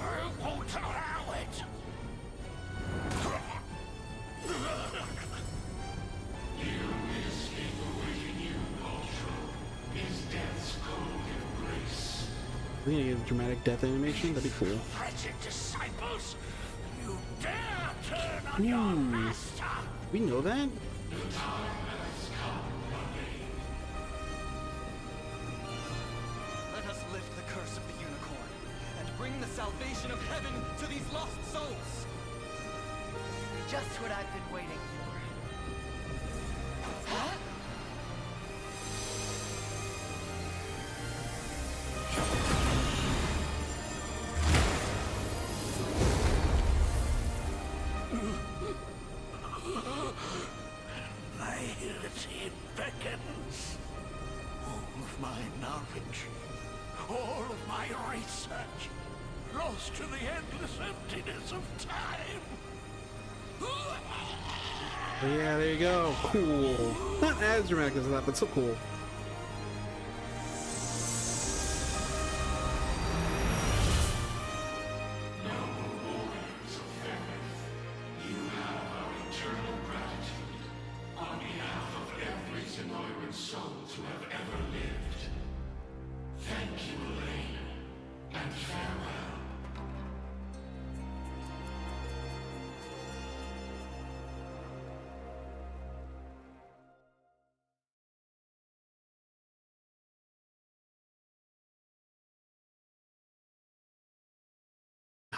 I won't allow it. The only escape awaiting you, Ultro, is death's cold embrace. We're gonna get a dramatic death animation. That'd be cool. Wretched disciples, you dare turn on your master. We know that. The time has come, Bunny. Let us lift the curse of the unicorn and bring the salvation of heaven to these lost souls. Just what I've been waiting for. Huh? Nihility beckons. All of my knowledge, all of my research, lost to the endless emptiness of time. Oh, yeah, there you go. Cool. Not as dramatic as that, but so cool. Noble warriors of Ferrith, you have our eternal gratitude on behalf of every Zenoiran soul to have ever lived. Thank you, Elaine, and farewell.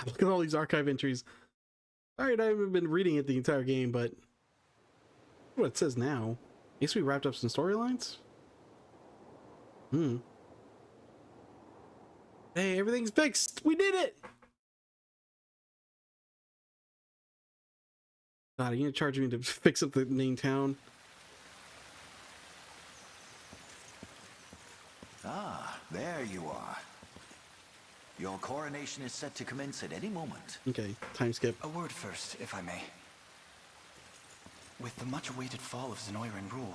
Look at all these archive entries. Alright, I haven't been reading it the entire game, but what it says now. I guess we wrapped up some storylines? Hey, everything's fixed! We did it! God, are you gonna charge me to fix up the main town? Ah, there you are. Your coronation is set to commence at any moment. Okay, time skip. A word first, if I may. With the much-awaited fall of Zenoiran rule,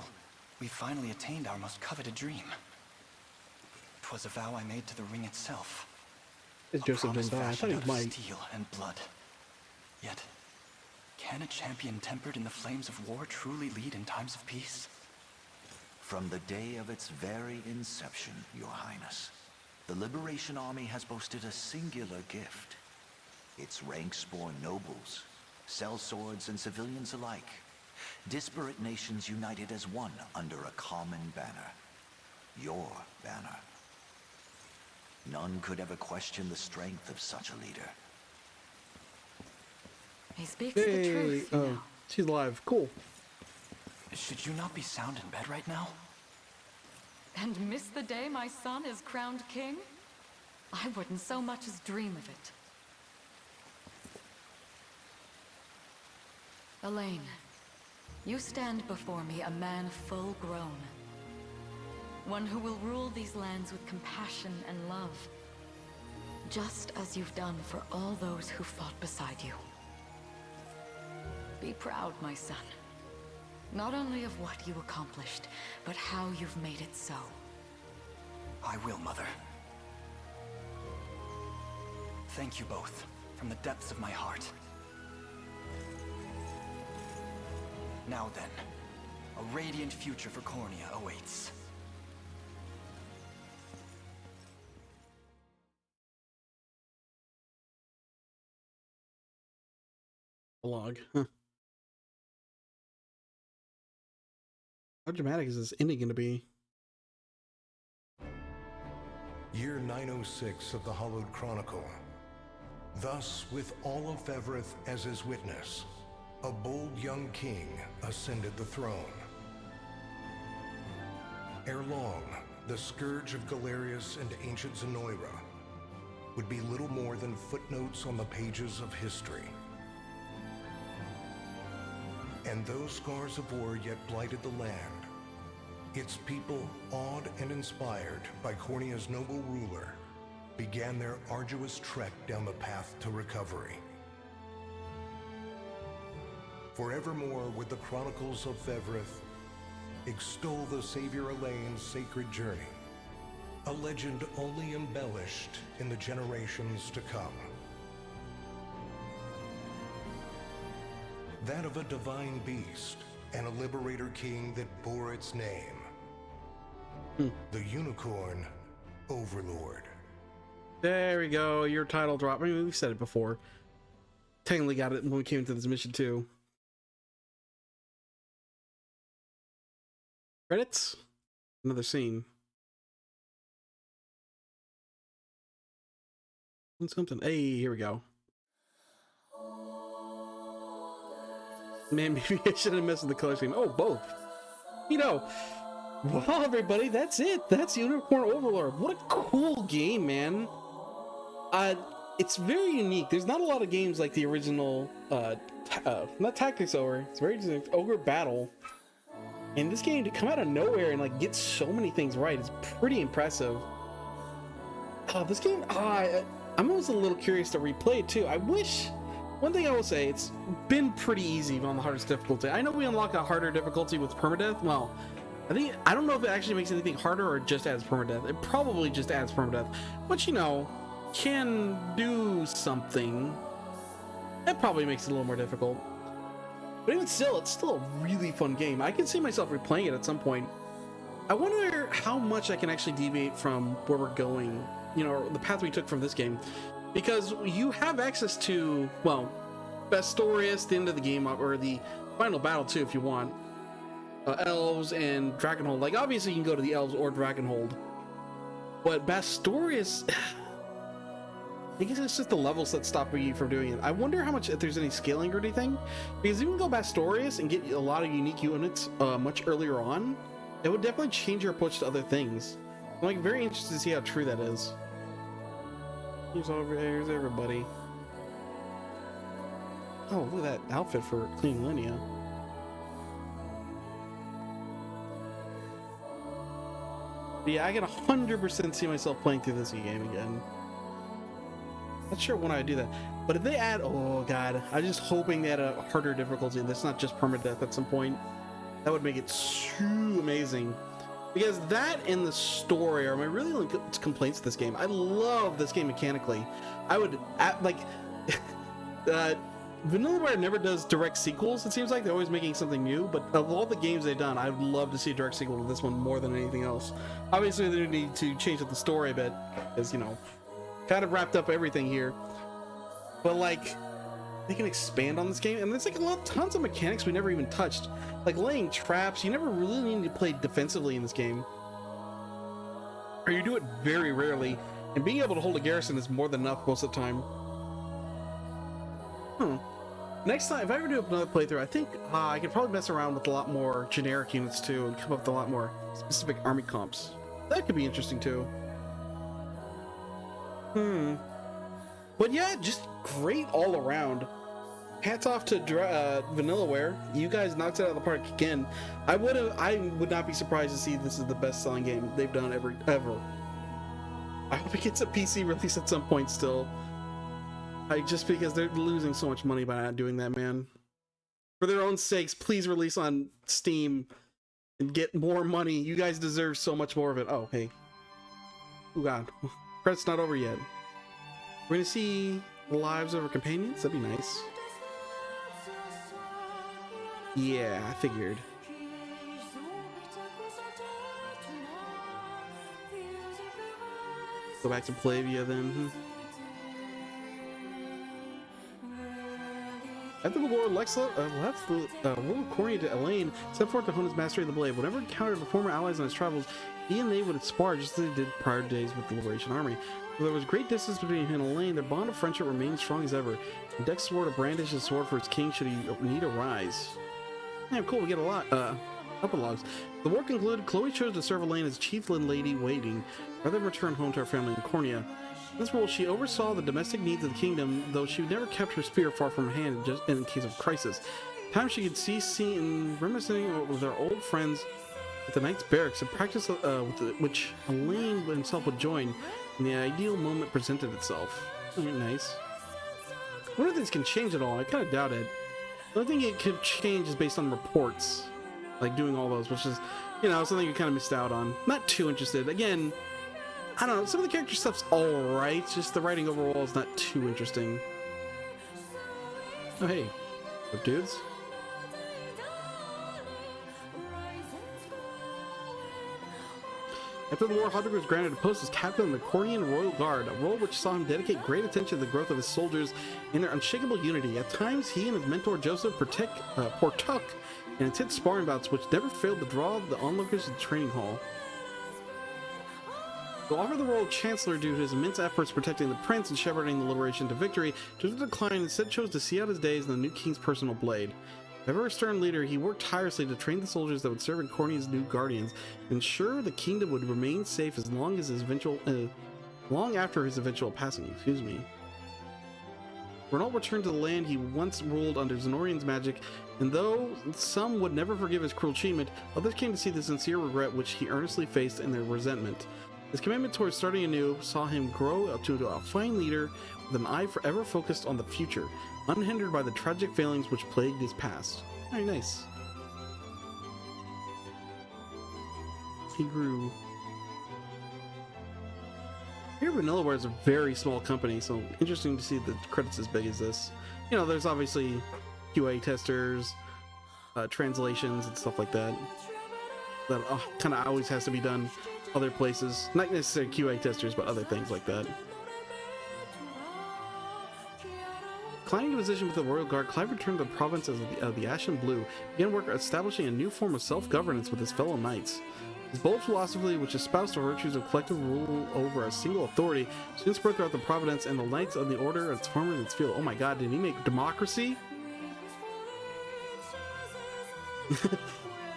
we finally attained our most coveted dream. 'Twas a vow I made to the ring itself. Is Joseph didn't die? I thought he might. Steel and blood. Yet, can a champion tempered in the flames of war truly lead in times of peace? From the day of its very inception, Your Highness, the Liberation Army has boasted a singular gift. Its ranks bore nobles, sellswords, and civilians alike. Disparate nations united as one under a common banner. Your banner. None could ever question the strength of such a leader. He speaks the truth, you know. She's alive. Cool. Should you not be sound in bed right now? And miss the day my son is crowned king? I wouldn't so much as dream of it. Elaine, you stand before me a man full grown. One who will rule these lands with compassion and love. Just as you've done for all those who fought beside you. Be proud, my son. Not only of what you accomplished, but how you've made it so. I will, Mother. Thank you both, from the depths of my heart. Now then, a radiant future for Cornea awaits. Log. Huh. How dramatic is this ending going to be? Year 906 of the Hallowed Chronicle. Thus, with all of Fevrith as his witness, a bold young king ascended the throne. Ere long, the scourge of Galerius and ancient Zenoira would be little more than footnotes on the pages of history. And those scars of war yet blighted the land. Its people, awed and inspired by Cornea's noble ruler, began their arduous trek down the path to recovery. Forevermore would the chronicles of Fevrith extol the Savior Elaine's sacred journey, a legend only embellished in the generations to come. That of a divine beast and a liberator king that bore its name. The unicorn Overlord. There we go. Your title drop. I mean, we've said it before. Technically got it when we came into this mission too. Credits. Another scene. Something. Hey, here we go. Man, maybe I shouldn't have messed with the color scheme. Oh, both. You know. Well, everybody, that's it. That's Unicorn Overlord. What a cool game, man. It's very unique. There's not a lot of games like the original, not Tactics Ogre. It's very distinct. Ogre Battle. And this game to come out of nowhere and like get so many things right is pretty impressive. This game, I'm almost a little curious to replay it too. I wish. One thing I will say, it's been pretty easy on the hardest difficulty. I know we unlock a harder difficulty with permadeath. Well, I don't know if it actually makes anything harder or just adds permadeath. It probably just adds permadeath, which, you know, can do something. That probably makes it a little more difficult. But even still, it's still a really fun game. I can see myself replaying it at some point. I wonder how much I can actually deviate from where we're going, you know, the path we took from this game. Because you have access to, well, Bastorius, the end of the game, or the final battle too, if you want. Elves and Dragonhold. Like, obviously you can go to the Elves or Dragonhold. But Bastorius, I guess it's just the levels that stop you from doing it. I wonder how much, if there's any scaling or anything. Because you can go Bastorius and get a lot of unique units much earlier on. It would definitely change your approach to other things. I'm like very interested to see how true that is. Here's everybody. Oh, look at that outfit for Clean Linnea. But yeah, I can 100% see myself playing through this game again. Not sure when I do that, but if they add, oh god, I'm just hoping they add a harder difficulty and that's not just permadeath at some point. That would make it too amazing. Because that and the story are my really only complaints with this game. I love this game mechanically. I would like Vanillaware never does direct sequels. It seems like they're always making something new. But of all the games they've done, I would love to see a direct sequel to this one more than anything else. Obviously, they need to change up the story a bit, because you know, kind of wrapped up everything here. But like, they can expand on this game, and there's like tons of mechanics we never even touched, like laying traps. You never really need to play defensively in this game, or you do it very rarely, and being able to hold a garrison is more than enough most of the time. Next time, if I ever do another playthrough, I think I could probably mess around with a lot more generic units too, and come up with a lot more specific army comps. That could be interesting too. But yeah, just great all around. Hats off to Vanillaware. You guys knocked it out of the park again. I would not be surprised to see this is the best-selling game they've done ever. I hope it gets a PC release at some point still. Just because they're losing so much money by not doing that, man. For their own sakes, please release on Steam and get more money. You guys deserve so much more of it. Oh, hey. Oh god. Credit's not over yet. We're gonna see the lives of our companions. That'd be nice. Yeah, I figured. Go back to Plavia then. After the war, Lex left the world of Corny to Elaine, set forth to hone his mastery of the blade. Whenever he encountered the former allies on his travels, he and they would spar just as they did prior days with the Liberation Army. Though there was great distance between him and Elaine, their bond of friendship remained strong as ever. And Dex swore to brandish his sword for his king should he need a rise. Yeah, cool, we get a lot, epilogues. The war concluded, Chloe chose to serve Elaine as chieftain lady waiting, rather than return home to her family in Cornia. In this role, she oversaw the domestic needs of the kingdom, though she never kept her spear far from her hand just in case of crisis. Times she could see seen reminiscing with her old friends at the Knights Barracks, a practice which Elaine himself would join when the ideal moment presented itself. I mean, nice. I wonder if these can change at all. I kind of doubt it. The only thing it could change is based on reports, like doing all those, which is, you know, something you kind of missed out on. Not too interested. Again, I don't know, some of the character stuff's alright, just the writing overall is not too interesting. Oh hey, what dudes? After the war, Hodrick was granted a post as captain of the Cornian Royal Guard, a role which saw him dedicate great attention to the growth of his soldiers and their unshakable unity. At times, he and his mentor Joseph partook in intense sparring bouts which never failed to draw the onlookers to the training hall. Though offered the role of Chancellor due to his immense efforts protecting the prince and shepherding the liberation to victory, Joseph declined and instead chose to see out his days in the new king's personal blade. Ever a stern leader, he worked tirelessly to train the soldiers that would serve in Cornia's new guardians, ensure the kingdom would remain safe as long as long after his eventual passing. Excuse me. Renault returned to the land he once ruled under Zenorian's magic, and though some would never forgive his cruel treatment, others came to see the sincere regret which he earnestly faced in their resentment. His commitment towards starting anew saw him grow up to a fine leader with an eye forever focused on the future, unhindered by the tragic failings which plagued his past. Very nice. He grew. Here, Vanillaware is a very small company, so interesting to see the credits as big as this. You know, there's obviously QA testers, translations, and stuff like that. That kind of always has to be done other places. Not necessarily QA testers, but other things like that. Climbing to position with the Royal Guard, Clive returned to the province of the Ashen Blue, began work establishing a new form of self-governance with his fellow knights. His bold philosophy, which espoused the virtues of collective rule over a single authority, soon spread throughout the province, and the Knights of the Order, its farmers, its field. Oh my god, did he make democracy?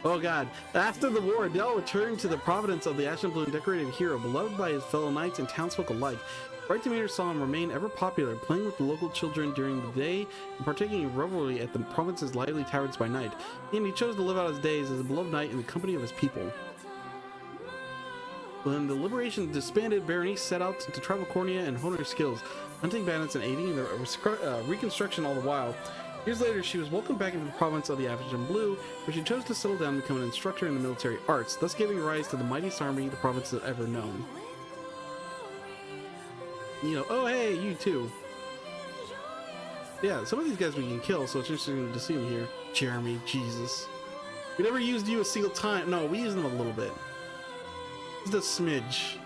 Oh god. After the war, Adele returned to the providence of the Ashen Blue, decorated hero, beloved by his fellow knights and townsfolk alike. Bright demeanor saw him remain ever popular, playing with the local children during the day and partaking in revelry at the province's lively taverns by night. And he chose to live out his days as a beloved knight in the company of his people. When the Liberation disbanded, Berenice set out to travel Cornea and hone her skills, hunting bandits and aiding in the reconstruction all the while. Years later, she was welcomed back into the province of the Avenging Blue, where she chose to settle down and become an instructor in the military arts, thus giving rise to the mightiest army the province has ever known. You know, oh hey, you too. Yeah, some of these guys we can kill, so it's interesting to see them here. Jeremy, Jesus. We never used you a single time. No, we used them a little bit. Just a smidge.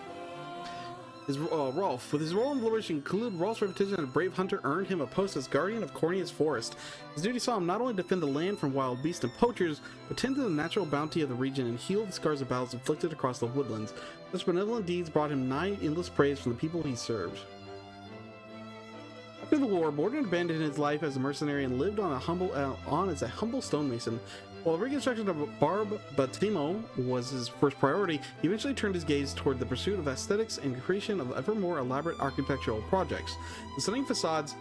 Rolf. With his role in the Liberation include, Rolf's reputation as a brave hunter earned him a post as guardian of Cornea's forest. His duty saw him not only defend the land from wild beasts and poachers, but tend to the natural bounty of the region and heal the scars of battles inflicted across the woodlands. Such benevolent deeds brought him nigh endless praise from the people he served. After the war, Mordin abandoned his life as a mercenary and lived on as a humble stonemason. While the reconstruction of Barbatimo was his first priority, he eventually turned his gaze toward the pursuit of aesthetics and the creation of ever more elaborate architectural projects. The stunning facades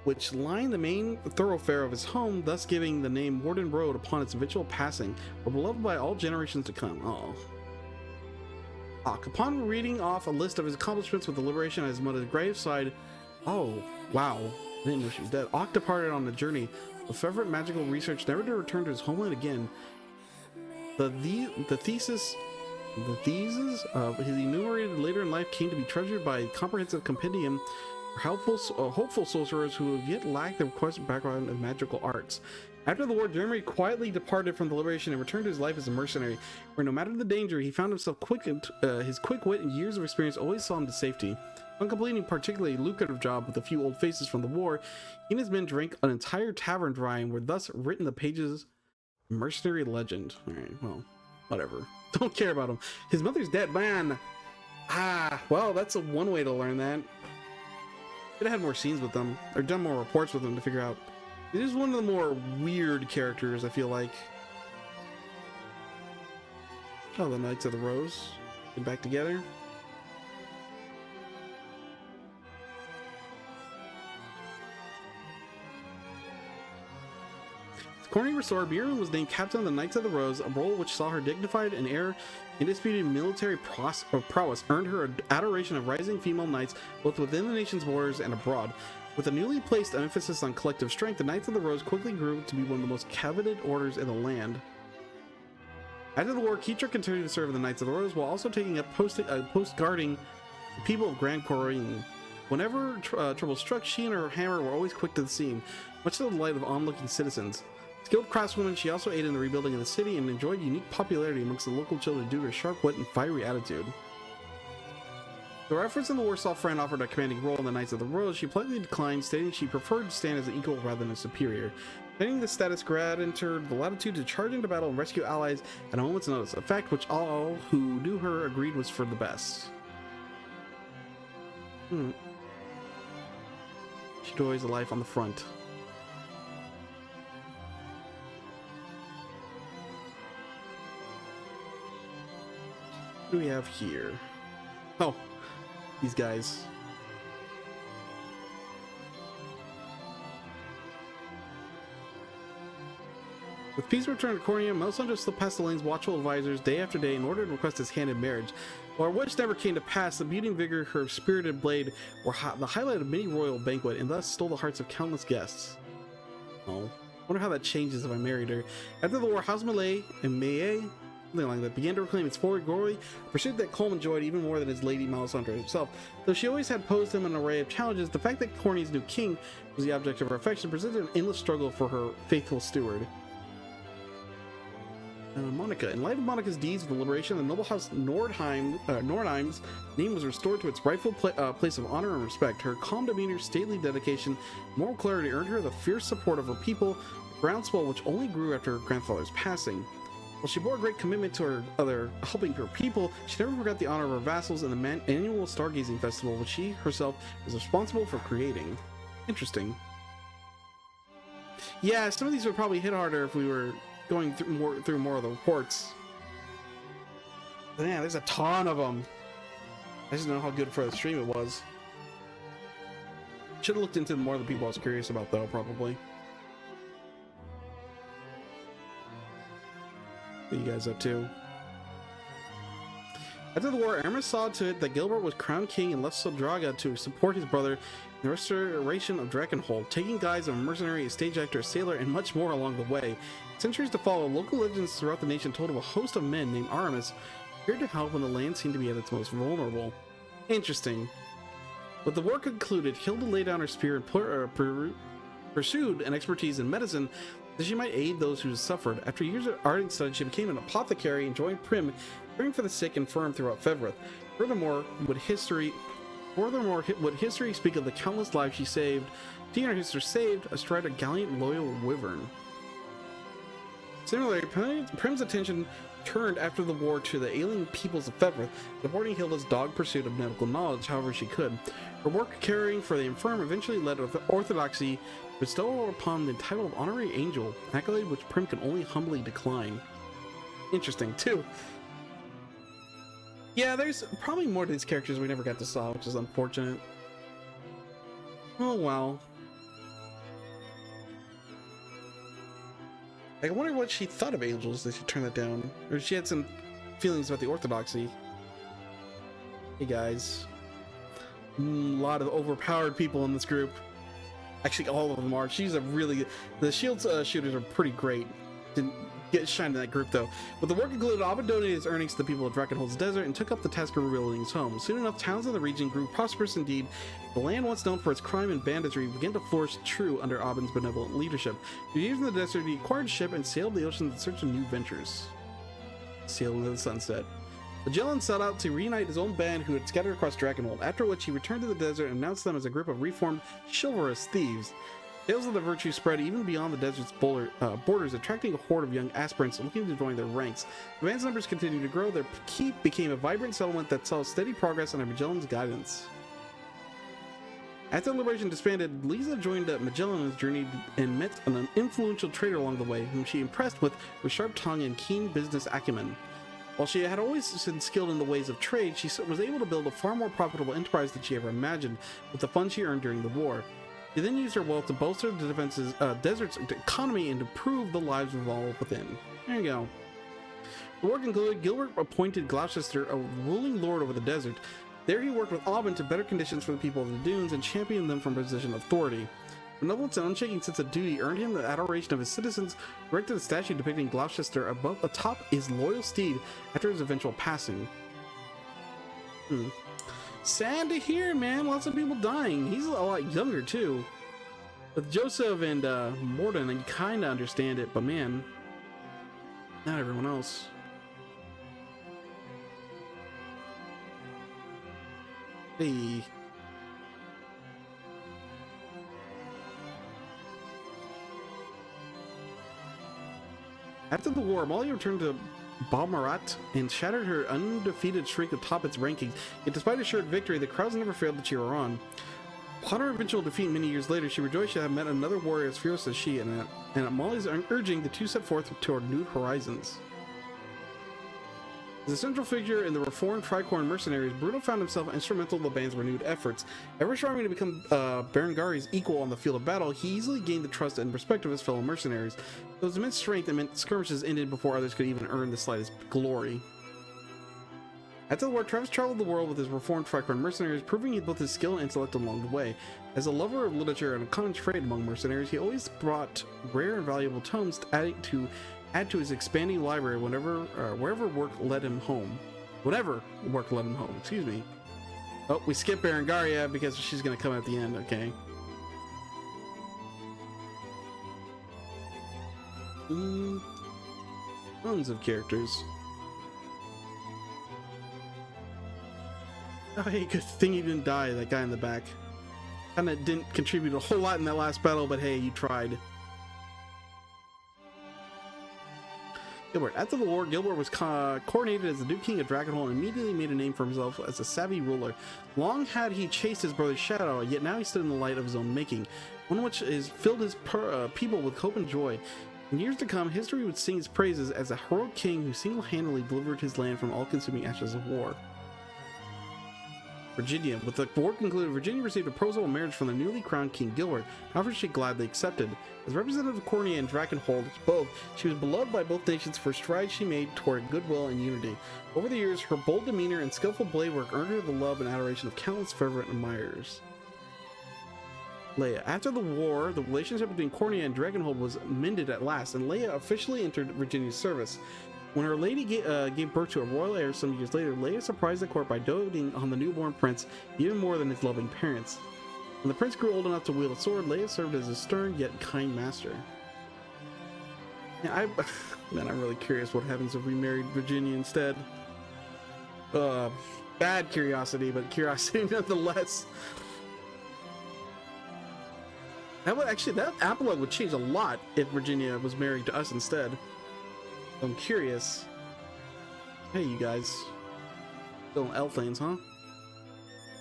which line the main thoroughfare of his home, thus giving the name Warden Road upon its eventual passing, were beloved by all generations to come. Upon reading off a list of his accomplishments with the Liberation at his mother's graveside, oh, wow, I didn't know she was dead. Ock departed on a journey of fervent magical research, never to return to his homeland again. The thesis of his enumerated later in life came to be treasured by a comprehensive compendium for hopeful sorcerers who have yet lacked the requisite background of magical arts. After the war, Jeremy quietly departed from the Liberation and returned to his life as a mercenary, where no matter the danger, he found himself his quick wit and years of experience always saw him to safety. On completing a particularly lucrative job with a few old faces from the war, he and his men drank an entire tavern dry and were thus written the pages of mercenary legend. Alright, well, whatever. Don't care about him. His mother's dead, man! Well, that's one way to learn that. Could have had more scenes with them, or done more reports with them to figure out. It is one of the more weird characters, I feel like. Oh, the Knights of the Rose. Get back together. Cornea restored, Miriam was named Captain of the Knights of the Rose, a role which saw her dignified and indisputed military prowess earned her adoration of rising female knights both within the nation's borders and abroad. With a newly placed emphasis on collective strength, the Knights of the Rose quickly grew to be one of the most coveted orders in the land. After the war, Keitra continued to serve in the Knights of the Rose while also taking up post guarding the people of Grand Corine. Whenever trouble struck, she and her hammer were always quick to the scene, much to the delight of onlooking citizens. Skilled craftswoman, she also aided in the rebuilding of the city and enjoyed unique popularity amongst the local children due to her sharp wit and fiery attitude. Though her efforts in the war saw Fran offered a commanding role in the Knights of the Rose, she politely declined, stating she preferred to stand as an equal rather than a superior. Attaining this status granted her the latitude to charge into battle and rescue allies at a moment's notice, a fact which all who knew her agreed was for the best. She enjoys a life on the front. What do we have here? Oh, these guys. With peace returned to Cornea, Melisandre slipped past the lane's watchful advisors day after day in order to request his hand in marriage. While her wish never came to pass, the beauty and vigor of her spirited blade were the highlight of many royal banquet and thus stole the hearts of countless guests. Oh, wonder how that changes if I married her. After the war, House Malay and Maye, something like that, began to reclaim its forward glory, a pursuit that Colm enjoyed even more than his lady Melisandre himself. Though she always had posed him an array of challenges, the fact that Cornea's new king was the object of her affection presented an endless struggle for her faithful steward. Monica. In light of Monica's deeds of the liberation, the noble house Nordheim's name was restored to its rightful place of honor and respect. Her calm demeanor, stately dedication, moral clarity earned her the fierce support of her people, a groundswell which only grew after her grandfather's passing. While she bore great commitment to helping her people, she never forgot the honor of her vassals in the annual stargazing festival, which she herself was responsible for creating. Interesting. Yeah, some of these would probably hit harder if we were going through more of the reports. But yeah, there's a ton of them. I just don't know how good for the stream it was. Should have looked into more of the people I was curious about, though, probably. What are you guys up to? After the war, Aramis saw to it that Gilbert was crowned king and left Sodraga to support his brother in the restoration of Drakenhold, taking guise of a mercenary, a stage actor, a sailor, and much more along the way. Centuries to follow, local legends throughout the nation told of a host of men named Aramis appeared to help when the land seemed to be at its most vulnerable. Interesting. With the war concluded, Hilda laid down her spear and pursued an expertise in medicine that she might aid those who suffered. After years of ardent study, she became an apothecary and joined Prim, caring for the sick and infirm throughout Fevroth. Furthermore, would history speak of the countless lives she saved, she and her sister saved, astride a gallant, loyal wyvern. Similarly, Prim's attention turned after the war to the ailing peoples of Fevroth, supporting Hilda's dog pursuit of medical knowledge however she could. Her work caring for the infirm eventually led to Orthodoxy bestow upon the title of honorary angel, an accolade which Prim can only humbly decline. Interesting, too. Yeah, there's probably more to these characters we never got to saw, which is unfortunate. Oh well. I wonder what she thought of angels that she turned that down. Or she had some feelings about the Orthodoxy. Hey guys. A lot of overpowered people in this group. Actually, all of them are. She's a really... The shield shooters are pretty great. Didn't get shined in that group, though. With the war concluded, Abba donated his earnings to the people of Drakenhold's desert and took up the task of rebuilding his home. Soon enough, towns in the region grew prosperous indeed. The land once known for its crime and banditry began to flourish true under Abin's benevolent leadership. For years in the desert, he acquired a ship and sailed the oceans in search of new ventures. Sailed into the sunset. Magellan set out to reunite his own band who had scattered across Drakenhold, after which he returned to the desert and announced them as a group of reformed, chivalrous thieves. Tales of the virtue spread even beyond the desert's borders, attracting a horde of young aspirants looking to join their ranks. The band's numbers continued to grow. Their keep became a vibrant settlement that saw steady progress under Magellan's guidance. After the Liberation disbanded, Lisa joined Magellan on his journey and met an influential trader along the way, whom she impressed with her sharp tongue and keen business acumen. While she had always been skilled in the ways of trade, she was able to build a far more profitable enterprise than she ever imagined with the funds she earned during the war. She then used her wealth to bolster the desert's economy and improve the lives of all within. There you go. The war concluded, Gilbert appointed Gloucester a ruling lord over the desert. There he worked with Aubin to better conditions for the people of the dunes and championed them from a position of authority. Benevolence and unshaking sense of duty earned him the adoration of his citizens, erected a statue depicting Gloucester atop his loyal steed after his eventual passing. Sad to hear, man. Lots of people dying. He's a lot younger, too. With Joseph and Morden, I kind of understand it, but man, not everyone else. Hey. After the war, Molly returned to Balmarat and shattered her undefeated streak atop its rankings. Yet despite assured victory, the crowds never failed to cheer her on. Upon her eventual defeat many years later, she rejoiced to have met another warrior as fierce as she, and at Molly's urging, the two set forth toward new horizons. As a central figure in the reformed Tricorn mercenaries, Bruno found himself instrumental in the band's renewed efforts. Ever striving to become Berengari's equal on the field of battle, he easily gained the trust and respect of his fellow mercenaries. Those immense strength that meant skirmishes ended before others could even earn the slightest glory. After the war, Travis traveled the world with his reformed Tricorn mercenaries, proving he built his skill and intellect along the way. As a lover of literature and a common trait among mercenaries, he always brought rare and valuable tomes to add to his expanding library wherever work led him home. Whatever work led him home, excuse me. Oh, we skip Berengaria because she's gonna come at the end, okay. Tons of characters. Oh, hey, good thing you didn't die, that guy in the back. Kinda didn't contribute a whole lot in that last battle, but hey, you tried. Gilbert. After the war, Gilbert was coronated as the new king of Drakenhold and immediately made a name for himself as a savvy ruler. Long had he chased his brother's shadow, yet now he stood in the light of his own making, one which filled his people with hope and joy. In years to come, history would sing his praises as a heroic king who single-handedly delivered his land from all-consuming ashes of war. Virginia. With the war concluded, Virginia received a proposal of marriage from the newly crowned King Gilbert, however she gladly accepted. As representative of Cornia and Drakenhold both, she was beloved by both nations for strides she made toward goodwill and unity. Over the years, her bold demeanor and skillful blade work earned her the love and adoration of countless fervent admirers. Leia. After the war, the relationship between Cornia and Drakenhold was mended at last, and Leia officially entered Virginia's service. When her lady gave birth to a royal heir some years later, Leia surprised the court by doting on the newborn prince even more than his loving parents. When the prince grew old enough to wield a sword, Leia served as a stern yet kind master. Yeah, man, I'm really curious what happens if we married Virginia instead. Bad curiosity, but curiosity nonetheless. That epilogue would change a lot if Virginia was married to us instead. I'm curious. Hey, you guys. Still in Elflanes, huh?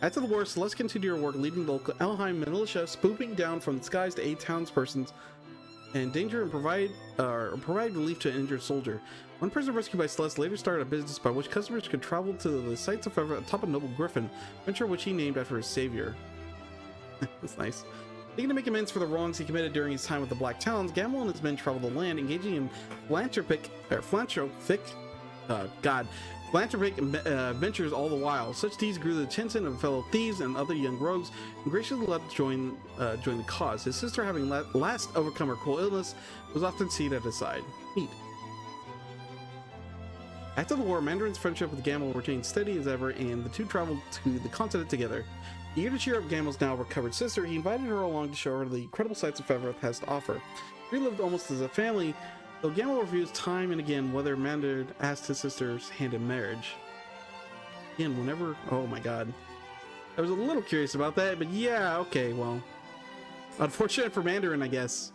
After the war, Celeste continued her work leading the local Elheim militia, swooping down from the skies to aid townspersons in danger and provide relief to an injured soldier. One person rescued by Celeste later started a business by which customers could travel to the sights of Forever atop a noble griffin, venture which he named after his savior. That's nice. Seeking to make amends for the wrongs he committed during his time with the Black Talons, Gamble and his men traveled the land, engaging in philanthropic ventures all the while. Such deeds grew the attention of fellow thieves and other young rogues, and graciously let join the cause. His sister, having last overcome her cold illness, was often seen at his side. Neat. After the war, Mandarin's friendship with Gamble remained steady as ever, and the two traveled to the continent together. Eager to cheer up Gamble's now recovered sister, he invited her along to show her the incredible sights of Feathereth has to offer. They lived almost as a family, though Gamble refused time and again whether Mandarin asked his sister's hand in marriage. Again, whenever... Oh my god. I was a little curious about that, but yeah, okay, well. Unfortunate for Mandarin, I guess.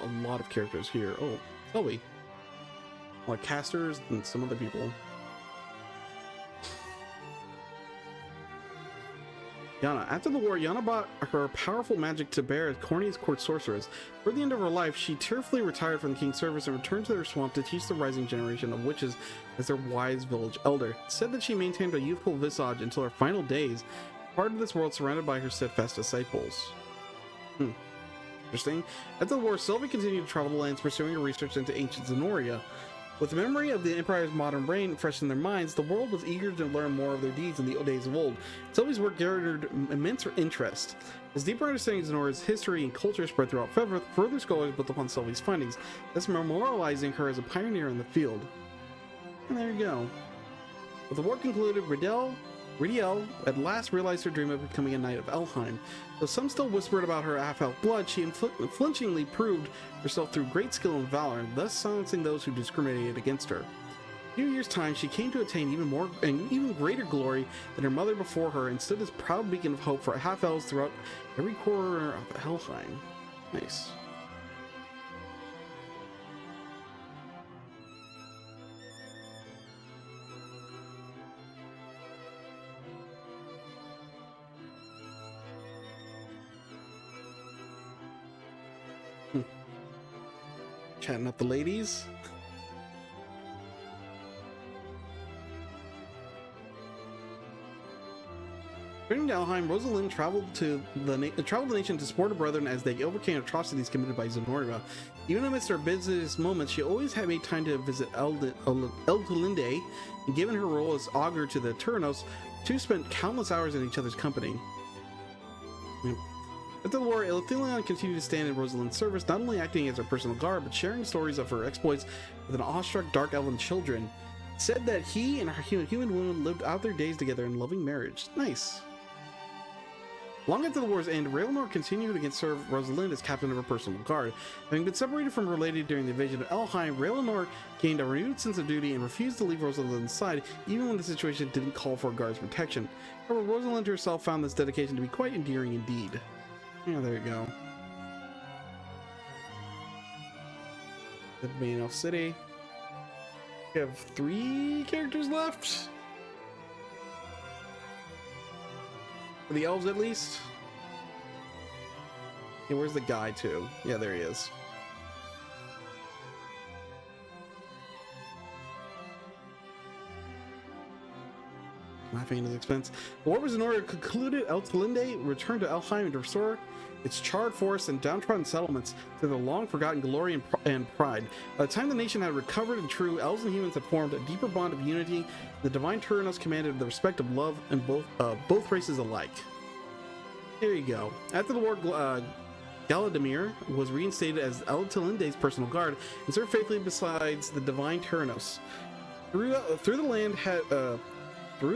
A lot of characters here. Oh, Chloe. A lot of casters and some other people. Yana. After the war, Yana brought her powerful magic to bear as Cornia's court sorceress. For the end of her life, she tearfully retired from the king's service and returned to their swamp to teach the rising generation of witches as their wise village elder. It said that she maintained a youthful visage until her final days, part of this world surrounded by her steadfast disciples. Interesting. After the war, Sylvie continued to travel the lands pursuing her research into ancient Zenoria. With the memory of the Empire's modern reign fresh in their minds, the world was eager to learn more of their deeds in the days of old. Sylvie's work garnered immense interest. As deeper understanding of Zenoria's history and culture spread throughout Feathereth, further scholars built upon Sylvie's findings, thus memorializing her as a pioneer in the field. And there you go. With the war concluded, Ridiel at last realized her dream of becoming a knight of Elheim. Though some still whispered about her half-elf blood, she unflinchingly proved herself through great skill and valor, thus silencing those who discriminated against her. In a few years' time, she came to attain even greater glory than her mother before her, and stood as a proud beacon of hope for half-elves throughout every corner of Helheim. Nice. Chatting up the ladies. Returning to Elheim, Rosalind traveled the nation to support her brethren as they overcame atrocities committed by Zenoria. Even amidst her busiest moments, she always had made time to visit Eldlinde, and given her role as augur to the Turanos, the two spent countless hours in each other's company. After the war, Elthelion continued to stand in Rosalind's service, not only acting as her personal guard, but sharing stories of her exploits with an awestruck dark elven children. It said that he and her human woman lived out their days together in loving marriage. Nice. Long after the war's end, Raelinor continued to serve Rosalind as captain of her personal guard. Having been separated from her lady during the invasion of Elheim, Raelinor gained a renewed sense of duty and refused to leave Rosalind's side, even when the situation didn't call for a guard's protection. However, Rosalind herself found this dedication to be quite endearing indeed. Yeah, there you go. The main elf city. We have 3 characters left. For the elves, at least. Hey, where's the guy too? Yeah, there he is. Laughing at his expense. The war was in order concluded. El Talinde returned to Elheim to restore its charred forests and downtrodden settlements to their long-forgotten glory and pride. By the time the nation had recovered and true, elves and humans had formed a deeper bond of unity. The divine Turanos commanded the respect of love in both races alike. There you go. After the war, Galadimir was reinstated as El Talinde's personal guard and served faithfully besides the divine Turanos. Through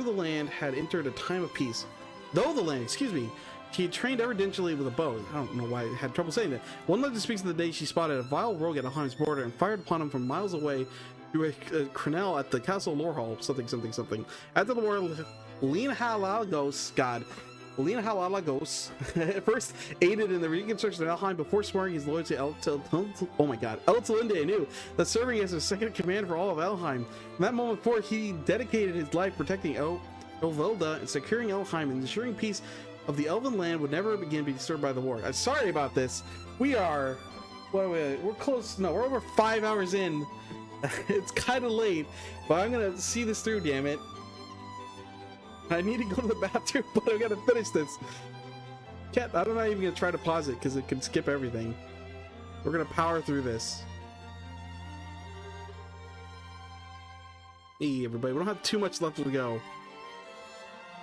the land had entered a time of peace. Though the land, excuse me, she had trained evidentially with a bow. I don't know why I had trouble saying that. One legend speaks of the day she spotted a vile rogue at Elheim's border and fired upon him from miles away through a crenelle at the castle lore hall. Something. After the war, Lena Halagos at first aided in the reconstruction of Elheim before swearing his loyalty to El Talinde anew, that serving as a second command for all of Elheim. From that moment forward, he dedicated his life protecting Elvelda and securing Elheim and ensuring peace of the elven land would never again be disturbed by the war. I'm sorry about this. We're close. No, we're over 5 hours in. It's kind of late, but I'm gonna see this through, damn it. I need to go to the bathroom, but I gotta finish this. I'm not even gonna try to pause it because it can skip everything. We're gonna power through this. Hey everybody, we don't have too much left to go.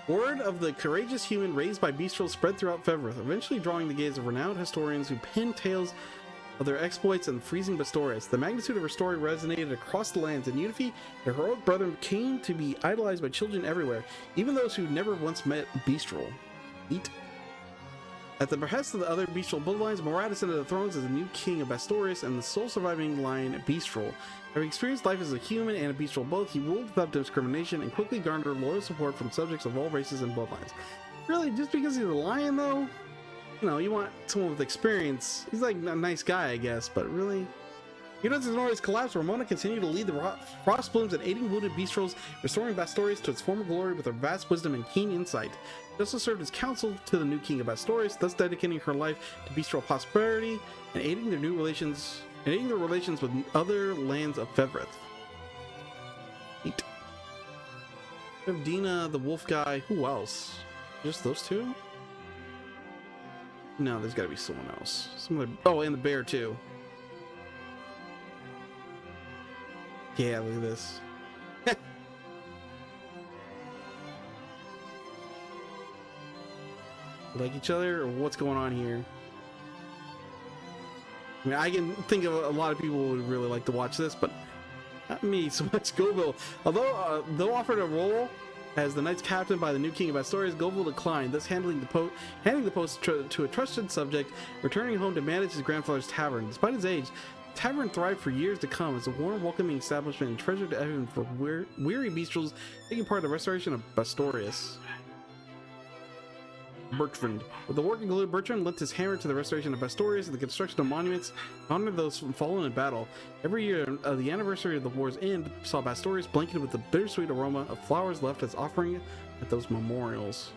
Word of the courageous human raised by Beastrel spread throughout Fevrith, eventually drawing the gaze of renowned historians who penned tales of their exploits and freezing Bastorius. The magnitude of her story resonated across the lands, and Unifi, their heroic brother, came to be idolized by children everywhere, even those who never once met Beastrel. Eat. At the behest of the other Beastrel bloodlines, Morad ascended the thrones as the new king of Bastorius and the sole surviving line, Beastrel. Having experienced life as a human and a Beastrel both, he ruled without discrimination and quickly garnered loyal support from subjects of all races and bloodlines. Really, just because he's a lion, though? You know, you want someone with experience. He's like a nice guy, I guess, but really? Even as Zenoria's collapse, Ramona continued to lead the Frost Blooms and aiding wounded Beastrels, restoring Bastorius to its former glory with her vast wisdom and keen insight. She also served as counsel to the new king of Bastorius, thus dedicating her life to Beastrel prosperity and aiding their relations with other lands of Fevrith. Neat. We have Dina, the wolf guy. Who else? Just those two? No, there's got to be someone else. Oh, and the bear too. Yeah, look at this. Like each other, or what's going on here? I mean, I can think of a lot of people who would really like to watch this, but not me so much. Govil, although offered a role as the knight's captain by the new king of Astorius, Govil declined, thus handing the post to a trusted subject, returning home to manage his grandfather's tavern. Despite his age, the tavern thrived for years to come as a warm, welcoming establishment and treasure to everyone for weary Beastrels taking part in the restoration of Bastorius. Bertrand. With the work concluded, Bertrand lent his hammer to the restoration of Bastorius and the construction of monuments to honor those fallen in battle. Every year, the anniversary of the war's end saw Bastorius blanketed with the bittersweet aroma of flowers left as offering at those memorials.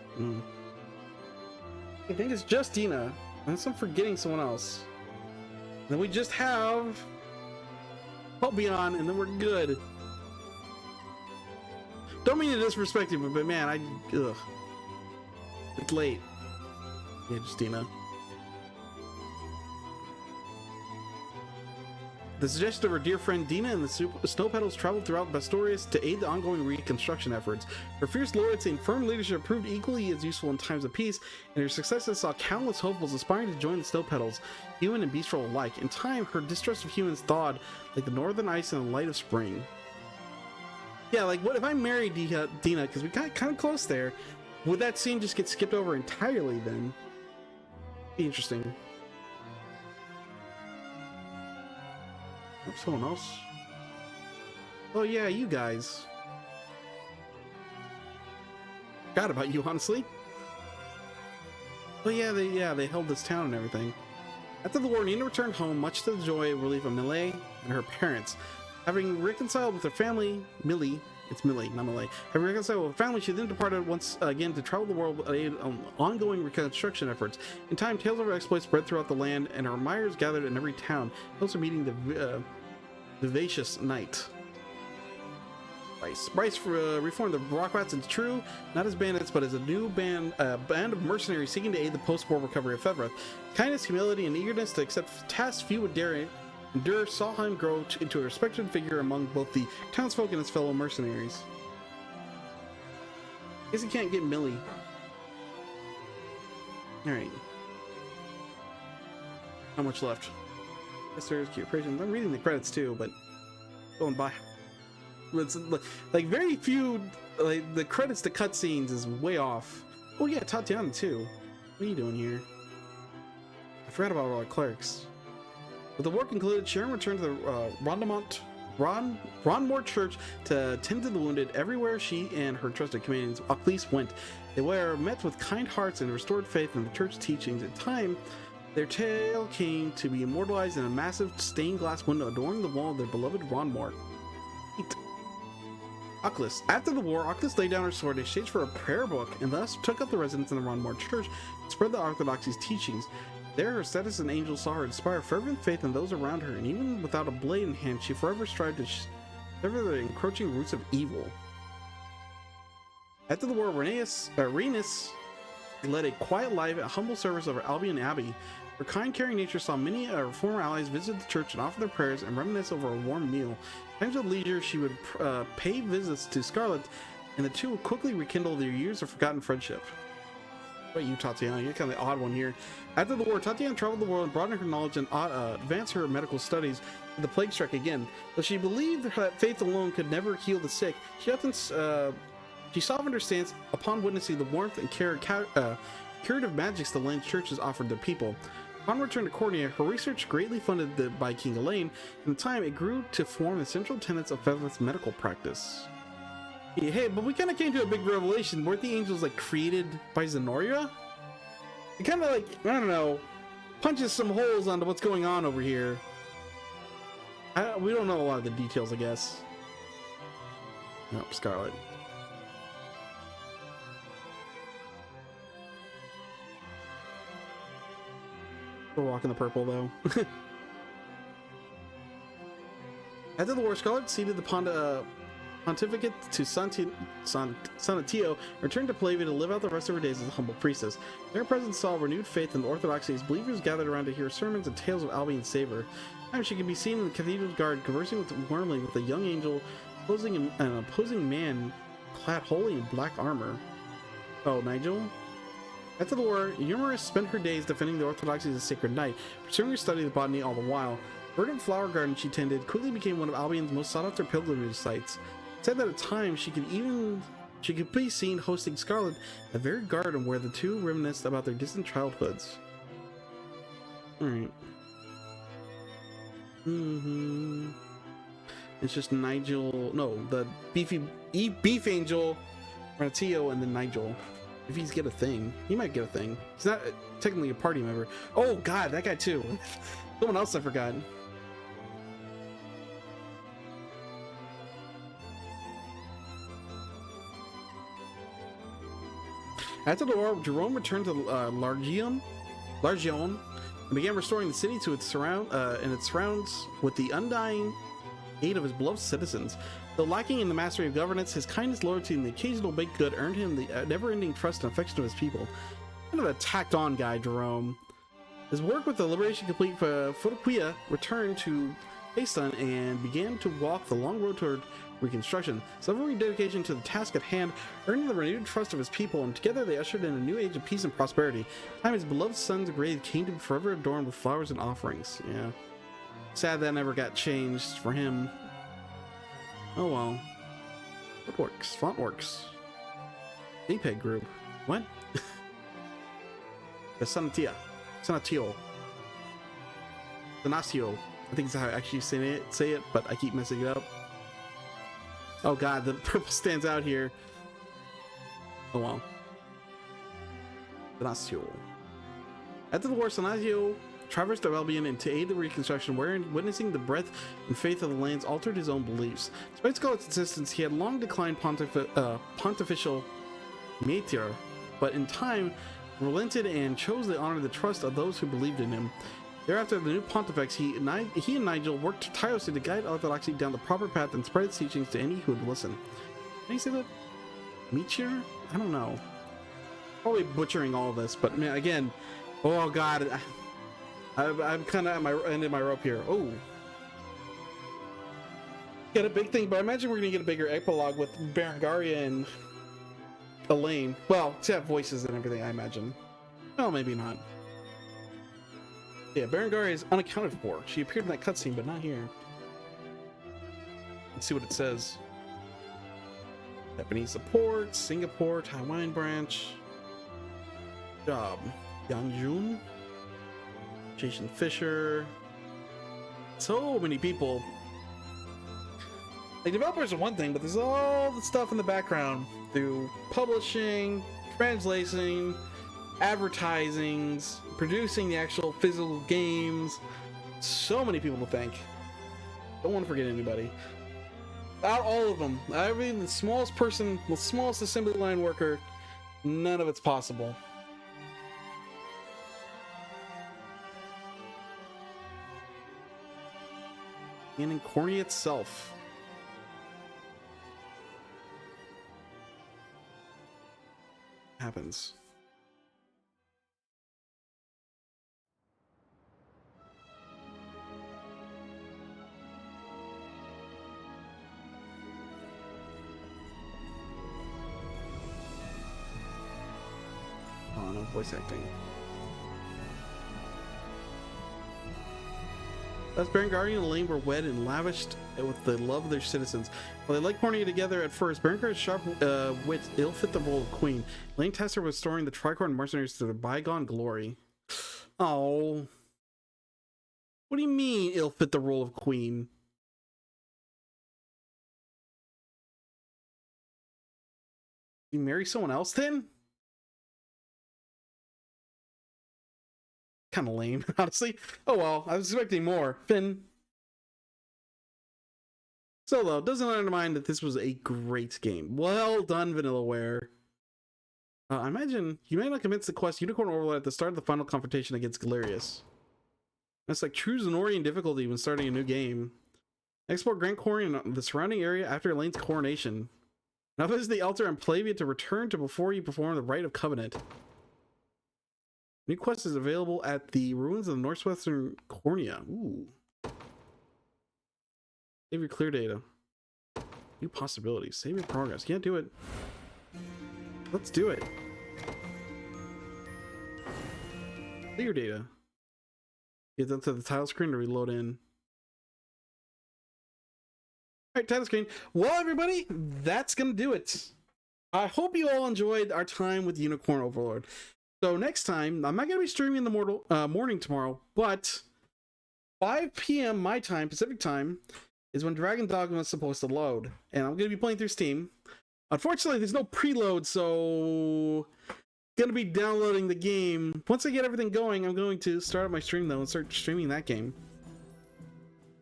I think it's just Dina, unless I'm forgetting someone else. And then we just have Albion, and then we're good. Don't mean to disrespect you, but man, ugh. It's late. Yeah, Justina. The suggestion of her dear friend Dina and the Snow Petals traveled throughout Bastorius to aid the ongoing reconstruction efforts. Her fierce loyalty and firm leadership proved equally as useful in times of peace, and her successes saw countless hopefuls aspiring to join the Snow Petals, human and beastral alike. In time, her distrust of humans thawed like the northern ice in the light of spring. Yeah, like what if I married Dina, because we got kind of close there. Would that scene just get skipped over entirely then? Be interesting. Oh, someone else. Oh yeah, you guys. Forgot about you, honestly. Oh yeah, they held this town and everything. After the war, Nina returned home, much to the joy and relief of Millie and her parents. Having reconciled with her family, Millie It's Millie, not Millie. Having reconciled with her family, she then departed once again to travel the world with aid on ongoing reconstruction efforts. In time, tales of her exploits spread throughout the land, and her admirers gathered in every town, also meeting the vivacious knight. Bryce reformed the Rockrats into true, not as bandits, but as a new band of mercenaries seeking to aid the post-war recovery of Fevroth. Kindness, humility, and eagerness to accept tasks few would dare endure saw him grow into a respected figure among both the townsfolk and his fellow mercenaries. Guess he can't get Millie. Alright. How much left? Sisters, cute operations. I'm reading the credits too, but going by. It's like very few, like the credits to cutscenes is way off. Oh yeah, Tatiana too. What are you doing here? I forgot about all our clerics. With the war concluded, Sharon returned to the Ronmore Church to tend to the wounded. Everywhere she and her trusted companions Achilles went, they were met with kind hearts and restored faith in the church teachings. In time, their tale came to be immortalized in a massive stained glass window adorning the wall of their beloved Ronmore. Achilles. After the war, Achilles laid down her sword in exchange for a prayer book and thus took up the residence in the Ronmore Church and spread the Orthodoxy's teachings. There, her status as an angel saw her inspire fervent faith in those around her, and even without a blade in hand, she forever strived to sever the encroaching roots of evil. After the war, Renus led a quiet life at humble service over Albion Abbey. Her kind, caring nature saw many of her former allies visit the church and offer their prayers and reminisce over a warm meal. In times of leisure, she would pay visits to Scarlet, and the two would quickly rekindle their years of forgotten friendship. What about you, Tatiana? You're kind of the odd one here. After the war, Tatiana traveled the world and broadened her knowledge and advanced her medical studies. The plague struck again. Though she believed that faith alone could never heal the sick, she often she softened her stance upon witnessing the warmth and curative magics the land's churches offered their people. Upon return to Cornea, her research, greatly funded by King Elaine, in time it grew to form the central tenets of Fevroth's medical practice. Hey, but we kind of came to a big revelation. Weren't the angels like created by Zenoria? It kind of like, I don't know, punches some holes onto what's going on over here. We don't know a lot of the details, I guess. Nope, Scarlet. We're walking the purple though. After the war, Scarlet ceded the pontificate to Sanatio, returned to Plavia to live out the rest of her days as a humble priestess. Their presence saw renewed faith in the Orthodoxy as believers gathered around to hear sermons and tales of Albion's savior. Time she could be seen in the cathedral's guard conversing warmly with a young angel, opposing an opposing man clad wholly in black armor. Oh, Nigel? After the war, Eumerus spent her days defending the Orthodoxy as a sacred knight, pursuing her study of botany all the while. Verdant flower garden she tended quickly became one of Albion's most sought-after pilgrimage sites. It said that at times she could be seen hosting Scarlet, the very garden where the two reminisced about their distant childhoods. Alright. It's just Nigel, no, the beef angel, Renatio, and then Nigel. If he's get a thing, he might get a thing. He's not technically a party member. Oh god, that guy too. Someone else I forgot. After the war, Jerome returned to Largion, and began restoring the city to its surrounds with the undying aid of his beloved citizens. Though lacking in the mastery of governance, his kindness, loyalty, and the occasional baked good earned him the never-ending trust and affection of his people. Kind of a tacked-on guy, Jerome. His work with the Liberation Complete for Fotoquia returned to Paeston and began to walk the long road toward reconstruction. Severing dedication to the task at hand earned the renewed trust of his people, and together they ushered in a new age of peace and prosperity. Time his beloved son's grave came to be forever adorned with flowers and offerings. Yeah. Sad that never got changed for him. Oh well. What works? Font works. JPEG group. What? The Sanatio. Sanatio. I think that's how I actually say it, but I keep messing it up. Oh god, the purple stands out here. Oh well. Sanatio. After the war, Sanatio traversed the Albion and to aid the reconstruction, wherein witnessing the breadth and faith of the lands altered his own beliefs. Despite Scarlet's insistence, he had long declined pontificial métier, but in time relented and chose to honor the trust of those who believed in him. Thereafter, the new pontifex, he and Nigel worked tirelessly to guide orthodoxy down the proper path and spread its teachings to any who would listen. Can you say that? Meteor? I don't know. Probably butchering all of this, but man, again, oh god, I'm kind of at my end of my rope here. Oh, get a big thing, but I imagine we're gonna get a bigger epilogue with Berengaria and Elaine. Well, to have voices and everything, I imagine. Well, maybe not. Yeah, Berengaria is unaccounted for. She appeared in that cutscene, but not here. Let's see what it says. Japanese support, Singapore, Taiwan branch. Job. Yanjun. Jason Fisher. So many people. Like, developers are one thing, but there's all the stuff in the background through publishing, translating, advertisings, producing the actual physical games. So many people to thank. Don't want to forget anybody. Out all of them. Every the smallest person, the smallest assembly line worker, none of it's possible. And in Corny itself. Happens. Oh, no voice acting. Thus, Berengaria and Elaine were wed and lavished with the love of their citizens. While they liked Cornelia together at first, Berengaria's sharp wit ill-fit the role of queen. Elaine tasked her with restoring the Tricorn mercenaries to their bygone glory. Oh. What do you mean, ill-fit the role of queen? You marry someone else then? Kind of lame, honestly. Oh well, I was expecting more. Finn. Solo doesn't undermine that this was a great game. Well done, Vanillaware. I imagine you may not commence the quest Unicorn Overlord at the start of the final confrontation against Galerius. That's like true Zenorian difficulty when starting a new game. Explore Grand Corian and the surrounding area after Elaine's coronation. Now visit the altar and Plavia to return to before you perform the Rite of Covenant. New quest is available at the ruins of the northwestern Cornea. Ooh. Save your clear data. New possibilities. Save your progress. Can't do it. Let's do it. Clear data. Get that to the title screen to reload in. Alright, title screen. Well, everybody, that's gonna do it. I hope you all enjoyed our time with Unicorn Overlord. So next time, I'm not going to be streaming in the morning tomorrow, but 5 p.m. my time, Pacific time, is when Dragon Dogma is supposed to load. And I'm going to be playing through Steam. Unfortunately, there's no preload, so I'm going to be downloading the game. Once I get everything going, I'm going to start up my stream, though, and start streaming that game.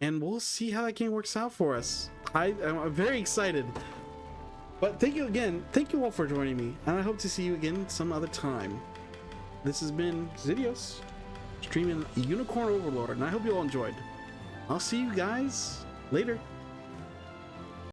And we'll see how that game works out for us. I'm very excited. But thank you again. Thank you all for joining me. And I hope to see you again some other time. This has been Zidios, streaming Unicorn Overlord, and I hope you all enjoyed. I'll see you guys later.